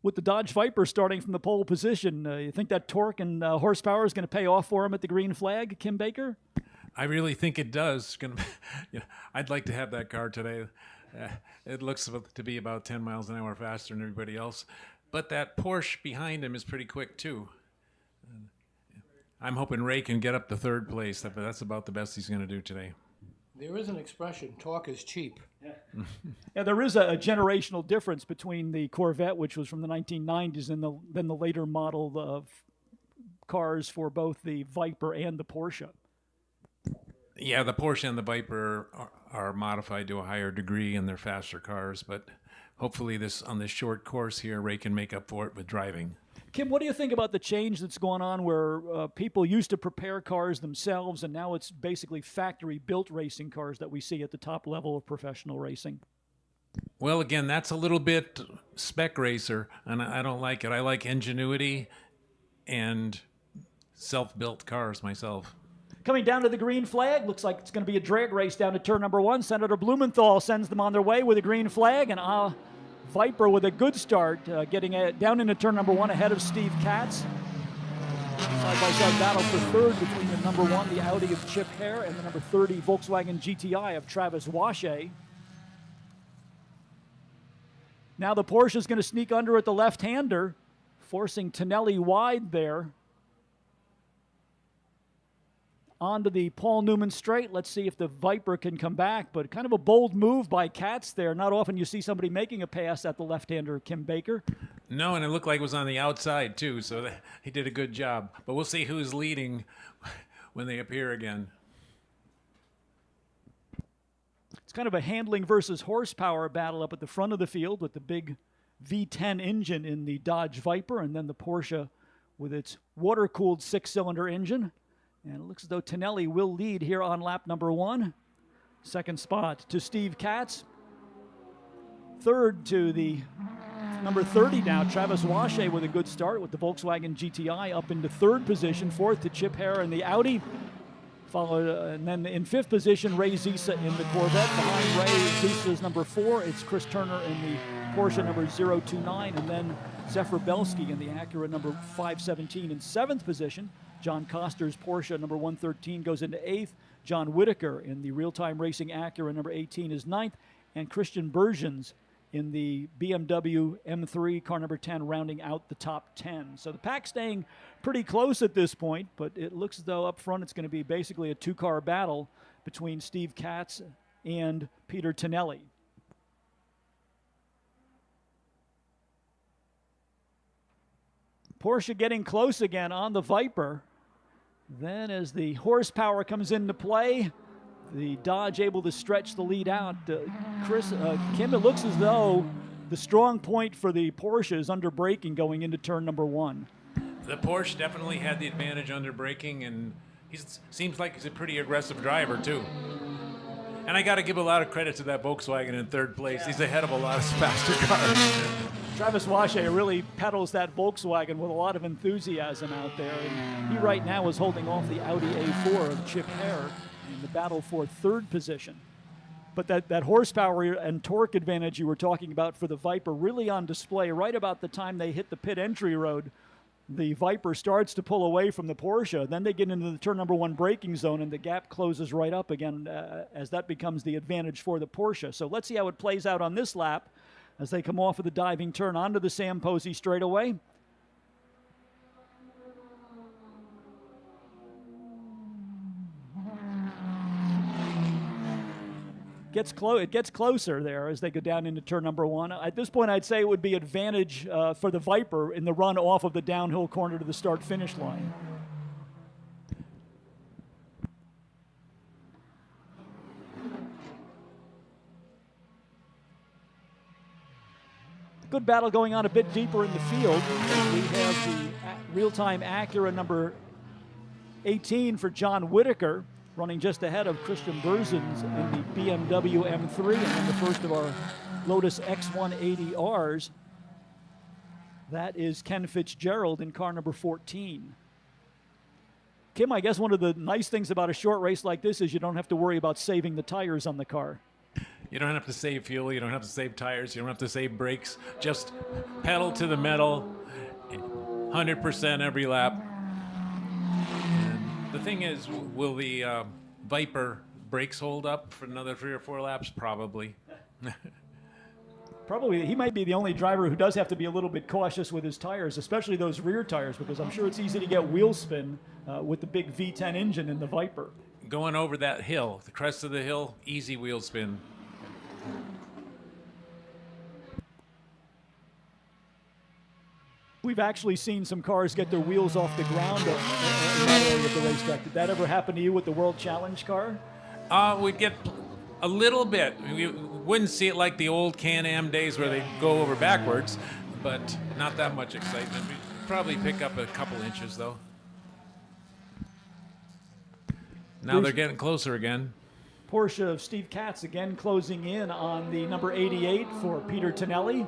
With the Dodge Viper starting from the pole position, you think that torque and horsepower is going to pay off for him at the green flag, Kim Baker? I really think it does. I'd like to have that car today. It looks to be about 10 miles an hour faster than everybody else. But that Porsche behind him is pretty quick, too. I'm hoping Ray can get up to 3rd place. That's about the best he's going to do today. There is an expression, talk is cheap. Yeah, there is a generational difference between the Corvette, which was from the 1990s, and then the later model of cars for both the Viper and the Porsche. Yeah, the Porsche and the Viper are modified to a higher degree, and they're faster cars. But hopefully, on this short course here, Ray can make up for it with driving. Kim, what do you think about the change that's going on where people used to prepare cars themselves, and now it's basically factory-built racing cars that we see at the top level of professional racing? Well, again, that's a little bit spec racer, and I don't like it. I like ingenuity and self-built cars myself. Coming down to the green flag, looks like it's going to be a drag race down to turn number 1. Senator Blumenthal sends them on their way with a green flag, and Viper with a good start, getting down into turn number 1 ahead of Steve Katz. Side-by-side battle for third between the number 1, the Audi of Chip Hare, and the number 30 Volkswagen GTI of Travis Washe. Now the Porsche is going to sneak under at the left-hander, forcing Tonelli wide there. Onto the Paul Newman straight. Let's see if the Viper can come back, but kind of a bold move by Katz there. Not often you see somebody making a pass at the left-hander, Kim Baker. No, and it looked like it was on the outside too, so he did a good job. But we'll see who's leading when they appear again. It's kind of a handling versus horsepower battle up at the front of the field with the big V10 engine in the Dodge Viper, and then the Porsche with its water-cooled 6-cylinder engine. And it looks as though Tonelli will lead here on lap number 1. Second spot to Steve Katz. Third to the number 30 now, Travis Washe with a good start with the Volkswagen GTI up into third position. Fourth to Chip Hare in the Audi. Followed, and then in fifth position, Ray Zisa in the Corvette. Behind Ray, Zisa's number 4. It's Chris Turner in the Porsche number 029. And then Zephyr Belsky in the Acura number 517 in seventh position. John Koster's Porsche number 113 goes into 8th. John Whitaker in the real-time racing Acura number 18 is 9th. And Christian Bergens in the BMW M3 car number 10 rounding out the top 10. So the pack staying pretty close at this point, but it looks as though up front it's going to be basically a two-car battle between Steve Katz and Peter Tonelli. Porsche getting close again on the Viper. Then as the horsepower comes into play, the Dodge able to stretch the lead out. Kim, it looks as though the strong point for the Porsche is under braking going into turn number 1. The Porsche definitely had the advantage under braking, and he seems like he's a pretty aggressive driver too. And I got to give a lot of credit to that Volkswagen in third place. He's ahead of a lot of faster cars. Travis Washe really pedals that Volkswagen with a lot of enthusiasm out there. And he right now is holding off the Audi A4 of Chip Hare in the battle for third position. But that horsepower and torque advantage you were talking about for the Viper really on display right about the time they hit the pit entry road. The Viper starts to pull away from the Porsche. Then they get into the turn number 1 braking zone, and the gap closes right up again as that becomes the advantage for the Porsche. So let's see how it plays out on this lap as they come off of the diving turn onto the Sam Posey straightaway. It gets closer there as they go down into turn number 1. At this point, I'd say it would be advantage for the Viper in the run off of the downhill corner to the start-finish line. Good battle going on a bit deeper in the field. We have the real-time Acura number 18 for John Whitaker, running just ahead of Christian Berzins in the BMW M3, and then the first of our Lotus X180Rs. That is Ken Fitzgerald in car number 14. Kim, I guess one of the nice things about a short race like this is you don't have to worry about saving the tires on the car. You don't have to save fuel, you don't have to save tires, you don't have to save brakes. Just pedal to the metal, 100% every lap. The thing is, will the Viper brakes hold up for another 3 or 4 laps? Probably. Probably. He might be the only driver who does have to be a little bit cautious with his tires, especially those rear tires, because I'm sure it's easy to get wheel spin with the big V10 engine in the Viper. Going over that hill, the crest of the hill, easy wheel spin. we've actually seen some cars get their wheels off the ground in that area of the racetrack. Did that ever happen to you with the World Challenge car? We'd get a little bit. We wouldn't see it like the old Can-Am days where they go over backwards, but not that much excitement. We'd probably pick up a couple inches, though. Now they're getting closer again. Porsche of Steve Katz again closing in on the number 88 for Peter Tonelli.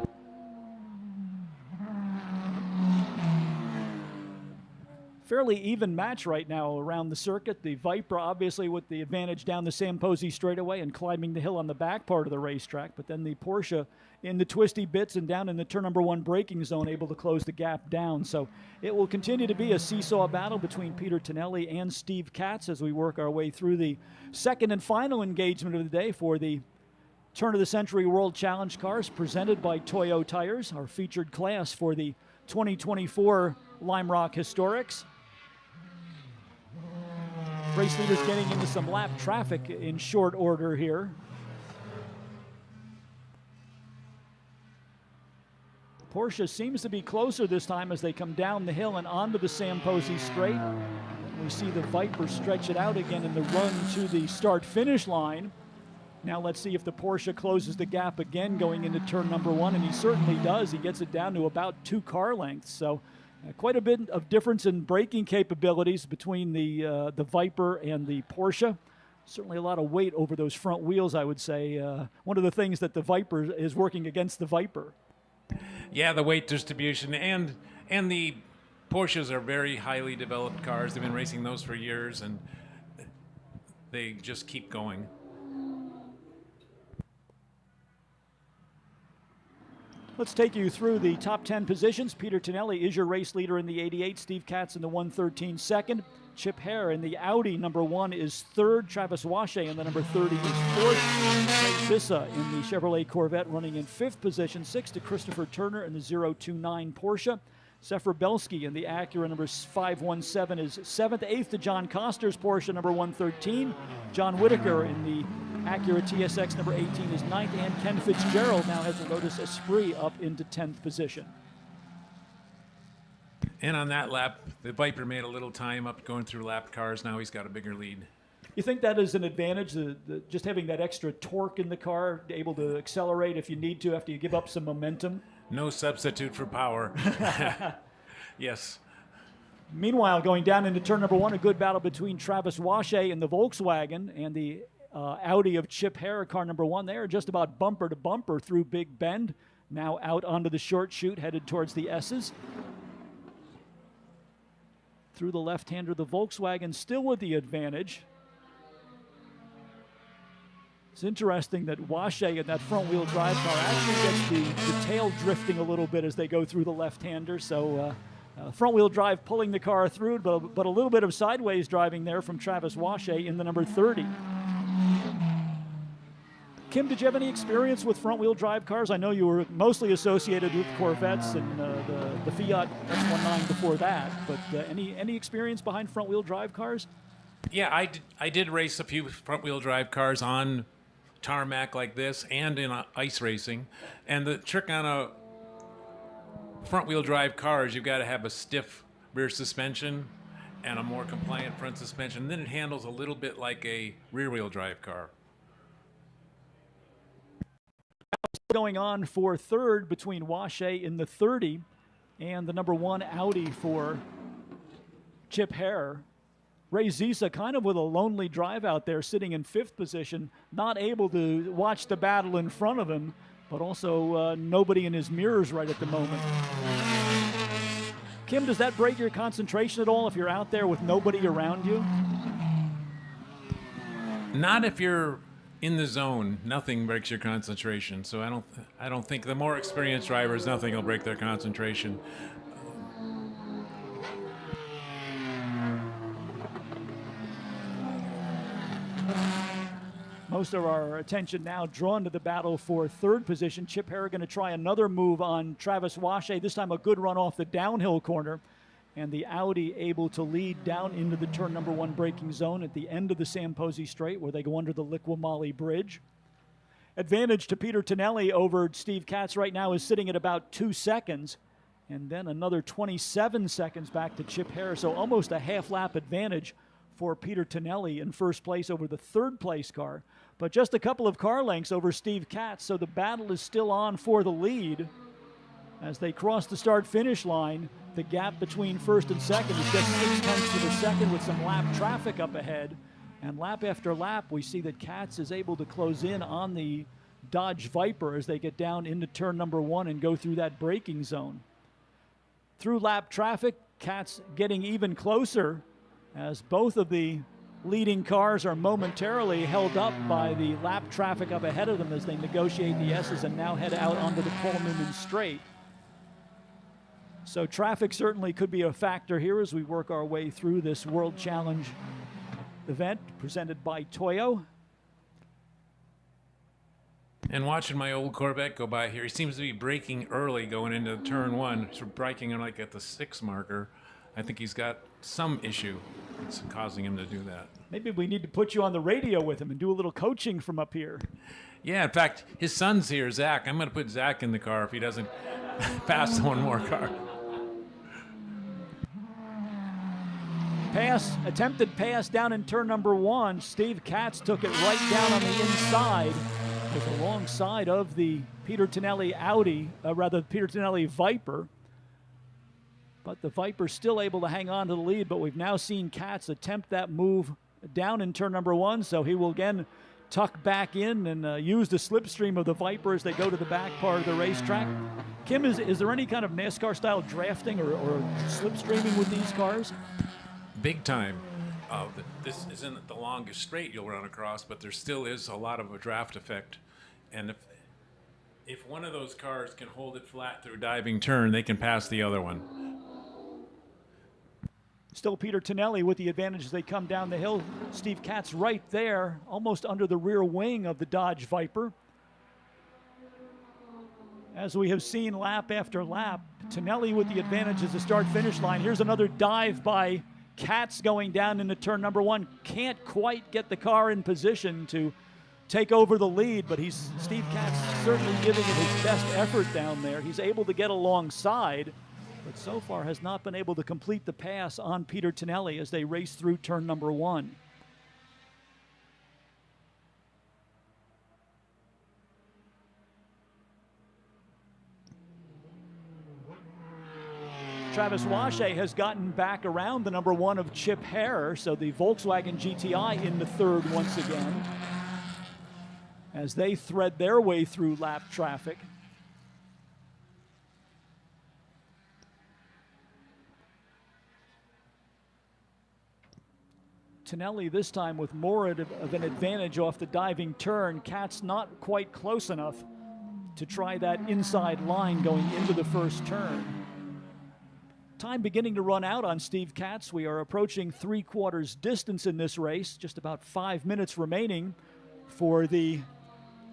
Fairly even match right now around the circuit. The Viper obviously with the advantage down the Samposi straightaway and climbing the hill on the back part of the racetrack, but then the Porsche in the twisty bits and down in the turn number 1 braking zone able to close the gap down. So it will continue to be a seesaw battle between Peter Tonelli and Steve Katz as we work our way through the second and final engagement of the day for the Turn of the Century World Challenge cars presented by Toyo Tires, our featured class for the 2024 Lime Rock Historics. Race leaders getting into some lap traffic in short order here. Porsche seems to be closer this time as they come down the hill and onto the Samposi straight. We see the Viper stretch it out again in the run to the start-finish line. Now let's see if the Porsche closes the gap again going into turn number 1, and he certainly does. He gets it down to about 2 car lengths. So quite a bit of difference in braking capabilities between the Viper and the Porsche. Certainly a lot of weight over those front wheels, I would say. One of the things that the Viper is working against the Viper. Yeah, the weight distribution and the Porsches are very highly developed cars. They've been racing those for years, and they just keep going. Let's take you through the top 10 positions. Peter Tonelli is your race leader in the 88. Steve Katz in the 113 second. Chip Hare in the Audi number 1 is third. Travis Washe in the number 30 is fourth. Craig Bissa in the Chevrolet Corvette running in 5th position. 6th to Christopher Turner in the 029 Porsche. Zephyr Belsky in the Acura number 517 is 7th. 8th to John Coster's Porsche number 113. John Whitaker in the Acura TSX number 18 is 9th, and Ken Fitzgerald now has a Lotus Esprit up into 10th position. And on that lap, the Viper made a little time up going through lap cars. Now he's got a bigger lead. You think that is an advantage, just having that extra torque in the car, able to accelerate if you need to after you give up some momentum? No substitute for power. Yes. Meanwhile, going down into turn number 1, a good battle between Travis Washe in the Volkswagen and the Audi of Chip Hare, car number 1. They are just about bumper to bumper through Big Bend. Now out onto the short chute, headed towards the S's. Through the left-hander, the Volkswagen still with the advantage. It's interesting that Washe in that front-wheel drive car actually gets the tail drifting a little bit as they go through the left-hander. So front-wheel drive pulling the car through, but a little bit of sideways driving there from Travis Washe in the number 30. Kim, did you have any experience with front-wheel drive cars? I know you were mostly associated with Corvettes and the Fiat S19 before that, but any experience behind front-wheel drive cars? Yeah, I did race a few front-wheel drive cars on tarmac like this and in ice racing. And the trick on a front-wheel drive car is you've got to have a stiff rear suspension and a more compliant front suspension. And then it handles a little bit like a rear-wheel drive car. Going on for third between Washe in the 30 and the number 1 Audi for Chip Hare. Ray Zisa kind of with a lonely drive out there, sitting in 5th position, not able to watch the battle in front of him, but also nobody in his mirrors right at the moment. Kim, does that break your concentration at all if you're out there with nobody around you? Not if you're in the zone. Nothing breaks your concentration. So I don't think the more experienced drivers, nothing will break their concentration. Most of our attention now drawn to the battle for third position. Chip Hare going to try another move on Travis Washe, this time a good run off the downhill corner. And the Audi able to lead down into the turn number 1 braking zone at the end of the Samposi Straight where they go under the Liqui-Moly Bridge. Advantage to Peter Tonelli over Steve Katz right now is sitting at about 2 seconds. and then another 27 seconds back to Chip Hare, so almost a half-lap advantage for Peter Tonelli in first place over the third-place car, but just a couple of car lengths over Steve Katz, so the battle is still on for the lead. As they cross the start-finish line, the gap between first and second is just 0.6 of a second with some lap traffic up ahead, and lap after lap, we see that Katz is able to close in on the Dodge Viper as they get down into turn number 1 and go through that braking zone. Through lap traffic, Katz getting even closer as both of the leading cars are momentarily held up by the lap traffic up ahead of them as they negotiate the S's and now head out onto the Paul Newman Straight. So traffic certainly could be a factor here as we work our way through this World Challenge event presented by Toyo. And watching my old Corvette go by here, he seems to be braking early going into turn 1. He's braking like at the 6 marker. I think he's got some issue that's causing him to do that. Maybe we need to put you on the radio with him and do a little coaching from up here. Yeah, in fact, his son's here, Zach. I'm going to put Zach in the car if he doesn't pass one more car. Attempted pass down in turn number 1. Steve Katz took it right down on the inside, with alongside of the Peter Tonelli Peter Tonelli Viper. But the Viper's still able to hang on to the lead, but we've now seen Katz attempt that move down in turn number 1, so he will again tuck back in and use the slipstream of the Viper as they go to the back part of the racetrack. Kim, is there any kind of NASCAR-style drafting or slipstreaming with these cars? Big time. This isn't the longest straight you'll run across, but there still is a lot of a draft effect. And if one of those cars can hold it flat through a diving turn, they can pass the other one. Still Peter Tonelli with the advantage as they come down the hill. Steve Katz right there, almost under the rear wing of the Dodge Viper. As we have seen lap after lap, Tonelli with the advantage as the start-finish line. Here's another dive by Katz going down into turn number 1. Can't quite get the car in position to take over the lead, but Steve Katz certainly giving it his best effort down there. He's able to get alongside, but so far has not been able to complete the pass on Peter Tonelli as they race through turn number 1. Travis Washe has gotten back around the number 1 of Chip Hare, so the Volkswagen GTI in the third once again as they thread their way through lap traffic. Tonelli this time with more of an advantage off the diving turn. Katz not quite close enough to try that inside line going into the first turn. Time beginning to run out on Steve Katz. We are approaching 3/4 distance in this race. Just about 5 minutes remaining for the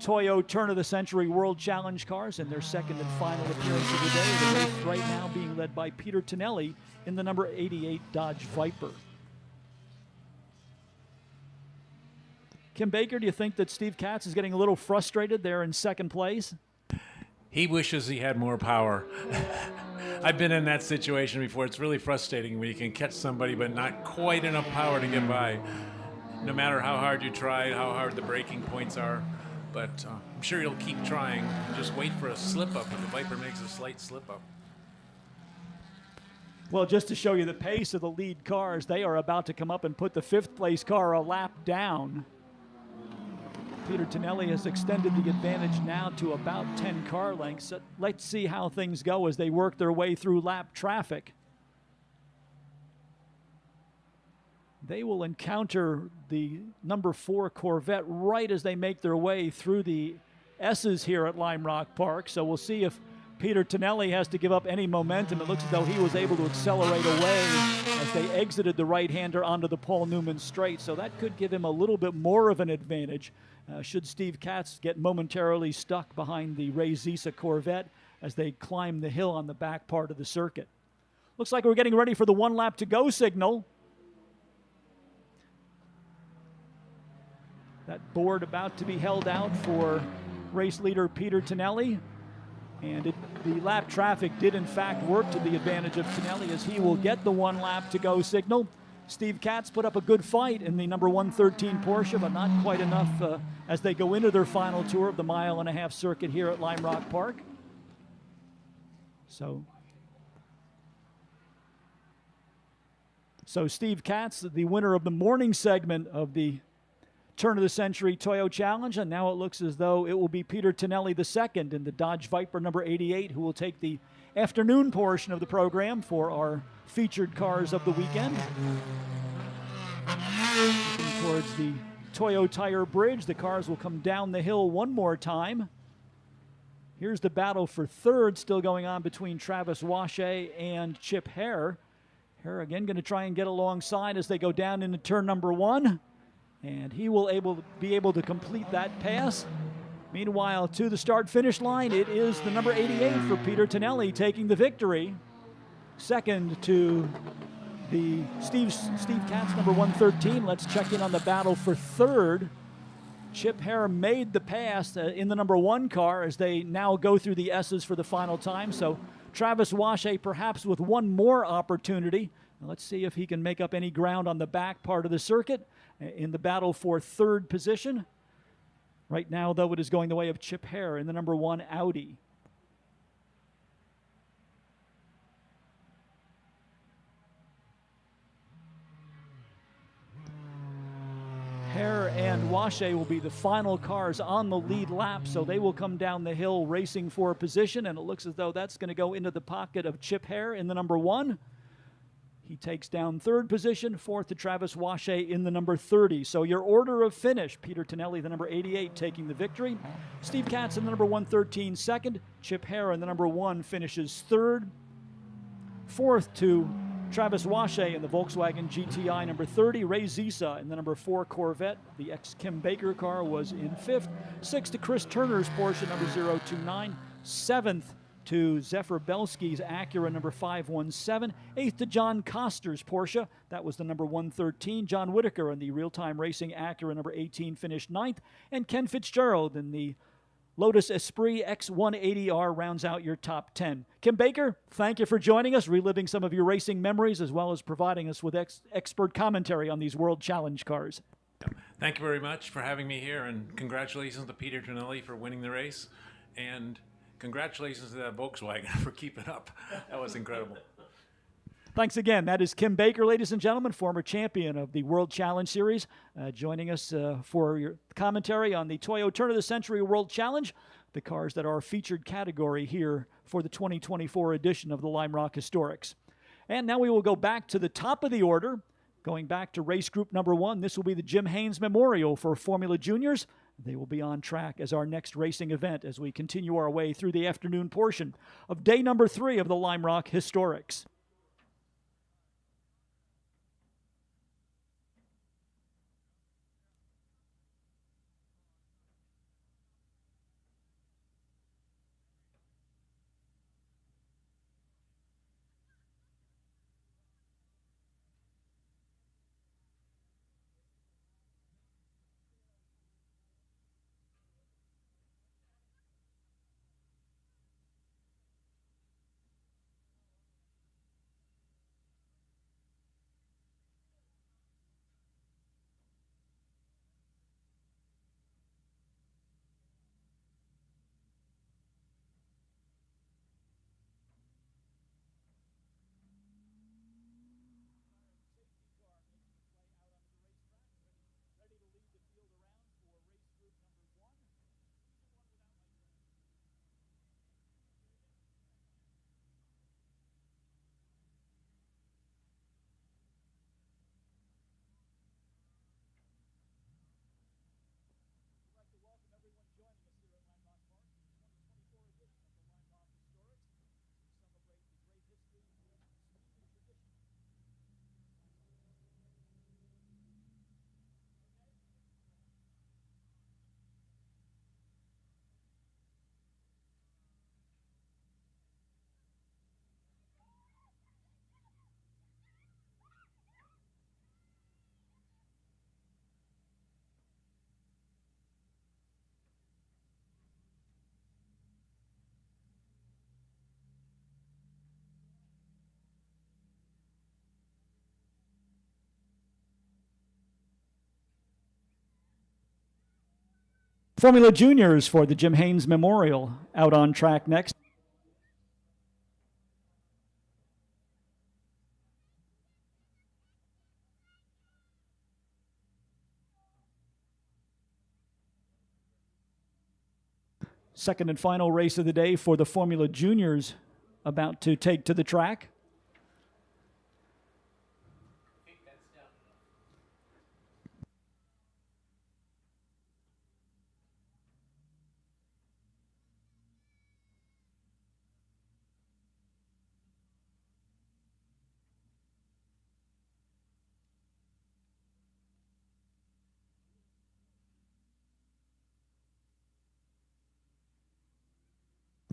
Toyo Turn of the Century World Challenge cars in their second and final appearance of the day. The race right now being led by Peter Tonelli in the number 88 Dodge Viper. Kim Baker, do you think that Steve Katz is getting a little frustrated there in second place? He wishes he had more power. I've been in that situation before. It's really frustrating when you can catch somebody but not quite enough power to get by, no matter how hard you try, how hard the braking points are. But I'm sure he'll keep trying. Just wait for a slip-up if the Viper makes a slight slip-up. Well, just to show you the pace of the lead cars, they are about to come up and put the 5th place car a lap down. Peter Tonelli has extended the advantage now to about 10 car lengths. Let's see how things go as they work their way through lap traffic. They will encounter the number 4 Corvette right as they make their way through the S's here at Lime Rock Park. So we'll see if Peter Tonelli has to give up any momentum. It looks as though he was able to accelerate away as they exited the right-hander onto the Paul Newman Straight. So that could give him a little bit more of an advantage should Steve Katz get momentarily stuck behind the Ray Zisa Corvette as they climb the hill on the back part of the circuit. Looks like we're getting ready for the 1 lap to go signal. That board about to be held out for race leader Peter Tonelli. And the lap traffic did in fact work to the advantage of Tonelli, as he will get the 1 lap to go signal. Steve Katz put up a good fight in the number 113 Porsche, but not quite enough as they go into their final tour of the 1.5-mile circuit here at Lime Rock Park. So Steve Katz, the winner of the morning segment of the Turn of the Century Toyo Challenge, and now it looks as though it will be Peter Tonelli II in the Dodge Viper number 88 who will take the afternoon portion of the program for our featured cars of the weekend. Looking towards the Toyo Tire Bridge, the cars will come down the hill one more time. Here's the battle for third still going on between Travis Washay and Chip Hare. Hare again going to try and get alongside as they go down into turn number 1. And he will be able to complete that pass. Meanwhile, to the start-finish line, it is the number 88 for Peter Tonelli taking the victory. Second to the Steve Katz, number 113. Let's check in on the battle for third. Chip Hare made the pass in the number 1 car as they now go through the S's for the final time. So Travis Washay perhaps with one more opportunity. Now let's see if he can make up any ground on the back part of the circuit in the battle for third position. Right now, though, it is going the way of Chip Hare in the number 1 Audi. Hare and Washay will be the final cars on the lead lap, so they will come down the hill racing for position, and it looks as though that's going to go into the pocket of Chip Hare in the number 1. He takes down third position, fourth to Travis Washay in the number 30. So your order of finish, Peter Tonelli, the number 88, taking the victory. Steve Katz in the number 113, second. Chip Hare in the number 1 finishes third. Fourth to Travis Washay in the Volkswagen GTI number 30. Ray Zisa in the number 4 Corvette. The ex-Kim Baker car was in fifth. Sixth to Chris Turner's Porsche number 029. Seventh to Zephyr Belsky's Acura number 517. Eighth to John Coster's Porsche. That was the number 113. John Whitaker in the real-time racing Acura number 18 finished ninth. And Ken Fitzgerald in the Lotus Esprit X180R rounds out your top 10. Kim Baker, thank you for joining us, reliving some of your racing memories as well as providing us with expert commentary on these World Challenge cars. Thank you very much for having me here, and congratulations to Peter Tonelli for winning the race. And congratulations to that Volkswagen for keeping up. That was incredible. Thanks again. That is Kim Baker, ladies and gentlemen, former champion of the World Challenge Series, joining us for your commentary on the Toyo Turn of the Century World Challenge, the cars that are featured category here for the 2024 edition of the Lime Rock Historics. And now we will go back to the top of the order, going back to race group number 1. This will be the Jim Haynes Memorial for Formula Juniors. They will be on track as our next racing event as we continue our way through the afternoon portion of day number 3 of the Lime Rock Historics. Formula Juniors for the Jim Haynes Memorial out on track next. Second and final race of the day for the Formula Juniors about to take to the track.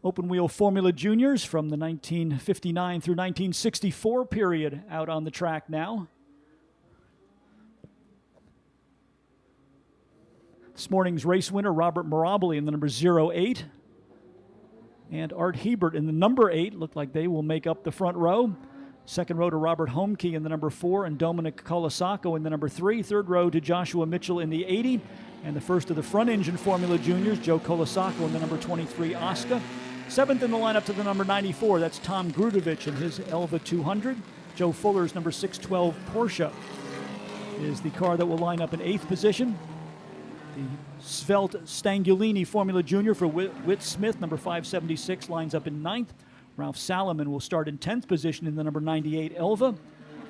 Open wheel Formula Juniors from the 1959 through 1964 period out on the track now. This morning's race winner, Robert Mirabile in the number 08. And Art Hebert in the number 8. Look like they will make up the front row. Second row to Robert Homke in the number 4 and Dominic Colasacco in the number 3. Third row to Joshua Mitchell in the 80. And the first of the front engine Formula Juniors, Joe Colasacco in the number 23 Oscar. Seventh in the lineup to the number 94, that's Tom Grudovich in his Elva 200. Joe Fuller's number 612 Porsche is the car that will line up in 8th position. The Svelte Stangulini Formula Junior for Whit Smith, number 576, lines up in 9th. Ralph Salomon will start in 10th position in the number 98 Elva.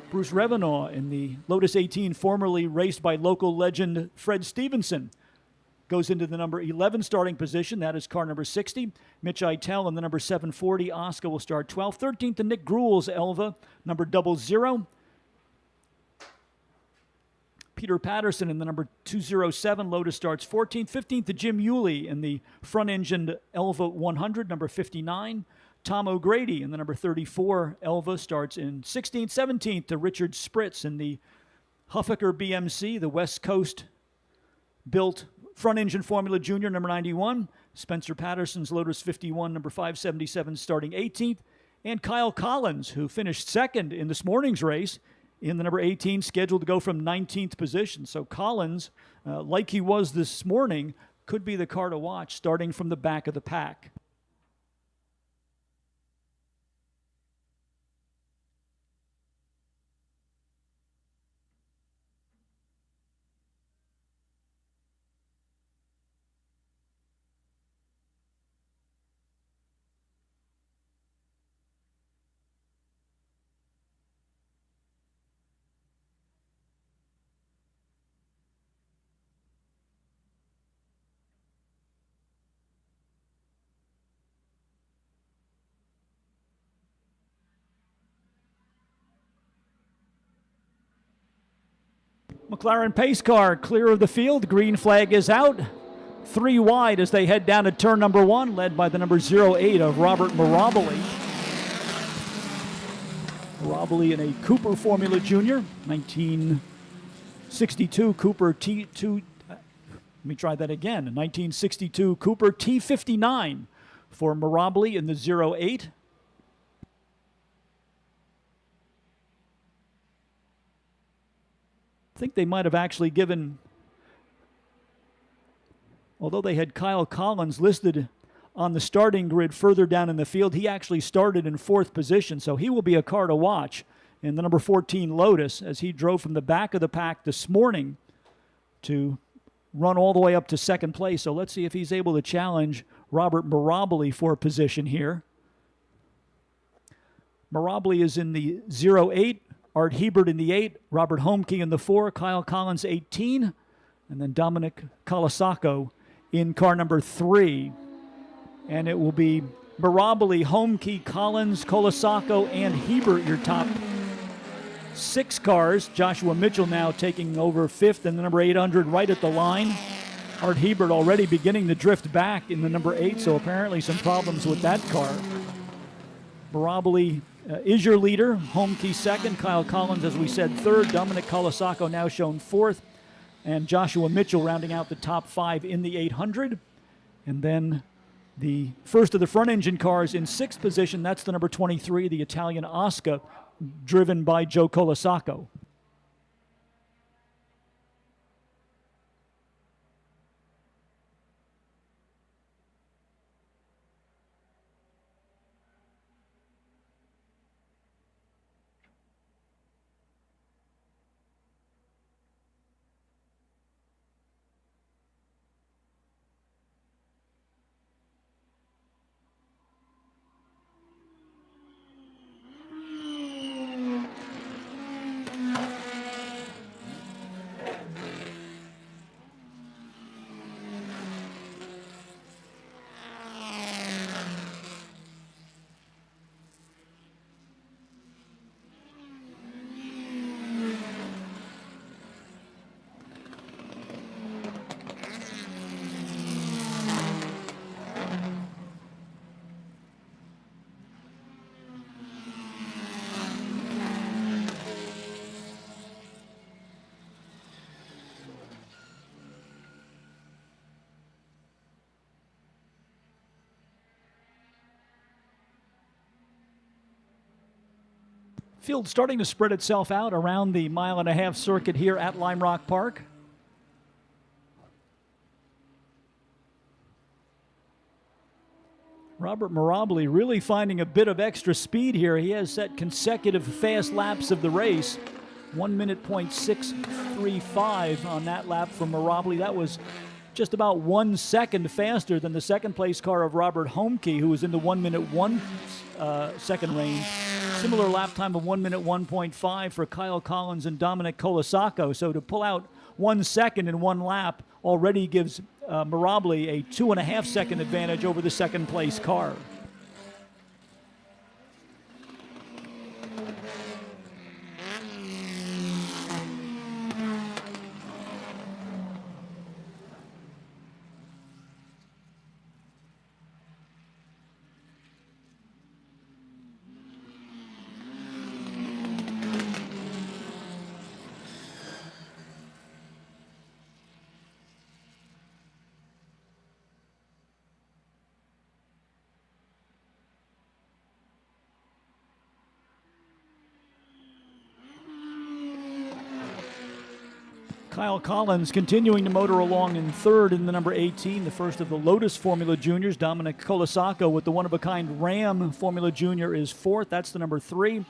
Bruce Revenaugh in the Lotus 18, formerly raced by local legend Fred Stevenson, goes into the number 11 starting position. That is car number 60. Mitch Eitel in the number 740. Oscar will start 12th. 13th to Nick Gruel's Elva, number 00. Peter Patterson in the number 207. Lotus starts 14th. 15th to Jim Yulee in the front-engined Elva 100, number 59. Tom O'Grady in the number 34. Elva starts in 16th. 17th to Richard Spritz in the Huffaker BMC, the West Coast built front engine Formula Junior, number 91. Spencer Patterson's Lotus 51, number 577, starting 18th. And Kyle Collins, who finished second in this morning's race in the number 18, scheduled to go from 19th position. So Collins, like he was this morning, could be the car to watch starting from the back of the pack. McLaren pace car clear of the field. Green flag is out. 3 wide as they head down to turn number 1, led by the number 08 of Robert Mirabile. Mirabile in a Cooper Formula Junior, 1962 Cooper T2. Let me try that again. 1962 Cooper T59 for Mirabile in the 08. I think they might have actually given, although they had Kyle Collins listed on the starting grid further down in the field, he actually started in 4th position, so he will be a car to watch in the number 14 Lotus as he drove from the back of the pack this morning to run all the way up to 2nd place. So let's see if he's able to challenge Robert Mirabile for a position here. Mirabile is in the 08. Art Hebert in the 8, Robert Homke in the 4, Kyle Collins 18, and then Dominic Colasacco in car number 3. And it will be Mirabile, Homke, Collins, Colasacco, and Hebert, your top 6 cars. Joshua Mitchell now taking over 5th in the number 800 right at the line. Art Hebert already beginning to drift back in the number 8, so apparently some problems with that car. Mirabile is your leader. Homke 2nd, Kyle Collins, as we said, 3rd. Dominic Colasacco now shown 4th. And Joshua Mitchell rounding out the top 5 in the 800. And then the first of the front engine cars in 6th position, that's the number 23, the Italian Oscar, driven by Joe Colasacco. Field starting to spread itself out around the mile-and-a-half circuit here at Lime Rock Park. Robert Mirabile really finding a bit of extra speed here. He has set consecutive fast laps of the race. 1 minute .635 on that lap from Mirabile. That was just about 1 second faster than the second place car of Robert Homke, who was in the 1 minute 1 second range. Similar lap time of 1 minute 1.5 for Kyle Collins and Dominic Colasaco. So to pull out 1 second in one lap already gives Mirabile a 2.5 second advantage over the second place car. Kyle Collins continuing to motor along in third in the number 18, the first of the Lotus Formula Juniors. Dominic Colasaco with the one-of-a-kind Ram Formula Junior is fourth. That's the number 3.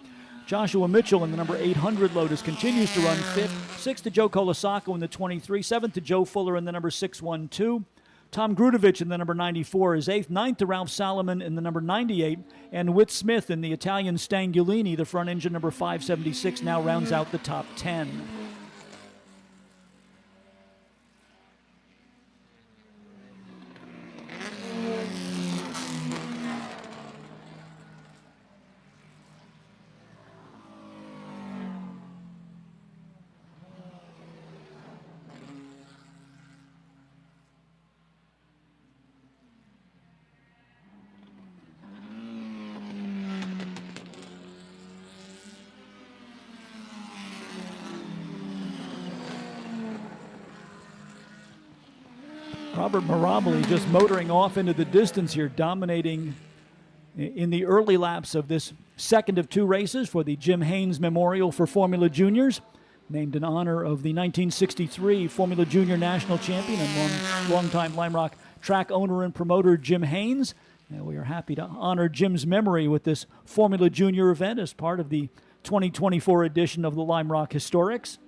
Joshua Mitchell in the number 800 Lotus continues to run fifth. Sixth to Joe Colasaco in the 23. Seventh to Joe Fuller in the number 612. Tom Grudovich in the number 94 is eighth. Ninth to Ralph Salomon in the number 98. And Whit Smith in the Italian Stangulini, the front engine number 576, now rounds out the top 10. Robert Mirabile just motoring off into the distance here, dominating in the early laps of this second of two races for the Jim Haynes Memorial for Formula Juniors, named in honor of the 1963 Formula Junior National Champion and longtime Lime Rock track owner and promoter Jim Haynes. And we are happy to honor Jim's memory with this Formula Junior event as part of the 2024 edition of the Lime Rock Historics.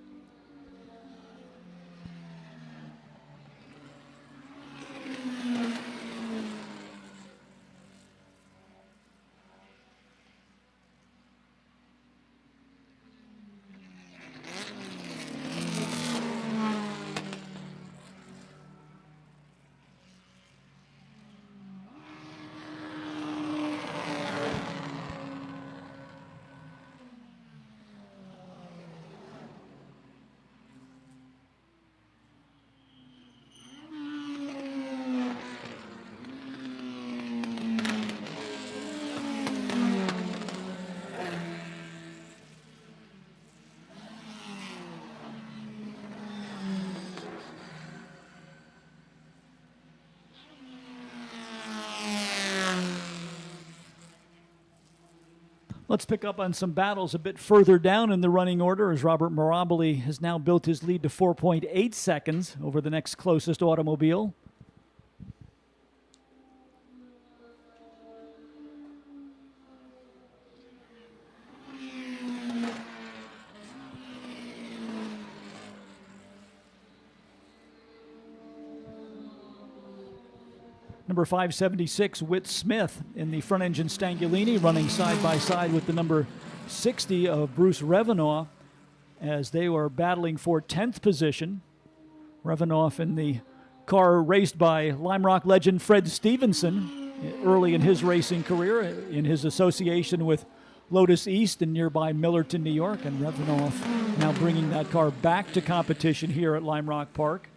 Let's pick up on some battles a bit further down in the running order as Robert Mirabile has now built his lead to 4.8 seconds over the next closest automobile. Number 576, Whit Smith in the front engine Stangulini, running side by side with the number 60 of Bruce Revenoff as they were battling for 10th position. Revenoff in the car raced by Lime Rock legend Fred Stevenson early in his racing career in his association with Lotus East in nearby Millerton, New York, and Revenoff now bringing that car back to competition here at Lime Rock Park.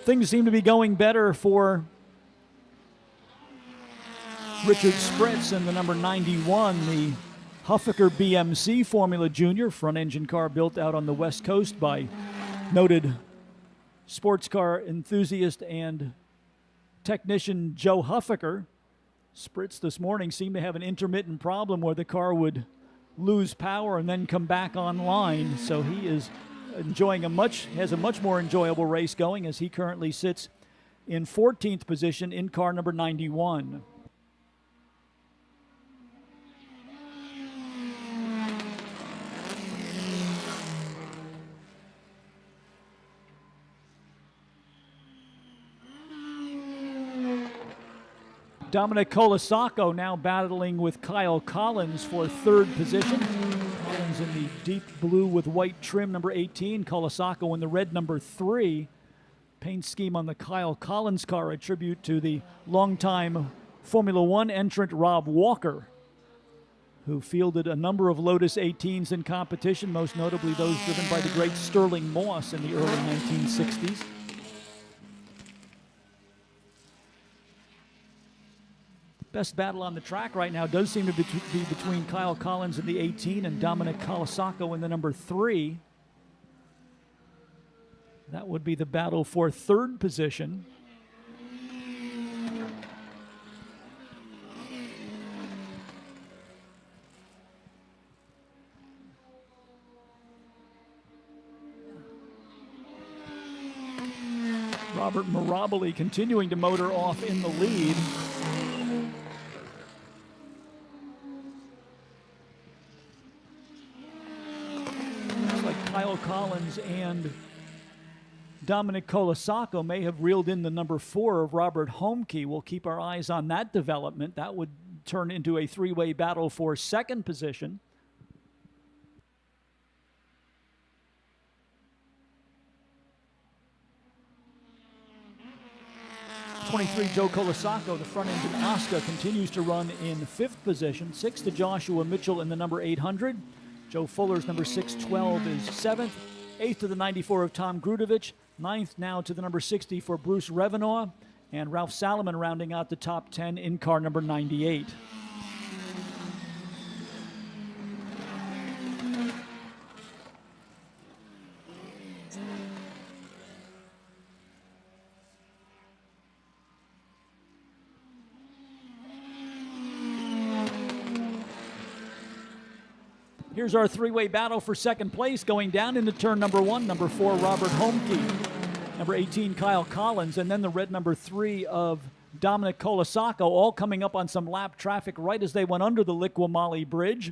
Things seem to be going better for Richard Spritz in the number 91, the Huffaker BMC Formula Junior, front engine car built out on the West Coast by noted sports car enthusiast and technician Joe Huffaker. Spritz this morning seemed to have an intermittent problem where the car would lose power and then come back online. So he is enjoying has a much more enjoyable race going as he currently sits in 14th position in car number 91. Dominic Colasaco now battling with Kyle Collins for third position. Collins in the deep blue with white trim, number 18. Colasaco in the red, number 3. Paint scheme on the Kyle Collins car, a tribute to the longtime Formula One entrant Rob Walker, who fielded a number of Lotus 18s in competition, most notably those driven by the great Sterling Moss in the early 1960s. Best battle on the track right now does seem to be between Kyle Collins in the 18 and Dominic Colasaco in the number 3. That would be the battle for third position. Robert Mirabile continuing to motor off in the lead. Kyle Collins and Dominic Colasaco may have reeled in the number 4 of Robert Homke. We'll keep our eyes on that development. That would turn into a three-way battle for second position. '23 Joe Colasaco, the front engine Oscar, continues to run in 5th position. 6th to Joshua Mitchell in the number 800. Joe Fuller's number 612 is 7th. 8th to the 94 of Tom Grudovich. 9th now to the number 60 for Bruce Revenaugh. And Ralph Salomon rounding out the top 10 in car number 98. Here's our three-way battle for second place going down into turn number 1. Number 4, Robert Homke. Number 18, Kyle Collins. And then the red number 3 of Dominic Colasaco, all coming up on some lap traffic right as they went under the Liqui Bridge.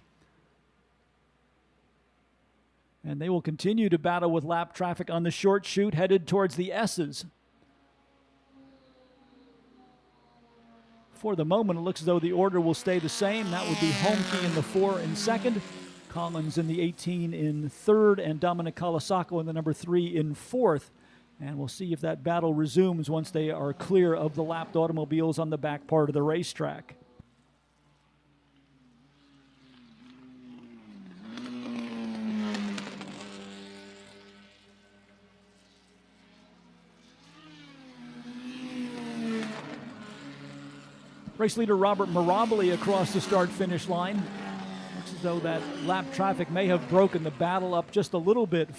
And they will continue to battle with lap traffic on the short chute headed towards the S's. For the moment, it looks as though the order will stay the same. That would be Homke in the 4 in second. Collins in the 18 in third, and Dominic Colasaco in the number 3 in fourth. And we'll see if that battle resumes once they are clear of the lapped automobiles on the back part of the racetrack. Race leader Robert Mirabile across the start-finish line. Looks as though that lap traffic may have broken the battle up just a little bit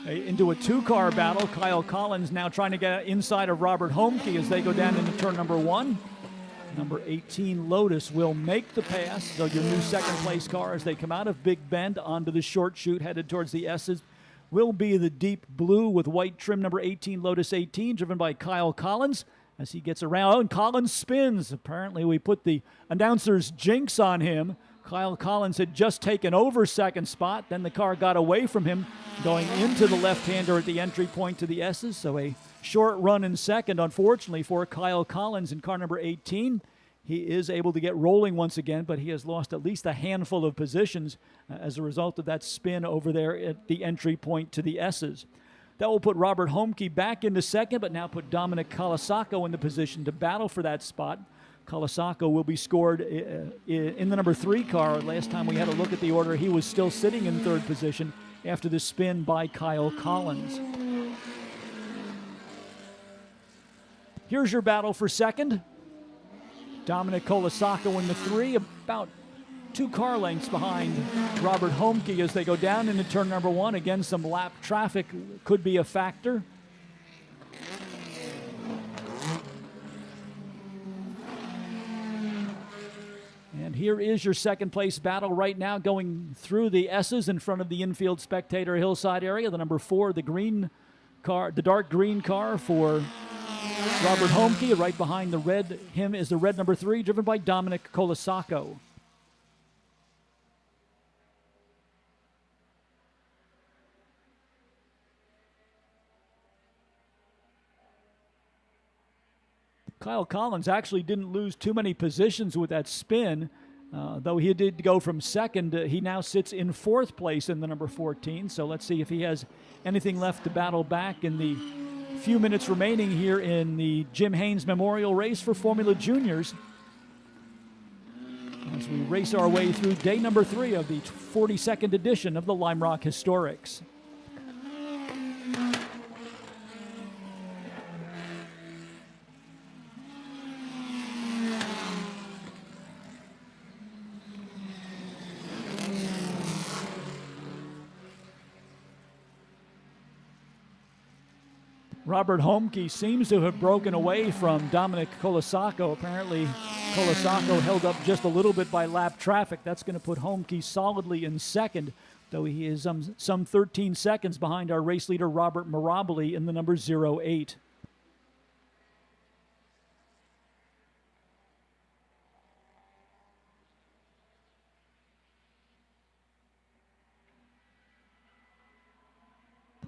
into a two-car battle. Kyle Collins now trying to get inside of Robert Homke as they go down into turn number 1. Number 18 Lotus will make the pass. So your new second-place car as they come out of Big Bend onto the short chute headed towards the S's will be the deep blue with white trim number 18 Lotus 18, driven by Kyle Collins. As he gets around, and Collins spins. Apparently we put the announcer's jinx on him. Kyle Collins had just taken over second spot. Then the car got away from him, going into the left-hander at the entry point to the S's. So a short run in second, unfortunately, for Kyle Collins in car number 18. He is able to get rolling once again, but he has lost at least a handful of positions as a result of that spin over there at the entry point to the S's. That will put Robert Homke back into second, but now put Dominic Colasaco in the position to battle for that spot. Colasaco will be scored in the number 3 car. Last time we had a look at the order, he was still sitting in third position after the spin by Kyle Collins. Here's your battle for second. Dominic Colasaco in the 3, about 2 car lengths behind Robert Homke as they go down into turn number 1. Again, some lap traffic could be a factor. Here is your second place battle right now, going through the S's in front of the infield spectator hillside area. The number 4, the green car, the dark green car for Robert Homke. Right behind the red, him is the red number 3, driven by Dominic Colasaco. Kyle Collins actually didn't lose too many positions with that spin. Though he did go from second, he now sits in 4th place in the number 14. So let's see if he has anything left to battle back in the few minutes remaining here in the Jim Haynes Memorial Race for Formula Juniors, as we race our way through day number 3 of the 42nd edition of the Lime Rock Historics. Robert Homke seems to have broken away from Dominic Colasaco. Apparently, Colasaco held up just a little bit by lap traffic. That's going to put Homke solidly in second, though he is some 13 seconds behind our race leader, Robert Mirabile, in the number 08.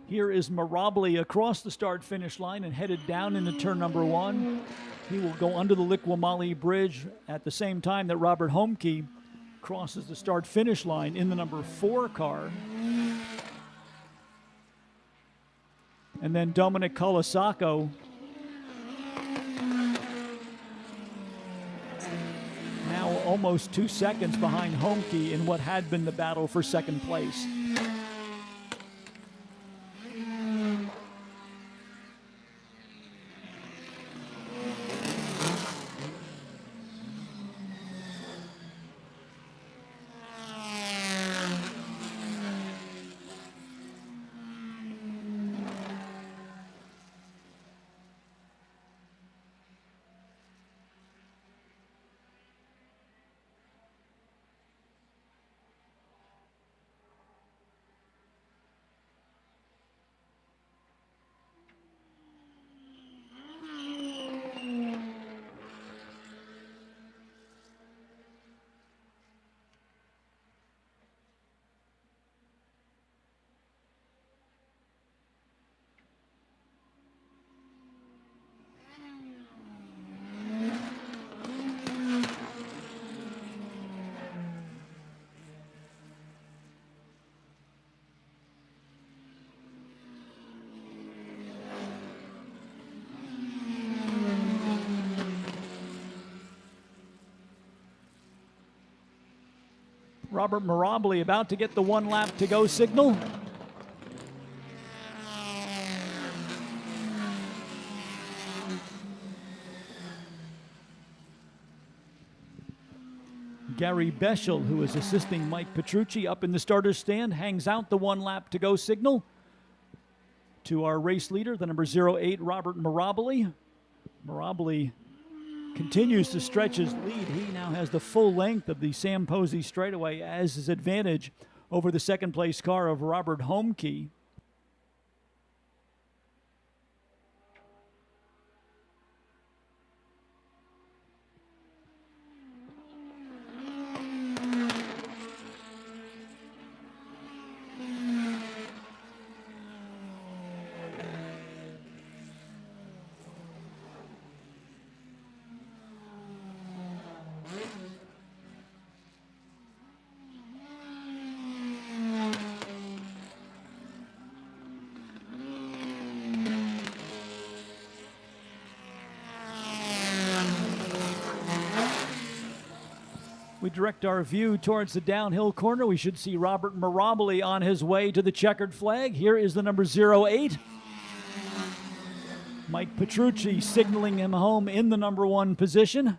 Here is Mirabile across the start-finish line and headed down into turn number 1. He will go under the Liqui Bridge at the same time that Robert Homke crosses the start-finish line in the number 4 car. And then Dominic Colasaco now almost 2 seconds behind Homke in what had been the battle for second place. Robert Mirabile about to get the 1 lap to go signal. Gary Beschel, who is assisting Mike Petrucci up in the starter's stand, hangs out the 1 lap to go signal to our race leader, the number 08, Robert Mirabile. Mirabile continues to stretch his lead. He now has the full length of the Sam Posey straightaway as his advantage over the second place car of Robert Homke. We direct our view towards the downhill corner. We should see Robert Mirabile on his way to the checkered flag. Here is the number 08. Mike Petrucci signaling him home in the number 1 position.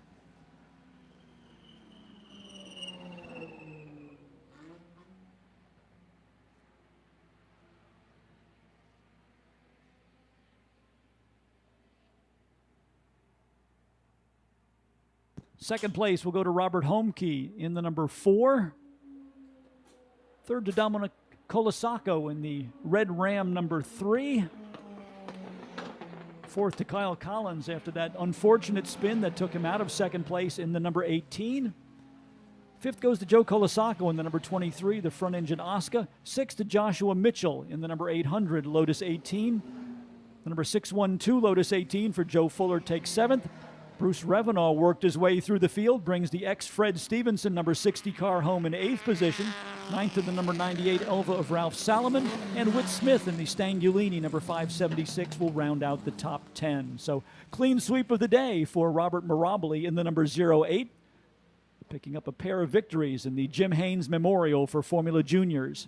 Second place will go to Robert Homke in the number 4. Third to Dominic Colasaco in the red Ram number 3. Fourth to Kyle Collins after that unfortunate spin that took him out of second place in the number 18. Fifth goes to Joe Colasaco in the number 23, the front engine Oscar. Sixth to Joshua Mitchell in the number 800 Lotus 18. The number 612 Lotus 18 for Joe Fuller takes 7th. Bruce Revenaugh worked his way through the field, brings the ex-Fred Stevenson number 60 car home in 8th position. 9th to the number 98 Elva of Ralph Salomon. And Whit Smith in the Stangulini number 576 will round out the top 10. So clean sweep of the day for Robert Mirabile in the number 08. Picking up a pair of victories in the Jim Haynes Memorial for Formula Juniors.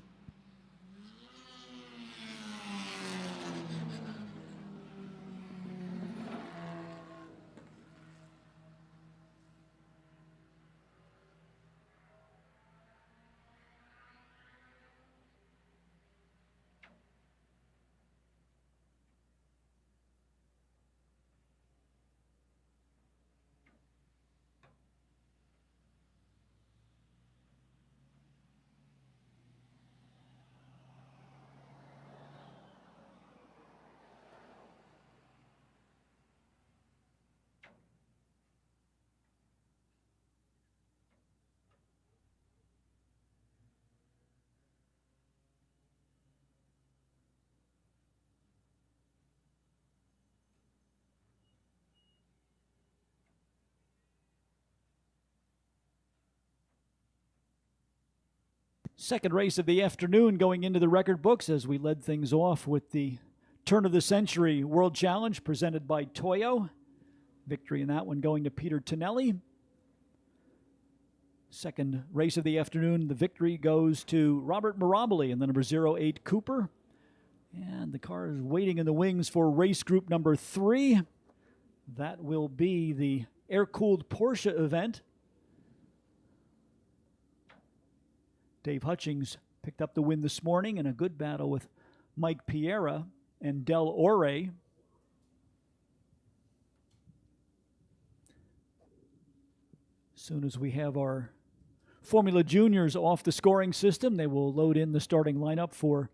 Second race of the afternoon going into the record books as we led things off with the turn of the century World Challenge presented by Toyo. Victory in that one going to Peter Tonelli. Second race of the afternoon, the victory goes to Robert Mirabile in the number 08 Cooper. And the car is waiting in the wings for race group number 3. That will be the air-cooled Porsche event. Dave Hutchings picked up the win this morning in a good battle with Mike Piera and Del Ore. As soon as we have our Formula Juniors off the scoring system, they will load in the starting lineup for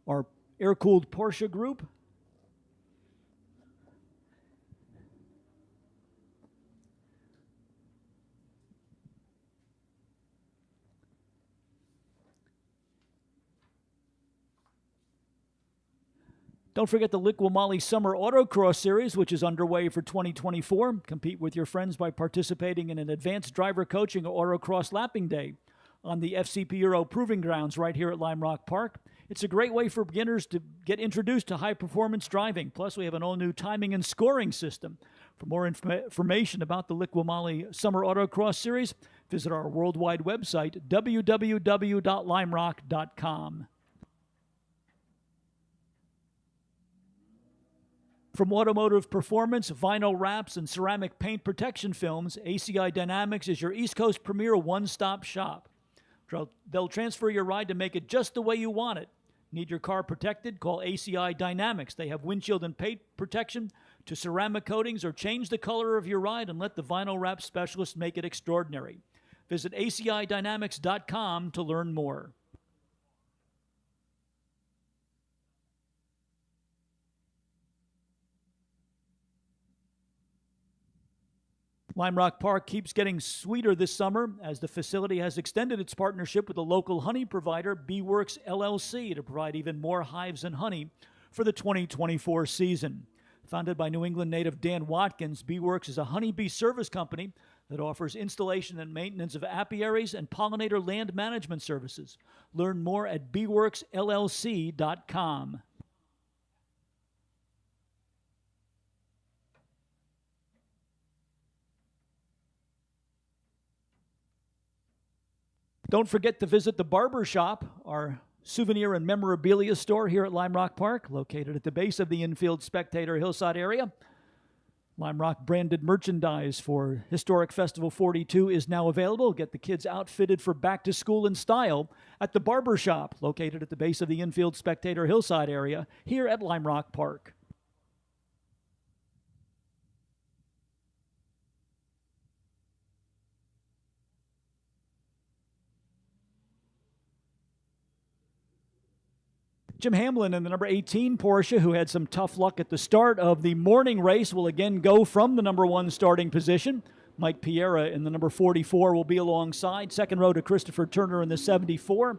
our air-cooled Porsche group. Don't forget the Liqui Summer Autocross Series, which is underway for 2024. Compete with your friends by participating in an advanced driver coaching or autocross lapping day on the FCP Euro Proving Grounds right here at Lime Rock Park. It's a great way for beginners to get introduced to high-performance driving. Plus, we have an all-new timing and scoring system. For more information about the Liqui Summer Autocross Series, visit our worldwide website, www.limerock.com. From automotive performance, vinyl wraps, and ceramic paint protection films, ACI Dynamics is your East Coast premier one-stop shop. They'll transfer your ride to make it just the way you want it. Need your car protected? Call ACI Dynamics. They have windshield and paint protection to ceramic coatings, or change the color of your ride and let the vinyl wrap specialist make it extraordinary. Visit acidynamics.com to learn more. Lime Rock Park keeps getting sweeter this summer as the facility has extended its partnership with the local honey provider, Beeworks LLC, to provide even more hives and honey for the 2024 season. Founded by New England native Dan Watkins, Beeworks is a honeybee service company that offers installation and maintenance of apiaries and pollinator land management services. Learn more at beeworksllc.com. Don't forget to visit the Barber Shop, our souvenir and memorabilia store here at Lime Rock Park, located at the base of the infield Spectator Hillside area. Lime Rock branded merchandise for Historic Festival 42 is now available. Get the kids outfitted for back to school in style at the Barber Shop, located at the base of the infield Spectator Hillside area here at Lime Rock Park. Jim Hamlin in the number 18 Porsche, who had some tough luck at the start of the morning race, will again go from the number 1 starting position. Mike Piera in the number 44 will be alongside. Second row to Christopher Turner in the 74.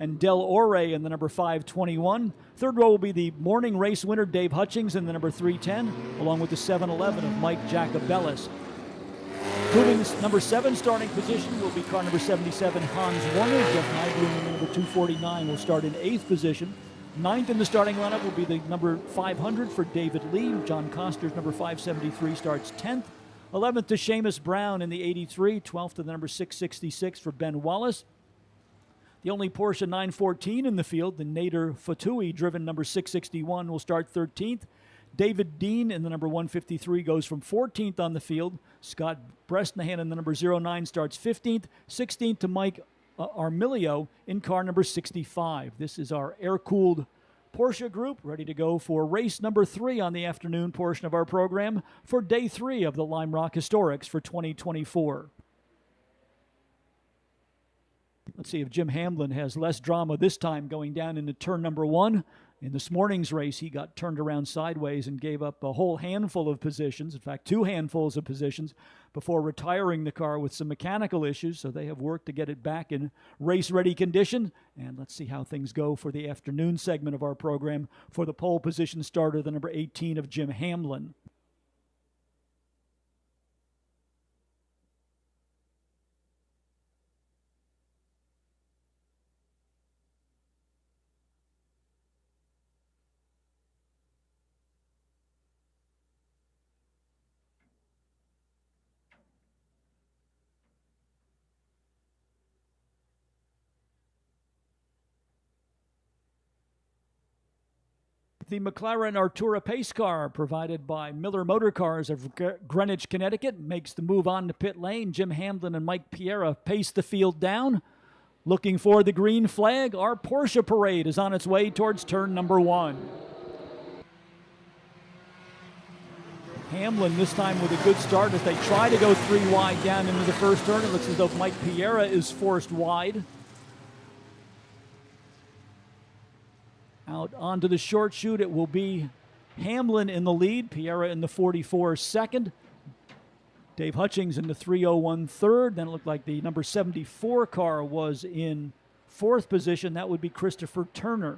And Del Ore in the number 521. Third row will be the morning race winner, Dave Hutchings, in the number 310, along with the 711 of Mike Jacobellis. Moving the number 7 starting position will be car number 77, Hans Warner. Jeff Nybloom in the number 249 will start in 8th position. 9th in the starting lineup will be the number 500 for David Lee. John Coster's number 573 starts 10th. 11th to Seamus Brown in the 83. 12th to the number 666 for Ben Wallace. The only Porsche 914 in the field, the Nader Fatui, driven number 661, will start 13th. David Dean in the number 153 goes from 14th on the field. Scott Bresnahan in the number 09 starts 15th. 16th to Mike Armilio in car number 65. This is our air-cooled Porsche group, ready to go for race number 3 on the afternoon portion of our program for day 3 of the Lime Rock Historics for 2024. Let's see if Jim Hamlin has less drama this time going down into turn number 1. In this morning's race, he got turned around sideways and gave up a whole handful of positions, in fact, 2 handfuls of positions, before retiring the car with some mechanical issues. So they have worked to get it back in race-ready condition. And let's see how things go for the afternoon segment of our program for the pole position starter, the number 18 of Jim Hamlin. The McLaren Artura pace car, provided by Miller Motor Cars of Greenwich, Connecticut, makes the move on to pit lane. Jim Hamlin and Mike Piera pace the field down. Looking for the green flag, our Porsche parade is on its way towards turn number 1. Hamlin this time with a good start as they try to go 3 wide down into the first turn. It looks as though Mike Piera is forced wide. Out onto the short chute, it will be Hamlin in the lead, Piera in the 44 second, Dave Hutchings in the 301 third. Then it looked like the number 74 car was in 4th position. That would be Christopher Turner.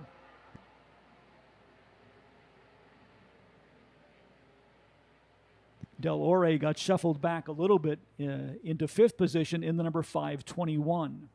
Del Ore got shuffled back a little bit into 5th position in the number 521.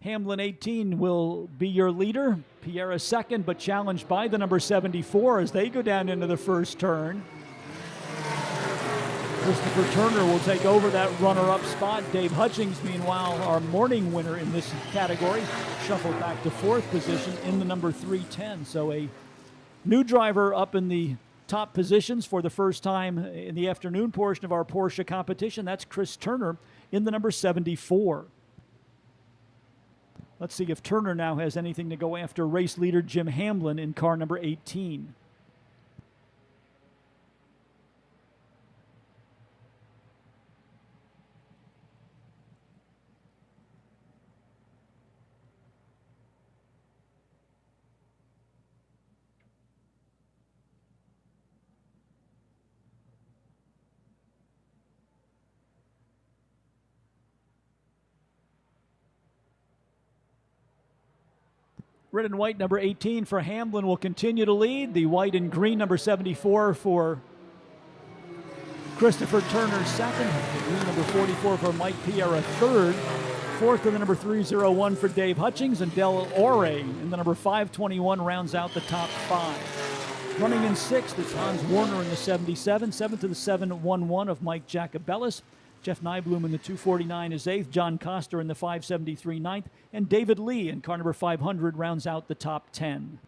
Hamlin 18 will be your leader. Piera second, but challenged by the number 74 as they go down into the first turn. Christopher Turner will take over that runner-up spot. Dave Hutchings, meanwhile, our morning winner in this category, shuffled back to 4th position in the number 310. So a new driver up in the top positions for the first time in the afternoon portion of our Porsche competition. That's Chris Turner in the number 74. Let's see if Turner now has anything to go after race leader Jim Hamlin in car number 18. Red and white number 18 for Hamlin will continue to lead. The white and green number 74 for Christopher Turner second. The green number 44 for Mike Piera third. 4th in the number 301 for Dave Hutchings, and Del Ore in the number 521 rounds out the top 5. Running in 6th is Hans Warner in the 77. 7th to the 711 of Mike Jacobellis. Jeff Nybloom in the 249 is 8th, John Coster in the 573 9th, and David Lee in car number 500 rounds out the top 10.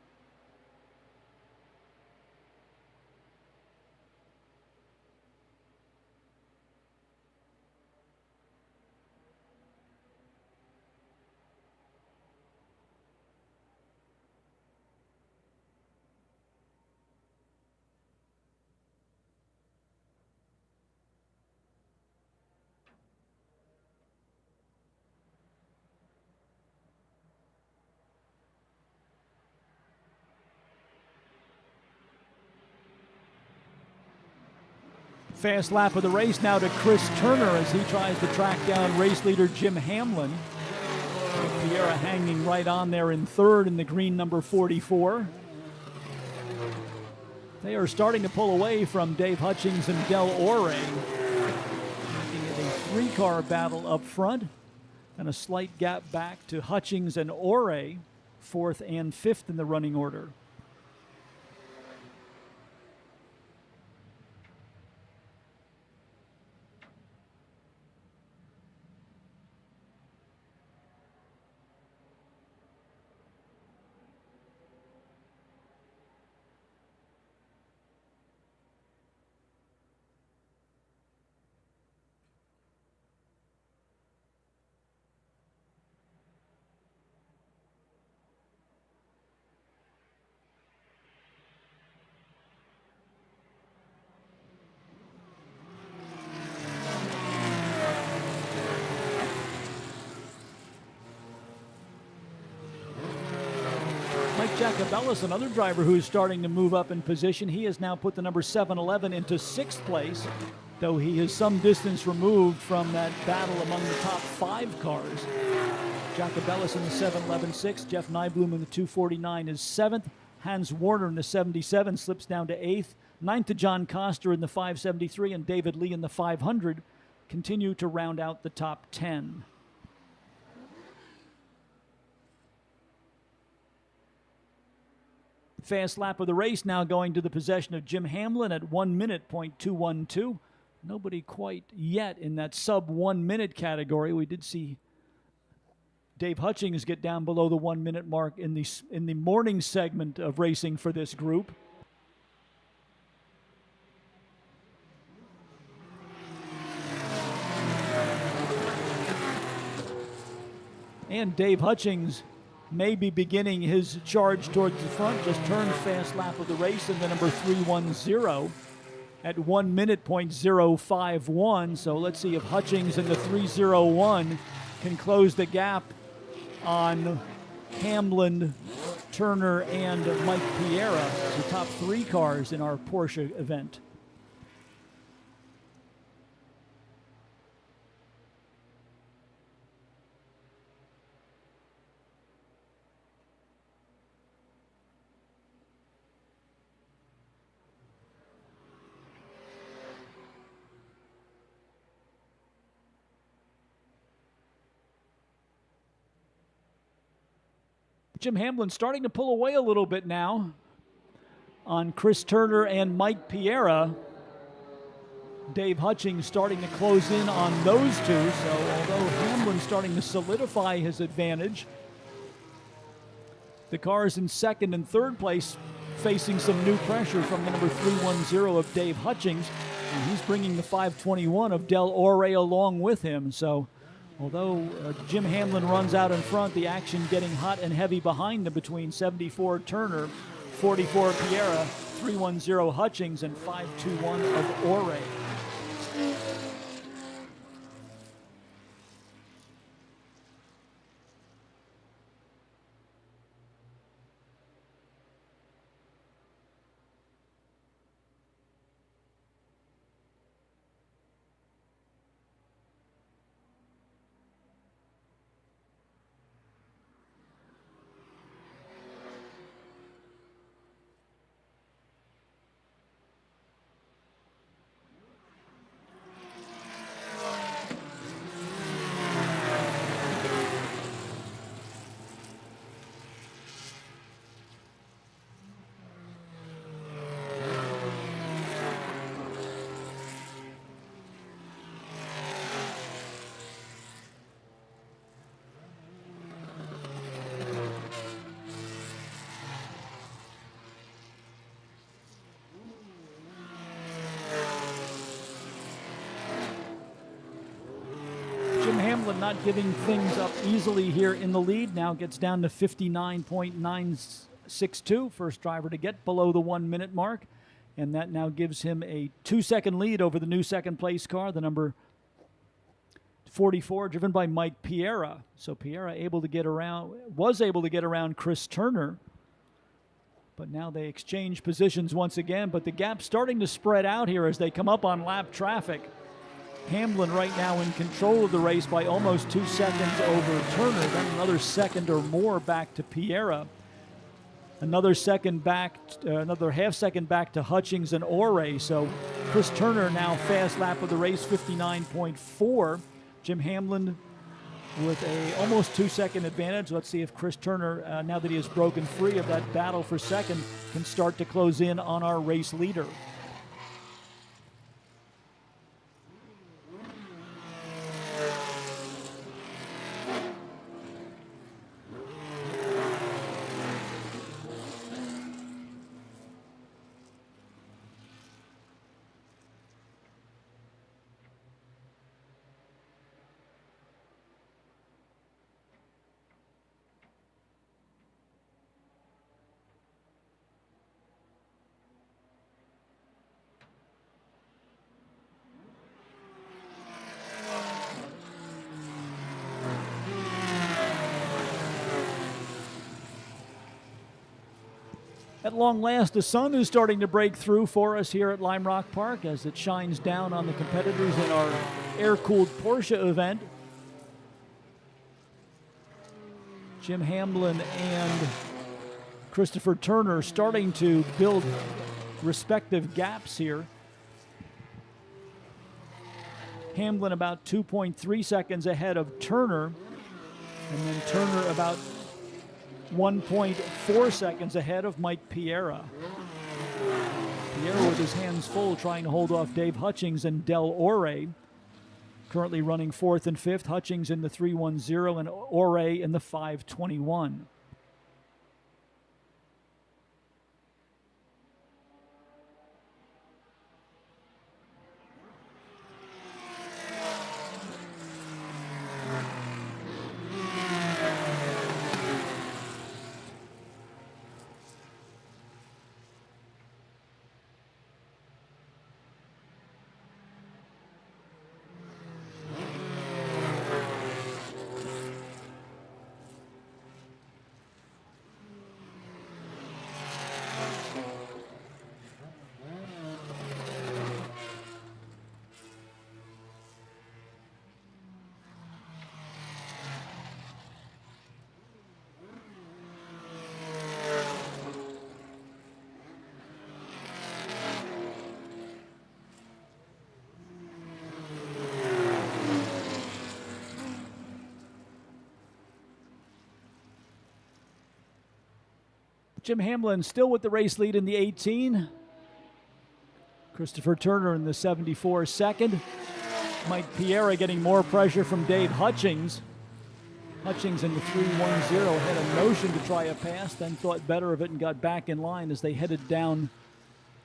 Fast lap of the race now to Chris Turner as he tries to track down race leader Jim Hamlin. Piera hanging right on there in third in the green number 44. They are starting to pull away from Dave Hutchings and Del Ore, making it a three-car battle up front and a slight gap back to Hutchings and Ore, fourth and fifth in the running order. Jacobellis, another driver who's starting to move up in position. He has now put the number 711 into sixth place, though he is some distance removed from that battle among the top five cars. Jacobellis in the 711-6, Jeff Nyblum in the 249 is seventh. Hans Warner in the 77 slips down to eighth. Ninth to John Coster in the 573, and David Lee in the 500 continue to round out the top 10. Fast lap of the race now going to the possession of Jim Hamlin at 1 minute, .212. Nobody quite yet in that sub 1 minute category. We did see Dave Hutchings get down below the 1 minute mark in the morning segment of racing for this group. And Dave Hutchings may be beginning his charge towards the front. Just turned fast lap of the race in the number 310 at 1 minute, .051. So let's see if Hutchings in the 301 can close the gap on Hamlin, Turner, and Mike Piera, the top three cars in our Porsche event. Jim Hamlin starting to pull away a little bit now on Chris Turner and Mike Piera. Dave Hutchings starting to close in on those two. So although Hamlin's starting to solidify his advantage, the cars in second and third place facing some new pressure from the number 310 of Dave Hutchings. And he's bringing the 521 of Del Ore along with him. So although Jim Hamlin runs out in front, the action getting hot and heavy behind him between 74 Turner, 44 Piera, 310 Hutchings, and 521 of Ore. Not giving things up easily here in the lead. Now gets down to 59.962. First driver to get below the 1 minute mark. And that now gives him a 2-second lead over the new second place car, the number 44, driven by Mike Piera. So Piera was able to get around Chris Turner But now they exchange positions once again, but the gap's starting to spread out here as they come up on lap traffic. Hamlin right now in control of the race by almost 2 seconds over Turner, then another second or more back to Piera. Another second back, another half second back to Hutchings and Ore. So Chris Turner now fast lap of the race, 59.4. Jim Hamlin with a almost 2 second advantage. Let's see if Chris Turner, now that he has broken free of that battle for second, can start to close in on our race leader. At long last, the sun is starting to break through for us here at Lime Rock Park as it shines down on the competitors in our air-cooled Porsche event. Jim Hamlin and Christopher Turner starting to build respective gaps here. Hamlin about 2.3 seconds ahead of Turner, and then Turner about 1.4 seconds ahead of Mike Piera. Piera with his hands full trying to hold off Dave Hutchings and Del Ore. Currently running 4th and 5th, Hutchings in the 310 and Ore in the 521. Jim Hamlin still with the race lead in the 18. Christopher Turner in the 74 second. Mike Piera getting more pressure from Dave Hutchings. Hutchings in the 310 had a notion to try a pass, then thought better of it and got back in line as they headed down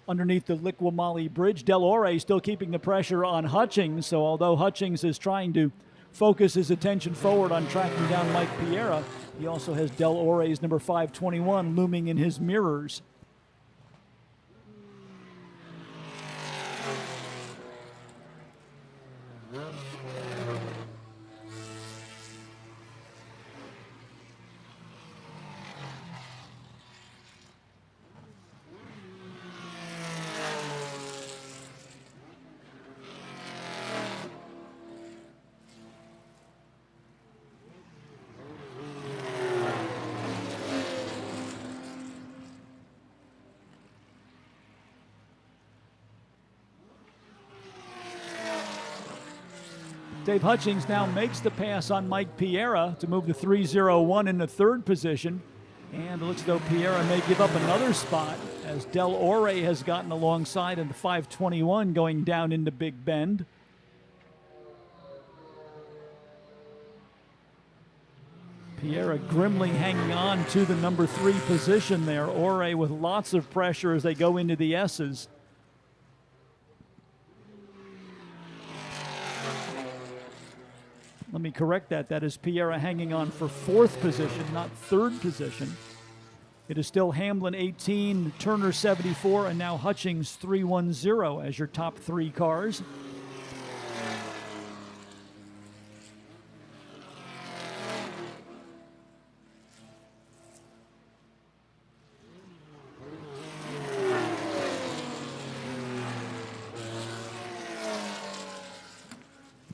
underneath the Liqui Bridge. Del Ore still keeping the pressure on Hutchings, so although Hutchings is trying to focus his attention forward on tracking down Mike Piera, he also has Del Ore's number 521 looming in his mirrors. Dave Hutchings now makes the pass on Mike Piera to move the 301 into third position. And it looks as though Piera may give up another spot as Del Ore has gotten alongside in the 521 going down into Big Bend. Piera grimly hanging on to the number 3 position there. Ore with lots of pressure as they go into the S's. Let me correct that. That is Piera hanging on for 4th position, not 3rd position. It is still Hamlin 18, Turner 74, and now Hutchings 310 as your top 3 cars.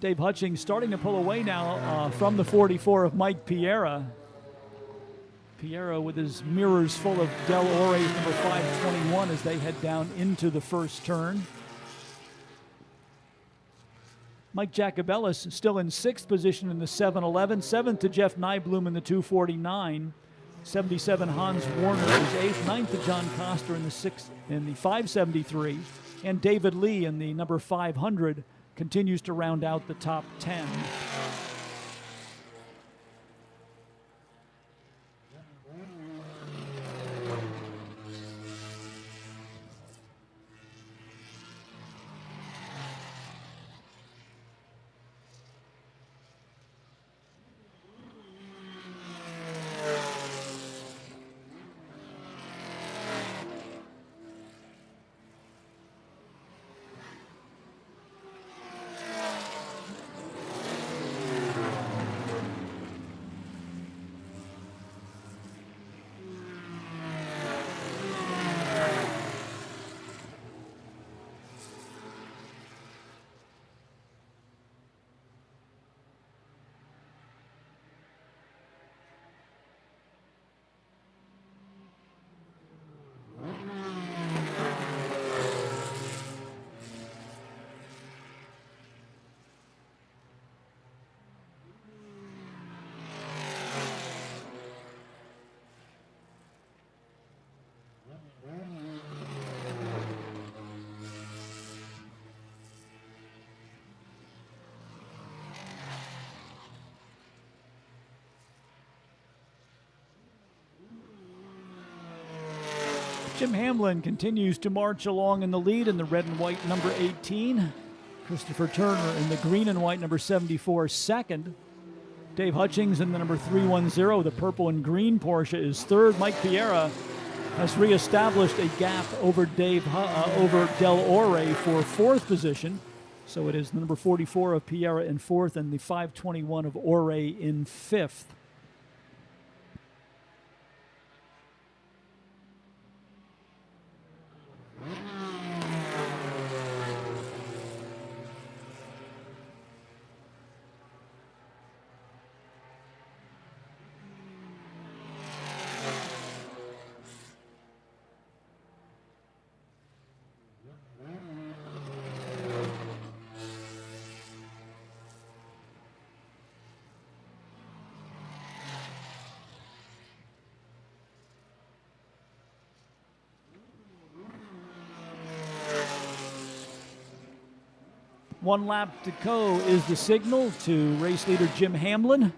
Dave Hutchings starting to pull away now from the 44 of Mike Piera. Piera with his mirrors full of Del Ore number 521 as they head down into the first turn. Mike Jacobellis still in 6th position in the 711. 7th to Jeff Nyblum in the 249. 77 Hans Warner is 8th. 9th to John Coster in the 573. And David Lee in the number 500 continues to round out the top 10. Jim Hamlin continues to march along in the lead in the red and white number 18. Christopher Turner in the green and white number 74 second. Dave Hutchings in the number 310, the purple and green Porsche, is third. Mike Piera has reestablished a gap over over Del Ore for fourth position. So it is the number 44 of Piera in fourth and the 521 of Ore in fifth. One lap to go is the signal to race leader Jim Hamlin.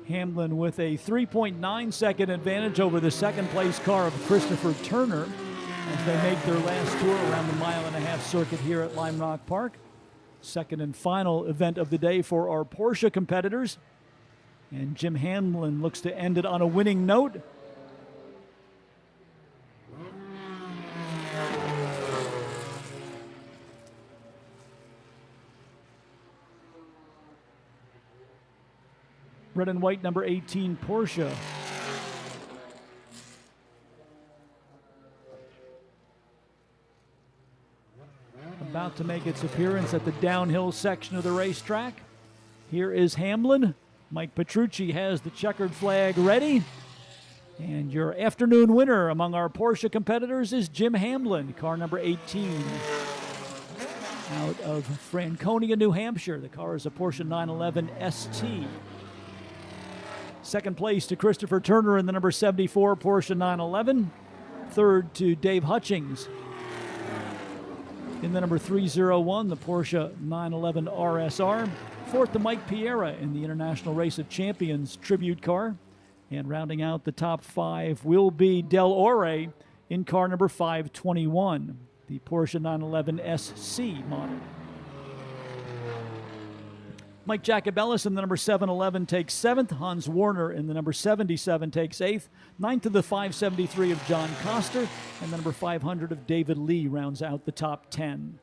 Hamlin with a 3.9 second advantage over the second place car of Christopher Turner as they make their last tour around the mile-and-a-half circuit here at Lime Rock Park. Second and final event of the day for our Porsche competitors. And Jim Hamlin looks to end it on a winning note. Red and white number 18 Porsche. About to make its appearance at the downhill section of the racetrack. Here is Hamlin. Mike Petrucci has the checkered flag ready. And your afternoon winner among our Porsche competitors is Jim Hamlin, car number 18. Out of Franconia, New Hampshire. The car is a Porsche 911 ST. Second place to Christopher Turner in the number 74 Porsche 911. Third to Dave Hutchings in the number 301, the Porsche 911 RSR. Fourth to Mike Piera in the International Race of Champions tribute car. And rounding out the top five will be Del Ore in car number 521, the Porsche 911 SC model. Mike Jacobellis in the number 711 takes 7th. Hans Warner in the number 77 takes 8th. 9th to the 573 of John Coster. And the number 500 of David Lee rounds out the top 10.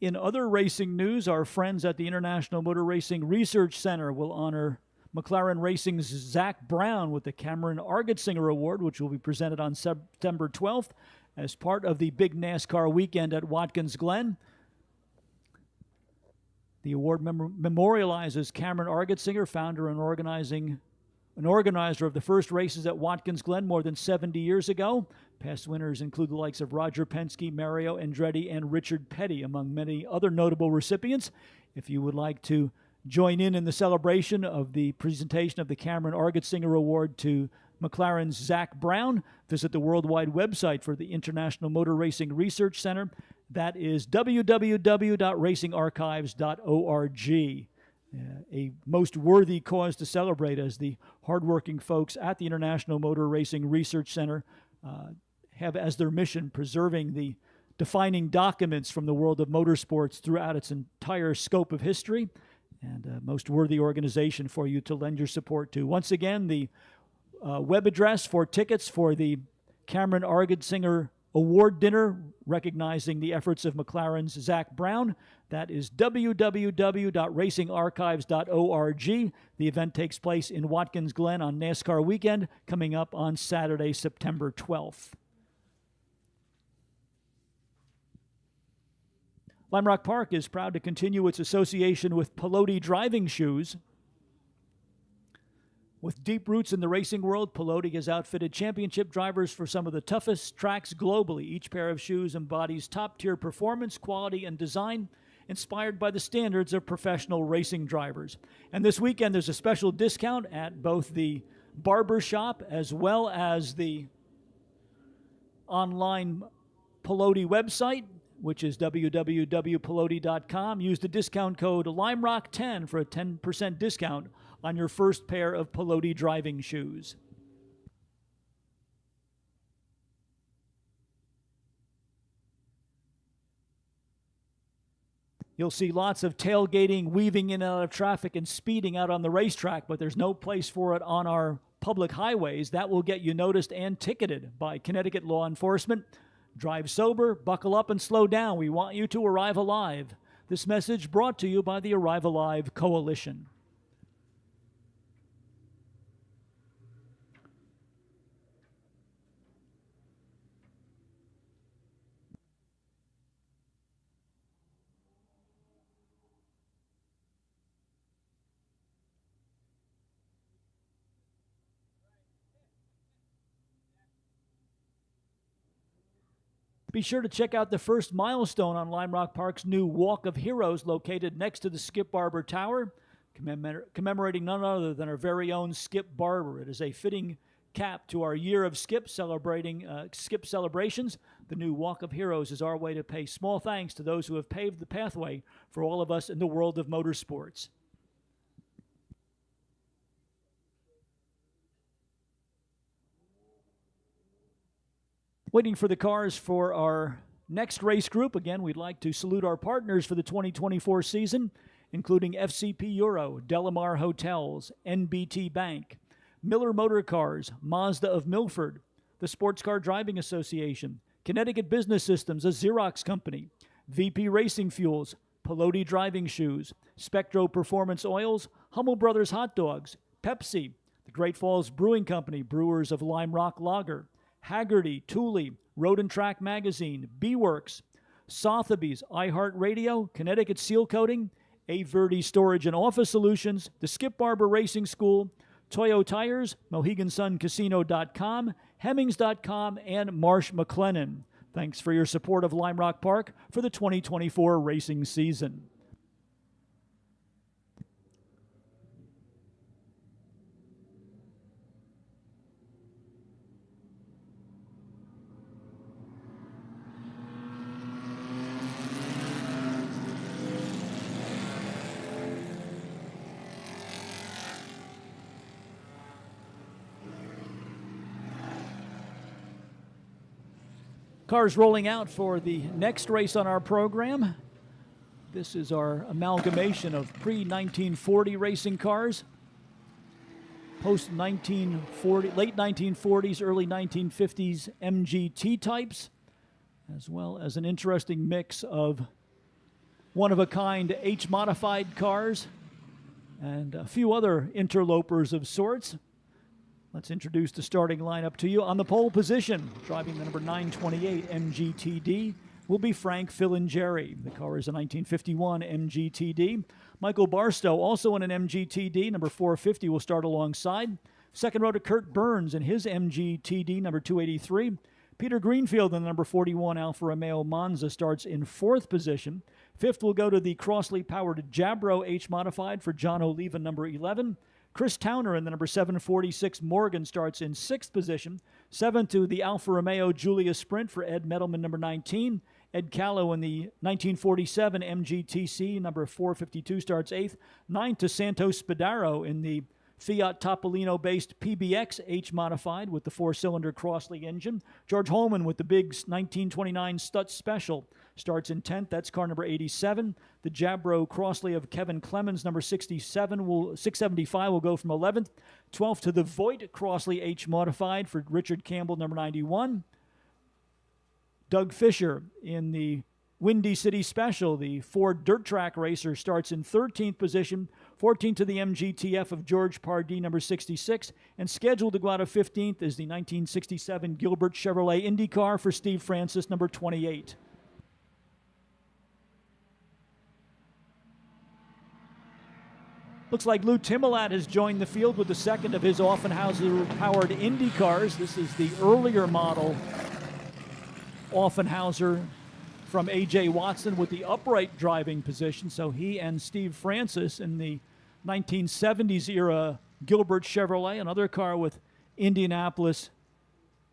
In other racing news, our friends at the International Motor Racing Research Center will honor McLaren Racing's Zach Brown with the Cameron Argetsinger Award, which will be presented on September 12th as part of the big NASCAR weekend at Watkins Glen. The award memorializes Cameron Argetsinger, founder and organizer of the first races at Watkins Glen more than 70 years ago. Past winners include the likes of Roger Penske, Mario Andretti, and Richard Petty, among many other notable recipients. If you would like to join in the celebration of the presentation of the Cameron Argetsinger Award to McLaren's Zach Brown, visit the worldwide website for the International Motor Racing Research Center. That is www.racingarchives.org. A most worthy cause to celebrate, as the hardworking folks at the International Motor Racing Research Center have as their mission preserving the defining documents from the world of motorsports throughout its entire scope of history, and a most worthy organization for you to lend your support to. Once again, the web address for tickets for the Cameron Argetsinger Award Dinner, recognizing the efforts of McLaren's Zach Brown. That is www.racingarchives.org. The event takes place in Watkins Glen on NASCAR weekend, coming up on Saturday, September 12th. Lime Rock Park is proud to continue its association with Pelote driving shoes. With deep roots in the racing world, Pelote has outfitted championship drivers for some of the toughest tracks globally. Each pair of shoes embodies top-tier performance, quality, and design, inspired by the standards of professional racing drivers. And this weekend, there's a special discount at both the barber shop as well as the online Pelote website, which is www.pelote.com. Use the discount code LimeRock10 for a 10% discount on your first pair of Pelote driving shoes. You'll see lots of tailgating, weaving in and out of traffic, and speeding out on the racetrack, but there's no place for it on our public highways. That will get you noticed and ticketed by Connecticut law enforcement. Drive sober, buckle up, and slow down. We want you to arrive alive. This message brought to you by the Arrive Alive Coalition. Be sure to check out the first milestone on Lime Rock Park's new Walk of Heroes, located next to the Skip Barber Tower, commemorating none other than our very own Skip Barber. It is a fitting cap to our year of Skip celebrations. The new Walk of Heroes is our way to pay small thanks to those who have paved the pathway for all of us in the world of motorsports. Waiting for the cars for our next race group. Again, we'd like to salute our partners for the 2024 season, including FCP Euro, Delamar Hotels, NBT Bank, Miller Motor Cars, Mazda of Milford, the Sports Car Driving Association, Connecticut Business Systems, a Xerox company, VP Racing Fuels, Pelote Driving Shoes, Spectro Performance Oils, Hummel Brothers Hot Dogs, Pepsi, the Great Falls Brewing Company, brewers of Lime Rock Lager, Haggerty, Thule, Road and Track Magazine, B-Works, Sotheby's, iHeartRadio, Connecticut Seal Coating, A. Verde Storage and Office Solutions, the Skip Barber Racing School, Toyo Tires, MoheganSunCasino.com, Hemmings.com, and Marsh McLennan. Thanks for your support of Lime Rock Park for the 2024 racing season. Cars rolling out for the next race on our program. This is our amalgamation of pre-1940 racing cars, post-1940, late 1940s, early 1950s MGT types, as well as an interesting mix of one-of-a-kind H-modified cars and a few other interlopers of sorts. Let's introduce the starting lineup to you. On the pole position, driving the number 928 MGTD, will be Frank Filingeri. The car is a 1951 MGTD. Michael Barstow, also in an MGTD, number 450, will start alongside. Second row to Kurt Burns in his MGTD, number 283. Peter Greenfield in the number 41 Alfa Romeo Monza starts in fourth position. Fifth will go to the Crossley-powered Jabro H-modified for John Oliva, number 11. Chris Towner in the number 746 Morgan starts in sixth position. Seventh to the Alfa Romeo Giulia Sprint for Ed Metalman, number 19. Ed Callow in the 1947 MGTC, number 452, starts eighth. Ninth to Santos Spadaro in the Fiat Topolino-based PBX H-modified with the four-cylinder Crossley engine. George Holman with the big 1929 Stutz Special starts in 10th. That's car number 87. The Jabro Crossley of Kevin Clemens, number 675, will go from 11th. 12th to the Voigt Crossley H-modified for Richard Campbell, number 91. Doug Fisher in the Windy City Special, the Ford Dirt Track Racer, starts in 13th position. 14th to the MGTF of George Pardee, number 66. And scheduled to go out of 15th is the 1967 Gilbert Chevrolet Indy car for Steve Francis, number 28. Looks like Lou Timolat has joined the field with the second of his Offenhauser-powered Indy cars. This is the earlier model Offenhauser from A.J. Watson with the upright driving position. So he and Steve Francis in the 1970s era Gilbert Chevrolet, another car with Indianapolis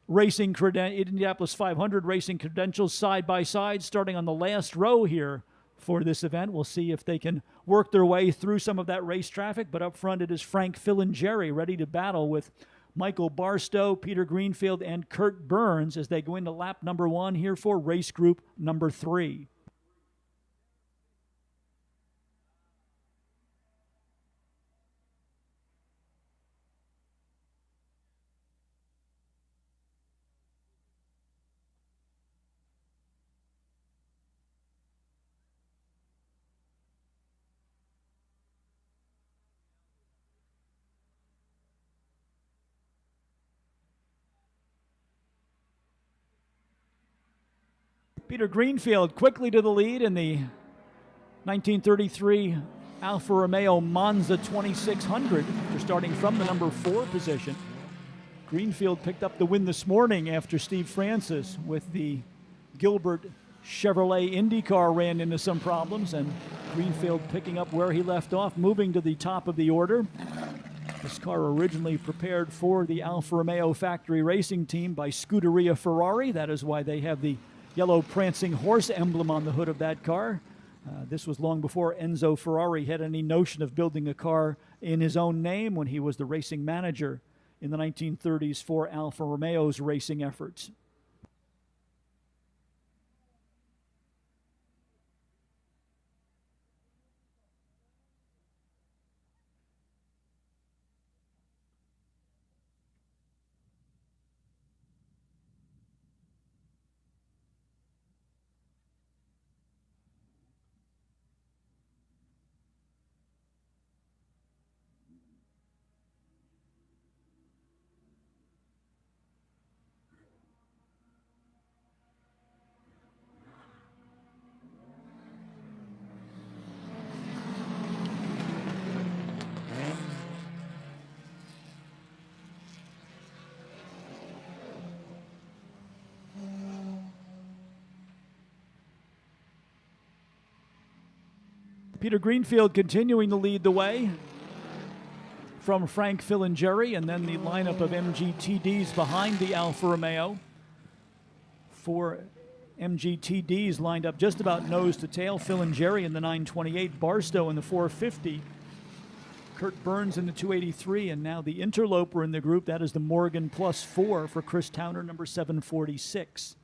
500 racing credentials side by side, starting on the last row here for this event. We'll see if they can work their way through some of that race traffic, but up front it is Frank Filingeri ready to battle with Michael Barstow, Peter Greenfield, and Kurt Burns as they go into lap number 1 here for race group number 3. Peter Greenfield quickly to the lead in the 1933 Alfa Romeo Monza 2600. They're starting from the number 4 position. Greenfield picked up the win this morning after Steve Francis with the Gilbert Chevrolet IndyCar ran into some problems, and Greenfield picking up where he left off, moving to the top of the order. This car originally prepared for the Alfa Romeo factory racing team by Scuderia Ferrari. That is why they have the yellow prancing horse emblem on the hood of that car. This was long before Enzo Ferrari had any notion of building a car in his own name when he was the racing manager in the 1930s for Alfa Romeo's racing efforts. Peter Greenfield continuing to lead the way from Frank Filingeri, and then the lineup of MGTDs behind the Alfa Romeo. 4 MGTDs lined up just about nose to tail. Filingeri in the 928, Barstow in the 450, Kurt Burns in the 283, and now the interloper in the group, that is the Morgan +4 for Chris Towner, number 746.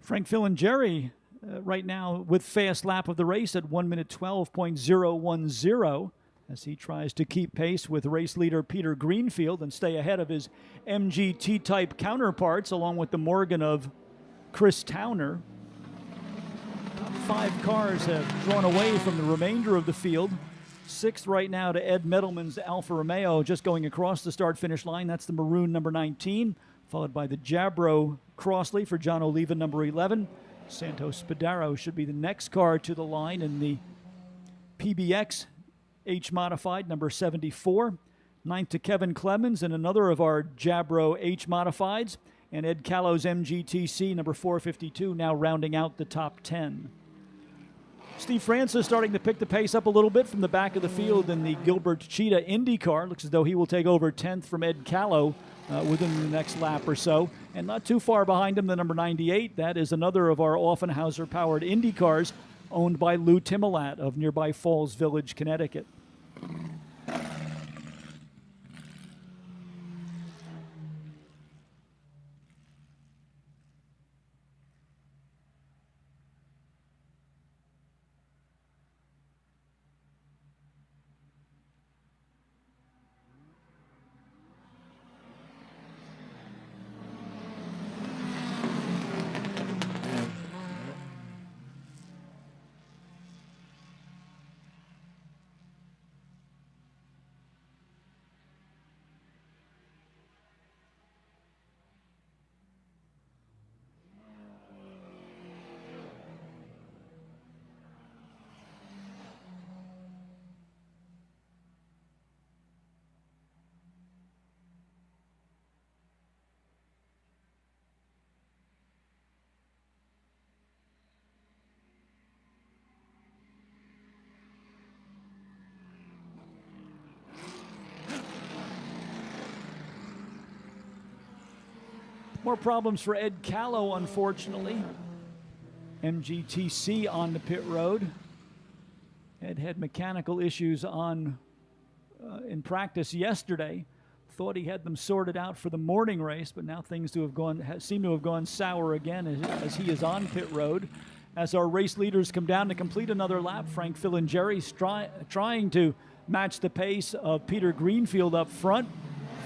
Frank Filingeri right now with fast lap of the race at 1 minute 12.010 as he tries to keep pace with race leader Peter Greenfield and stay ahead of his MGT-type counterparts along with the Morgan of Chris Towner. Top 5 cars have drawn away from the remainder of the field. 6th right now to Ed Medelman's Alfa Romeo, just going across the start-finish line. That's the maroon number 19, followed by the Jabro Crossley for John Oliva, number 11. Santos Spadaro should be the next car to the line in the PBX H-Modified, number 74. 9th to Kevin Clemens and another of our Jabro H-Modifieds. And Ed Callow's MGTC, number 452, now rounding out the top 10. Steve Francis starting to pick the pace up a little bit from the back of the field in the Gilbert Cheetah Indy car. Looks as though he will take over 10th from Ed Callow within the next lap or so. And not too far behind him, the number 98. That is another of our Offenhauser-powered Indy cars owned by Lou Timolat of nearby Falls Village, Connecticut. More problems for Ed Callow, unfortunately. MGTC on the pit road. Ed had mechanical issues on in practice yesterday. Thought he had them sorted out for the morning race, but now things seem to have gone sour again as he is on pit road. As our race leaders come down to complete another lap, Frank Filingeri's trying to match the pace of Peter Greenfield up front.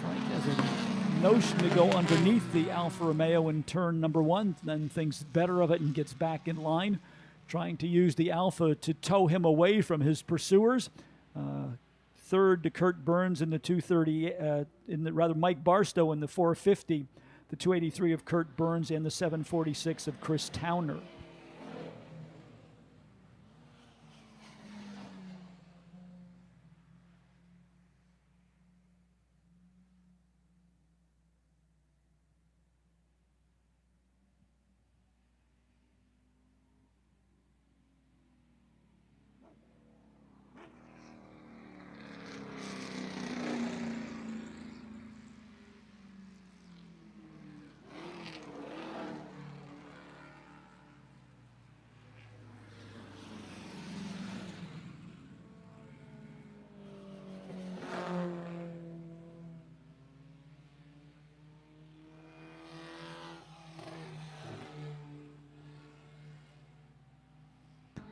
Frank has a notion to go underneath the Alfa Romeo in turn number 1, then thinks better of it and gets back in line, trying to use the Alfa to tow him away from his pursuers. 3rd to Kurt Burns in the 230, Mike Barstow in the 450, the 283 of Kurt Burns and the 746 of Chris Towner.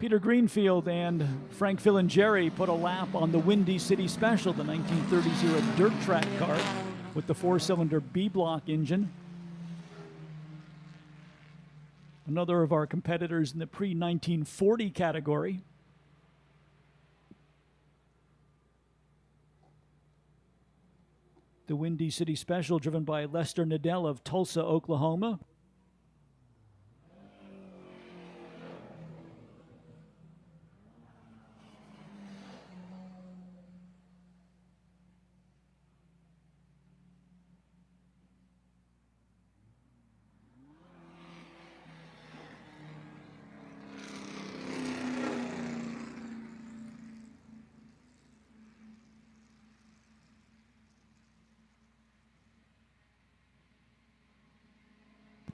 Peter Greenfield and Frank Filingeri put a lap on the Windy City Special, the 1930 dirt track car with the 4-cylinder B-block engine. Another of our competitors in the pre-1940 category. The Windy City Special driven by Lester Nadell of Tulsa, Oklahoma.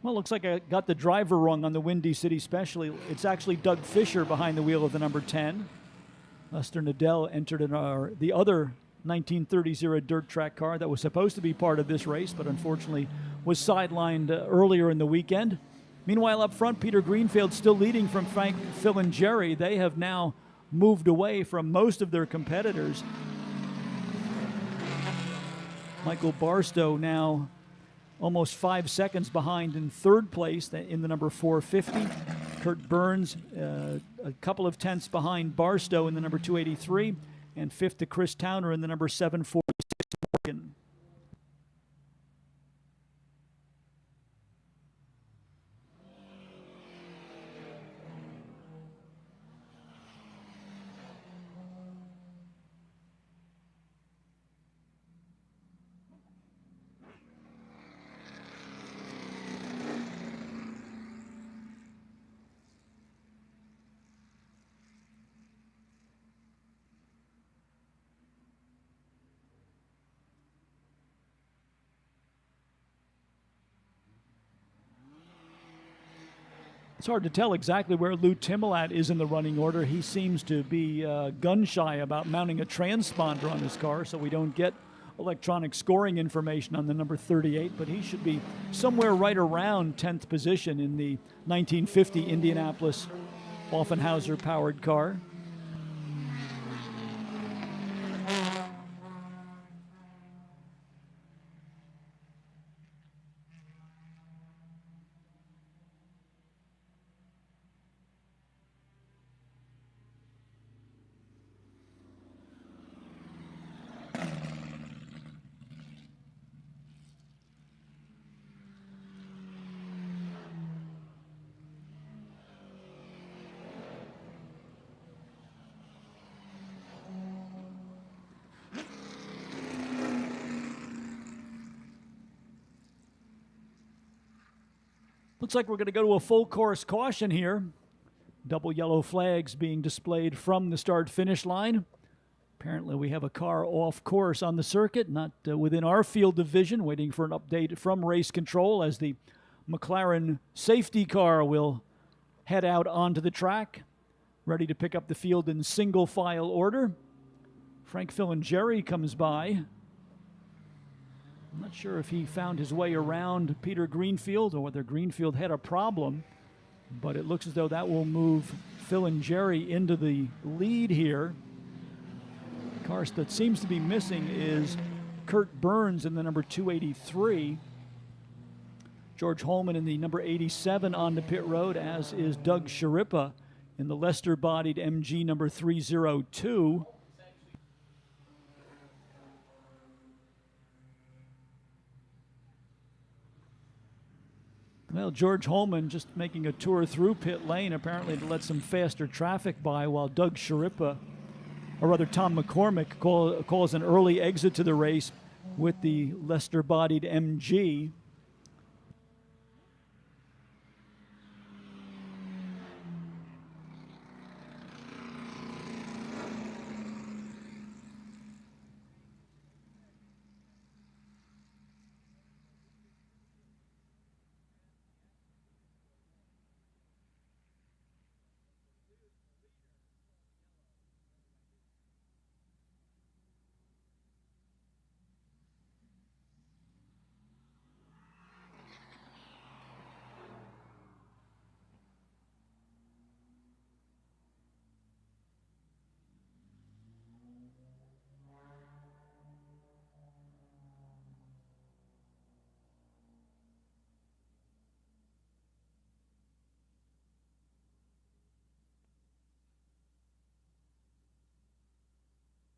Well, looks like I got the driver wrong on the Windy City Special. It's actually Doug Fisher behind the wheel of the number 10. Lester Nadell entered in the other 1930 dirt track car that was supposed to be part of this race, but unfortunately was sidelined earlier in the weekend. Meanwhile, up front, Peter Greenfield still leading from Frank Filingeri. They have now moved away from most of their competitors. Michael Barstow now almost 5 seconds behind in third place in the number 450. Kurt Burns a couple of tenths behind Barstow in the number 283, and fifth to Chris Towner in the number 746 Morgan. It's hard to tell exactly where Lou Timolat is in the running order. He seems to be gun-shy about mounting a transponder on his car, so we don't get electronic scoring information on the number 38, but he should be somewhere right around 10th position in the 1950 Indianapolis Offenhauser-powered car. Looks like we're going to go to a full course caution here. Double yellow flags being displayed from the start-finish line. Apparently we have a car off course on the circuit, not within our field of vision, waiting for an update from race control as the McLaren safety car will head out onto the track, ready to pick up the field in single file order. Frank Filingeri comes by. I'm not sure if he found his way around Peter Greenfield or whether Greenfield had a problem, but it looks as though that will move Filingeri into the lead here. The car that seems to be missing is Kurt Burns in the number 283. George Holman in the number 87 on the pit road, as is Doug Sharippa in the Lester-bodied MG number 302. Well, George Holman just making a tour through pit lane, apparently to let some faster traffic by, while Doug Sharippa, or rather Tom McCormick, calls an early exit to the race with the Lester-bodied MG.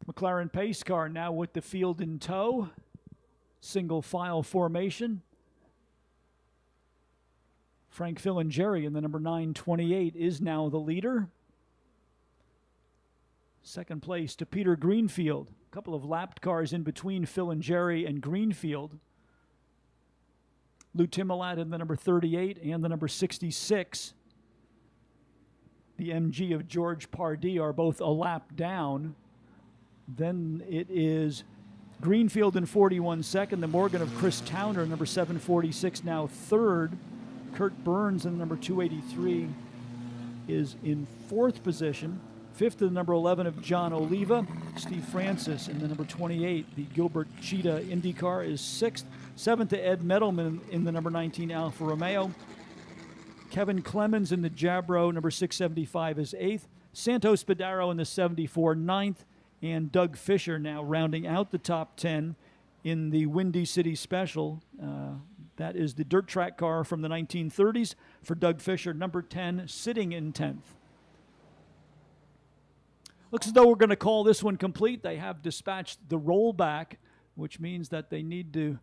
McLaren pace car now with the field in tow. Single file formation. Frank Filingeri in the number 928 is now the leader. Second place to Peter Greenfield. A couple of lapped cars in between Filingeri and Greenfield. Lou Timolat in the number 38 and the number 66. The MG of George Pardee are both a lap down. Then it is Greenfield in 41 second. The Morgan of Chris Towner, number 746, now third. Kurt Burns in number 283 is in fourth position. Fifth to the number 11 of John Oliva. Steve Francis in the number 28. The Gilbert Cheetah IndyCar is sixth. Seventh to Ed Meadows in the number 19 Alfa Romeo. Kevin Clemens in the Jabro, number 675, is 8th. Santos Spadaro in the 74, 9th. And Doug Fisher now rounding out the top 10 in the Windy City Special. That is the dirt track car from the 1930s for Doug Fisher, number 10, sitting in 10th. Looks as though we're going to call this one complete. They have dispatched the rollback, which means that they need to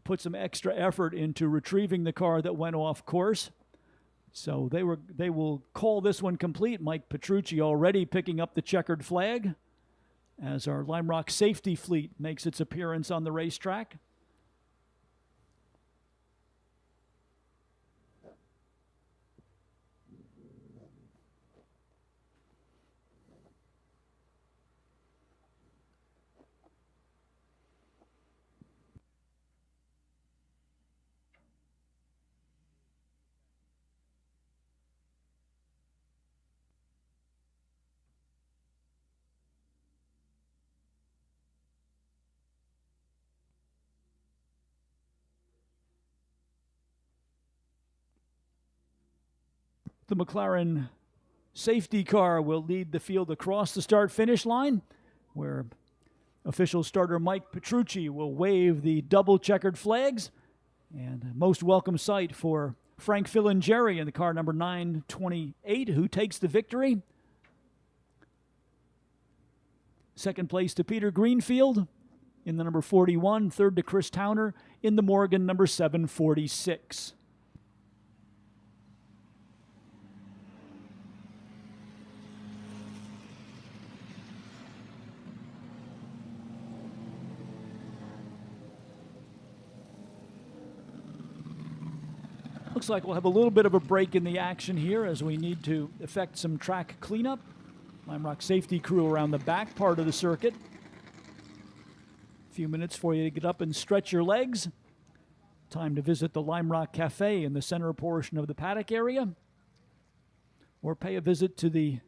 put some extra effort into retrieving the car that went off course. So they will call this one complete. Mike Petrucci already picking up the checkered flag as our Lime Rock safety fleet makes its appearance on the racetrack. The McLaren safety car will lead the field across the start-finish line, where official starter Mike Petrucci will wave the double checkered flags. And a most welcome sight for Frank Filingeri in the car number 928, who takes the victory. Second place to Peter Greenfield in the number 41, third to Chris Towner in the Morgan number 746. Looks like we'll have a little bit of a break in the action here as we need to effect some track cleanup. Lime Rock safety crew around the back part of the circuit. A few minutes for you to get up and stretch your legs. Time to visit the Lime Rock Cafe in the center portion of the paddock area, or pay a visit to the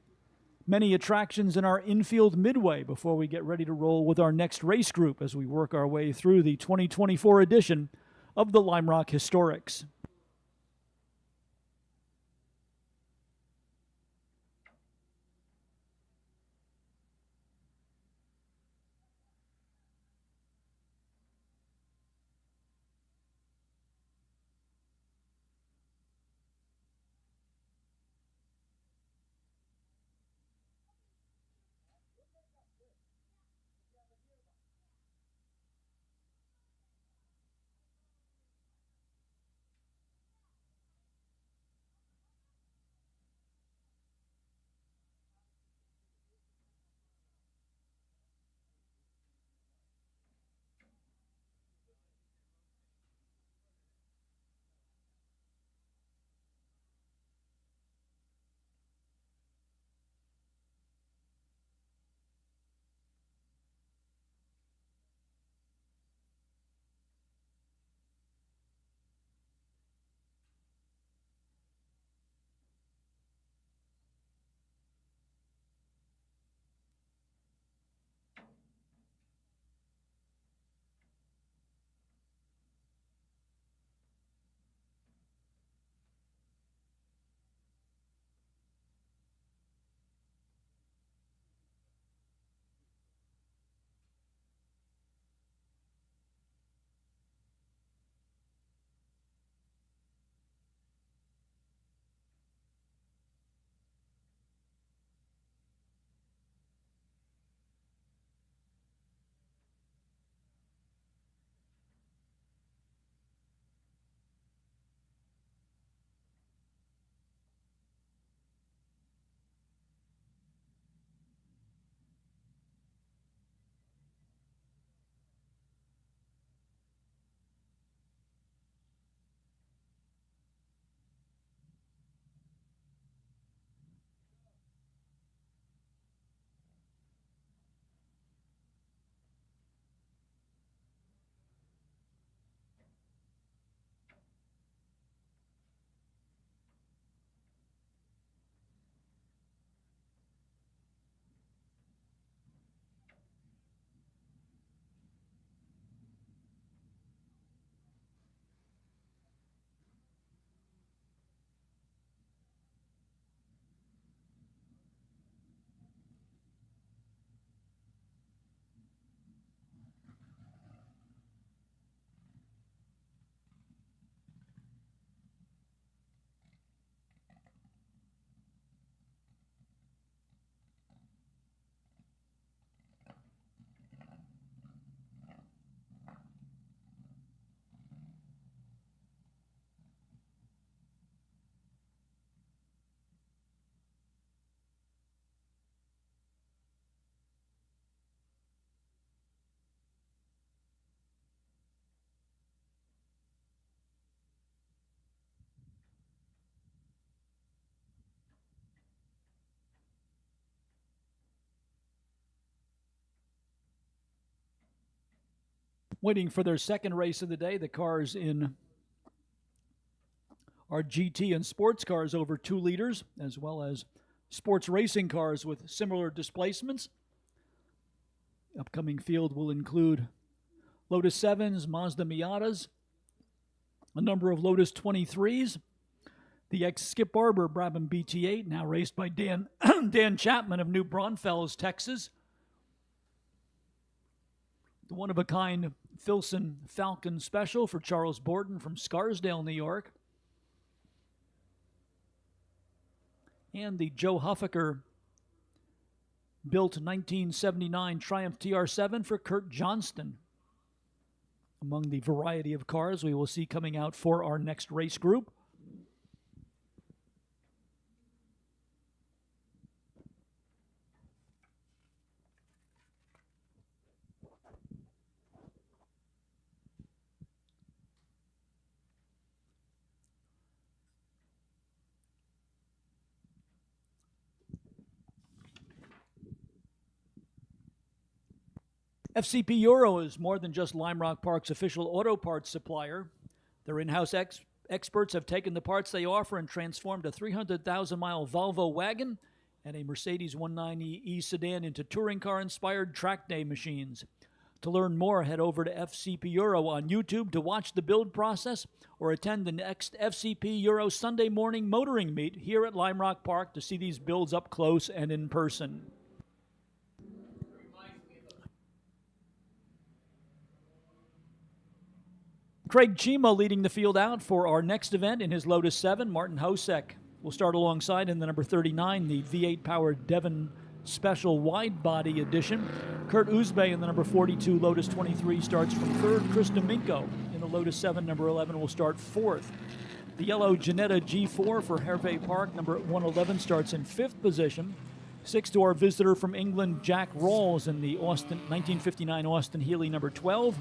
many attractions in our infield Midway before we get ready to roll with our next race group as we work our way through the 2024 edition of the Lime Rock Historics. Waiting for their second race of the day, the cars in are GT and sports cars over 2 liters, as well as sports racing cars with similar displacements. Upcoming field will include Lotus 7s, Mazda Miatas, a number of Lotus 23s, the ex-Skip Barber Brabham BT8, now raced by Dan Chapman of New Braunfels, Texas. The one-of-a-kind Filson Falcon Special for Charles Borden from Scarsdale, New York. And the Joe Huffaker built 1979 Triumph TR7 for Kurt Johnston. Among the variety of cars we will see coming out for our next race group. FCP Euro is more than just Lime Rock Park's official auto parts supplier. Their in-house experts have taken the parts they offer and transformed a 300,000-mile Volvo wagon and a Mercedes 190e sedan into touring car-inspired track day machines. To learn more, head over to FCP Euro on YouTube to watch the build process or attend the next FCP Euro Sunday morning motoring meet here at Lime Rock Park to see these builds up close and in person. Craig Chima leading the field out for our next event in his Lotus 7. Martin Hosek will start alongside in the number 39, the V8-powered Devon Special Wide Body Edition. Kurt Uzbey in the number 42 Lotus 23 starts from third. Chris Domingo in the Lotus 7, number 11, will start fourth. The yellow Ginetta G4 for Hervey Park, number 111, starts in fifth position. Sixth to our visitor from England, Jack Rawls in the 1959 Austin Healey, number 12.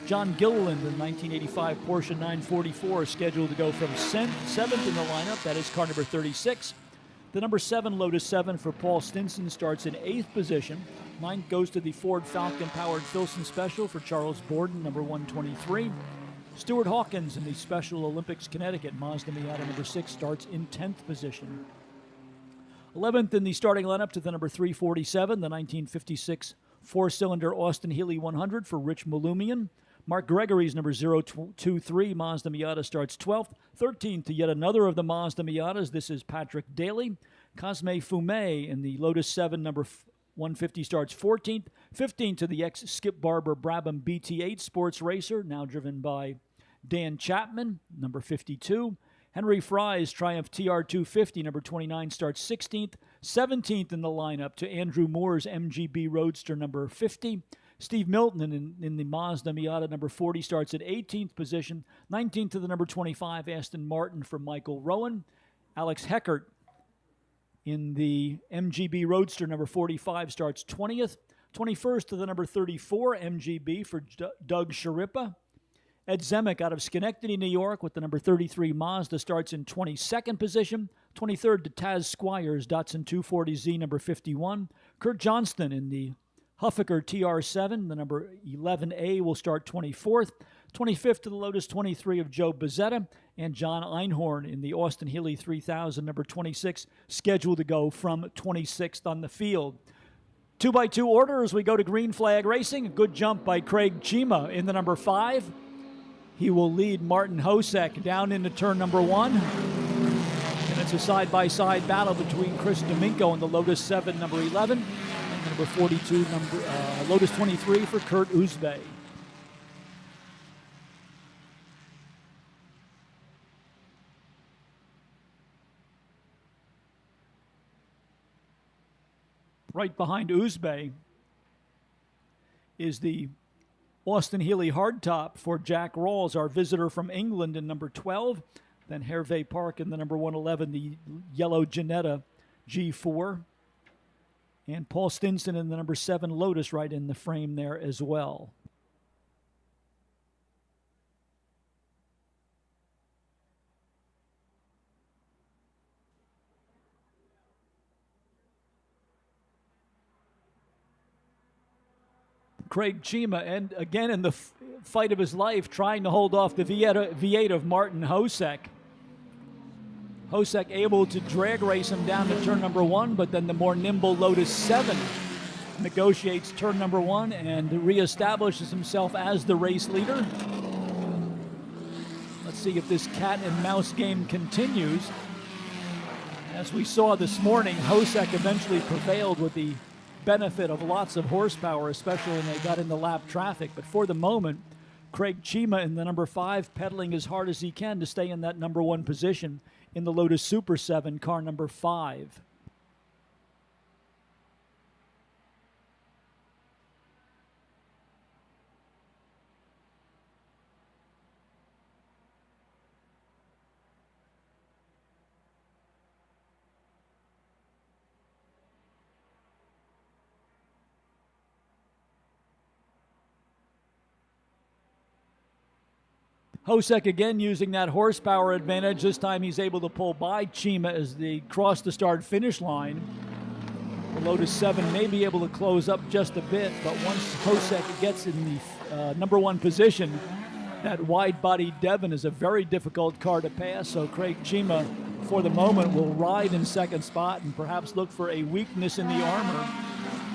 John Gilliland, the 1985 Porsche 944, scheduled to go from seventh in the lineup. That is car number 36. The number 7 Lotus 7 for Paul Stinson starts in 8th position. Ninth goes to the Ford Falcon-powered Filson Special for Charles Borden, number 123. Stuart Hawkins in the Special Olympics Connecticut Mazda Miata number 6 starts in 10th position. 11th in the starting lineup to the number 347, the 1956 four-cylinder Austin Healey 100 for Rich Malumian. Mark Gregory's number 023 Mazda Miata starts 12th. 13th to yet another of the Mazda Miatas. This is Patrick Daly. Cosme Fumet in the Lotus 7 number 150 starts 14th. 15th to the ex-Skip Barber Brabham BT8 sports racer, now driven by Dan Chapman, number 52. Henry Fry's Triumph TR250, number 29, starts 16th. 17th in the lineup to Andrew Moore's MGB Roadster, number 50. Steve Milton in the Mazda Miata number 40 starts at 18th position. 19th to the number 25, Aston Martin for Michael Rowan. Alex Heckert in the MGB Roadster number 45 starts 20th. 21st to the number 34, MGB for Doug Sharippa. Ed Zemek out of Schenectady, New York with the number 33 Mazda starts in 22nd position. 23rd to Taz Squires, Datsun 240Z number 51. Kurt Johnston in the Huffaker TR7, the number 11A, will start 24th. 25th to the Lotus 23 of Joe Bezzetta, and John Einhorn in the Austin Healey 3000, number 26, scheduled to go from 26th on the field. 2x2 order as we go to green flag racing. A good jump by Craig Chima in the number 5. He will lead Martin Hosek down into turn number 1. And it's a side-by-side battle between Chris Domingo and the Lotus 7, number 11. Number 42, Lotus 23 for Kurt Uzbey. Right behind Uzbey is the Austin Healey hardtop for Jack Rawls, our visitor from England, in number 12. Then Hervey Park in the number 111, the yellow Ginetta G4. And Paul Stinson in the number 7 Lotus right in the frame there as well. Craig Chima, and again in the fight of his life, trying to hold off the V8 of Martin Hosek. Hosek able to drag race him down to turn number 1, but then the more nimble Lotus 7 negotiates turn number 1 and reestablishes himself as the race leader. Let's see if this cat and mouse game continues. As we saw this morning, Hosek eventually prevailed with the benefit of lots of horsepower, especially when they got into lap traffic. But for the moment, Craig Chima in the number 5 pedaling as hard as he can to stay in that number 1 position in the Lotus Super 7, car number 5. Hosek again using that horsepower advantage. This time he's able to pull by Chima as they cross the start-finish line. The Lotus 7 may be able to close up just a bit, but once Hosek gets in the number 1 position, that wide-body Devon is a very difficult car to pass, so Craig Chima, for the moment, will ride in second spot and perhaps look for a weakness in the armor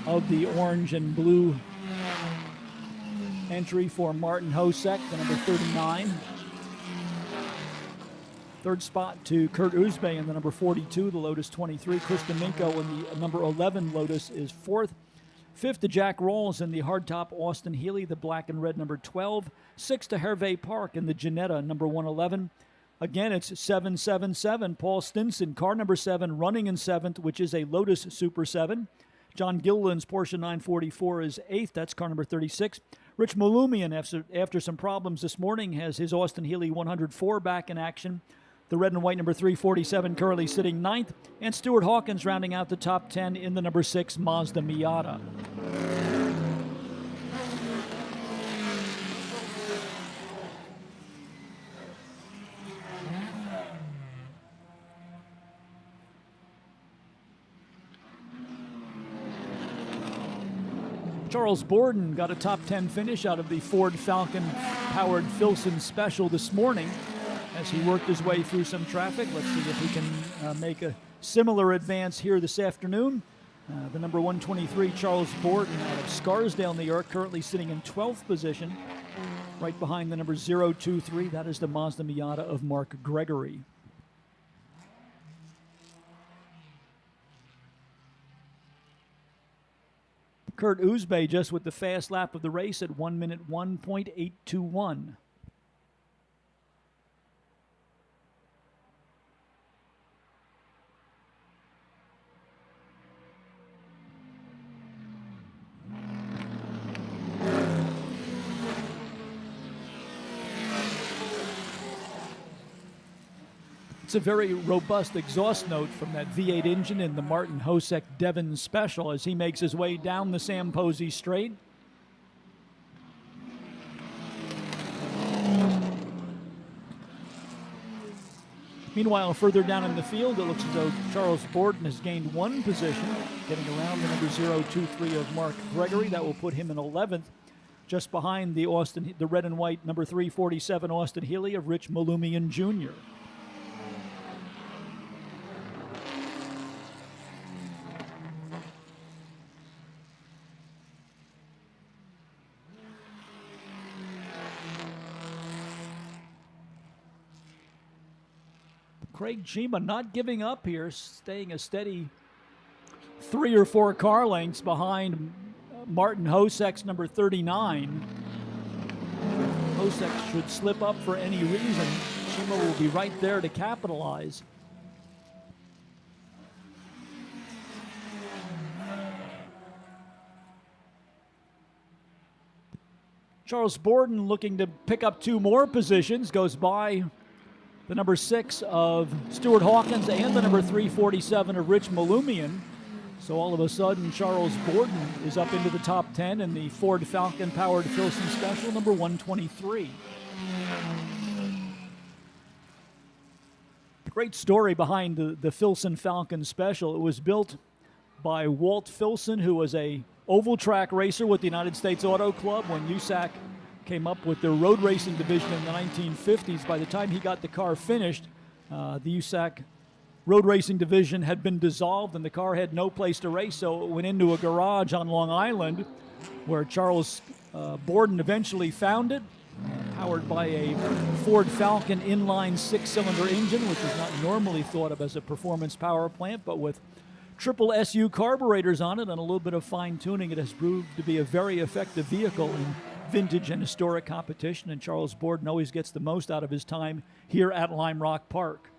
of the orange and blue entry for Martin Hosek, the number 39. Third spot to Kurt Uzbe in the number 42, the Lotus 23. Chris Domingo in the number 11 Lotus is 4th. 5th to Jack Rawls in the hardtop Austin Healey, the black and red number 12. 6th to Hervé Park in the Ginetta, number 111. Again, it's 777. Paul Stinson, car number 7, running in 7th, which is a Lotus Super 7. John Gilliland's Porsche 944 is 8th. That's car number 36. Rich Malumian, after some problems this morning, has his Austin Healey 104 back in action. The red and white number 347 currently sitting 9th. And Stuart Hawkins rounding out the top 10 in the number 6 Mazda Miata. Charles Borden got a top 10 finish out of the Ford Falcon-powered Filson Special this morning as he worked his way through some traffic. Let's see if he can make a similar advance here this afternoon. The number 123, Charles Borden, out of Scarsdale, New York, currently sitting in 12th position, right behind the number 023. That is the Mazda Miata of Mark Gregory. Kurt Uzbe just with the fast lap of the race at 1 minute 1.821. It's a very robust exhaust note from that V8 engine in the Martin Hosek Devon Special as he makes his way down the Sam Posey Straight. Meanwhile, further down in the field, it looks as though Charles Borden has gained 1 position, getting around the number 023 of Mark Gregory. That will put him in 11th, just behind the red and white number 347 Austin Healey of Rich Malumian Jr. Craig Chima not giving up here, staying a steady 3 or 4 car lengths behind Martin Hosek's number 39. Hosek should slip up for any reason. Chima will be right there to capitalize. Charles Borden looking to pick up 2 more positions, goes by the number 6 of Stuart Hawkins and the number 347 of Rich Malumian. So all of a sudden, Charles Borden is up into the top 10 in the Ford Falcon-powered Filson Special, number 123. Great story behind the Filson Falcon Special. It was built by Walt Filson, who was a oval track racer with the United States Auto Club when USAC came up with their road racing division in the 1950s. By the time he got the car finished, the USAC road racing division had been dissolved and the car had no place to race, so it went into a garage on Long Island where Charles Borden eventually found it, powered by a Ford Falcon inline 6-cylinder engine, which is not normally thought of as a performance power plant, but with triple SU carburetors on it and a little bit of fine tuning, it has proved to be a very effective vehicle in vintage and historic competition, and Charles Borden always gets the most out of his time here at Lime Rock Park.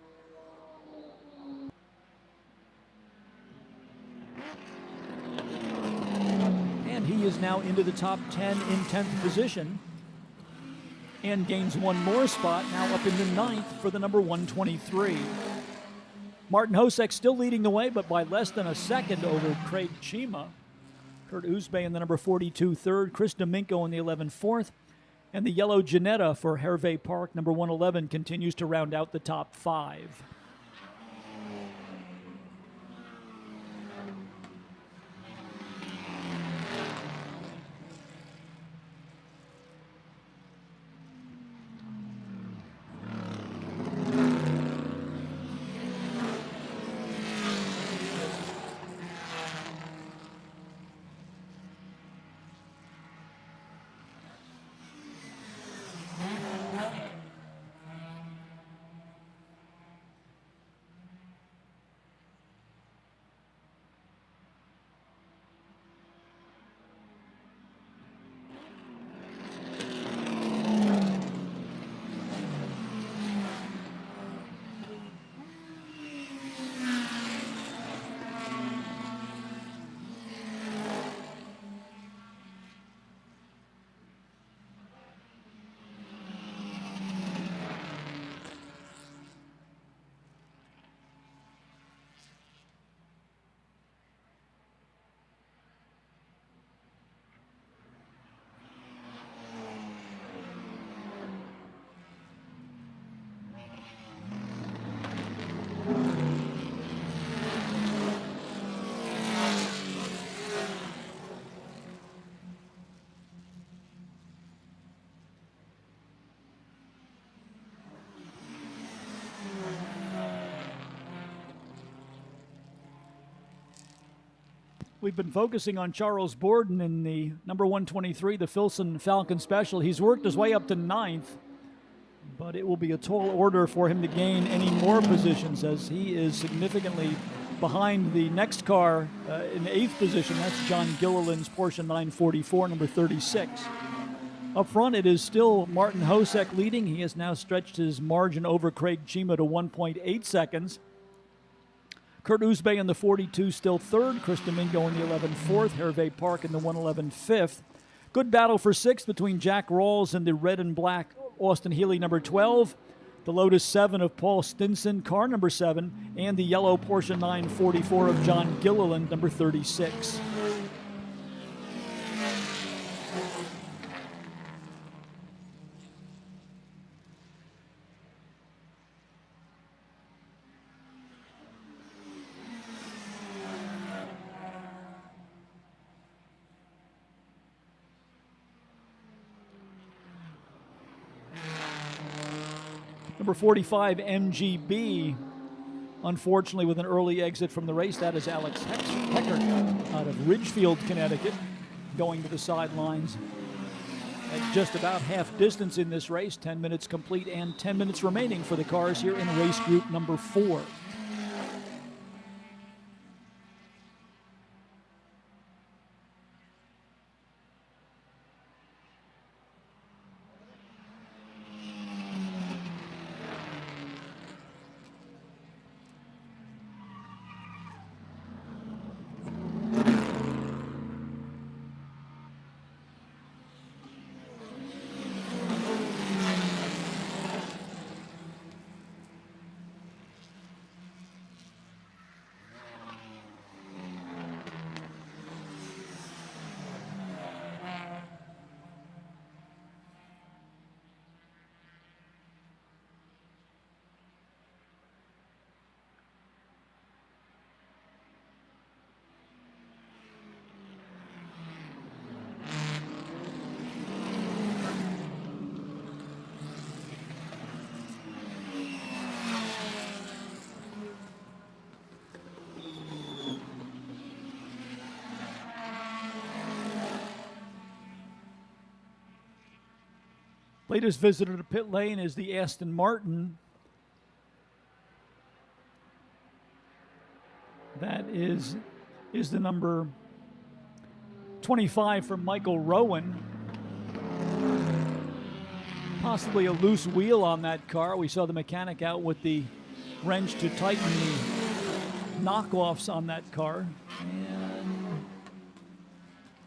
And he is now into the top 10 in 10th position and gains one more spot, now up into 9th for the number 123. Martin Hosek still leading the way, but by less than a second over Craig Chima. Kurt Uzbey in the number 42 third, Chris Domingo in the 11 fourth, and the yellow Ginetta for Hervey Park, number 111, continues to round out the top 5. We've been focusing on Charles Borden in the number 123, the Filson Falcon Special. He's worked his way up to 9th, but it will be a tall order for him to gain any more positions as he is significantly behind the next car in 8th position. That's John Gilliland's Porsche 944, number 36. Up front, it is still Martin Hosek leading. He has now stretched his margin over Craig Chima to 1.8 seconds. Kurt Uzbey in the 42 still third. Chris Domingo in the 11 fourth. Hervey Park in the 111 fifth. Good battle for 6th between Jack Rawls and the red and black Austin Healey number 12. The Lotus 7 of Paul Stinson, car number 7. And the yellow Porsche 944 of John Gilliland, number 36. Number 45, MGB, unfortunately with an early exit from the race. That is Alex Hecker out of Ridgefield, Connecticut, going to the sidelines at just about half distance in this race. 10 minutes complete and 10 minutes remaining for the cars here in race group number 4. Latest visitor to pit lane is the Aston Martin. That is the number 25 from Michael Rowan. Possibly a loose wheel on that car. We saw the mechanic out with the wrench to tighten the knockoffs on that car. And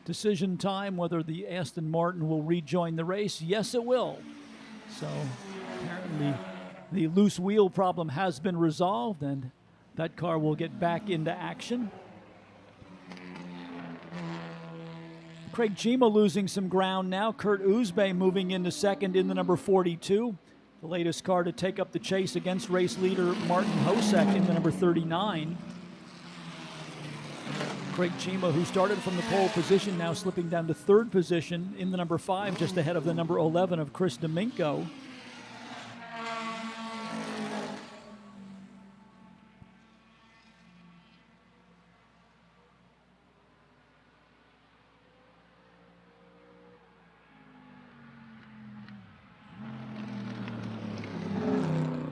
decision time whether the Aston Martin will rejoin the race. Yes, it will. So apparently the loose wheel problem has been resolved and that car will get back into action. Craig Chima losing some ground now. Kurt Uzbe moving into second in the number 42. The latest car to take up the chase against race leader Martin Hosek in the number 39. Craig Chima, who started from the pole position, now slipping down to third position in the number 5, just ahead of the number 11 of Chris Domingo.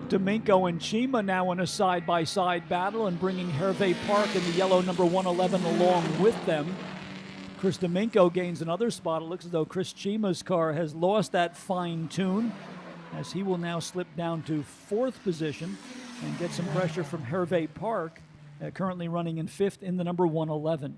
Domingo and Chima now in a side-by-side battle and bringing Hervé Park in the yellow number 111 along with them. Chris Domingo gains another spot. It looks as though Chris Chima's car has lost that fine tune as he will now slip down to fourth position and get some pressure from Hervé Park, currently running in fifth in the number 111.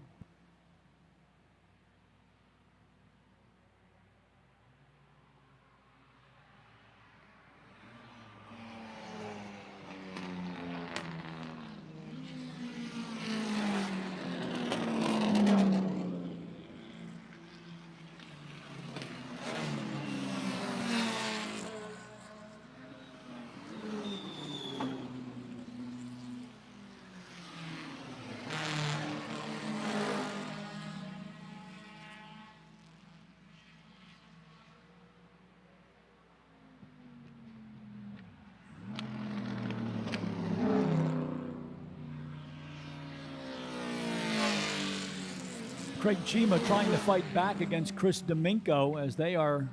Craig Chima trying to fight back against Chris Domingo as they are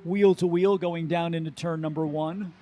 wheel to wheel going down into turn number 1.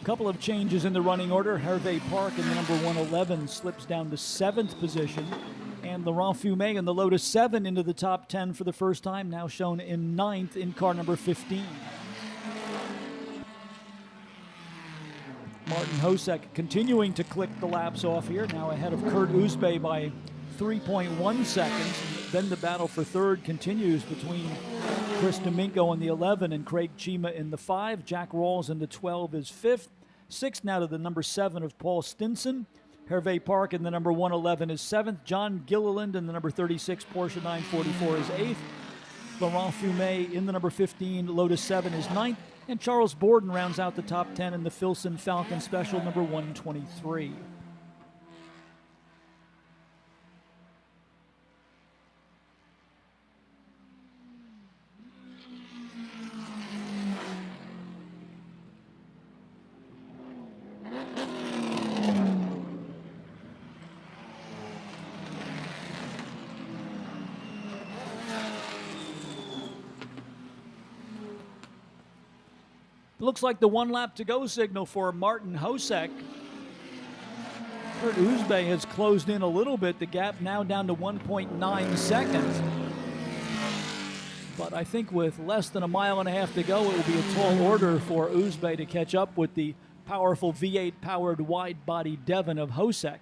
Couple of changes in the running order. Hervé Park in the number 111 slips down to 7th position. And Laurent Fumé in the Lotus 7 into the top 10 for the first time, now shown in 9th in car number 15. Martin Hosek continuing to click the laps off here, now ahead of Kurt Uzbe by 3.1 seconds. Then the battle for third continues between Chris Domingo in the 11 and Craig Chima in the 5. Jack Rawls in the 12 is 5th. 6th now to the number 7 of Paul Stinson. Hervé Park in the number 111 is 7th. John Gilliland in the number 36 Porsche 944 is 8th. Laurent Fumé in the number 15 Lotus 7 is 9th. And Charles Borden rounds out the top 10 in the Filson Falcon Special number 123. Looks like the 1 lap to go signal for Martin Hosek. Kurt Uzbe has closed in a little bit. The gap now down to 1.9 seconds. But I think with less than a mile and a half to go, it will be a tall order for Uzbe to catch up with the powerful V8 powered wide body Devon of Hosek.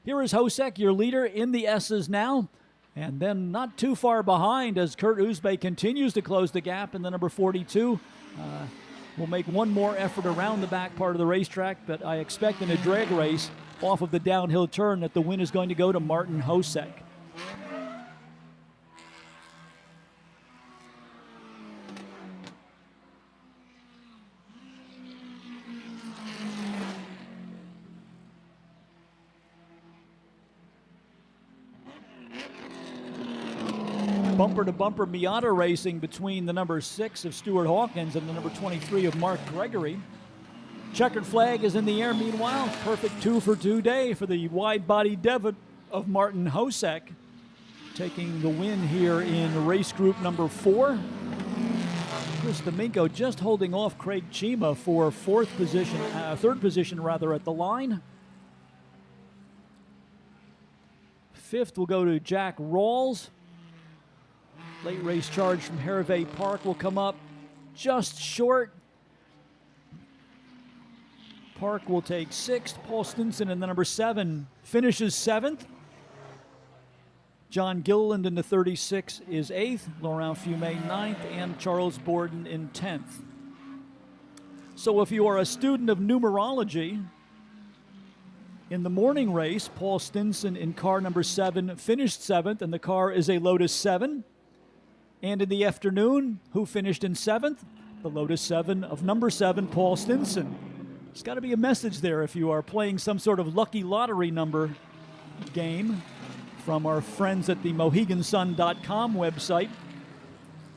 Here is Hosek, your leader in the S's now. And then not too far behind as Kurt Uzbe continues to close the gap in the number 42. We'll make one more effort around the back part of the racetrack, but I expect in a drag race off of the downhill turn that the win is going to go to Martin Hosek. bumper-to-bumper Miata racing between the number 6 of Stuart Hawkins and the number 23 of Mark Gregory. Checkered flag is in the air meanwhile. Perfect 2-for-2 day for the wide-body Devitt of Martin Hosek, taking the win here in race group number 4. Chris Domingo just holding off Craig Chima for third position at the line. 5th will go to Jack Rawls. Late race charge from Hervé Park will come up just short. Park will take 6th. Paul Stinson in the number 7 finishes 7th. John Gilliland in the 36 is 8th. Laurent Fumet 9th. And Charles Borden in 10th. So if you are a student of numerology, in the morning race, Paul Stinson in car number 7 finished 7th, and the car is a Lotus 7. And in the afternoon, who finished in 7th? The Lotus 7 of number 7, Paul Stinson. There's got to be a message there if you are playing some sort of lucky lottery number game from our friends at the MoheganSun.com website.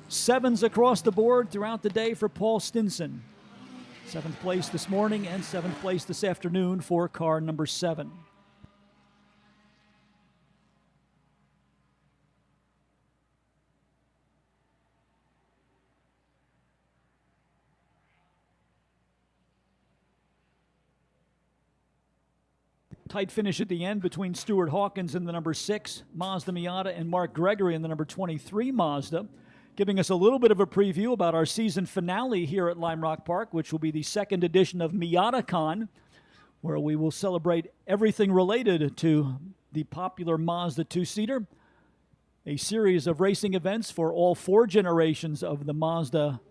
7s across the board throughout the day for Paul Stinson. 7th place this morning and 7th place this afternoon for car number 7. Tight finish at the end between Stuart Hawkins in the number 6 Mazda Miata and Mark Gregory in the number 23 Mazda, giving us a little bit of a preview about our season finale here at Lime Rock Park, which will be the second edition of MiataCon, where we will celebrate everything related to the popular Mazda 2-seater, a series of racing events for all 4 generations of the Mazda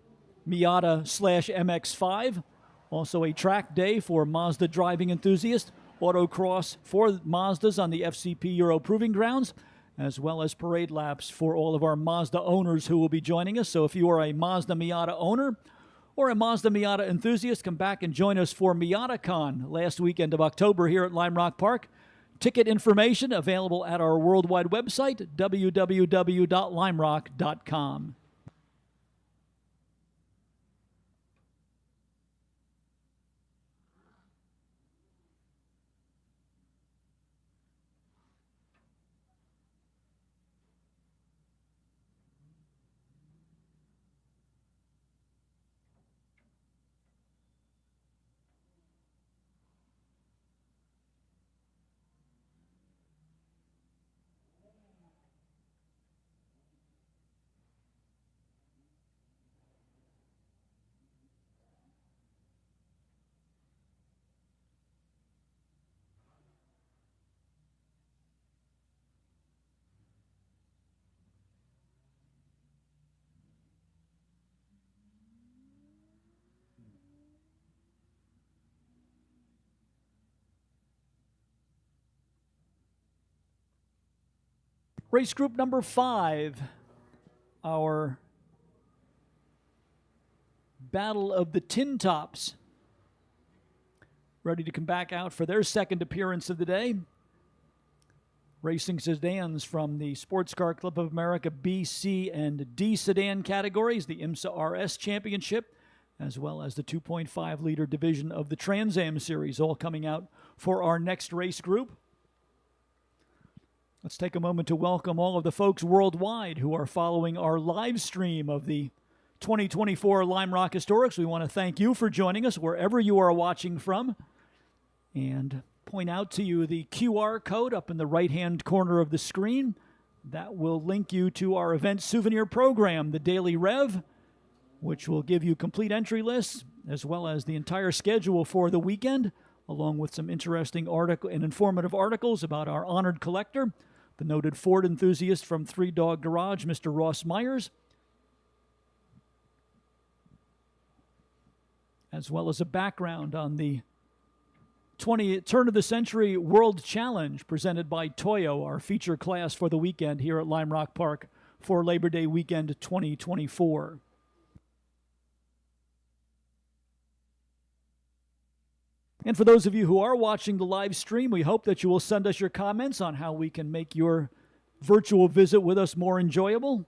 Miata/MX-5, also a track day for Mazda driving enthusiasts, autocross for Mazdas on the FCP Euro Proving Grounds, as well as parade laps for all of our Mazda owners who will be joining us. So if you are a Mazda Miata owner or a Mazda Miata enthusiast, come back and join us for MiataCon last weekend of October here at Lime Rock Park. Ticket information available at our worldwide website, www.limerock.com. Race group number 5, our Battle of the Tin Tops, ready to come back out for their second appearance of the day. Racing sedans from the Sports Car Club of America B, C, and D sedan categories, the IMSA RS Championship, as well as the 2.5-liter division of the Trans Am Series, all coming out for our next race group. Let's take a moment to welcome all of the folks worldwide who are following our live stream of the 2024 Lime Rock Historics. We want to thank you for joining us wherever you are watching from, and point out to you the QR code up in the right-hand corner of the screen. That will link you to our event souvenir program, the Daily Rev, which will give you complete entry lists as well as the entire schedule for the weekend, along with some interesting article and informative articles about our honored collector, the noted Ford enthusiast from Three Dog Garage, Mr. Ross Myers, as well as a background on the turn of the century World Challenge presented by Toyo, our feature class for the weekend here at Lime Rock Park for Labor Day weekend 2024. And for those of you who are watching the live stream, we hope that you will send us your comments on how we can make your virtual visit with us more enjoyable.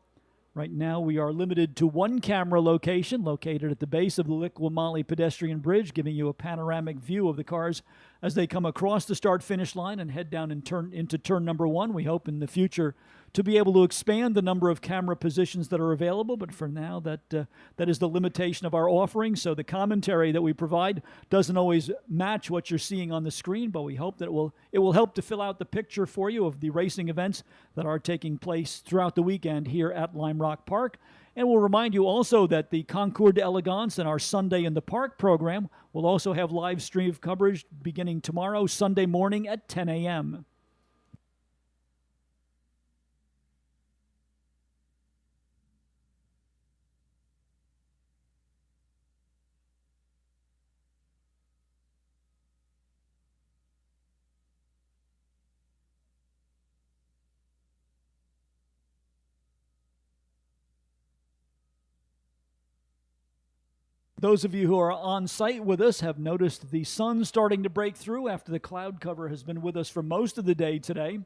Right now, we are limited to one camera location located at the base of the Lakeville pedestrian bridge, giving you a panoramic view of the cars as they come across the start-finish line and head down and turn into turn number one. We hope in the future to be able to expand the number of camera positions that are available, but for now, that is the limitation of our offering. So the commentary that we provide doesn't always match what you're seeing on the screen, but we hope that it will help to fill out the picture for you of the racing events that are taking place throughout the weekend here at Lime Rock Park. And we'll remind you also that the Concours d'Elegance and our Sunday in the Park program will also have live stream coverage beginning tomorrow, Sunday morning at 10 a.m. Those of you who are on site with us have noticed the sun starting to break through after the cloud cover has been with us for most of the day today.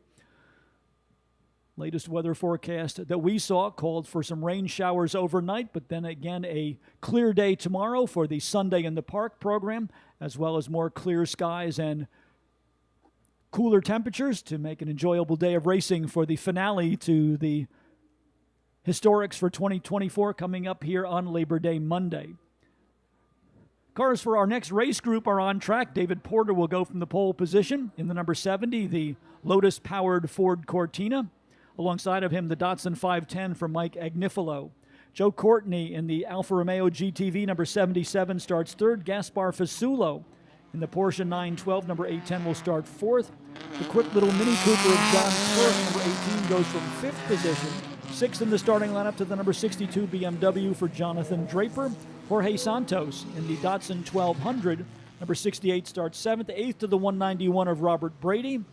Latest weather forecast that we saw called for some rain showers overnight, but then again a clear day tomorrow for the Sunday in the Park program, as well as more clear skies and cooler temperatures to make an enjoyable day of racing for the finale to the Historics for 2024 coming up here on Labor Day Monday. Cars for our next race group are on track. David Porter will go from the pole position in the number 70, the Lotus-powered Ford Cortina. Alongside of him, the Datsun 510 for Mike Agnifilo. Joe Courtney in the Alfa Romeo GTV number 77 starts third. Gaspar Fasulo in the Porsche 912 number 810 will start fourth. The quick little Mini Cooper of John Clerk number 18 goes from fifth position. Sixth in the starting lineup to the number 62 BMW for Jonathan Draper. Jorge Santos in the Datsun 1200. Number 68 starts seventh. Eighth to the 191 of Robert Brady.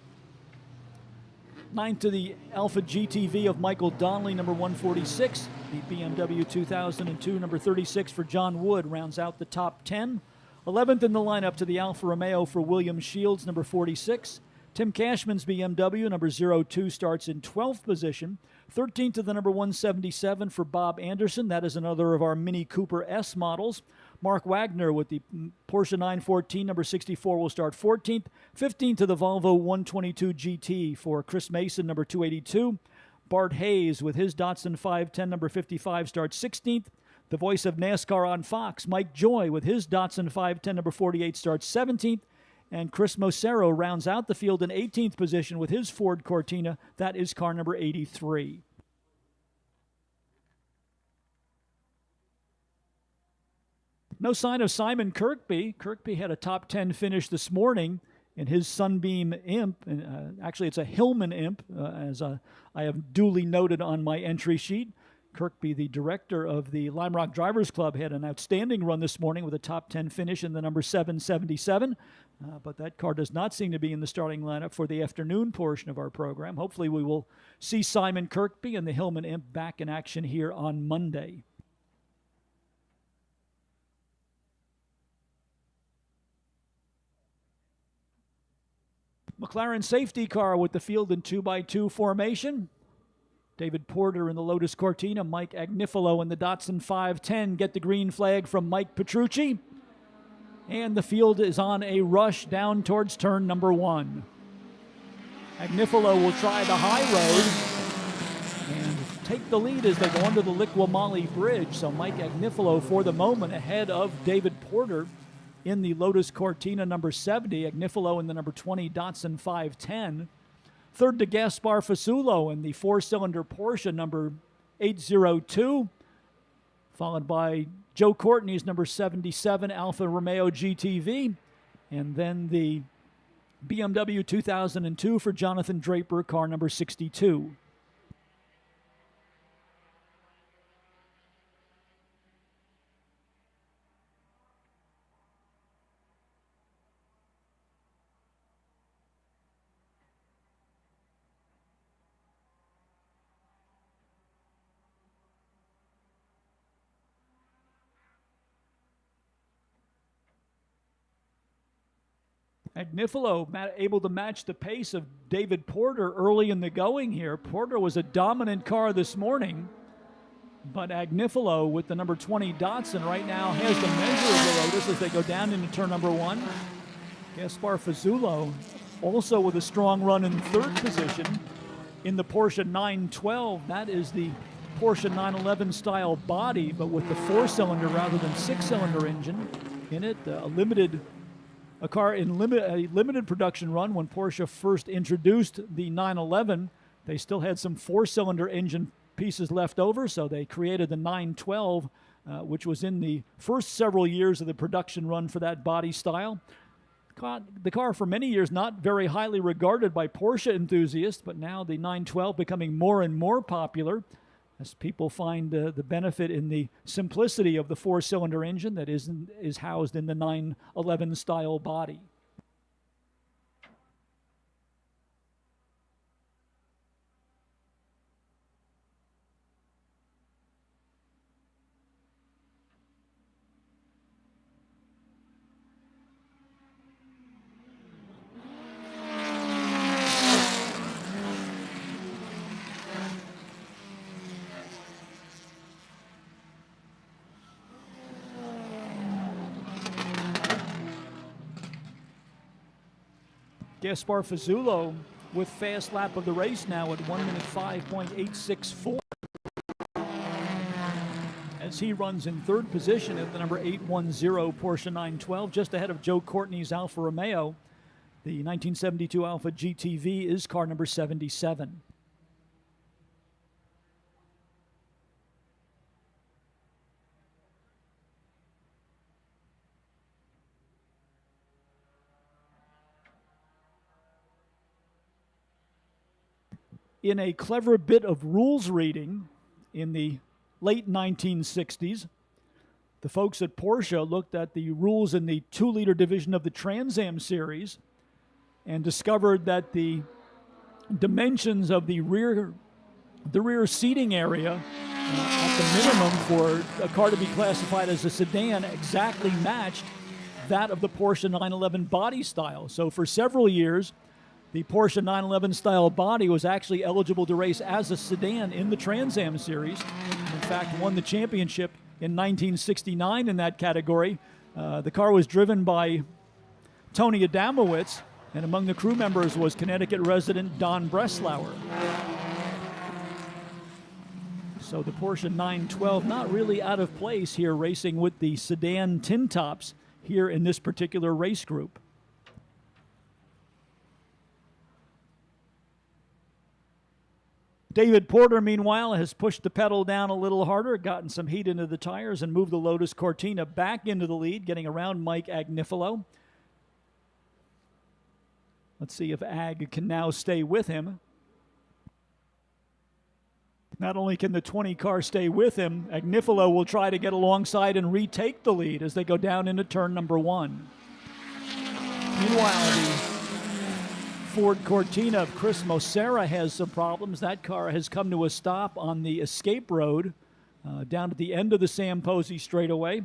Ninth to the Alpha GTV of Michael Donnelly, number 146. The BMW 2002, number 36 for John Wood rounds out the top 10. 11th in the lineup to the Alfa Romeo for William Shields, number 46. Tim Cashman's BMW, number 02, starts in 12th position. 13th to the number 177 for Bob Anderson. That is another of our Mini Cooper S models. Mark Wagner with the Porsche 914, number 64, will start 14th. 15th to the Volvo 122 GT for Chris Mason, number 282. Bart Hayes with his Datsun 510, number 55, starts 16th. The voice of NASCAR on Fox, Mike Joy with his Datsun 510, number 48, starts 17th. And Chris Mosero rounds out the field in 18th position with his Ford Cortina. That is car number 83. No sign of Simon Kirkby. Kirkby had a top 10 finish this morning in his Sunbeam Imp. Actually, it's a Hillman Imp, as I have duly noted on my entry sheet. Kirkby, the director of the Lime Rock Drivers Club, had an outstanding run this morning with a top 10 finish in the number 777. But that car does not seem to be in the starting lineup for the afternoon portion of our program. Hopefully we will see Simon Kirkby and the Hillman Imp back in action here on Monday. McLaren safety car with the field in 2x2 formation. David Porter in the Lotus Cortina, Mike Agnifilo in the Datsun 510 get the green flag from Mike Petrucci. And the field is on a rush down towards turn number 1. Agnifilo will try the high road and take the lead as they go under the Liqui-Moly Bridge. So Mike Agnifilo for the moment ahead of David Porter in the Lotus Cortina number 70. Agnifilo in the number 20 Datsun 510. Third to Gaspar Fasulo in the four-cylinder Porsche number 802, followed by Joe Courtney's number 77 Alfa Romeo GTV, and then the BMW 2002 for Jonathan Draper, car number 62. Agnifilo able to match the pace of David Porter early in the going here. Porter was a dominant car this morning. But Agnifilo with the number 20 Datsun right now has the measure of the Lotus as they go down into turn number 1. Gaspar Fazzulo also with a strong run in third position in the Porsche 912. That is the Porsche 911 style body, but with the 4-cylinder rather than 6-cylinder engine in it. A limited production run when Porsche first introduced the 911. They still had some 4-cylinder engine pieces left over, so they created the 912, which was in the first several years of the production run for that body style. The car for many years not very highly regarded by Porsche enthusiasts, but now the 912 becoming more and more popular as people find the benefit in the simplicity of the 4-cylinder engine that is housed in the 911 style body. Gaspar Fazzulo with fast lap of the race now at 1 minute 5.864 as he runs in third position at the number 810 Porsche 912, just ahead of Joe Courtney's Alfa Romeo. The 1972 Alfa GTV is car number 77. In a clever bit of rules reading in the late 1960s, the folks at Porsche looked at the rules in the 2-liter division of the Trans Am series and discovered that the dimensions of the rear seating area at the minimum for a car to be classified as a sedan exactly matched that of the Porsche 911 body style. So for several years, the Porsche 911 style body was actually eligible to race as a sedan in the Trans Am series. In fact, won the championship in 1969 in that category. The car was driven by Tony Adamowicz, and among the crew members was Connecticut resident Don Breslauer. So the Porsche 912 not really out of place here, racing with the sedan tin tops here in this particular race group. David Porter, meanwhile, has pushed the pedal down a little harder, gotten some heat into the tires, and moved the Lotus Cortina back into the lead, getting around Mike Agnifilo. Let's see if Ag can now stay with him. Not only can the 20 car stay with him, Agnifilo will try to get alongside and retake the lead as they go down into turn number 1. Meanwhile, the Ford Cortina of Chris Mosera has some problems. That car has come to a stop on the escape road down at the end of the Sam Posey straightaway.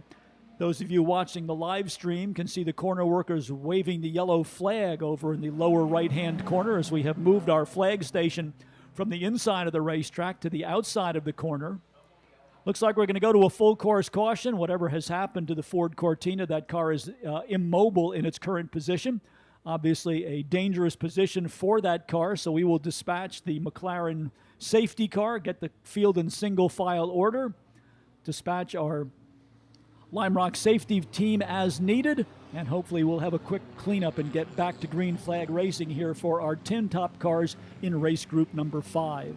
Those of you watching the live stream can see the corner workers waving the yellow flag over in the lower right-hand corner as we have moved our flag station from the inside of the racetrack to the outside of the corner. Looks like we're going to go to a full course caution. Whatever has happened to the Ford Cortina, that car is immobile in its current position. Obviously a dangerous position for that car, so we will dispatch the McLaren safety car, get the field in single file order, dispatch our Lime Rock safety team as needed, and hopefully we'll have a quick cleanup and get back to green flag racing here for our tin top cars in race group number 5.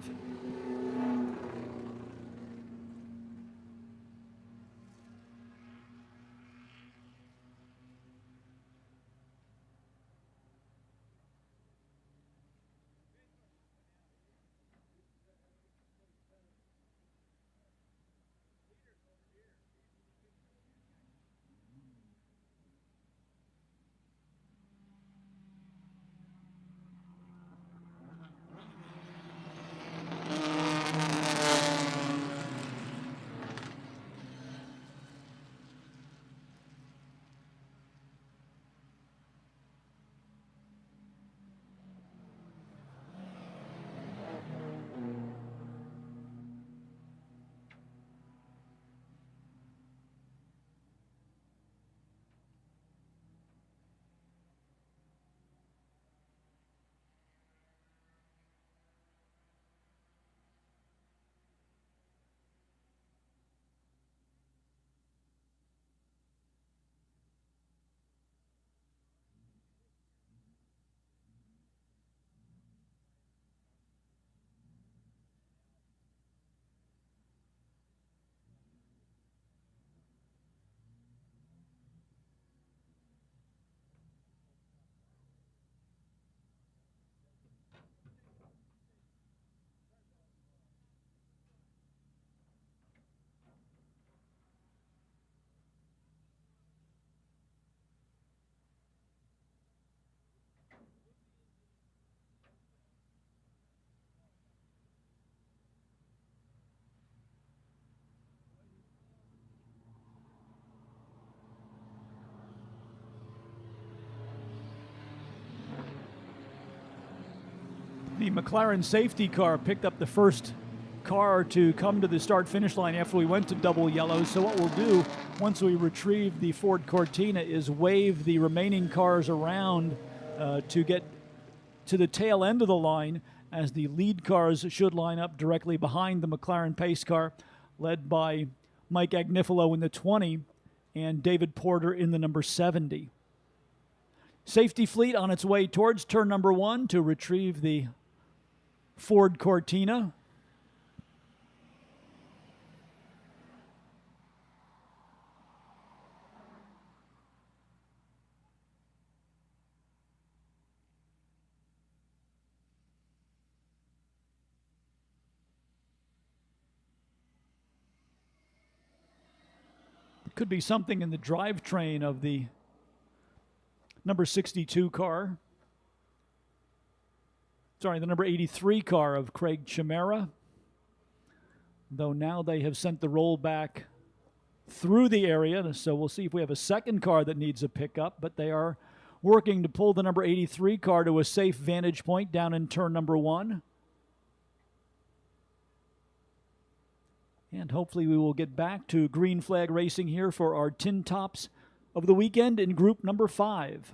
The McLaren safety car picked up the first car to come to the start-finish line after we went to double yellow. So what we'll do once we retrieve the Ford Cortina is wave the remaining cars around to get to the tail end of the line, as the lead cars should line up directly behind the McLaren pace car, led by Mike Agnifilo in the 20 and David Porter in the number 70. Safety fleet on its way towards turn number 1 to retrieve the Ford Cortina. Could be something in the drivetrain of the number 62 car. Sorry, the number 83 car of Craig Chimera. Though now they have sent the rollback through the area, so we'll see if we have a second car that needs a pickup, but they are working to pull the number 83 car to a safe vantage point down in turn number 1. And hopefully we will get back to green flag racing here for our tin tops of the weekend in group number 5.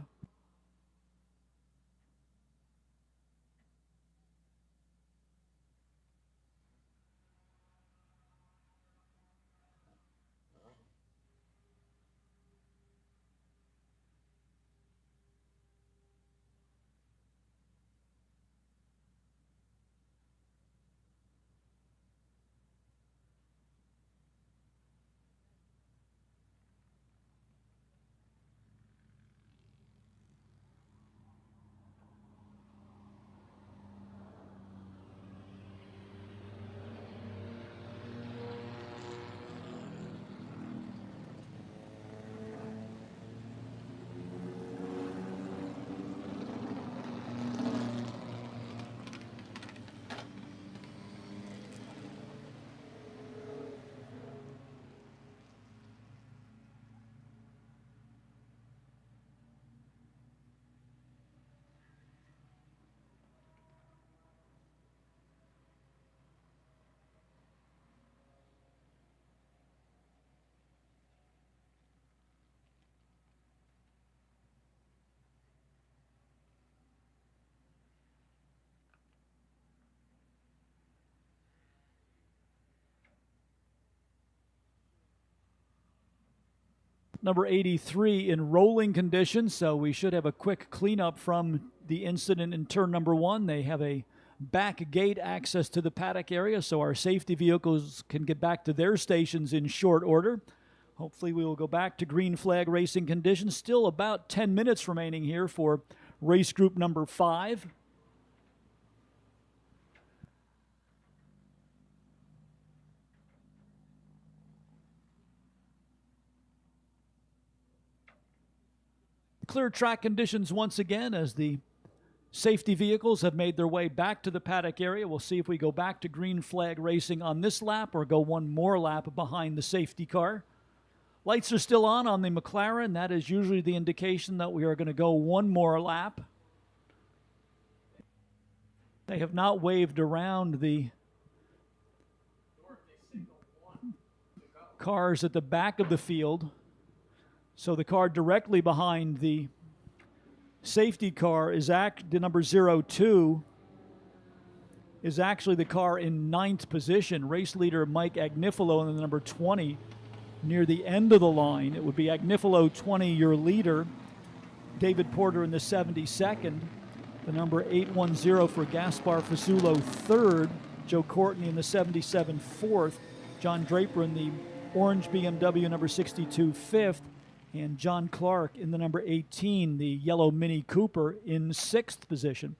Number 83 in rolling conditions, so we should have a quick cleanup from the incident in turn number 1. They have a back gate access to the paddock area, so our safety vehicles can get back to their stations in short order. Hopefully we will go back to green flag racing conditions. Still about 10 minutes remaining here for race group number 5. Clear track conditions once again as the safety vehicles have made their way back to the paddock area. We'll see if we go back to green flag racing on this lap or go one more lap behind the safety car. Lights are still on the McLaren. That is usually the indication that we are going to go one more lap. They have not waved around the cars at the back of the field. So the car directly behind the safety car is the number 02 is actually the car in 9th position. Race leader Mike Agnifilo in the number 20 near the end of the line. It would be Agnifilo 20, your leader. David Porter in the 72nd. The number 810 for Gaspar Fasulo 3rd. Joe Courtney in the 77 4th. John Draper in the orange BMW number 62 5th. And John Clark in the number 18, the yellow Mini Cooper, in 6th position.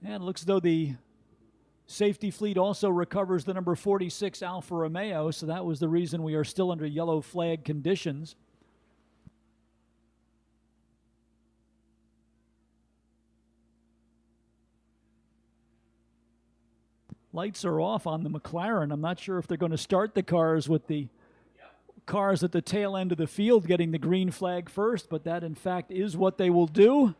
And it looks as though the safety fleet also recovers the number 46 Alfa Romeo, so that was the reason we are still under yellow flag conditions. Lights are off on the McLaren. I'm not sure if they're going to start the cars with the cars at the tail end of the field getting the green flag first, but that in fact is what they will do.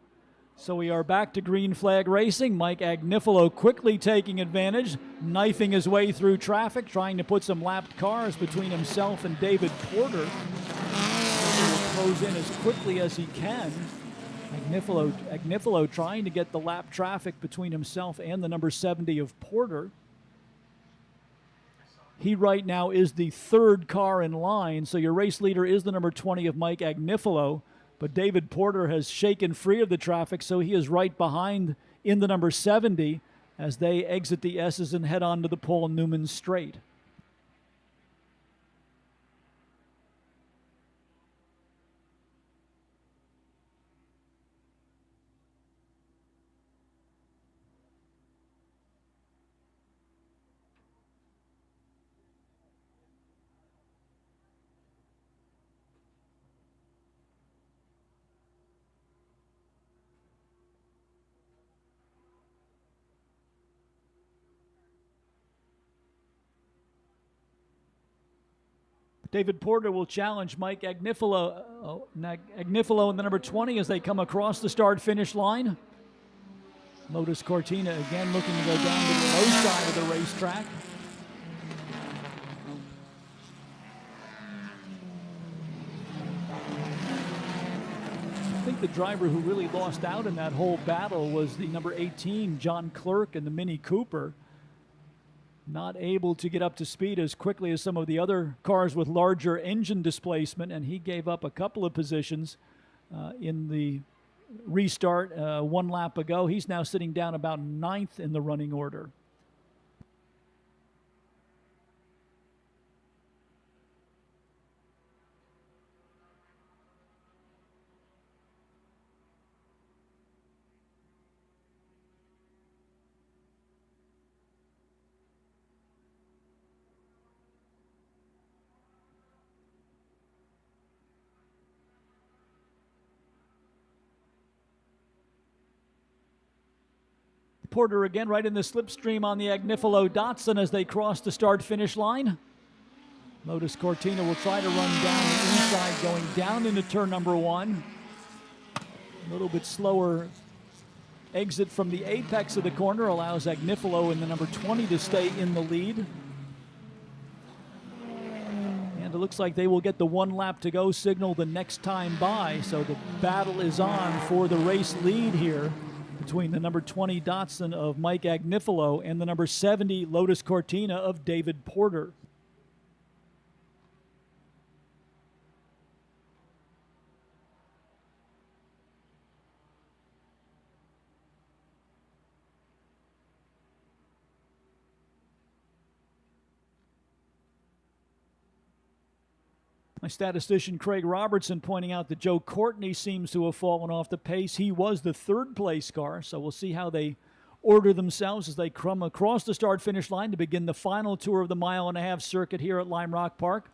So we are back to green flag racing. Mike Agnifilo quickly taking advantage, knifing his way through traffic, trying to put some lapped cars between himself and David Porter. He will close in as quickly as he can. Agnifilo trying to get the lap traffic between himself and the number 70 of Porter. He right now is the third car in line, so your race leader is the number 20 of Mike Agnifilo, but David Porter has shaken free of the traffic, so he is right behind in the number 70 as they exit the S's and head on to the Paul Newman straight. David Porter will challenge Mike Agnifilo in the number 20 as they come across the start-finish line. Lotus Cortina again looking to go down to the low side of the racetrack. I think the driver who really lost out in that whole battle was the number 18, John Clerk, in the Mini Cooper. Not able to get up to speed as quickly as some of the other cars with larger engine displacement, and he gave up a couple of positions in the restart one lap ago. He's now sitting down about 9th in the running order. Porter again right in the slipstream on the Agnifilo Datsun as they cross the start-finish line. Lotus Cortina will try to run down the inside, going down into turn number 1. A little bit slower exit from the apex of the corner allows Agnifilo in the number 20 to stay in the lead. And it looks like they will get the 1 lap to go signal the next time by, so the battle is on for the race lead here between the number 20 Datsun of Mike Agnifilo and the number 70 Lotus Cortina of David Porter. My statistician Craig Robertson pointing out that Joe Courtney seems to have fallen off the pace. He was the 3rd place car, so we'll see how they order themselves as they come across the start-finish line to begin the final tour of the 1.5-mile circuit here at Lime Rock Park.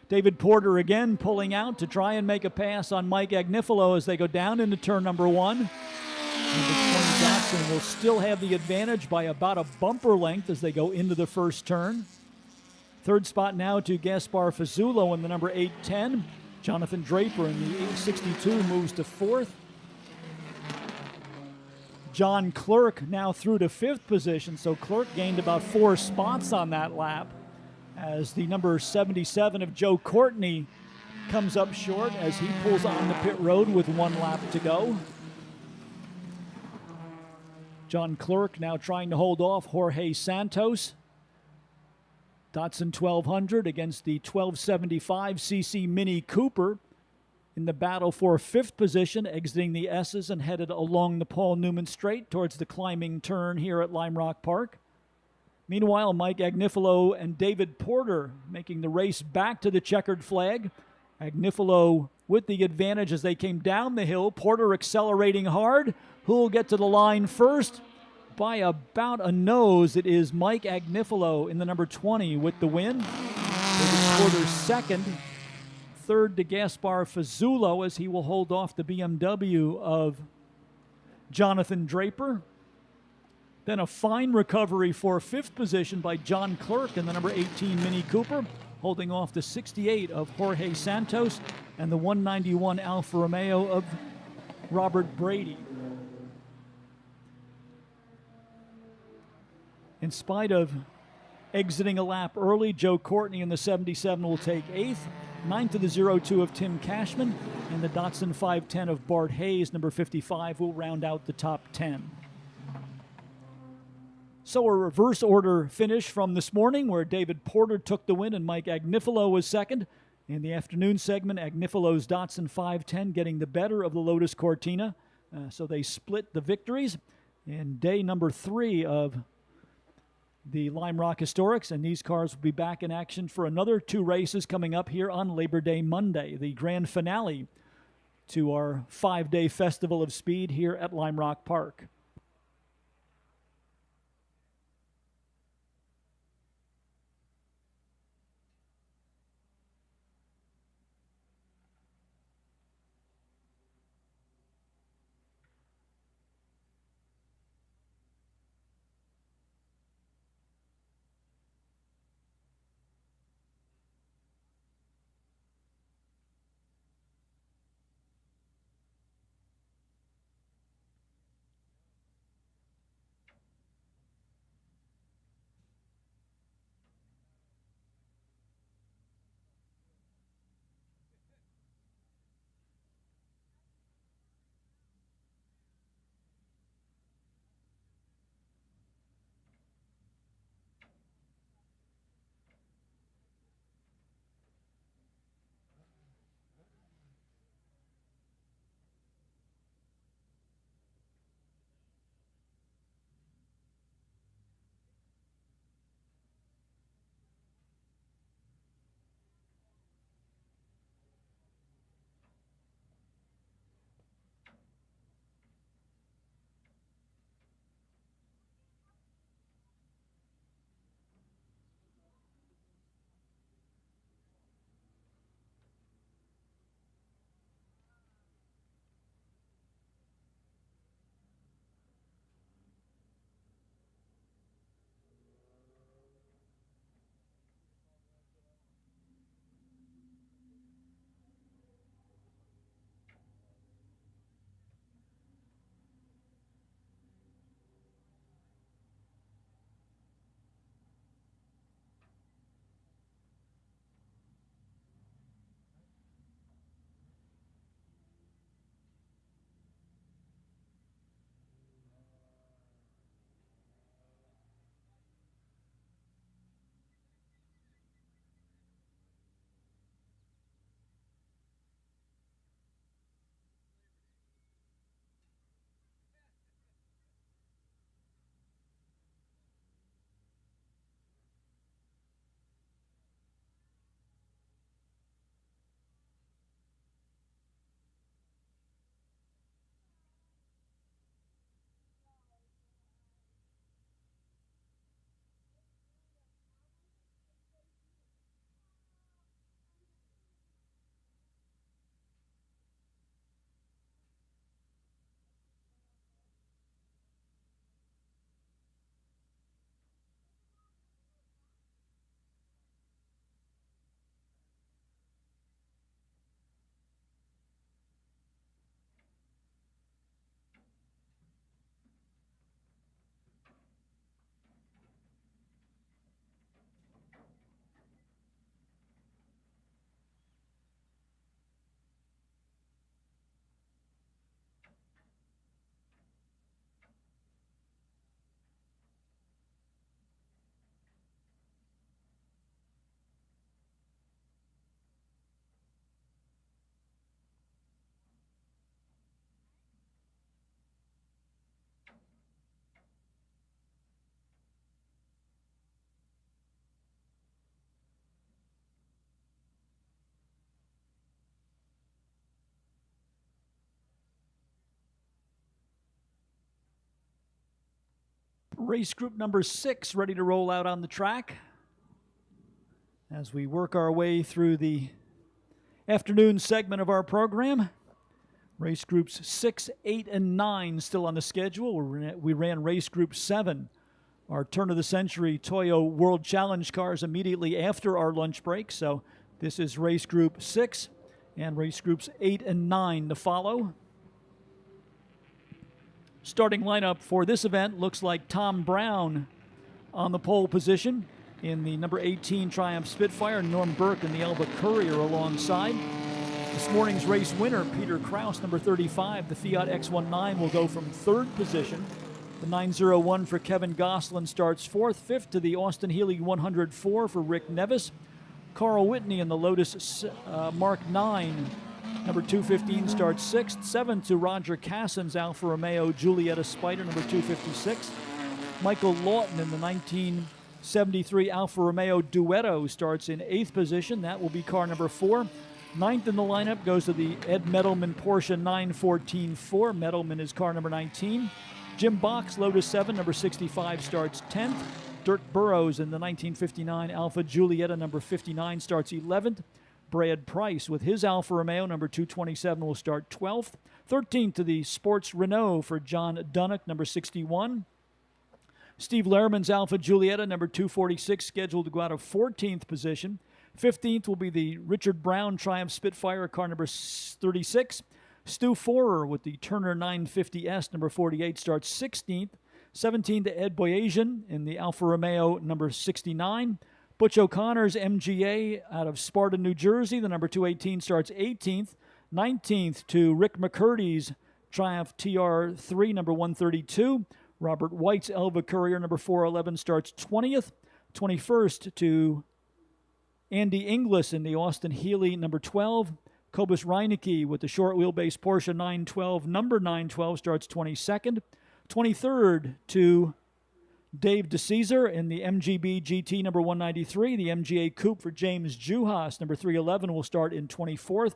David Porter again pulling out to try and make a pass on Mike Agnifilo as they go down into turn number 1. Number 20 Datsun will still have the advantage by about a bumper length as they go into the first turn. 3rd spot now to Gaspar Fazzulo in the number 810. Jonathan Draper in the 862 moves to 4th. John Clerk now through to 5th position, so Clerk gained about 4 spots on that lap as the number 77 of Joe Courtney comes up short as he pulls on the pit road with 1 lap to go. John Clerk now trying to hold off Jorge Santos. Datsun 1200 against the 1275cc Mini Cooper in the battle for 5th position, exiting the S's and headed along the Paul Newman Straight towards the climbing turn here at Lime Rock Park. Meanwhile, Mike Agnifilo and David Porter making the race back to the checkered flag. Agnifilo with the advantage as they came down the hill. Porter accelerating hard. Who will get to the line first? by about a nose. It is Mike Agnifilo in the number 20 with the win. David Porter second. Third to Gaspar Fazzulo as he will hold off the BMW of Jonathan Draper. Then a fine recovery for fifth position by John Clerk in the number 18 Mini Cooper, holding off the 68 of Jorge Santos and the 191 Alfa Romeo of Robert Brady. In spite of exiting a lap early, Joe Courtney in the 77 will take eighth. Ninth to the 02 of Tim Cashman, and the Datsun 510 of Bart Hayes, number 55, will round out the top 10. So a reverse order finish from this morning where David Porter took the win and Mike Agnifilo was second. In the afternoon segment, Agnifilo's Datsun 510 getting the better of the Lotus Cortina, so they split the victories. In day number 3 of the Lime Rock Historics, and these cars will be back in action for another 2 races coming up here on Labor Day Monday, the grand finale to our 5-day Festival of Speed here at Lime Rock Park. Race group number 6 ready to roll out on the track as we work our way through the afternoon segment of our program. Race groups 6, 8, and 9 still on the schedule. We ran race group 7, our turn of the century Toyo World Challenge cars, immediately after our lunch break. So this is race group 6 and race groups 8 and 9 to follow. Starting lineup for this event looks like Tom Brown on the pole position in the number 18 Triumph Spitfire, Norm Burke in the Elva Courier alongside. This morning's race winner, Peter Kraus, number 35, the Fiat X19 will go from 3rd position. The 901 for Kevin Goslin starts 4th, 5th to the Austin Healey 104 for Rick Nevis. Carl Whitney in the Lotus Mark 9, number 215 starts 6th, 7th to Roger Cassin's Alfa Romeo Giulietta Spider, number 256. Michael Lawton in the 1973 Alfa Romeo Duetto starts in 8th position. That will be car number 4. 9th in the lineup goes to the Ed Medelman Porsche 914-4. Medelman is car number 19. Jim Box, Lotus 7, number 65 starts 10th. Dirk Burrows in the 1959 Alfa Giulietta number 59 starts 11th. Brad Price with his Alfa Romeo number 227 will start 12th. 13th to the Sports Renault for John Dunnock, number 61. Steve Lehrman's Alfa Giulietta number 246 scheduled to go out of 14th position. 15th will be the Richard Brown Triumph Spitfire, car number 36. Stu Forer with the Turner 950S, number 48, starts 16th. 17th to Ed Boyajian in the Alfa Romeo number 69. Butch O'Connor's MGA out of Sparta, New Jersey, the number 218 starts 18th. 19th to Rick McCurdy's Triumph TR3, number 132. Robert White's Elva Courier, number 411, starts 20th. 21st to Andy Inglis in the Austin Healey, number 12. Kobus Reinecke with the short wheelbase Porsche 912, number 912, starts 22nd. 23rd to Dave DeCesar in the MGB GT number 193. The MGA Coupe for James Juhas, number 311, will start in 24th.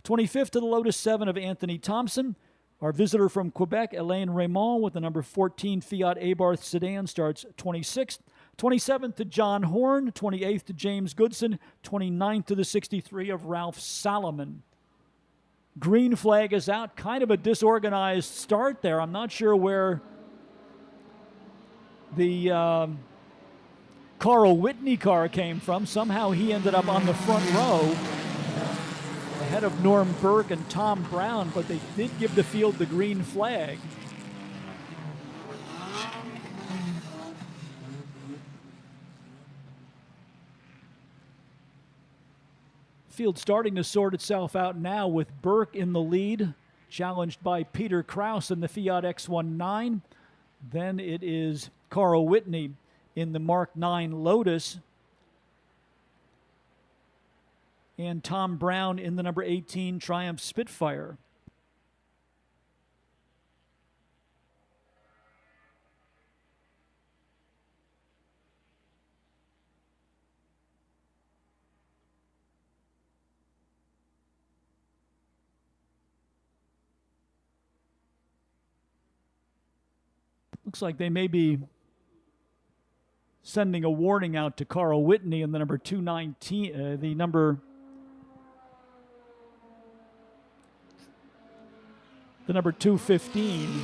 25th to the Lotus 7 of Anthony Thompson. Our visitor from Quebec, Elaine Raymond, with the number 14 Fiat Abarth sedan, starts 26th. 27th to John Horn. 28th to James Goodson. 29th to the 63 of Ralph Salomon. Green flag is out. Kind of a disorganized start there. I'm not sure where the Carl Whitney car came from. Somehow he ended up on the front row ahead of Norm Burke and Tom Brown, but they did give the field the green flag. Field starting to sort itself out now with Burke in the lead, challenged by Peter Kraus in the Fiat X19. Then it is Carl Whitney in the Mark 9 Lotus, and Tom Brown in the number 18 Triumph Spitfire. Looks like they may be sending a warning out to Carl Whitney in the number 219, the number 215.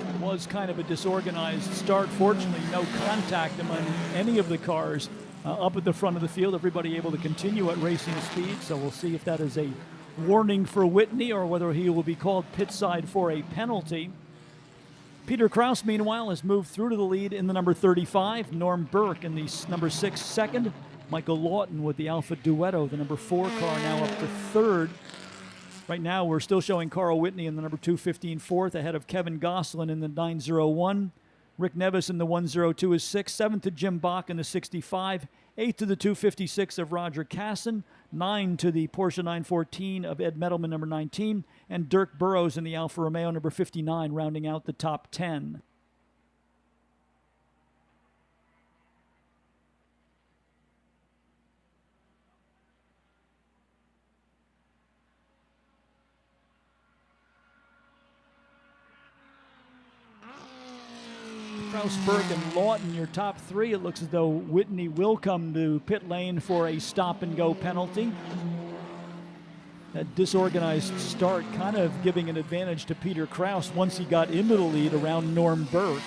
It was kind of a disorganized start. Fortunately, no contact among any of the cars up at the front of the field. Everybody able to continue at racing speed, so we'll see if that is a warning for Whitney or whether he will be called pit side for a penalty. Peter Kraus, meanwhile, has moved through to the lead in the number 35. Norm Burke in the number 6 second. Michael Lawton with the Alfa Duetto, the number 4 car, now up to third. Right now, we're still showing Carl Whitney in the number 215 fourth, ahead of Kevin Goslin in the 901. Rick Nevis in the 102 is 6th. 7th to Jim Bach in the 65. 8th to the 256 of Roger Cassin. 9 to the Porsche 914 of Ed Medelman, number 19. And Dirk Burrows in the Alfa Romeo, number 59, rounding out the top 10. Kraus, Burke, and Lawton, your top three. It looks as though Whitney will come to pit lane for a stop-and-go penalty. That disorganized start kind of giving an advantage to Peter Kraus once he got into the lead around Norm Burke.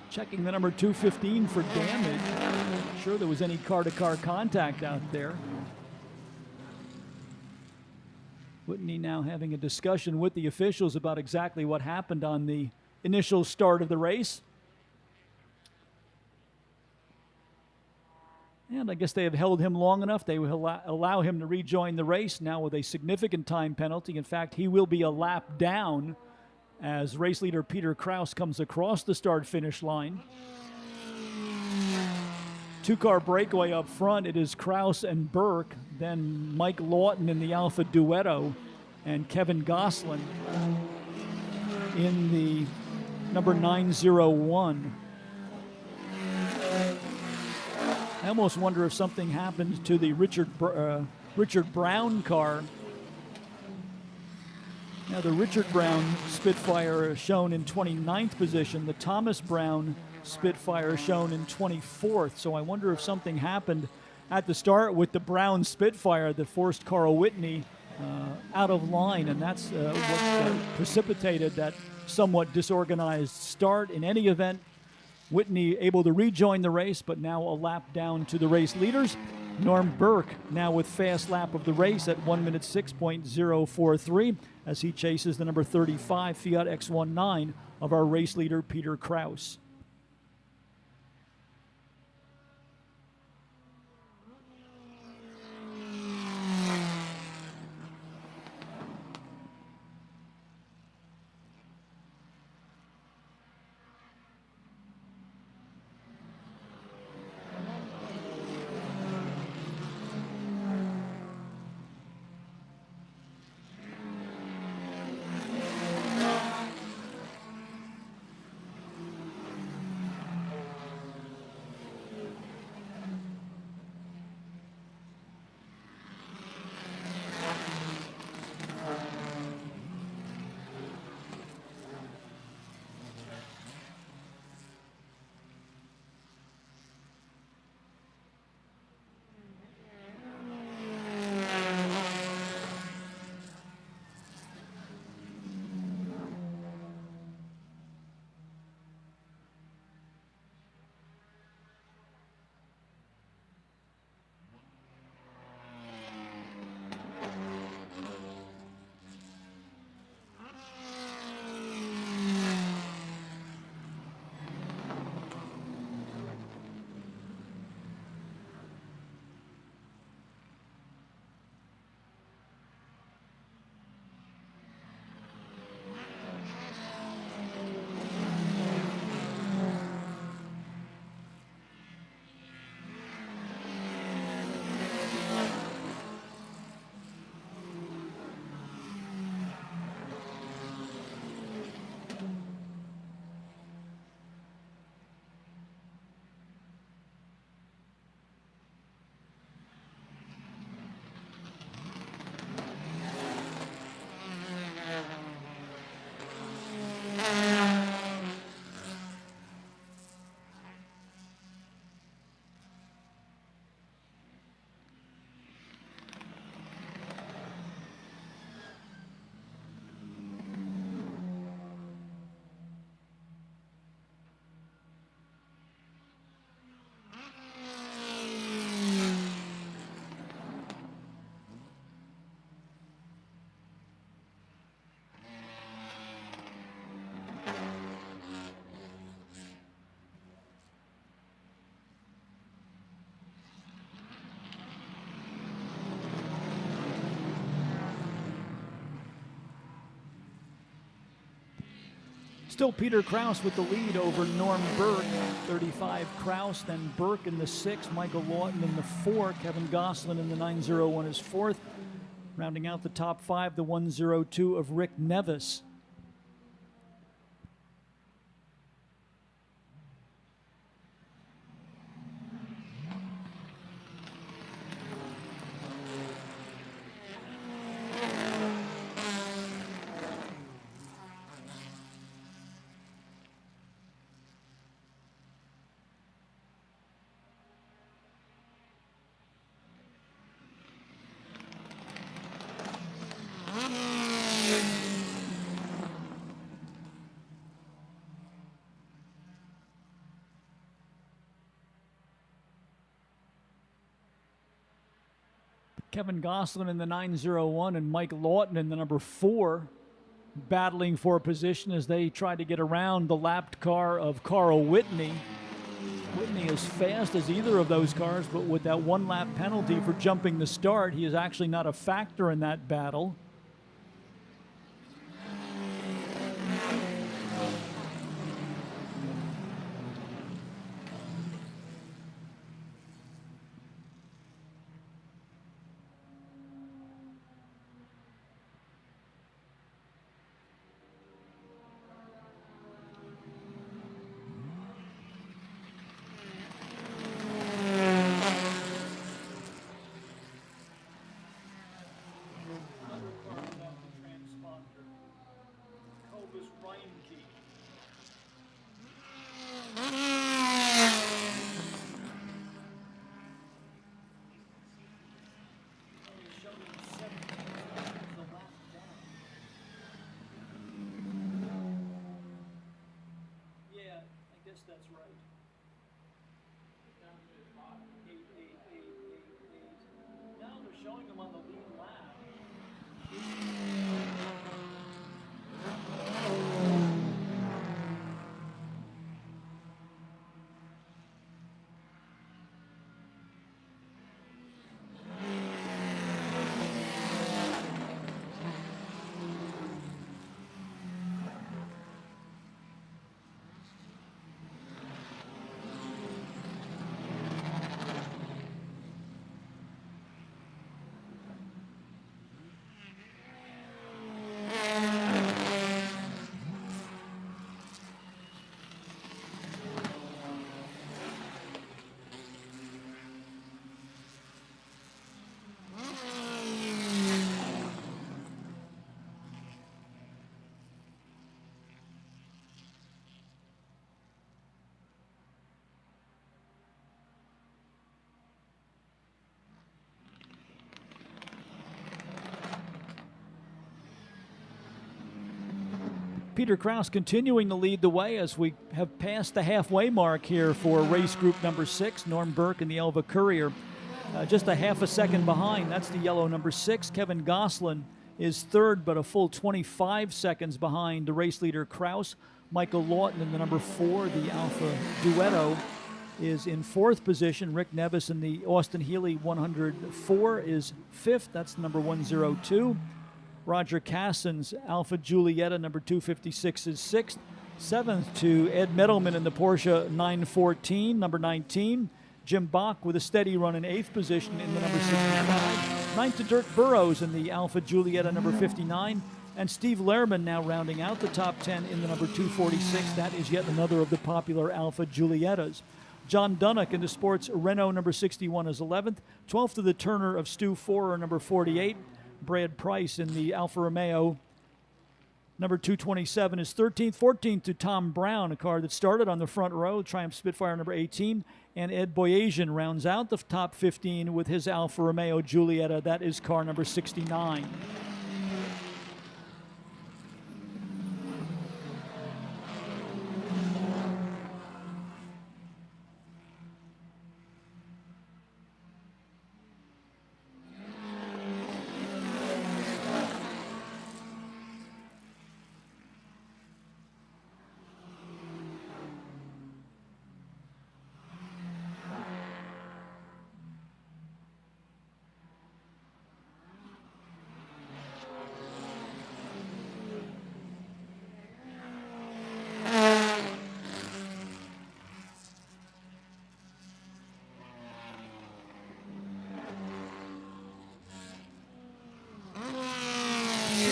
Checking the number 215 for damage. Not sure there was any car-to-car contact out there. Whitney now having a discussion with the officials about exactly what happened on the initial start of the race. And I guess they have held him long enough. They will allow him to rejoin the race now with a significant time penalty. In fact, he will be a lap down as race leader Peter Kraus comes across the start-finish line. Two-car breakaway up front. It is Kraus and Burke, then Mike Lawton in the Alpha Duetto, and Kevin Goslin in the number 901. I almost wonder if something happened to the Richard Brown car. Now the Richard Brown Spitfire shown in 29th position, the Thomas Brown Spitfire shown in 24th. So I wonder if something happened at the start with the Brown Spitfire that forced Carl Whitney out of line, and that's what precipitated that somewhat disorganized start. In any event, Whitney able to rejoin the race, but now a lap down to the race leaders. Norm Burke now with fast lap of the race at 1 minute 6.043 as he chases the number 35 Fiat X19 of our race leader Peter Kraus. Still Peter Kraus with the lead over Norm Burke. 35 Kraus, then Burke in the 6th, Michael Lawton in the 4, Kevin Goslin in the 901 is 4th. Rounding out the top 5, the 102 of Rick Nevis. Kevin Goslin in the 901 and Mike Lawton in the number 4 battling for a position as they try to get around the lapped car of Carl Whitney. Whitney is fast as either of those cars, but with that 1 lap penalty for jumping the start, he is actually not a factor in that battle. That's right. Now they're showing them on the lead lap. Peter Kraus continuing to lead the way as we have passed the halfway mark here for race group number 6. Norm Burke and the Elva Courier just a half a second behind. That's the yellow number 6. Kevin Goslin is third, but a full 25 seconds behind the race leader Kraus. Michael Lawton in the number 4, the Alfa Duetto, is in 4th position. Rick Nevis in the Austin Healey 104 is 5th. That's number 102. Roger Cassin's Alfa Giulietta number 256 is 6th. 7th to Ed Meadow in the Porsche 914, number 19. Jim Bach with a steady run in 8th position in the number 65. 9th to Dirk Burrows in the Alfa Giulietta number 59. And Steve Lehrman now rounding out the top 10 in the number 246. That is yet another of the popular Alfa Giuliettas. John Dunnock in the sports Renault number 61 is 11th. 12th to the Turner of Stu Forer number 48. Brad Price in the Alfa Romeo number 227 is 13th. 14th to Tom Brown, a car that started on the front row, Triumph Spitfire number 18. And Ed Boyasian rounds out the top 15 with his Alfa Romeo Giulietta. That is car number 69.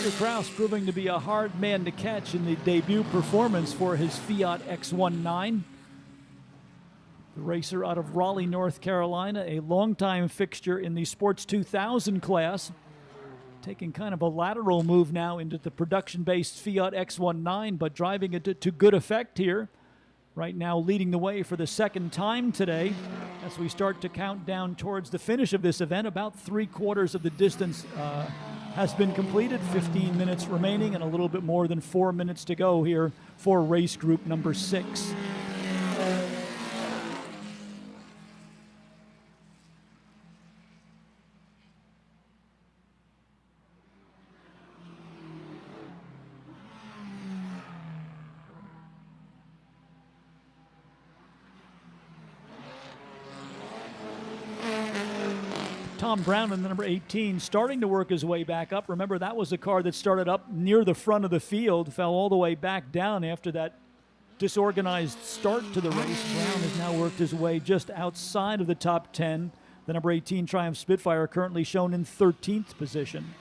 Peter Krause proving to be a hard man to catch in the debut performance for his Fiat X19. The racer out of Raleigh, North Carolina, a longtime fixture in the Sports 2000 class, taking kind of a lateral move now into the production-based Fiat X19, but driving it to good effect here. Right now leading the way for the second time today as we start to count down towards the finish of this event. About 3/4 of the distance has been completed, 15 minutes remaining and a little bit more than 4 minutes to go here for race group number 6. Tom Brown in the number 18 starting to work his way back up. Remember, that was a car that started up near the front of the field, fell all the way back down after that disorganized start to the race. Brown has now worked his way just outside of the top 10. The number 18 Triumph Spitfire currently shown in 13th position.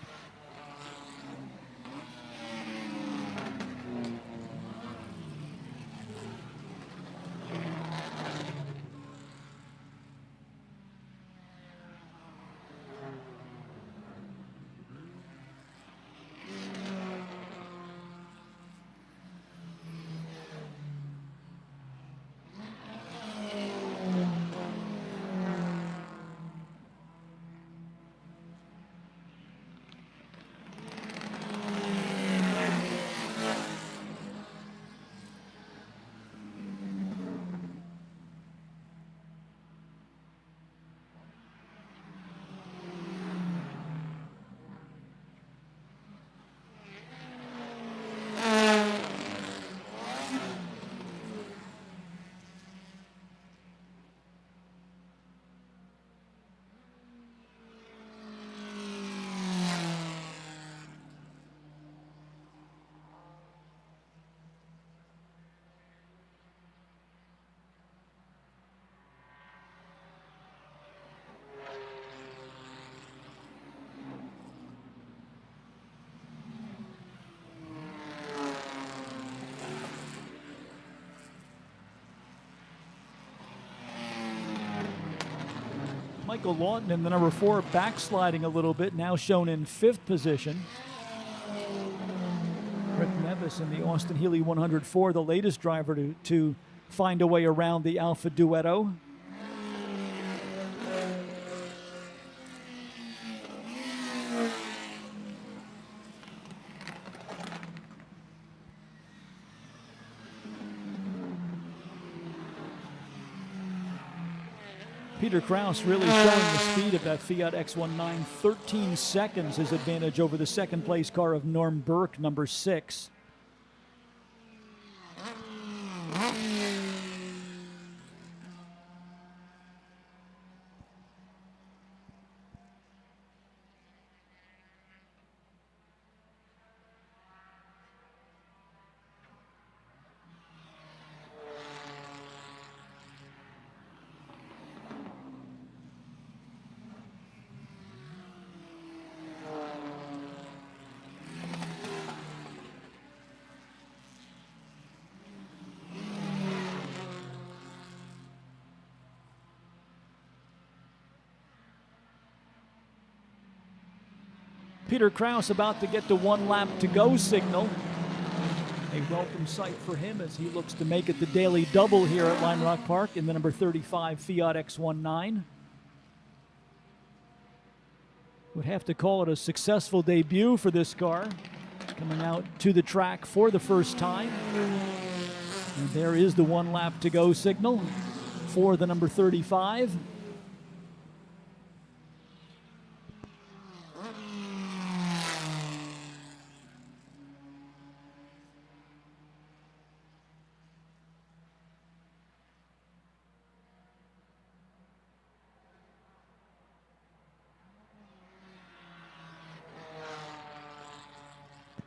Michael Lawton in the number 4 backsliding a little bit, now shown in 5th position. Rick Nevis in the Austin Healey 104, the latest driver to find a way around the Alfa Duetto. Peter Krause really showing the speed of that Fiat X19. 13 seconds his advantage over the second place car of Norm Burke, number 6. Peter Krause about to get the 1 lap to go signal. A welcome sight for him as he looks to make it the daily double here at Lime Rock Park in the number 35 Fiat X19. Would have to call it a successful debut for this car, coming out to the track for the first time. And there is the 1 lap to go signal for the number 35.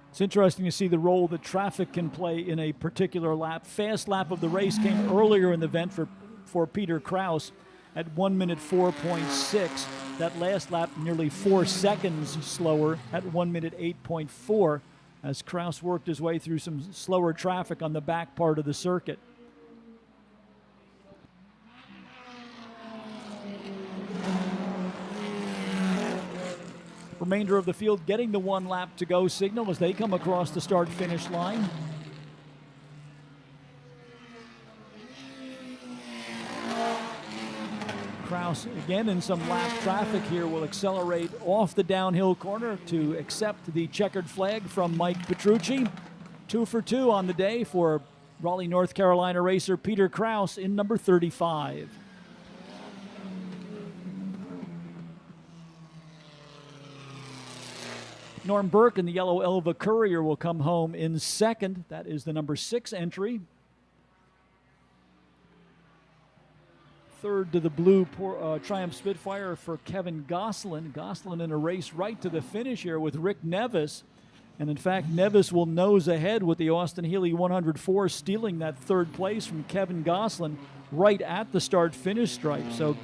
It's interesting to see the role that traffic can play in a particular lap. Fast lap of the race came earlier in the event for Peter Krause at 1 minute 4.6. That last lap nearly 4 seconds slower at 1 minute 8.4 as Kraus worked his way through some slower traffic on the back part of the circuit. Remainder of the field getting the 1 lap to go signal as they come across the start-finish line. Kraus, again in some lap traffic here, will accelerate off the downhill corner to accept the checkered flag from Mike Petrucci. 2 for 2 on the day for Raleigh, North Carolina racer Peter Kraus in number 35. Norm Burke in the yellow Elva Courier will come home in second. That is the number 6 entry. Third to the blue Triumph Spitfire for Kevin Goslin. Goslin in a race right to the finish here with Rick Nevis. And in fact, Nevis will nose ahead with the Austin Healey 104, stealing that 3rd place from Kevin Goslin right at the start-finish stripe. So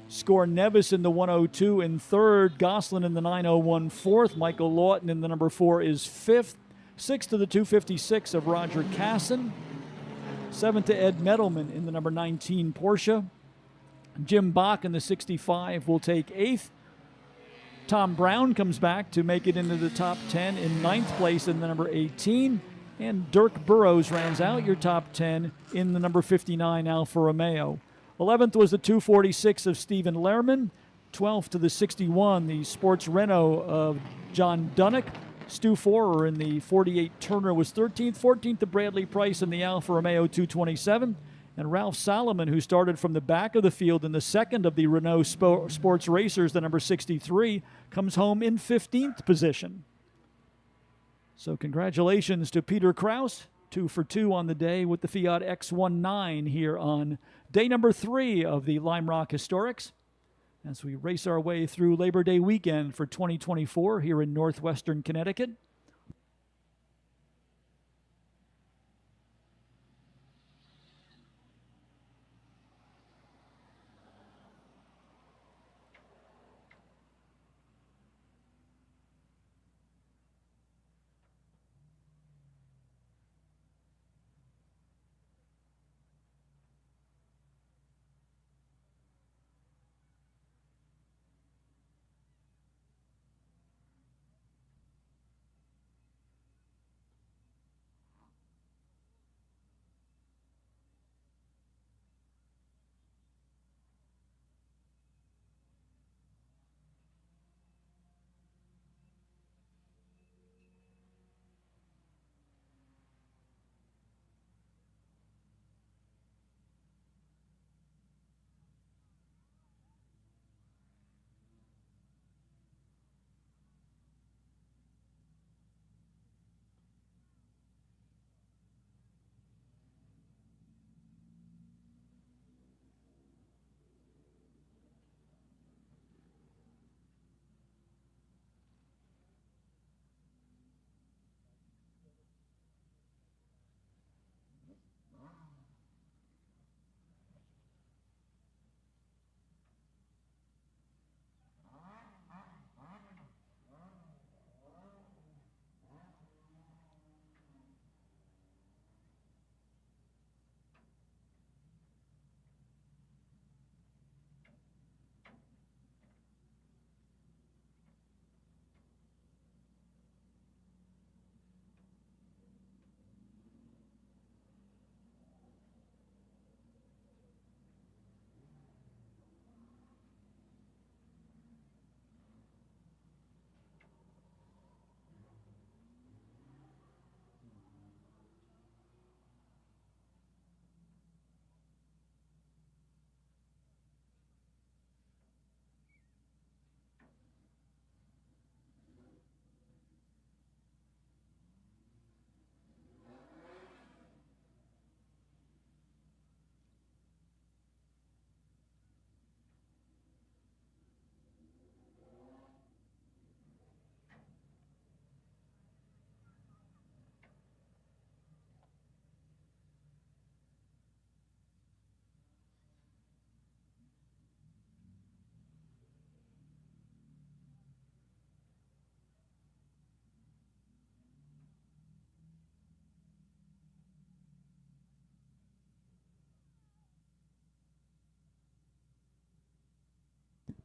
score Nevis in the 102 in 3rd, Goslin in the 901 4th, Michael Lawton in the number 4 is 5th, 6th to the 256 of Roger Casson, 7th to Ed Medelman in the number 19 Porsche. Jim Bach in the 65 will take 8th. Tom Brown comes back to make it into the top 10 in 9th place in the number 18. And Dirk Burrows rounds out your top 10 in the number 59 Alfa Romeo. 11th was the 246 of Stephen Lehrman. 12th to the 61, the Sports Renault of John Dunnick. Stu Forer in the 48 Turner was 13th. 14th to Bradley Price in the Alfa Romeo 227. And Ralph Solomon, who started from the back of the field in the second of the Renault Sports Racers, the number 63, comes home in 15th position. So congratulations to Peter Kraus, 2 for 2 on the day with the Fiat X19 here on day number 3 of the Lime Rock Historics, as we race our way through Labor Day weekend for 2024 here in northwestern Connecticut.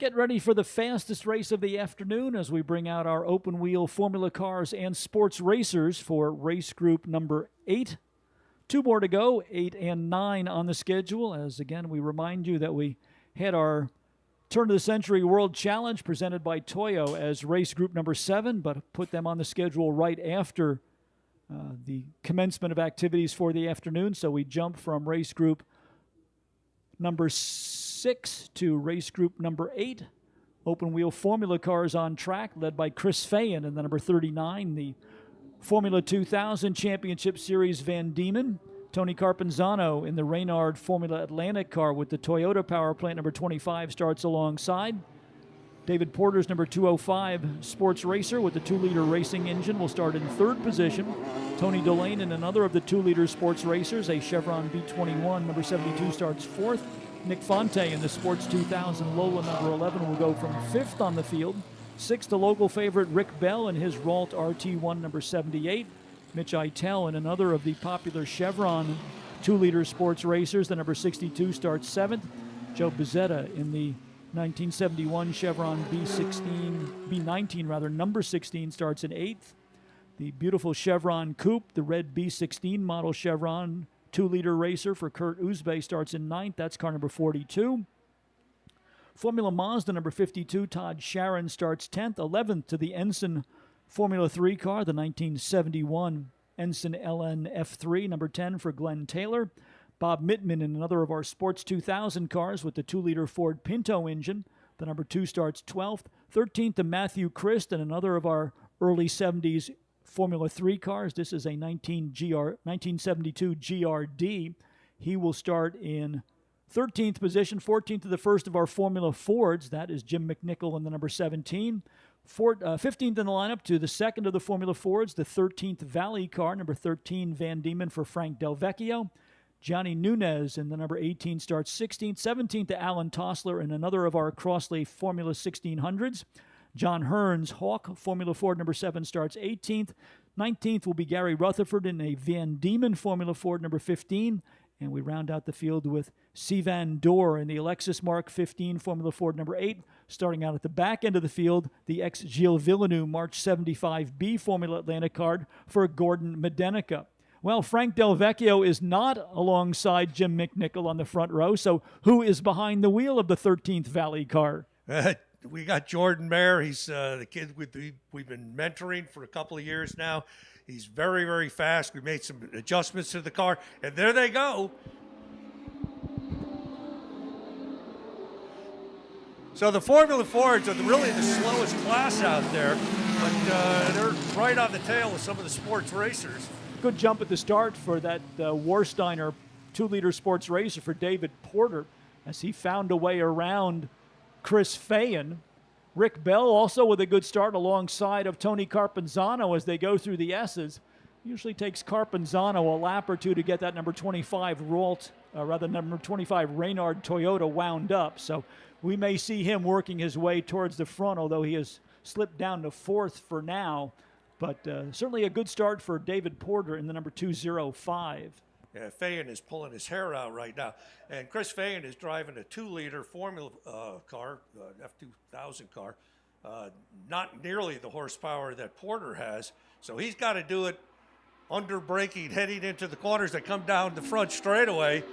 Get ready for the fastest race of the afternoon as we bring out our open wheel formula cars and sports racers for race group number 8. 2 more to go, 8 and 9 on the schedule. As again, we remind you that we had our Turn of the Century World Challenge presented by Toyo as race group number 7, but put them on the schedule right after the commencement of activities for the afternoon. So we jump from race group number 6 to race group number 8. Open wheel formula cars on track, led by Chris Fayen in the number 39, the Formula 2000 Championship Series Van Diemen. Tony Carpenzano in the Reynard Formula Atlantic car with the Toyota power plant number 25 starts alongside. David Porter's number 205 sports racer with the 2-liter racing engine will start in 3rd position. Tony Delane in another of the 2-liter sports racers, a Chevron B21 number 72 starts 4th. Nick Fonte in the Sports 2000 Lola number 11 will go from 5th on the field. 6th, the local favorite Rick Bell in his Ralt RT1 number 78. Mitch Eitel in another of the popular Chevron 2-liter sports racers, the number 62 starts 7th. Joe Bezzetta in the 1971 Chevron B19 number 16 starts in 8th. The beautiful Chevron Coupe, the red B16 model Chevron 2-liter racer for Kurt Uzbe starts in 9th. That's car number 42. Formula Mazda number 52, Todd Sharon starts 10th. 11th to the Ensign Formula 3 car, the 1971 Ensign LN F3, number 10 for Glenn Taylor. Bob Mittman in another of our Sports 2000 cars with the 2-liter Ford Pinto engine. The number 2 starts 12th. 13th to Matthew Christ in another of our early 70s Formula 3 cars. This is a 1972 GRD. He will start in 13th position. 14th to the first of our Formula Fords. That is Jim McNichol in the number 17. 15th in the lineup to the second of the Formula Fords, the 13th Valley car, number 13 Van Diemen for Frank Del Vecchio. Johnny Nunez in the number 18 starts 16th. 17th to Alan Tossler in another of our Crossley Formula 1600s. John Hearns Hawk Formula Ford number 7 starts 18th. 19th will be Gary Rutherford in a Van Diemen Formula Ford number 15. And we round out the field with Sivan Dorr in the Alexis Mark 15 Formula Ford number 8. Starting out at the back end of the field, the ex-Gilles Villeneuve March 75B Formula Atlantic card for Gordon Medenica. Well, Frank Del Vecchio is not alongside Jim McNichol on the front row, so who is behind the wheel of the 13th Valley car? We got Jordan Mayer. He's the kid we've been mentoring for a couple of years now. He's very, very fast. We made some adjustments to the car, and there they go. So the Formula Fords are really the slowest class out there, but they're right on the tail of some of the sports racers. Good jump at the start for that Warsteiner 2-liter sports racer for David Porter as he found a way around Chris Fayen. Rick Bell also with a good start alongside of Tony Carpenzano as they go through the S's. Usually takes Carpenzano a lap or two to get that number 25 number 25 Reynard Toyota wound up. So we may see him working his way towards the front, although he has slipped down to 4th for now. But certainly a good start for David Porter in the number 205. Yeah, Fayen is pulling his hair out right now. And Chris Fayen is driving a 2-liter Formula car, F2000 car, not nearly the horsepower that Porter has. So he's got to do it under braking, heading into the corners that come down the front straightaway.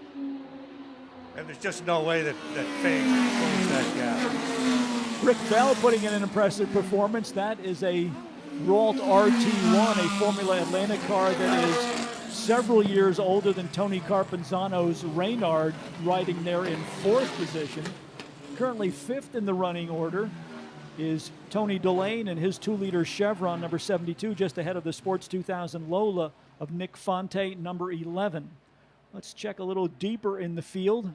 And there's just no way that Fayen can close that gap. Rick Bell putting in an impressive performance. That is a Ralt RT1, a Formula Atlantic car that is several years older than Tony Carpenzano's Reynard, riding there in 4th position. Currently 5th in the running order is Tony Delane and his 2-liter Chevron number 72, just ahead of the Sports 2000 Lola of Nick Fonte, number 11. Let's check a little deeper in the field.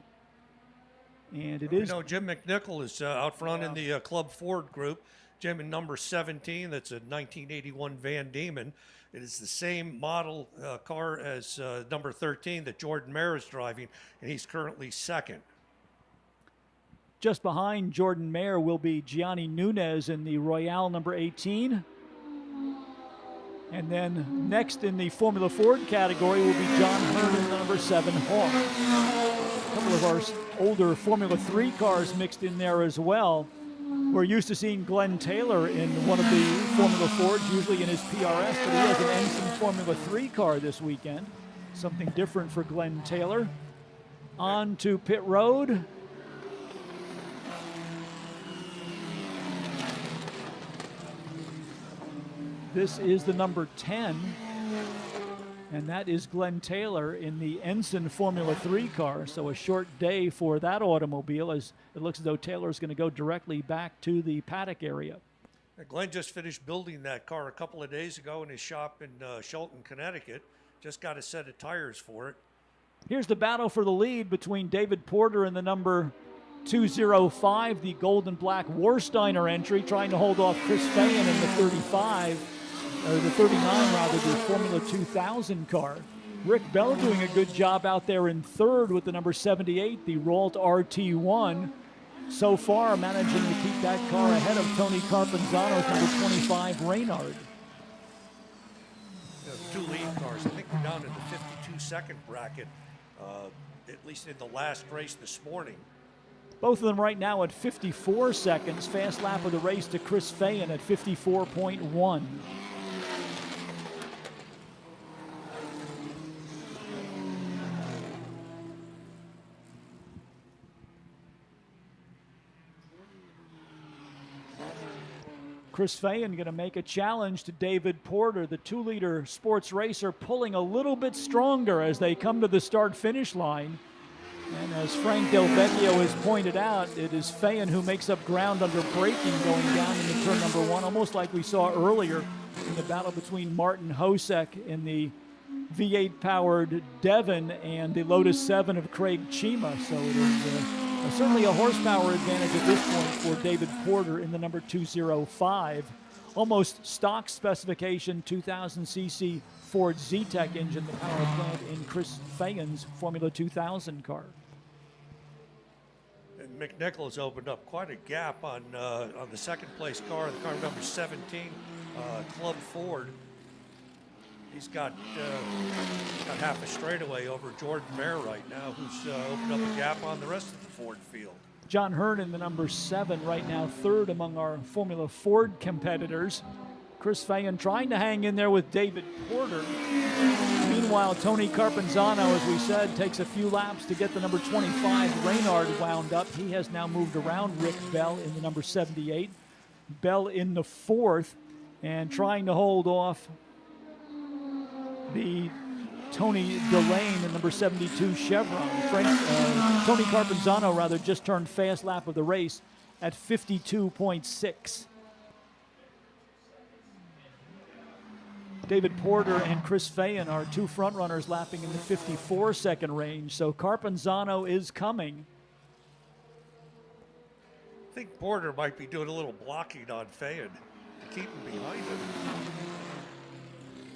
And it is... Jim McNichol is out front in the Club Ford group. Jim in number 17, that's a 1981 Van Diemen. It is the same model car as number 13 that Jordan Mayer is driving, and he's currently 2nd. Just behind Jordan Mayer will be Gianni Nunez in the Royale number 18. And then next in the Formula Ford category will be John Hearn in the number 7 Hawk. A couple of our older Formula 3 cars mixed in there as well. We're used to seeing Glenn Taylor in one of the Formula Fords, usually in his PRS, but he has an Ensign Formula 3 car this weekend. Something different for Glenn Taylor. On to pit road. This is the number 10, and that is Glenn Taylor in the Ensign Formula 3 car. So a short day for that automobile, as it looks as though Taylor is going to go directly back to the paddock area. Glenn just finished building that car a couple of days ago in his shop in Shelton, Connecticut. Just got a set of tires for it. Here's the battle for the lead between David Porter and the number 205, the gold and black Warsteiner entry, trying to hold off Chris Fayen in the 35. Or the 39 rather, the Formula 2000 car. Rick Bell doing a good job out there in third with the number 78, the Ralt RT1. So far managing to keep that car ahead of Tony Carpenzano's number 25, Reynard. Two lead cars. I think we're down in the 52-second bracket, at least in the last race this morning. Both of them right now at 54 seconds. Fast lap of the race to Chris Fayen at 54.1. Chris Fayen going to make a challenge to David Porter, the 2-liter sports racer, pulling a little bit stronger as they come to the start-finish line. And as Frank Del Vecchio has pointed out, it is Fayen who makes up ground under braking going down into turn number 1, almost like we saw earlier in the battle between Martin Hosek in the V8-powered Devon and the Lotus 7 of Craig Chima. So it is certainly a horsepower advantage at this point for David Porter in the number 205. Almost stock specification 2000cc Ford Z-Tech engine, the power plant in Chris Fayen's Formula 2000 car. And McNichols opened up quite a gap on the second place car, the car number 17, Club Ford. He's got half a straightaway over Jordan Mayer right now, who's opened up a gap on the rest of the Ford field. John Hearn in the number 7 right now, third among our Formula Ford competitors. Chris Fayen trying to hang in there with David Porter. Meanwhile, Tony Carpenzano, as we said, takes a few laps to get the number 25, Reynard, wound up. He has now moved around Rick Bell in the number 78. Bell in the 4th and trying to hold off the Tony Delane in number 72 Chevron. Tony Carpenzano, rather, just turned fast lap of the race at 52.6. David Porter and Chris Fayen are two front runners lapping in the 54-second range, so Carpenzano is coming. I think Porter might be doing a little blocking on Fayen to keep him behind him.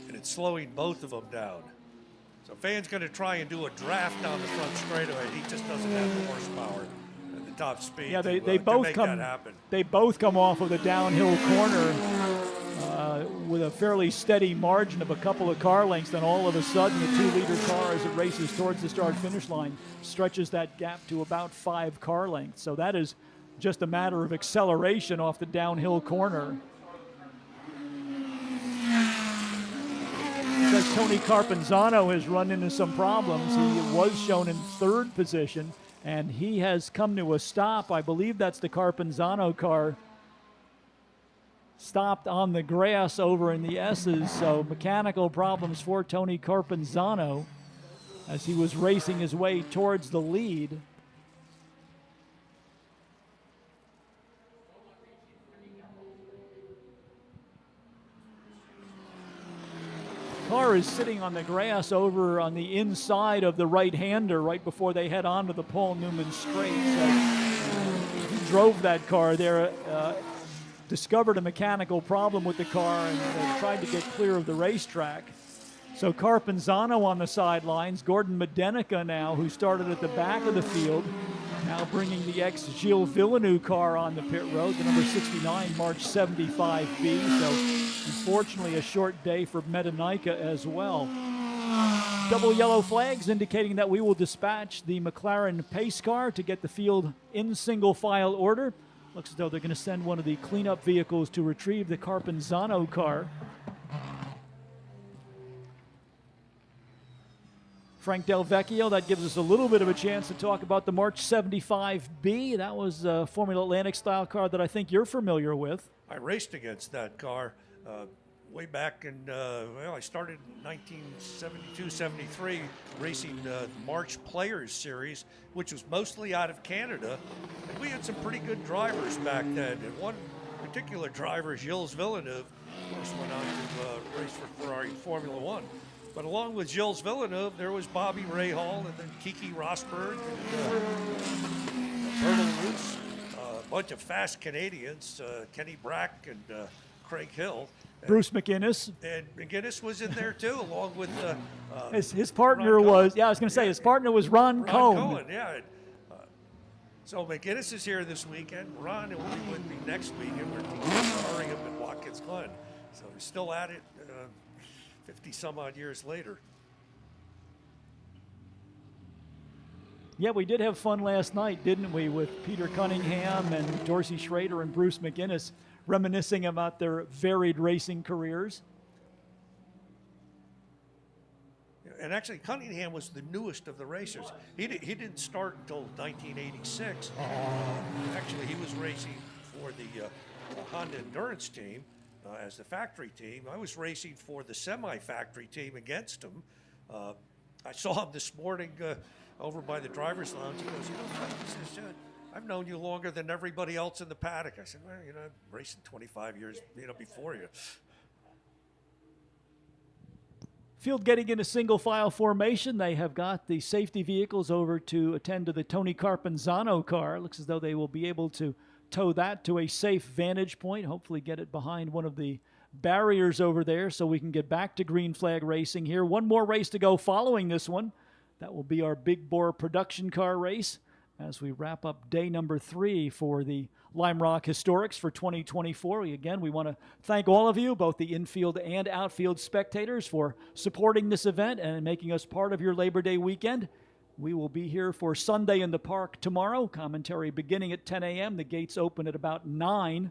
And it's slowing both of them down. So Fayen's going to try and do a draft down the front straightaway. He just doesn't have the horsepower and the top speed yeah, to both make come. that happen. They both come off of the downhill corner with a fairly steady margin of a couple of car lengths. Then all of a sudden, the 2-liter car, as it races towards the start-finish line, stretches that gap to about 5 car lengths. So that is just a matter of acceleration off the downhill corner. Because Tony Carpenzano has run into some problems. He was shown in 3rd position, and he has come to a stop. I believe that's the Carpenzano car. Stopped on the grass over in the S's, so mechanical problems for Tony Carpenzano as he was racing his way towards the lead. Car is sitting on the grass over on the inside of the right-hander right before they head onto the Paul Newman straight. So he drove that car there, discovered a mechanical problem with the car and tried to get clear of the racetrack. So Carpenzano on the sidelines, Gordon Medenica now, who started at the back of the field, now bringing the ex-Gilles Villeneuve car on the pit road, the number 69 March 75B. So unfortunately a short day for Medenica as well. Double yellow flags indicating that we will dispatch the McLaren pace car to get the field in single file order. Looks as though they're going to send one of the cleanup vehicles to retrieve the Carpenzano car. Frank Del Vecchio, that gives us a little bit of a chance to talk about the March 75B. That was a Formula Atlantic style car that I think you're familiar with. I raced against that car way back in, well, I started in 1972, 73, racing the March Players Series, which was mostly out of Canada. And we had some pretty good drivers back then. And one particular driver, Gilles Villeneuve, of course, went on to race for Ferrari Formula One. But along with Gilles Villeneuve, there was Bobby Rahal and then Kiki Rosberg and Bertil Roos, a bunch of fast Canadians, Kenny Brack and Craig Hill. Bruce McGinnis. And McGinnis was in there too, along with his partner was, I was going to say, his partner was Ron Cohen. Yeah. So McGinnis is here this weekend. Ron will be with me next week, and we're starring him at Watkins Glen. So we're still at it 50 some odd years later. Yeah, we did have fun last night, didn't we, with Peter Cunningham and Dorsey Schrader and Bruce McGinnis reminiscing about their varied racing careers. And actually, Cunningham was the newest of the racers. He didn't start until 1986. Actually, he was racing for the Honda Endurance team as the factory team. I was racing for the semi-factory team against him. I saw him this morning over by the driver's lounge. He goes, Frank, he says, I've known you longer than everybody else in the paddock. I said, well, I'm racing 25 years, before you. Field getting in a single file formation. They have got the safety vehicles over to attend to the Tony Carpenzano car. Looks as though they will be able to tow that to a safe vantage point, hopefully get it behind one of the barriers over there so we can get back to green flag racing here. One more race to go following this one. That will be our big bore production car race as we wrap up day number 3 for the Lime Rock Historics for 2024. Again, we want to thank all of you, both the infield and outfield spectators, for supporting this event and making us part of your Labor Day weekend. We will be here for Sunday in the Park tomorrow. Commentary beginning at 10 a.m. The gates open at about 9.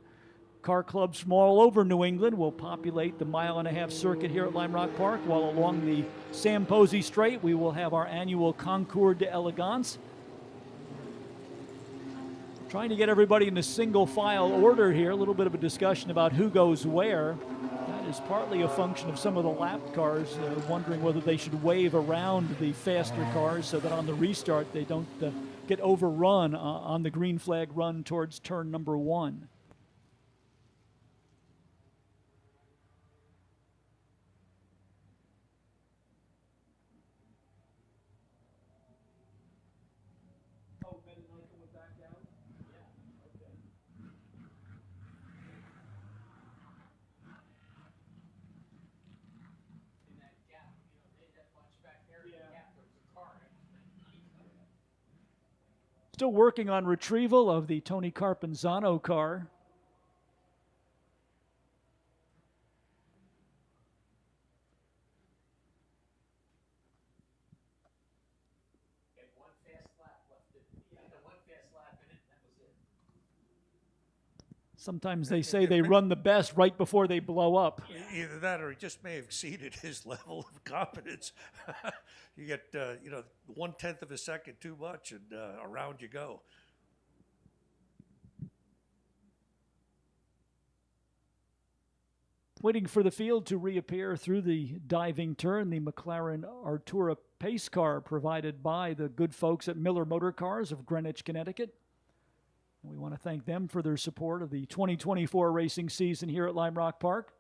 Car clubs from all over New England will populate the mile-and-a-half circuit here at Lime Rock Park, while along the Sam Posey Strait we will have our annual Concours d'Elegance. Trying to get everybody in a single file order here. A little bit of a discussion about who goes where. That is partly a function of some of the lap cars wondering whether they should wave around the faster cars so that on the restart they don't get overrun on the green flag run towards turn number 1. Still working on retrieval of the Tony Carpenzano car. Sometimes they say they run the best right before they blow up. Either that or he just may have exceeded his level of competence. You get, 1/10 of a second too much, and around you go. Waiting for the field to reappear through the diving turn, the McLaren Artura pace car provided by the good folks at Miller Motor Cars of Greenwich, Connecticut. We want to thank them for their support of the 2024 racing season here at Lime Rock Park.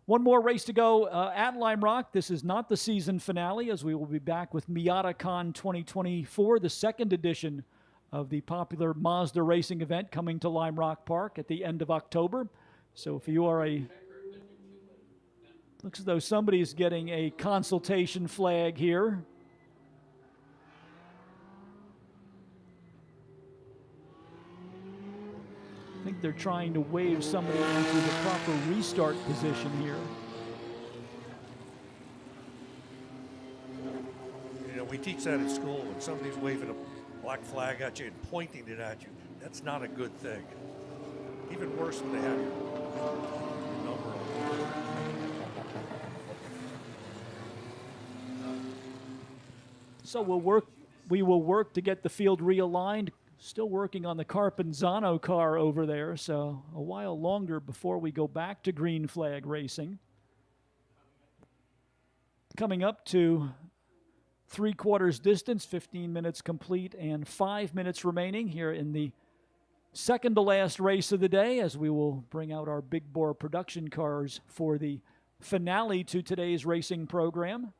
One more race to go at Lime Rock. This is not the season finale, as we will be back with MiataCon 2024, the second edition of the popular Mazda racing event coming to Lime Rock Park at the end of October. So if you are looks as though somebody's getting a consultation flag here. I think they're trying to wave somebody into the proper restart position here. We teach that in school. When somebody's waving a black flag at you and pointing it at you, that's not a good thing. Even worse when they have your number on the board. So we will work to get the field realigned. Still working on the Carpenzano car over there, so a while longer before we go back to green flag racing. Coming up to 3/4 distance, 15 minutes complete and 5 minutes remaining here in the second to last race of the day, as we will bring out our big bore production cars for the finale to today's racing program.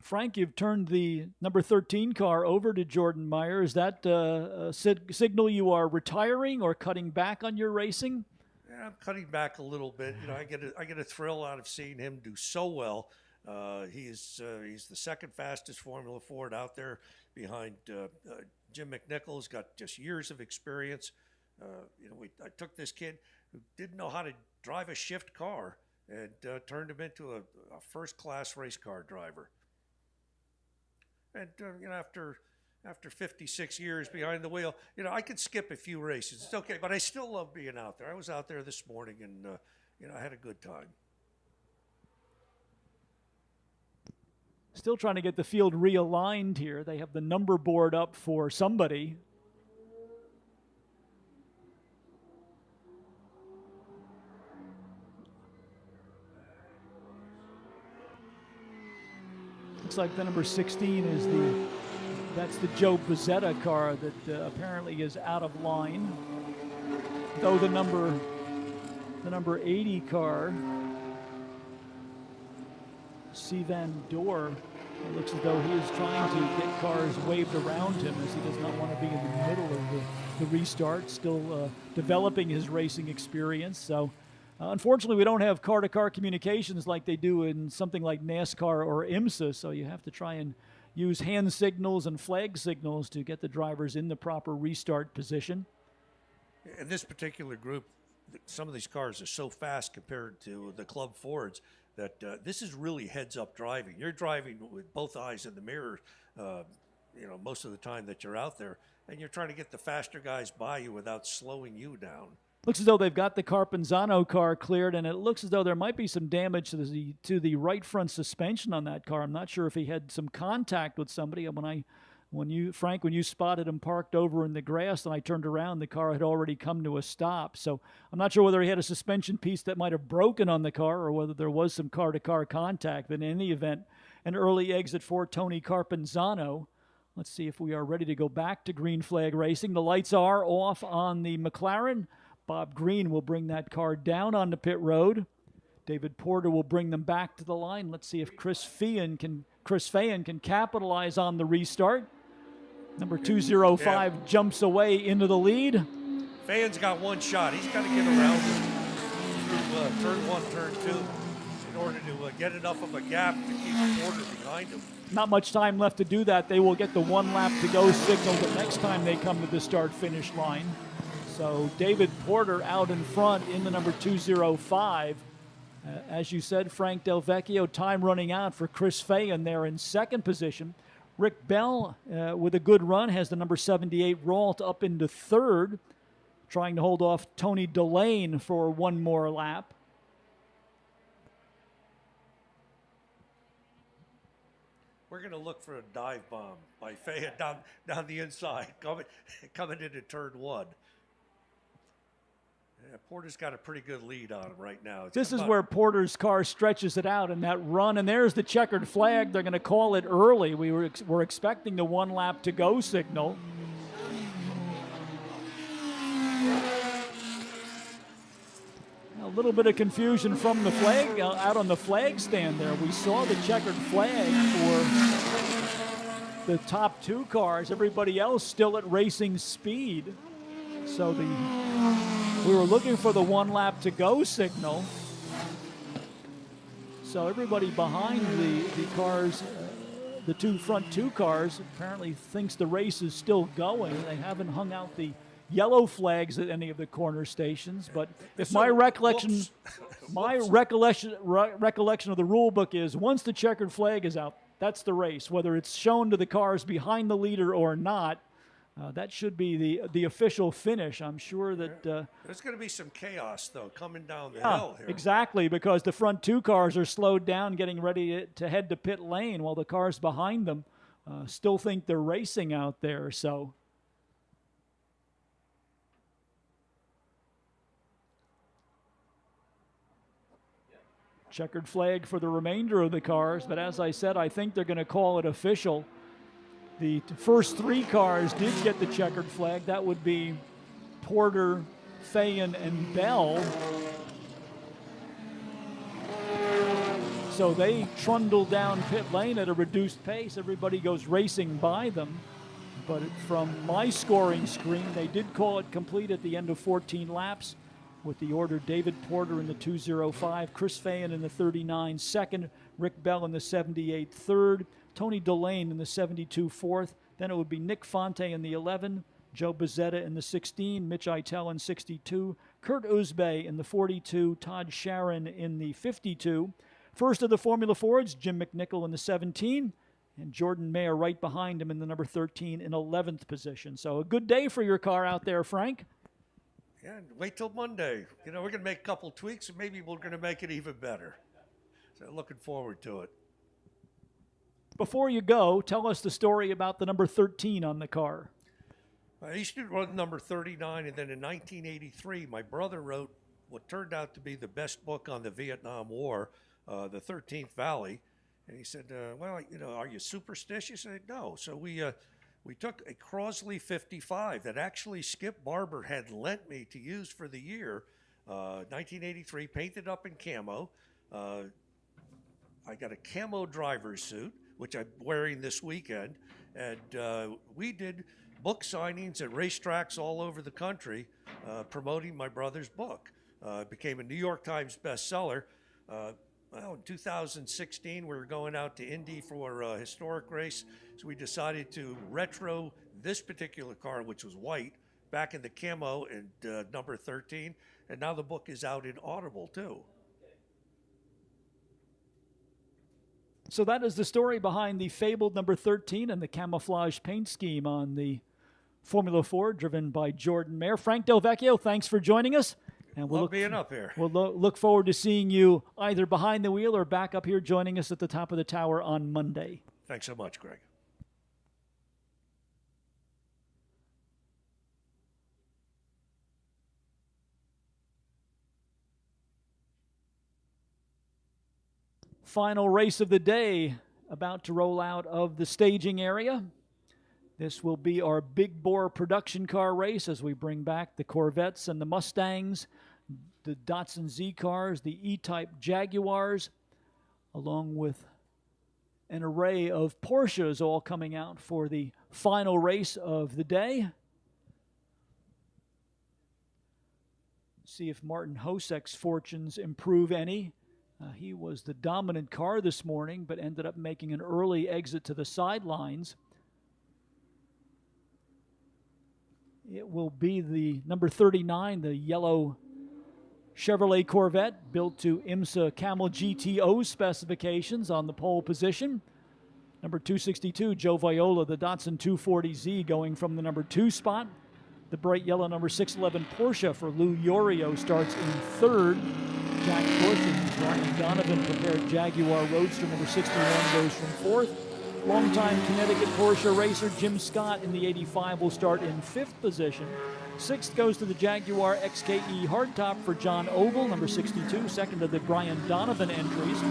Frank, you've turned the number 13 car over to Jordan Meyer. Is that a signal you are retiring or cutting back on your racing? Yeah, I'm cutting back a little bit. You know, I get a thrill out of seeing him do so well. He's the second fastest Formula Ford out there, behind Jim McNichol's got just years of experience. You know, I took this kid who didn't know how to drive a shift car and turned him into a first-class race car driver. And you know, after 56 years behind the wheel, you know, I could skip a few races. It's okay, but I still love being out there. I was out there this morning, and you know, I had a good time. Still trying to get the field realigned here. They have the number board up for somebody. Looks like the number 16 is that's the Joe Bozzetta car that apparently is out of line. Though the number 80 car, Sedan Door, it looks as though he is trying to get cars waved around him, as he does not want to be in the middle of the restart, still developing his racing experience. So unfortunately, we don't have car-to-car communications like they do in something like NASCAR or IMSA, so you have to try and use hand signals and flag signals to get the drivers in the proper restart position. In this particular group, some of these cars are so fast compared to the Club Fords that this is really heads-up driving. You're driving with both eyes in the mirror, you know, most of the time that you're out there, and you're trying to get the faster guys by you without slowing you down. Looks as though they've got the Carpenzano car cleared, and it looks as though there might be some damage to the right front suspension on that car. I'm not sure if he had some contact with somebody. When you spotted him parked over in the grass and I turned around, the car had already come to a stop. So I'm not sure whether he had a suspension piece that might have broken on the car or whether there was some car-to-car contact. But in any event, an early exit for Tony Carpenzano. Let's see if we are ready to go back to green flag racing. The lights are off on the McLaren. Bob Green will bring that car down on the pit road. David Porter will bring them back to the line. Let's see if Chris Feehan can capitalize on the restart. Number 205 jumps away into the lead. Feehan's got one shot. He's got to get around through turn one, turn two, in order to get enough of a gap to keep Porter behind him. Not much time left to do that. They will get the 1 lap to go signal the next time they come to the start-finish line. So David Porter out in front in the number 205. As you said, Frank Del Vecchio, time running out for Chris Feehan there in second position. Rick Bell, with a good run, has the number 78 Ralt up into third, trying to hold off Tony Delane for one more lap. We're going to look for a dive bomb by Feehan down the inside, coming into turn one. Yeah, Porter's got a pretty good lead on him right now. This is where Porter's car stretches it out in that run, and there's the checkered flag. They're going to call it early. We're expecting the 1 lap to go signal. A little bit of confusion from the flag out on the flag stand there. We saw the checkered flag for the top 2 cars. Everybody else still at racing speed. So we were looking for the 1 lap to go signal. So everybody behind the cars, the front two cars, apparently thinks the race is still going. They haven't hung out the yellow flags at any of the corner stations. But if my So, recollection, whoops. my Whoops. recollection of the rule book is once the checkered flag is out, that's the race. Whether it's shown to the cars behind the leader or not, that should be the official finish. I'm sure that. There's going to be some chaos, though, coming down the Yeah, hill here. exactly, because the front two cars are slowed down, getting ready to head to pit lane, while the cars behind them still think they're racing out there. So. Checkered flag for the remainder of the cars, but as I said, I think they're going to call it official. The first three cars did get the checkered flag. That would be Porter, Fayen, and Bell. So they trundle down pit lane at a reduced pace. Everybody goes racing by them. But from my scoring screen, they did call it complete at the end of 14 laps with the order David Porter in the 2:05, Chris Fayen in the 39 second, Rick Bell in the 78 third, Tony Delane in the 72 fourth. Then it would be Nick Fonte in the 11, Joe Bezzetta in the 16, Mitch Eitel in 62, Kurt Uzbey in the 42, Todd Sharon in the 52. First of the Formula Fords, Jim McNichol in the 17, and Jordan Mayer right behind him in the number 13 in 11th position. So a good day for your car out there, Frank. Yeah, and wait till Monday. You know, we're going to make a couple tweaks, and maybe we're going to make it even better. So looking forward to it. Before you go, tell us the story about the number 13 on the car. I used to run number 39, and then in 1983, my brother wrote what turned out to be the best book on the Vietnam War, The 13th Valley. And he said, well, you know, are you superstitious? I said, no. So we took a Crosley 55 that actually Skip Barber had lent me to use for the year, 1983, painted up in camo. I got a camo driver's suit, which I'm wearing this weekend. And we did book signings at racetracks all over the country promoting my brother's book. It became a New York Times bestseller. Well, in 2016, we were going out to Indy for a historic race, so we decided to retro this particular car, which was white, back in the camo and number 13, and now the book is out in Audible, too. So that is the story behind the fabled number 13 and the camouflage paint scheme on the Formula Ford, driven by Jordan Mayer. Frank Del Vecchio, thanks for joining us. And Love being up here. We'll look forward to seeing you either behind the wheel or back up here joining us at the top of the tower on Monday. Thanks so much, Greg. Final race of the day about to roll out of the staging area. This will be our big bore production car race as we bring back the Corvettes and the Mustangs, the Datsun Z cars, the E-Type Jaguars, along with an array of Porsches all coming out for the final race of the day. See if Martin Hosek's fortunes improve any. He was the dominant car this morning, but ended up making an early exit to the sidelines. It will be the number 39, the yellow Chevrolet Corvette, built to IMSA Camel GTO specifications on the pole position. Number 262, Joe Viola, the Datsun 240Z, going from the number 2 spot. The bright yellow number 611 Porsche for Lou Yorio starts in third. Jack Bush and Brian Donovan prepared Jaguar Roadster number 61 goes from fourth. Longtime Connecticut Porsche racer Jim Scott in the 85 will start in fifth position. Sixth goes to the Jaguar XKE Hardtop for John Ogle, number 62. Second to the Brian Donovan entries.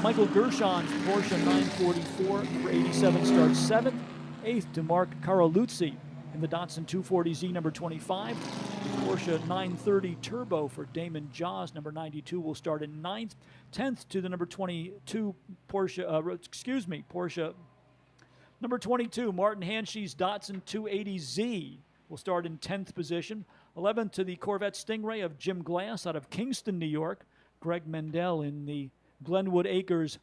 Michael Gershon's Porsche 944, number 87, starts seventh. Eighth to Mark Caroluzzi in the Datsun 240Z, number 25. Porsche 930 Turbo for Damon Jaws, number 92, will start in ninth. 10th to the number 22 Porsche number 22, Martin Hanshe's Datsun 280Z will start in 10th position. 11th to the Corvette Stingray of Jim Glass out of Kingston, New York. Greg Mendel in the Glenwood Acres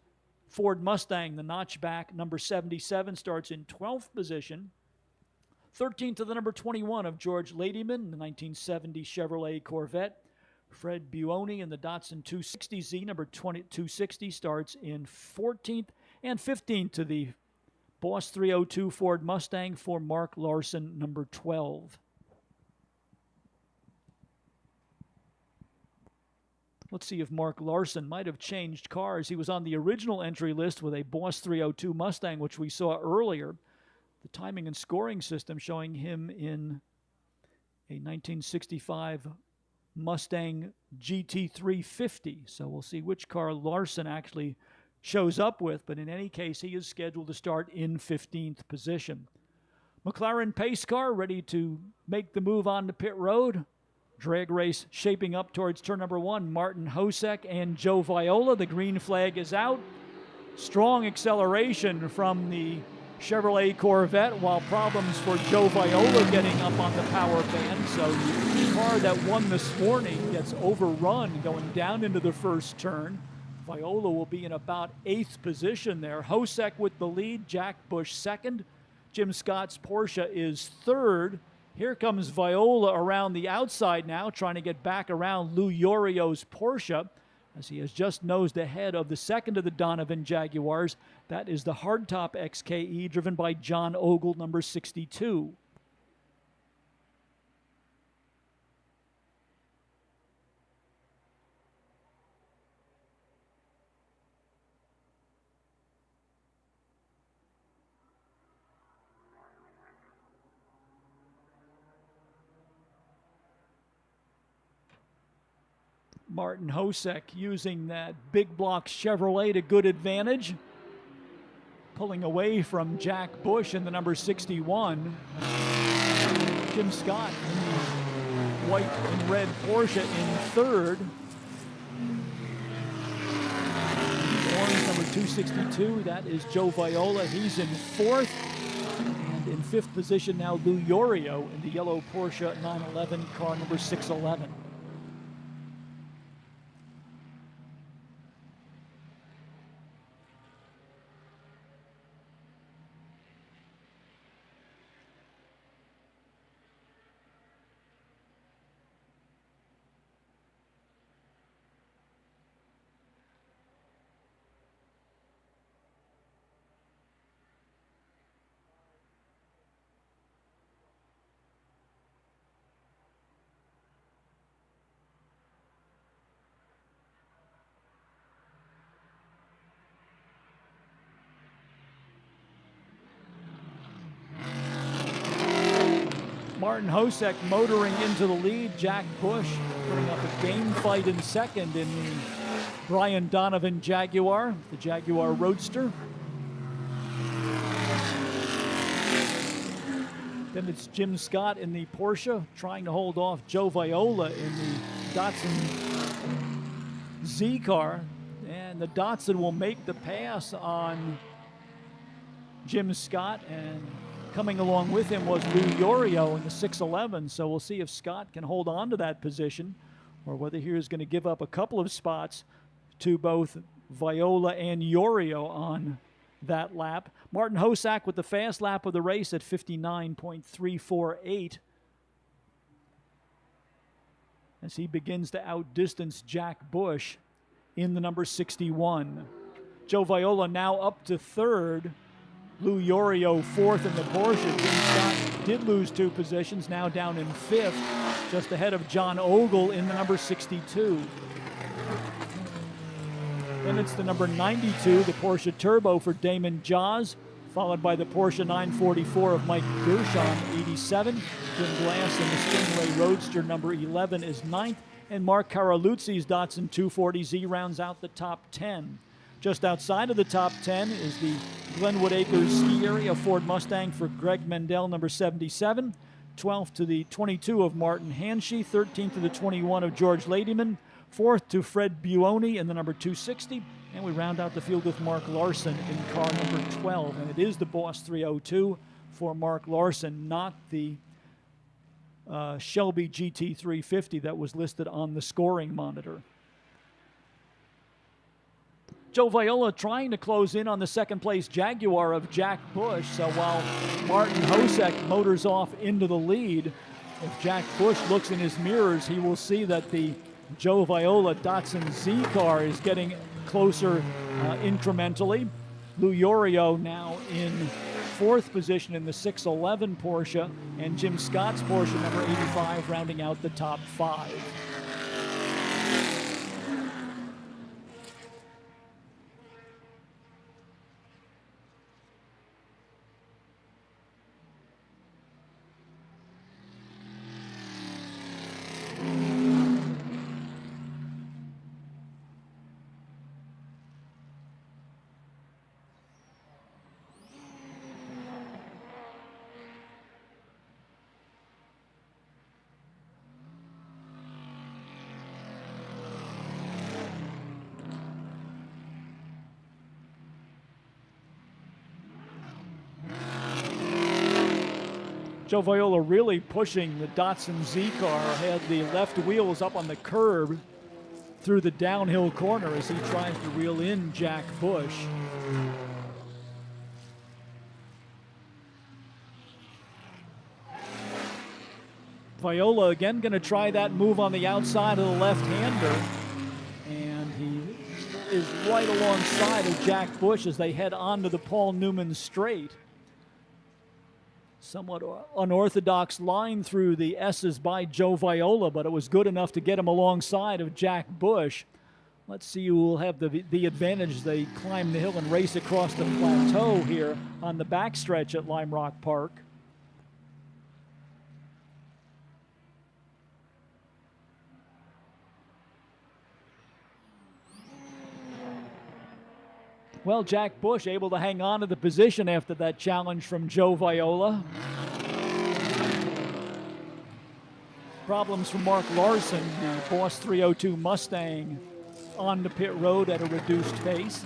Ford Mustang, the notchback, number 77, starts in 12th position. 13th to the number 21 of George Ladyman, the 1970 Chevrolet Corvette. Fred Buoni in the Datsun 260Z, number 260, starts in 14th. And 15th to the Boss 302 Ford Mustang for Mark Larson, number 12. Let's see if Mark Larson might have changed cars. He was on the original entry list with a Boss 302 Mustang, which we saw earlier. The timing and scoring system showing him in a 1965 Mustang GT350. So we'll see which car Larson actually shows up with, but in any case, he is scheduled to start in 15th position. McLaren pace car ready to make the move on to pit road. Drag race shaping up towards turn number 1. Martin Hosek and Joe Viola. The green flag is out. Strong acceleration from the Chevrolet Corvette, while problems for Joe Viola getting up on the power band. So the car that won this morning gets overrun going down into the first turn. Viola will be in about 8th position there. Hosek with the lead, Jack Bush second. Jim Scott's Porsche is third. Here comes Viola around the outside now, trying to get back around Lou Yorio's Porsche, as he has just nosed ahead of the second of the Donovan Jaguars. That is the hardtop XKE, driven by John Ogle, number 62. Martin Hosek using that big block Chevrolet to good advantage. Pulling away from Jack Bush in the number 61. Jim Scott in the white and red Porsche in third. Orange number 262, that is Joe Viola. He's in fourth. And in fifth position now Lou Yorio in the yellow Porsche 911, car number 611. Martin Hosek motoring into the lead. Jack Bush putting up a game fight in second in the Brian Donovan Jaguar, the Jaguar Roadster. Then it's Jim Scott in the Porsche trying to hold off Joe Viola in the Datsun Z car. And the Datsun will make the pass on Jim Scott, and coming along with him was Lou Yorio in the 611, so we'll see if Scott can hold on to that position or whether he is going to give up a couple of spots to both Viola and Yorio on that lap. Martin Hosek with the fast lap of the race at 59.348 as he begins to outdistance Jack Bush in the number 61. Joe Viola now up to third. Lou Yorio fourth in the Porsche. Jim Scott did lose 2 positions, now down in fifth, just ahead of John Ogle in the number 62. Then it's the number 92, the Porsche Turbo for Damon Jaws, followed by the Porsche 944 of Mike Gershon, 87. Jim Glass in the Stingray Roadster, number 11, is 9th. And Mark Caroluzzi's Datsun 240Z rounds out the top 10. Just outside of the top 10 is the Glenwood Acres Ski Area Ford Mustang for Greg Mendel, number 77. 12th to the 22 of Martin Hanshey. 13th to the 21 of George Ladyman. 4th to Fred Buoni in the number 260. And we round out the field with Mark Larson in car number 12. And it is the Boss 302 for Mark Larson, not the Shelby GT350 that was listed on the scoring monitor. Joe Viola trying to close in on the second place Jaguar of Jack Bush. So while Martin Hosek motors off into the lead, if Jack Bush looks in his mirrors, he will see that the Joe Viola Datsun Z car is getting closer incrementally. Lou Yorio now in fourth position in the 611 Porsche, and Jim Scott's Porsche number 85 rounding out the top five. Joe Viola really pushing the Datsun Z car, had the left wheels up on the curb through the downhill corner as he tries to reel in Jack Bush. Viola again going to try that move on the outside of the left-hander, and he is right alongside of Jack Bush as they head onto the Paul Newman straight. Somewhat unorthodox line through the S's by Joe Viola, but it was good enough to get him alongside of Jack Bush. Let's see who will have the advantage as they climb the hill and race across the plateau here on the backstretch at Lime Rock Park. Well, Jack Bush able to hang on to the position after that challenge from Joe Viola. Problems for Mark Larson, the Boss 302 Mustang on the pit road at a reduced pace.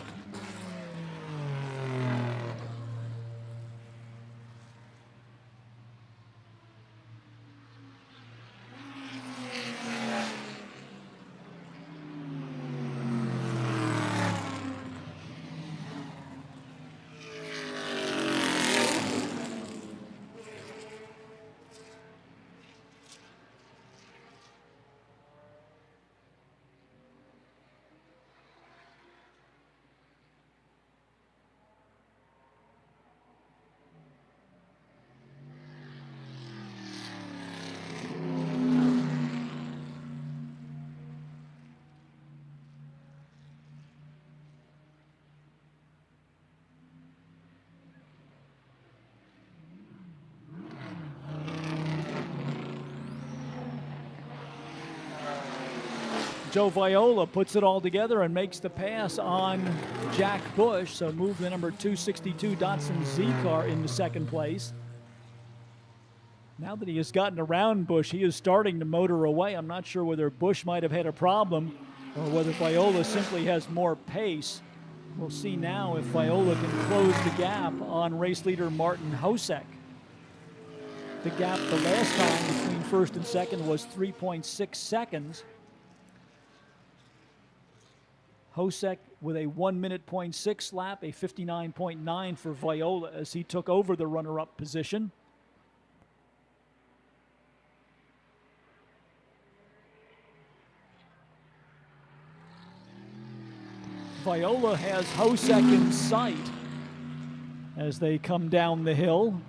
Joe Viola puts it all together and makes the pass on Jack Bush, so move the number 262 Datsun Z car into second place. Now that he has gotten around Bush, he is starting to motor away. I'm not sure whether Bush might have had a problem or whether Viola simply has more pace. We'll see now if Viola can close the gap on race leader Martin Hosek. The gap the last time between first and second was 3.6 seconds. Hosek with a 1 minute .6 lap, a 59.9 for Viola as he took over the runner-up position. Viola has Hosek in sight as they come down the hill.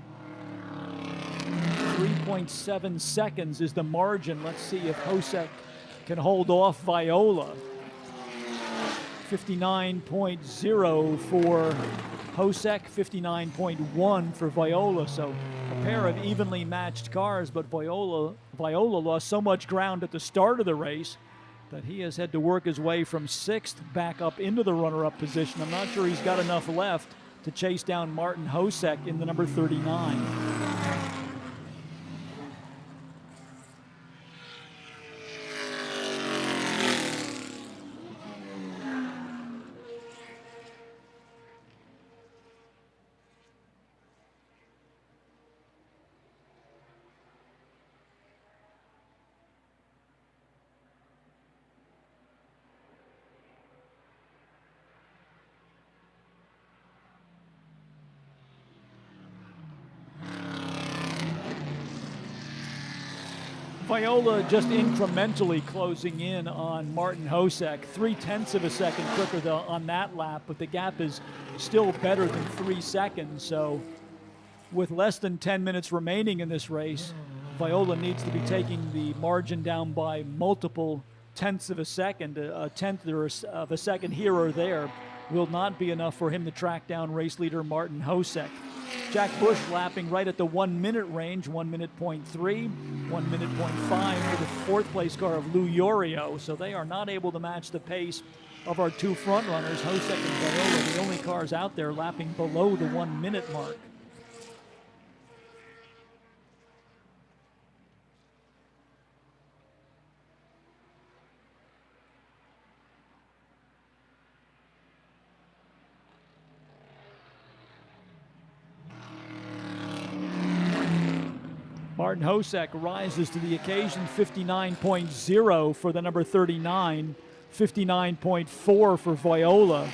3.7 seconds is the margin. Let's see if Hosek can hold off Viola. 59.0 for Hosek, 59.1 for Viola. So a pair of evenly matched cars, but Viola lost so much ground at the start of the race that he has had to work his way from sixth back up into the runner-up position. I'm not sure he's got enough left to chase down Martin Hosek in the number 39. Viola just incrementally closing in on Martin Hosek, 0.3 of a second quicker on that lap, but the gap is still better than 3 seconds. So with less than 10 minutes remaining in this race, Viola needs to be taking the margin down by multiple tenths of a second. A tenth of a second here or there will not be enough for him to track down race leader Martin Hosek. Jack Bush lapping right at the 1 minute range, 1 minute point 3, 1 minute point 5 for the fourth place car of Lou Yorio. So they are not able to match the pace of our two front runners, Hosek and Viola, the only cars out there lapping below the 1 minute mark. Martin Hosek rises to the occasion, 59.0 for the number 39, 59.4 for Viola.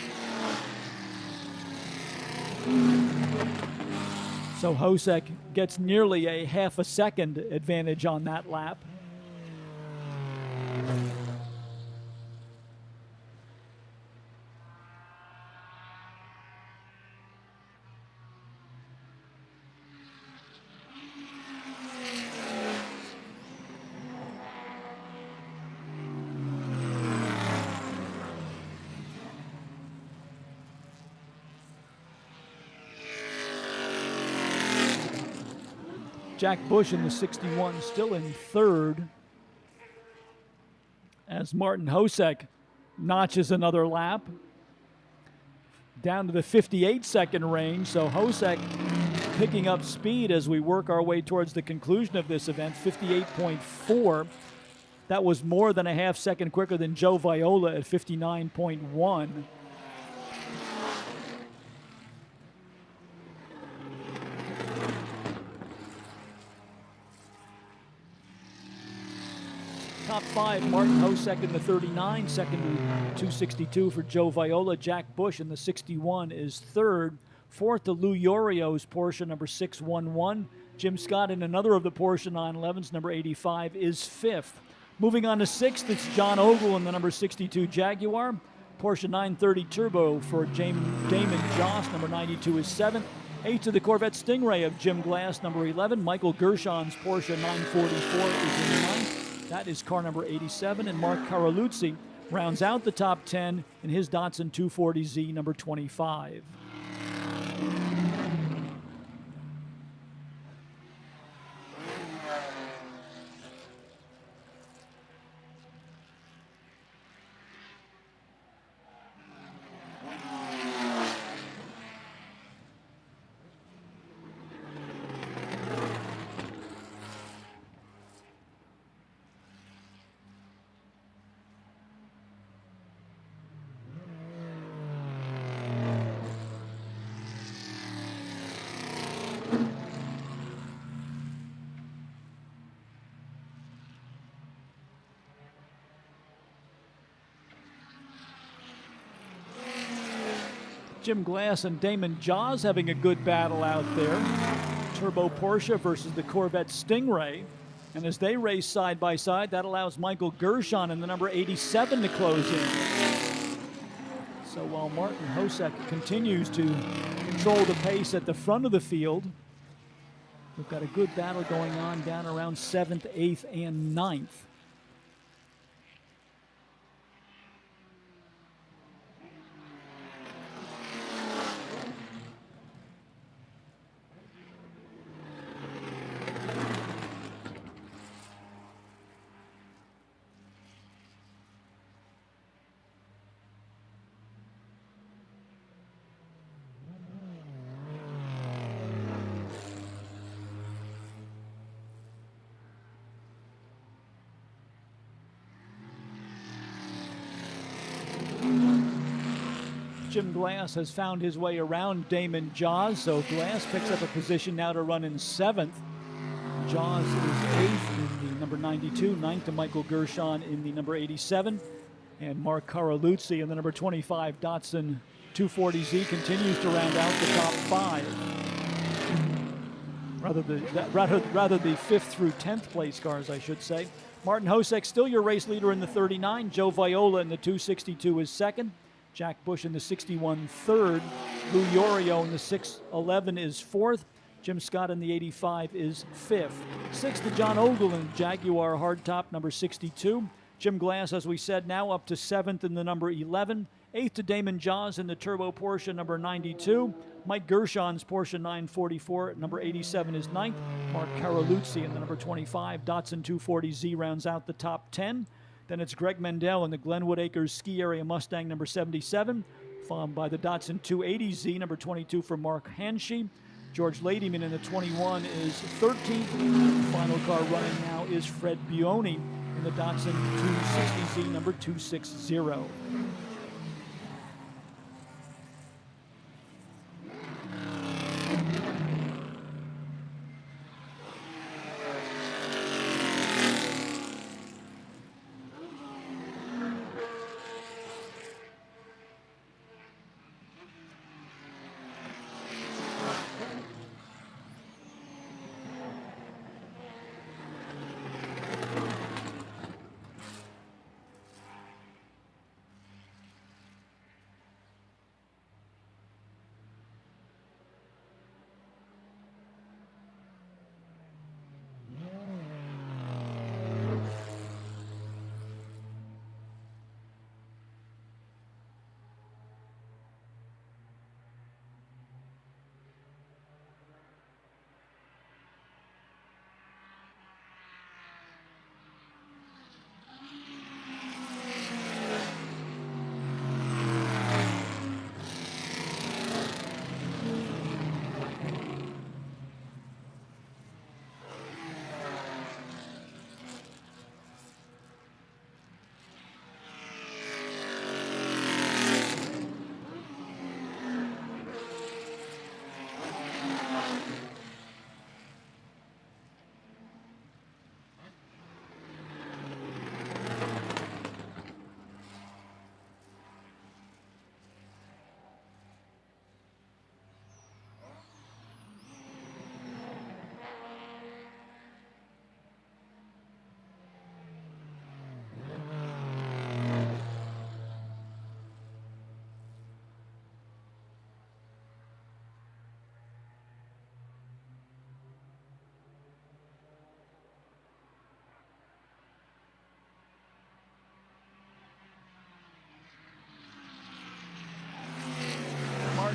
So Hosek gets nearly a half a second advantage on that lap. Jack Bush in the 61 still in third as Martin Hosek notches another lap down to the 58-second range. So Hosek picking up speed as we work our way towards the conclusion of this event, 58.4. That was more than a half second quicker than Joe Viola at 59.1. Top five, Martin Hosek in the 39, second to 262 for Joe Viola. Jack Bush in the 61 is third. Fourth to Lou Yorio's Porsche number 611. Jim Scott in another of the Porsche 911s, number 85, is fifth. Moving on to sixth, it's John Ogle in the number 62 Jaguar. Porsche 930 Turbo for Damon Joss, number 92, is seventh. Eighth to the Corvette Stingray of Jim Glass, number 11. Michael Gershon's Porsche 944 is in ninth. That is car number 87, and Mark Caroluzzi rounds out the top 10 in his Datsun 240Z number 25. Jim Glass and Damon Jaws having a good battle out there. Turbo Porsche versus the Corvette Stingray. And as they race side by side, that allows Michael Gershon in the number 87 to close in. So while Martin Hosek continues to control the pace at the front of the field, we've got a good battle going on down around 7th, 8th, and 9th. Jim Glass has found his way around Damon Jaws, so Glass picks up a position now to run in 7th. Jaws is 8th in the number 92, 9th to Michael Gershon in the number 87, and Mark Caroluzzi in the number 25 Datsun 240Z continues to round out the top 5. rather the 5th through 10th place cars, I should say. Martin Hosek still your race leader in the 39. Joe Viola in the 262 is second. Jack Bush in the 61 third. Lou Yorio in the 611 is fourth. Jim Scott in the 85 is fifth. Sixth to John Ogle in Jaguar hardtop number 62. Jim Glass, as we said, now up to seventh in the number 11. Eighth to Damon Jaws in the Turbo Porsche number 92. Mike Gershon's Porsche 944 number 87 is ninth. Mark Caroluzzi in the number 25 Datsun 240Z rounds out the top 10. Then it's Greg Mendel in the Glenwood Acres Ski Area Mustang number 77, followed by the Datsun 280Z number 22 for Mark Hanshey. George Ladyman in the 21 is 13th. The final car running now is Fred Buoni in the Datsun 260Z number 260.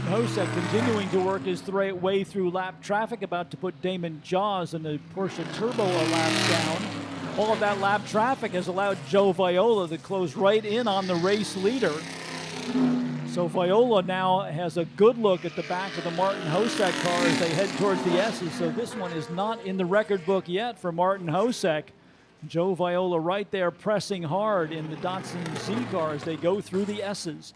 Hosek continuing to work his way through lap traffic, about to put Damon Jaws in the Porsche Turbo a lap down. All of that lap traffic has allowed Joe Viola to close right in on the race leader. So Viola now has a good look at the back of the Martin Hosek car as they head towards the S's. So this one is not in the record book yet for Martin Hosek. Joe Viola right there pressing hard in the Datsun Z car as they go through the S's.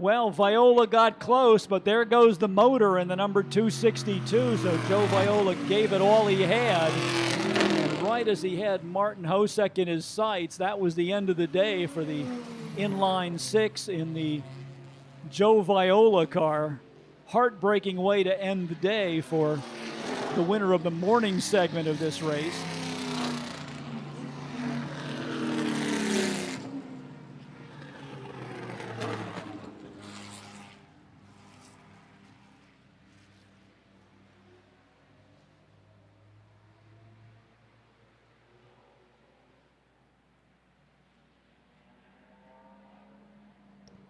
Well, Viola got close, but there goes the motor in the number 262. So Joe Viola gave it all he had. And right as he had Martin Hosek in his sights, that was the end of the day for the inline six in the Joe Viola car. Heartbreaking way to end the day for the winner of the morning segment of this race.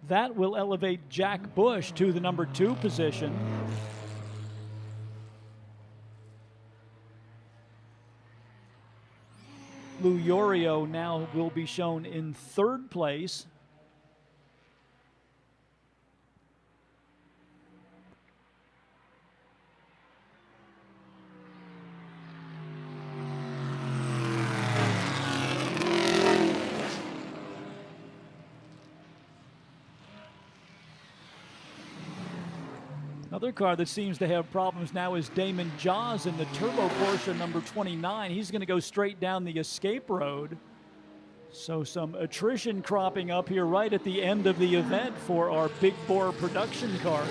That will elevate Jack Bush to the number 2 position. Lou Yorio now will be shown in 3rd place. Another car that seems to have problems now is Damon Jaws in the turbo Porsche number 29. He's going to go straight down the escape road. So some attrition cropping up here right at the end of the event for our big bore production cars.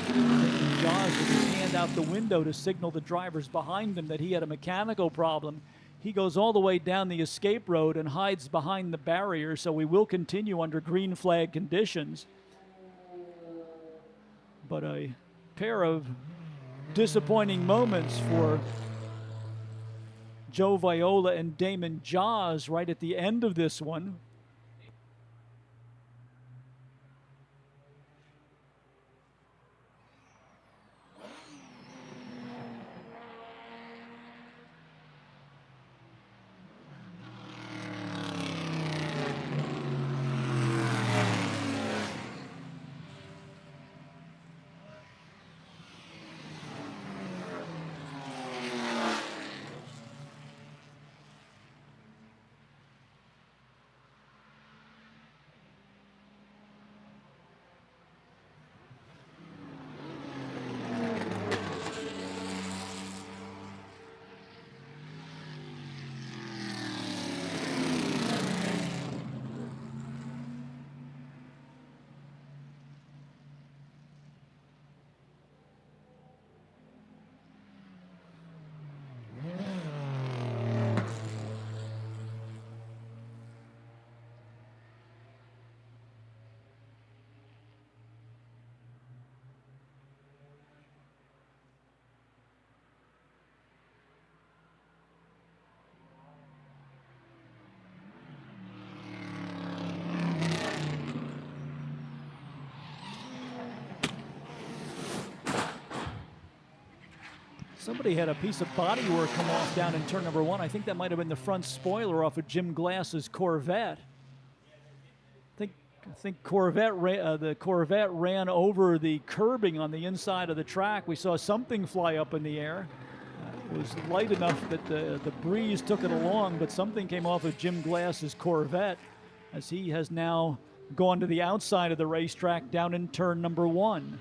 Damon Jaws with his hand out the window to signal the drivers behind him that he had a mechanical problem. He goes all the way down the escape road and hides behind the barrier, so we will continue under green flag conditions. But a pair of disappointing moments for Joe Viola and Damon Jaws right at the end of this one. Somebody had a piece of bodywork come off down in turn number 1. I think that might have been the front spoiler off of Jim Glass's Corvette. I think the Corvette ran over the curbing on the inside of the track. We saw something fly up in the air. It was light enough that the breeze took it along, but something came off of Jim Glass's Corvette as he has now gone to the outside of the racetrack down in turn number 1.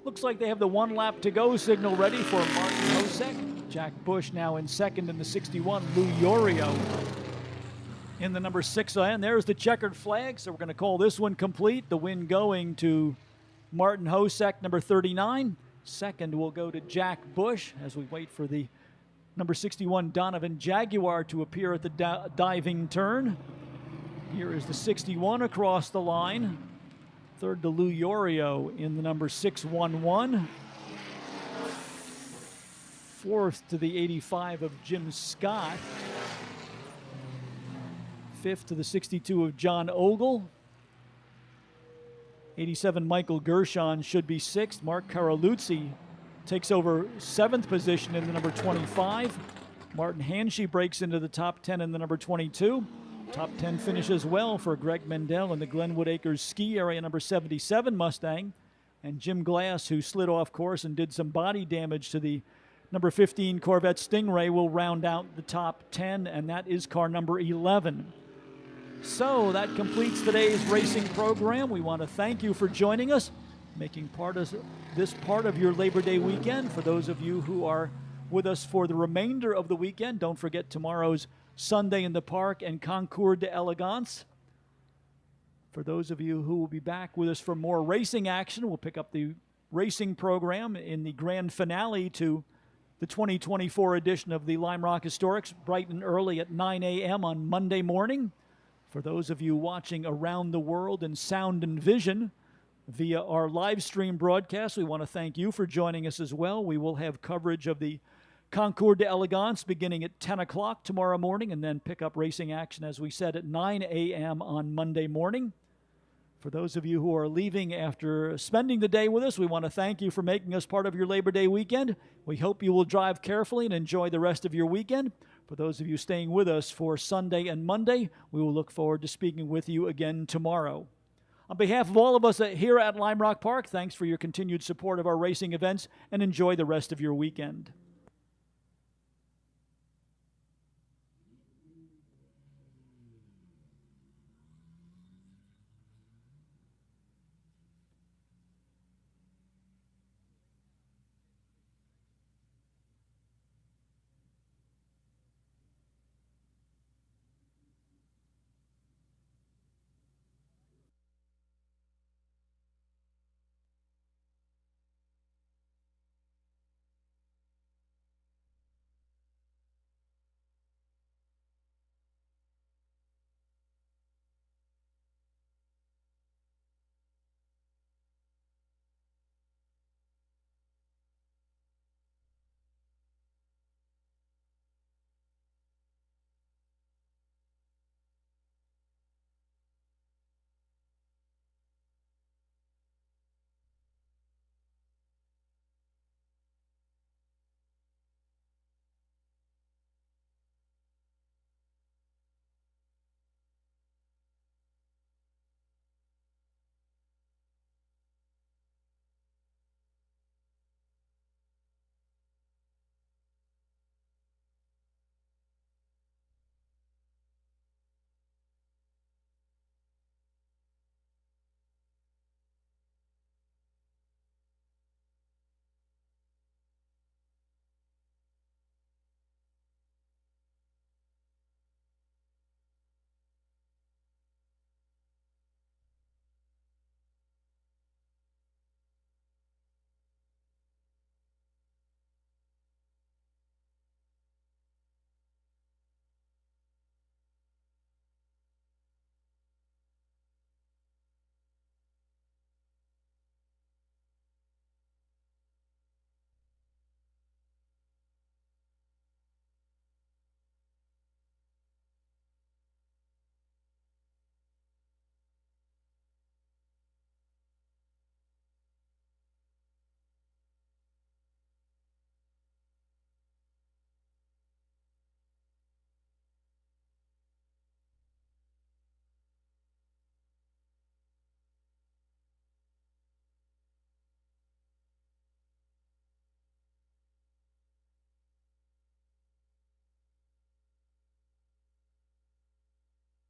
Looks like they have the 1 lap to go signal ready for Martin Hosek. Jack Bush now in second in the 61. Lou Yorio in the number 6. And there's the checkered flag, so we're going to call this one complete. The win going to Martin Hosek, number 39. Second will go to Jack Bush as we wait for the number 61 Donovan Jaguar to appear at the diving turn. Here is the 61 across the line. Third to Lou Yorio in the number 611. Fourth to the 85 of Jim Scott. Fifth to the 62 of John Ogle. 87 Michael Gershon should be sixth. Mark Caroluzzi takes over 7th position in the number 25. Martin Hanshey breaks into the top 10 in the number 22. Top 10 finishes well for Greg Mendel in the Glenwood Acres Ski Area number 77 Mustang. And Jim Glass, who slid off course and did some body damage to the number 15 Corvette Stingray, will round out the top 10, and that is car number 11. So that completes today's racing program. We want to thank you for joining us, making this part of your Labor Day weekend. For those of you who are with us for the remainder of the weekend. Don't forget tomorrow's Sunday in the Park and Concours d'Elegance. For those of you who will be back with us for more racing action, we'll pick up the racing program in the grand finale to the 2024 edition of the Lime Rock Historics, bright and early at 9 a.m. on Monday morning. For those of you watching around the world in sound and vision via our live stream broadcast, we want to thank you for joining us as well. We will have coverage of the Concours d'Elegance beginning at 10 o'clock tomorrow morning, and then pick up racing action, as we said, at 9 a.m. on Monday morning. For those of you who are leaving after spending the day with us, we want to thank you for making us part of your Labor Day weekend. We hope you will drive carefully and enjoy the rest of your weekend. For those of you staying with us for Sunday and Monday, we will look forward to speaking with you again tomorrow. On behalf of all of us here at Lime Rock Park, thanks for your continued support of our racing events, and enjoy the rest of your weekend.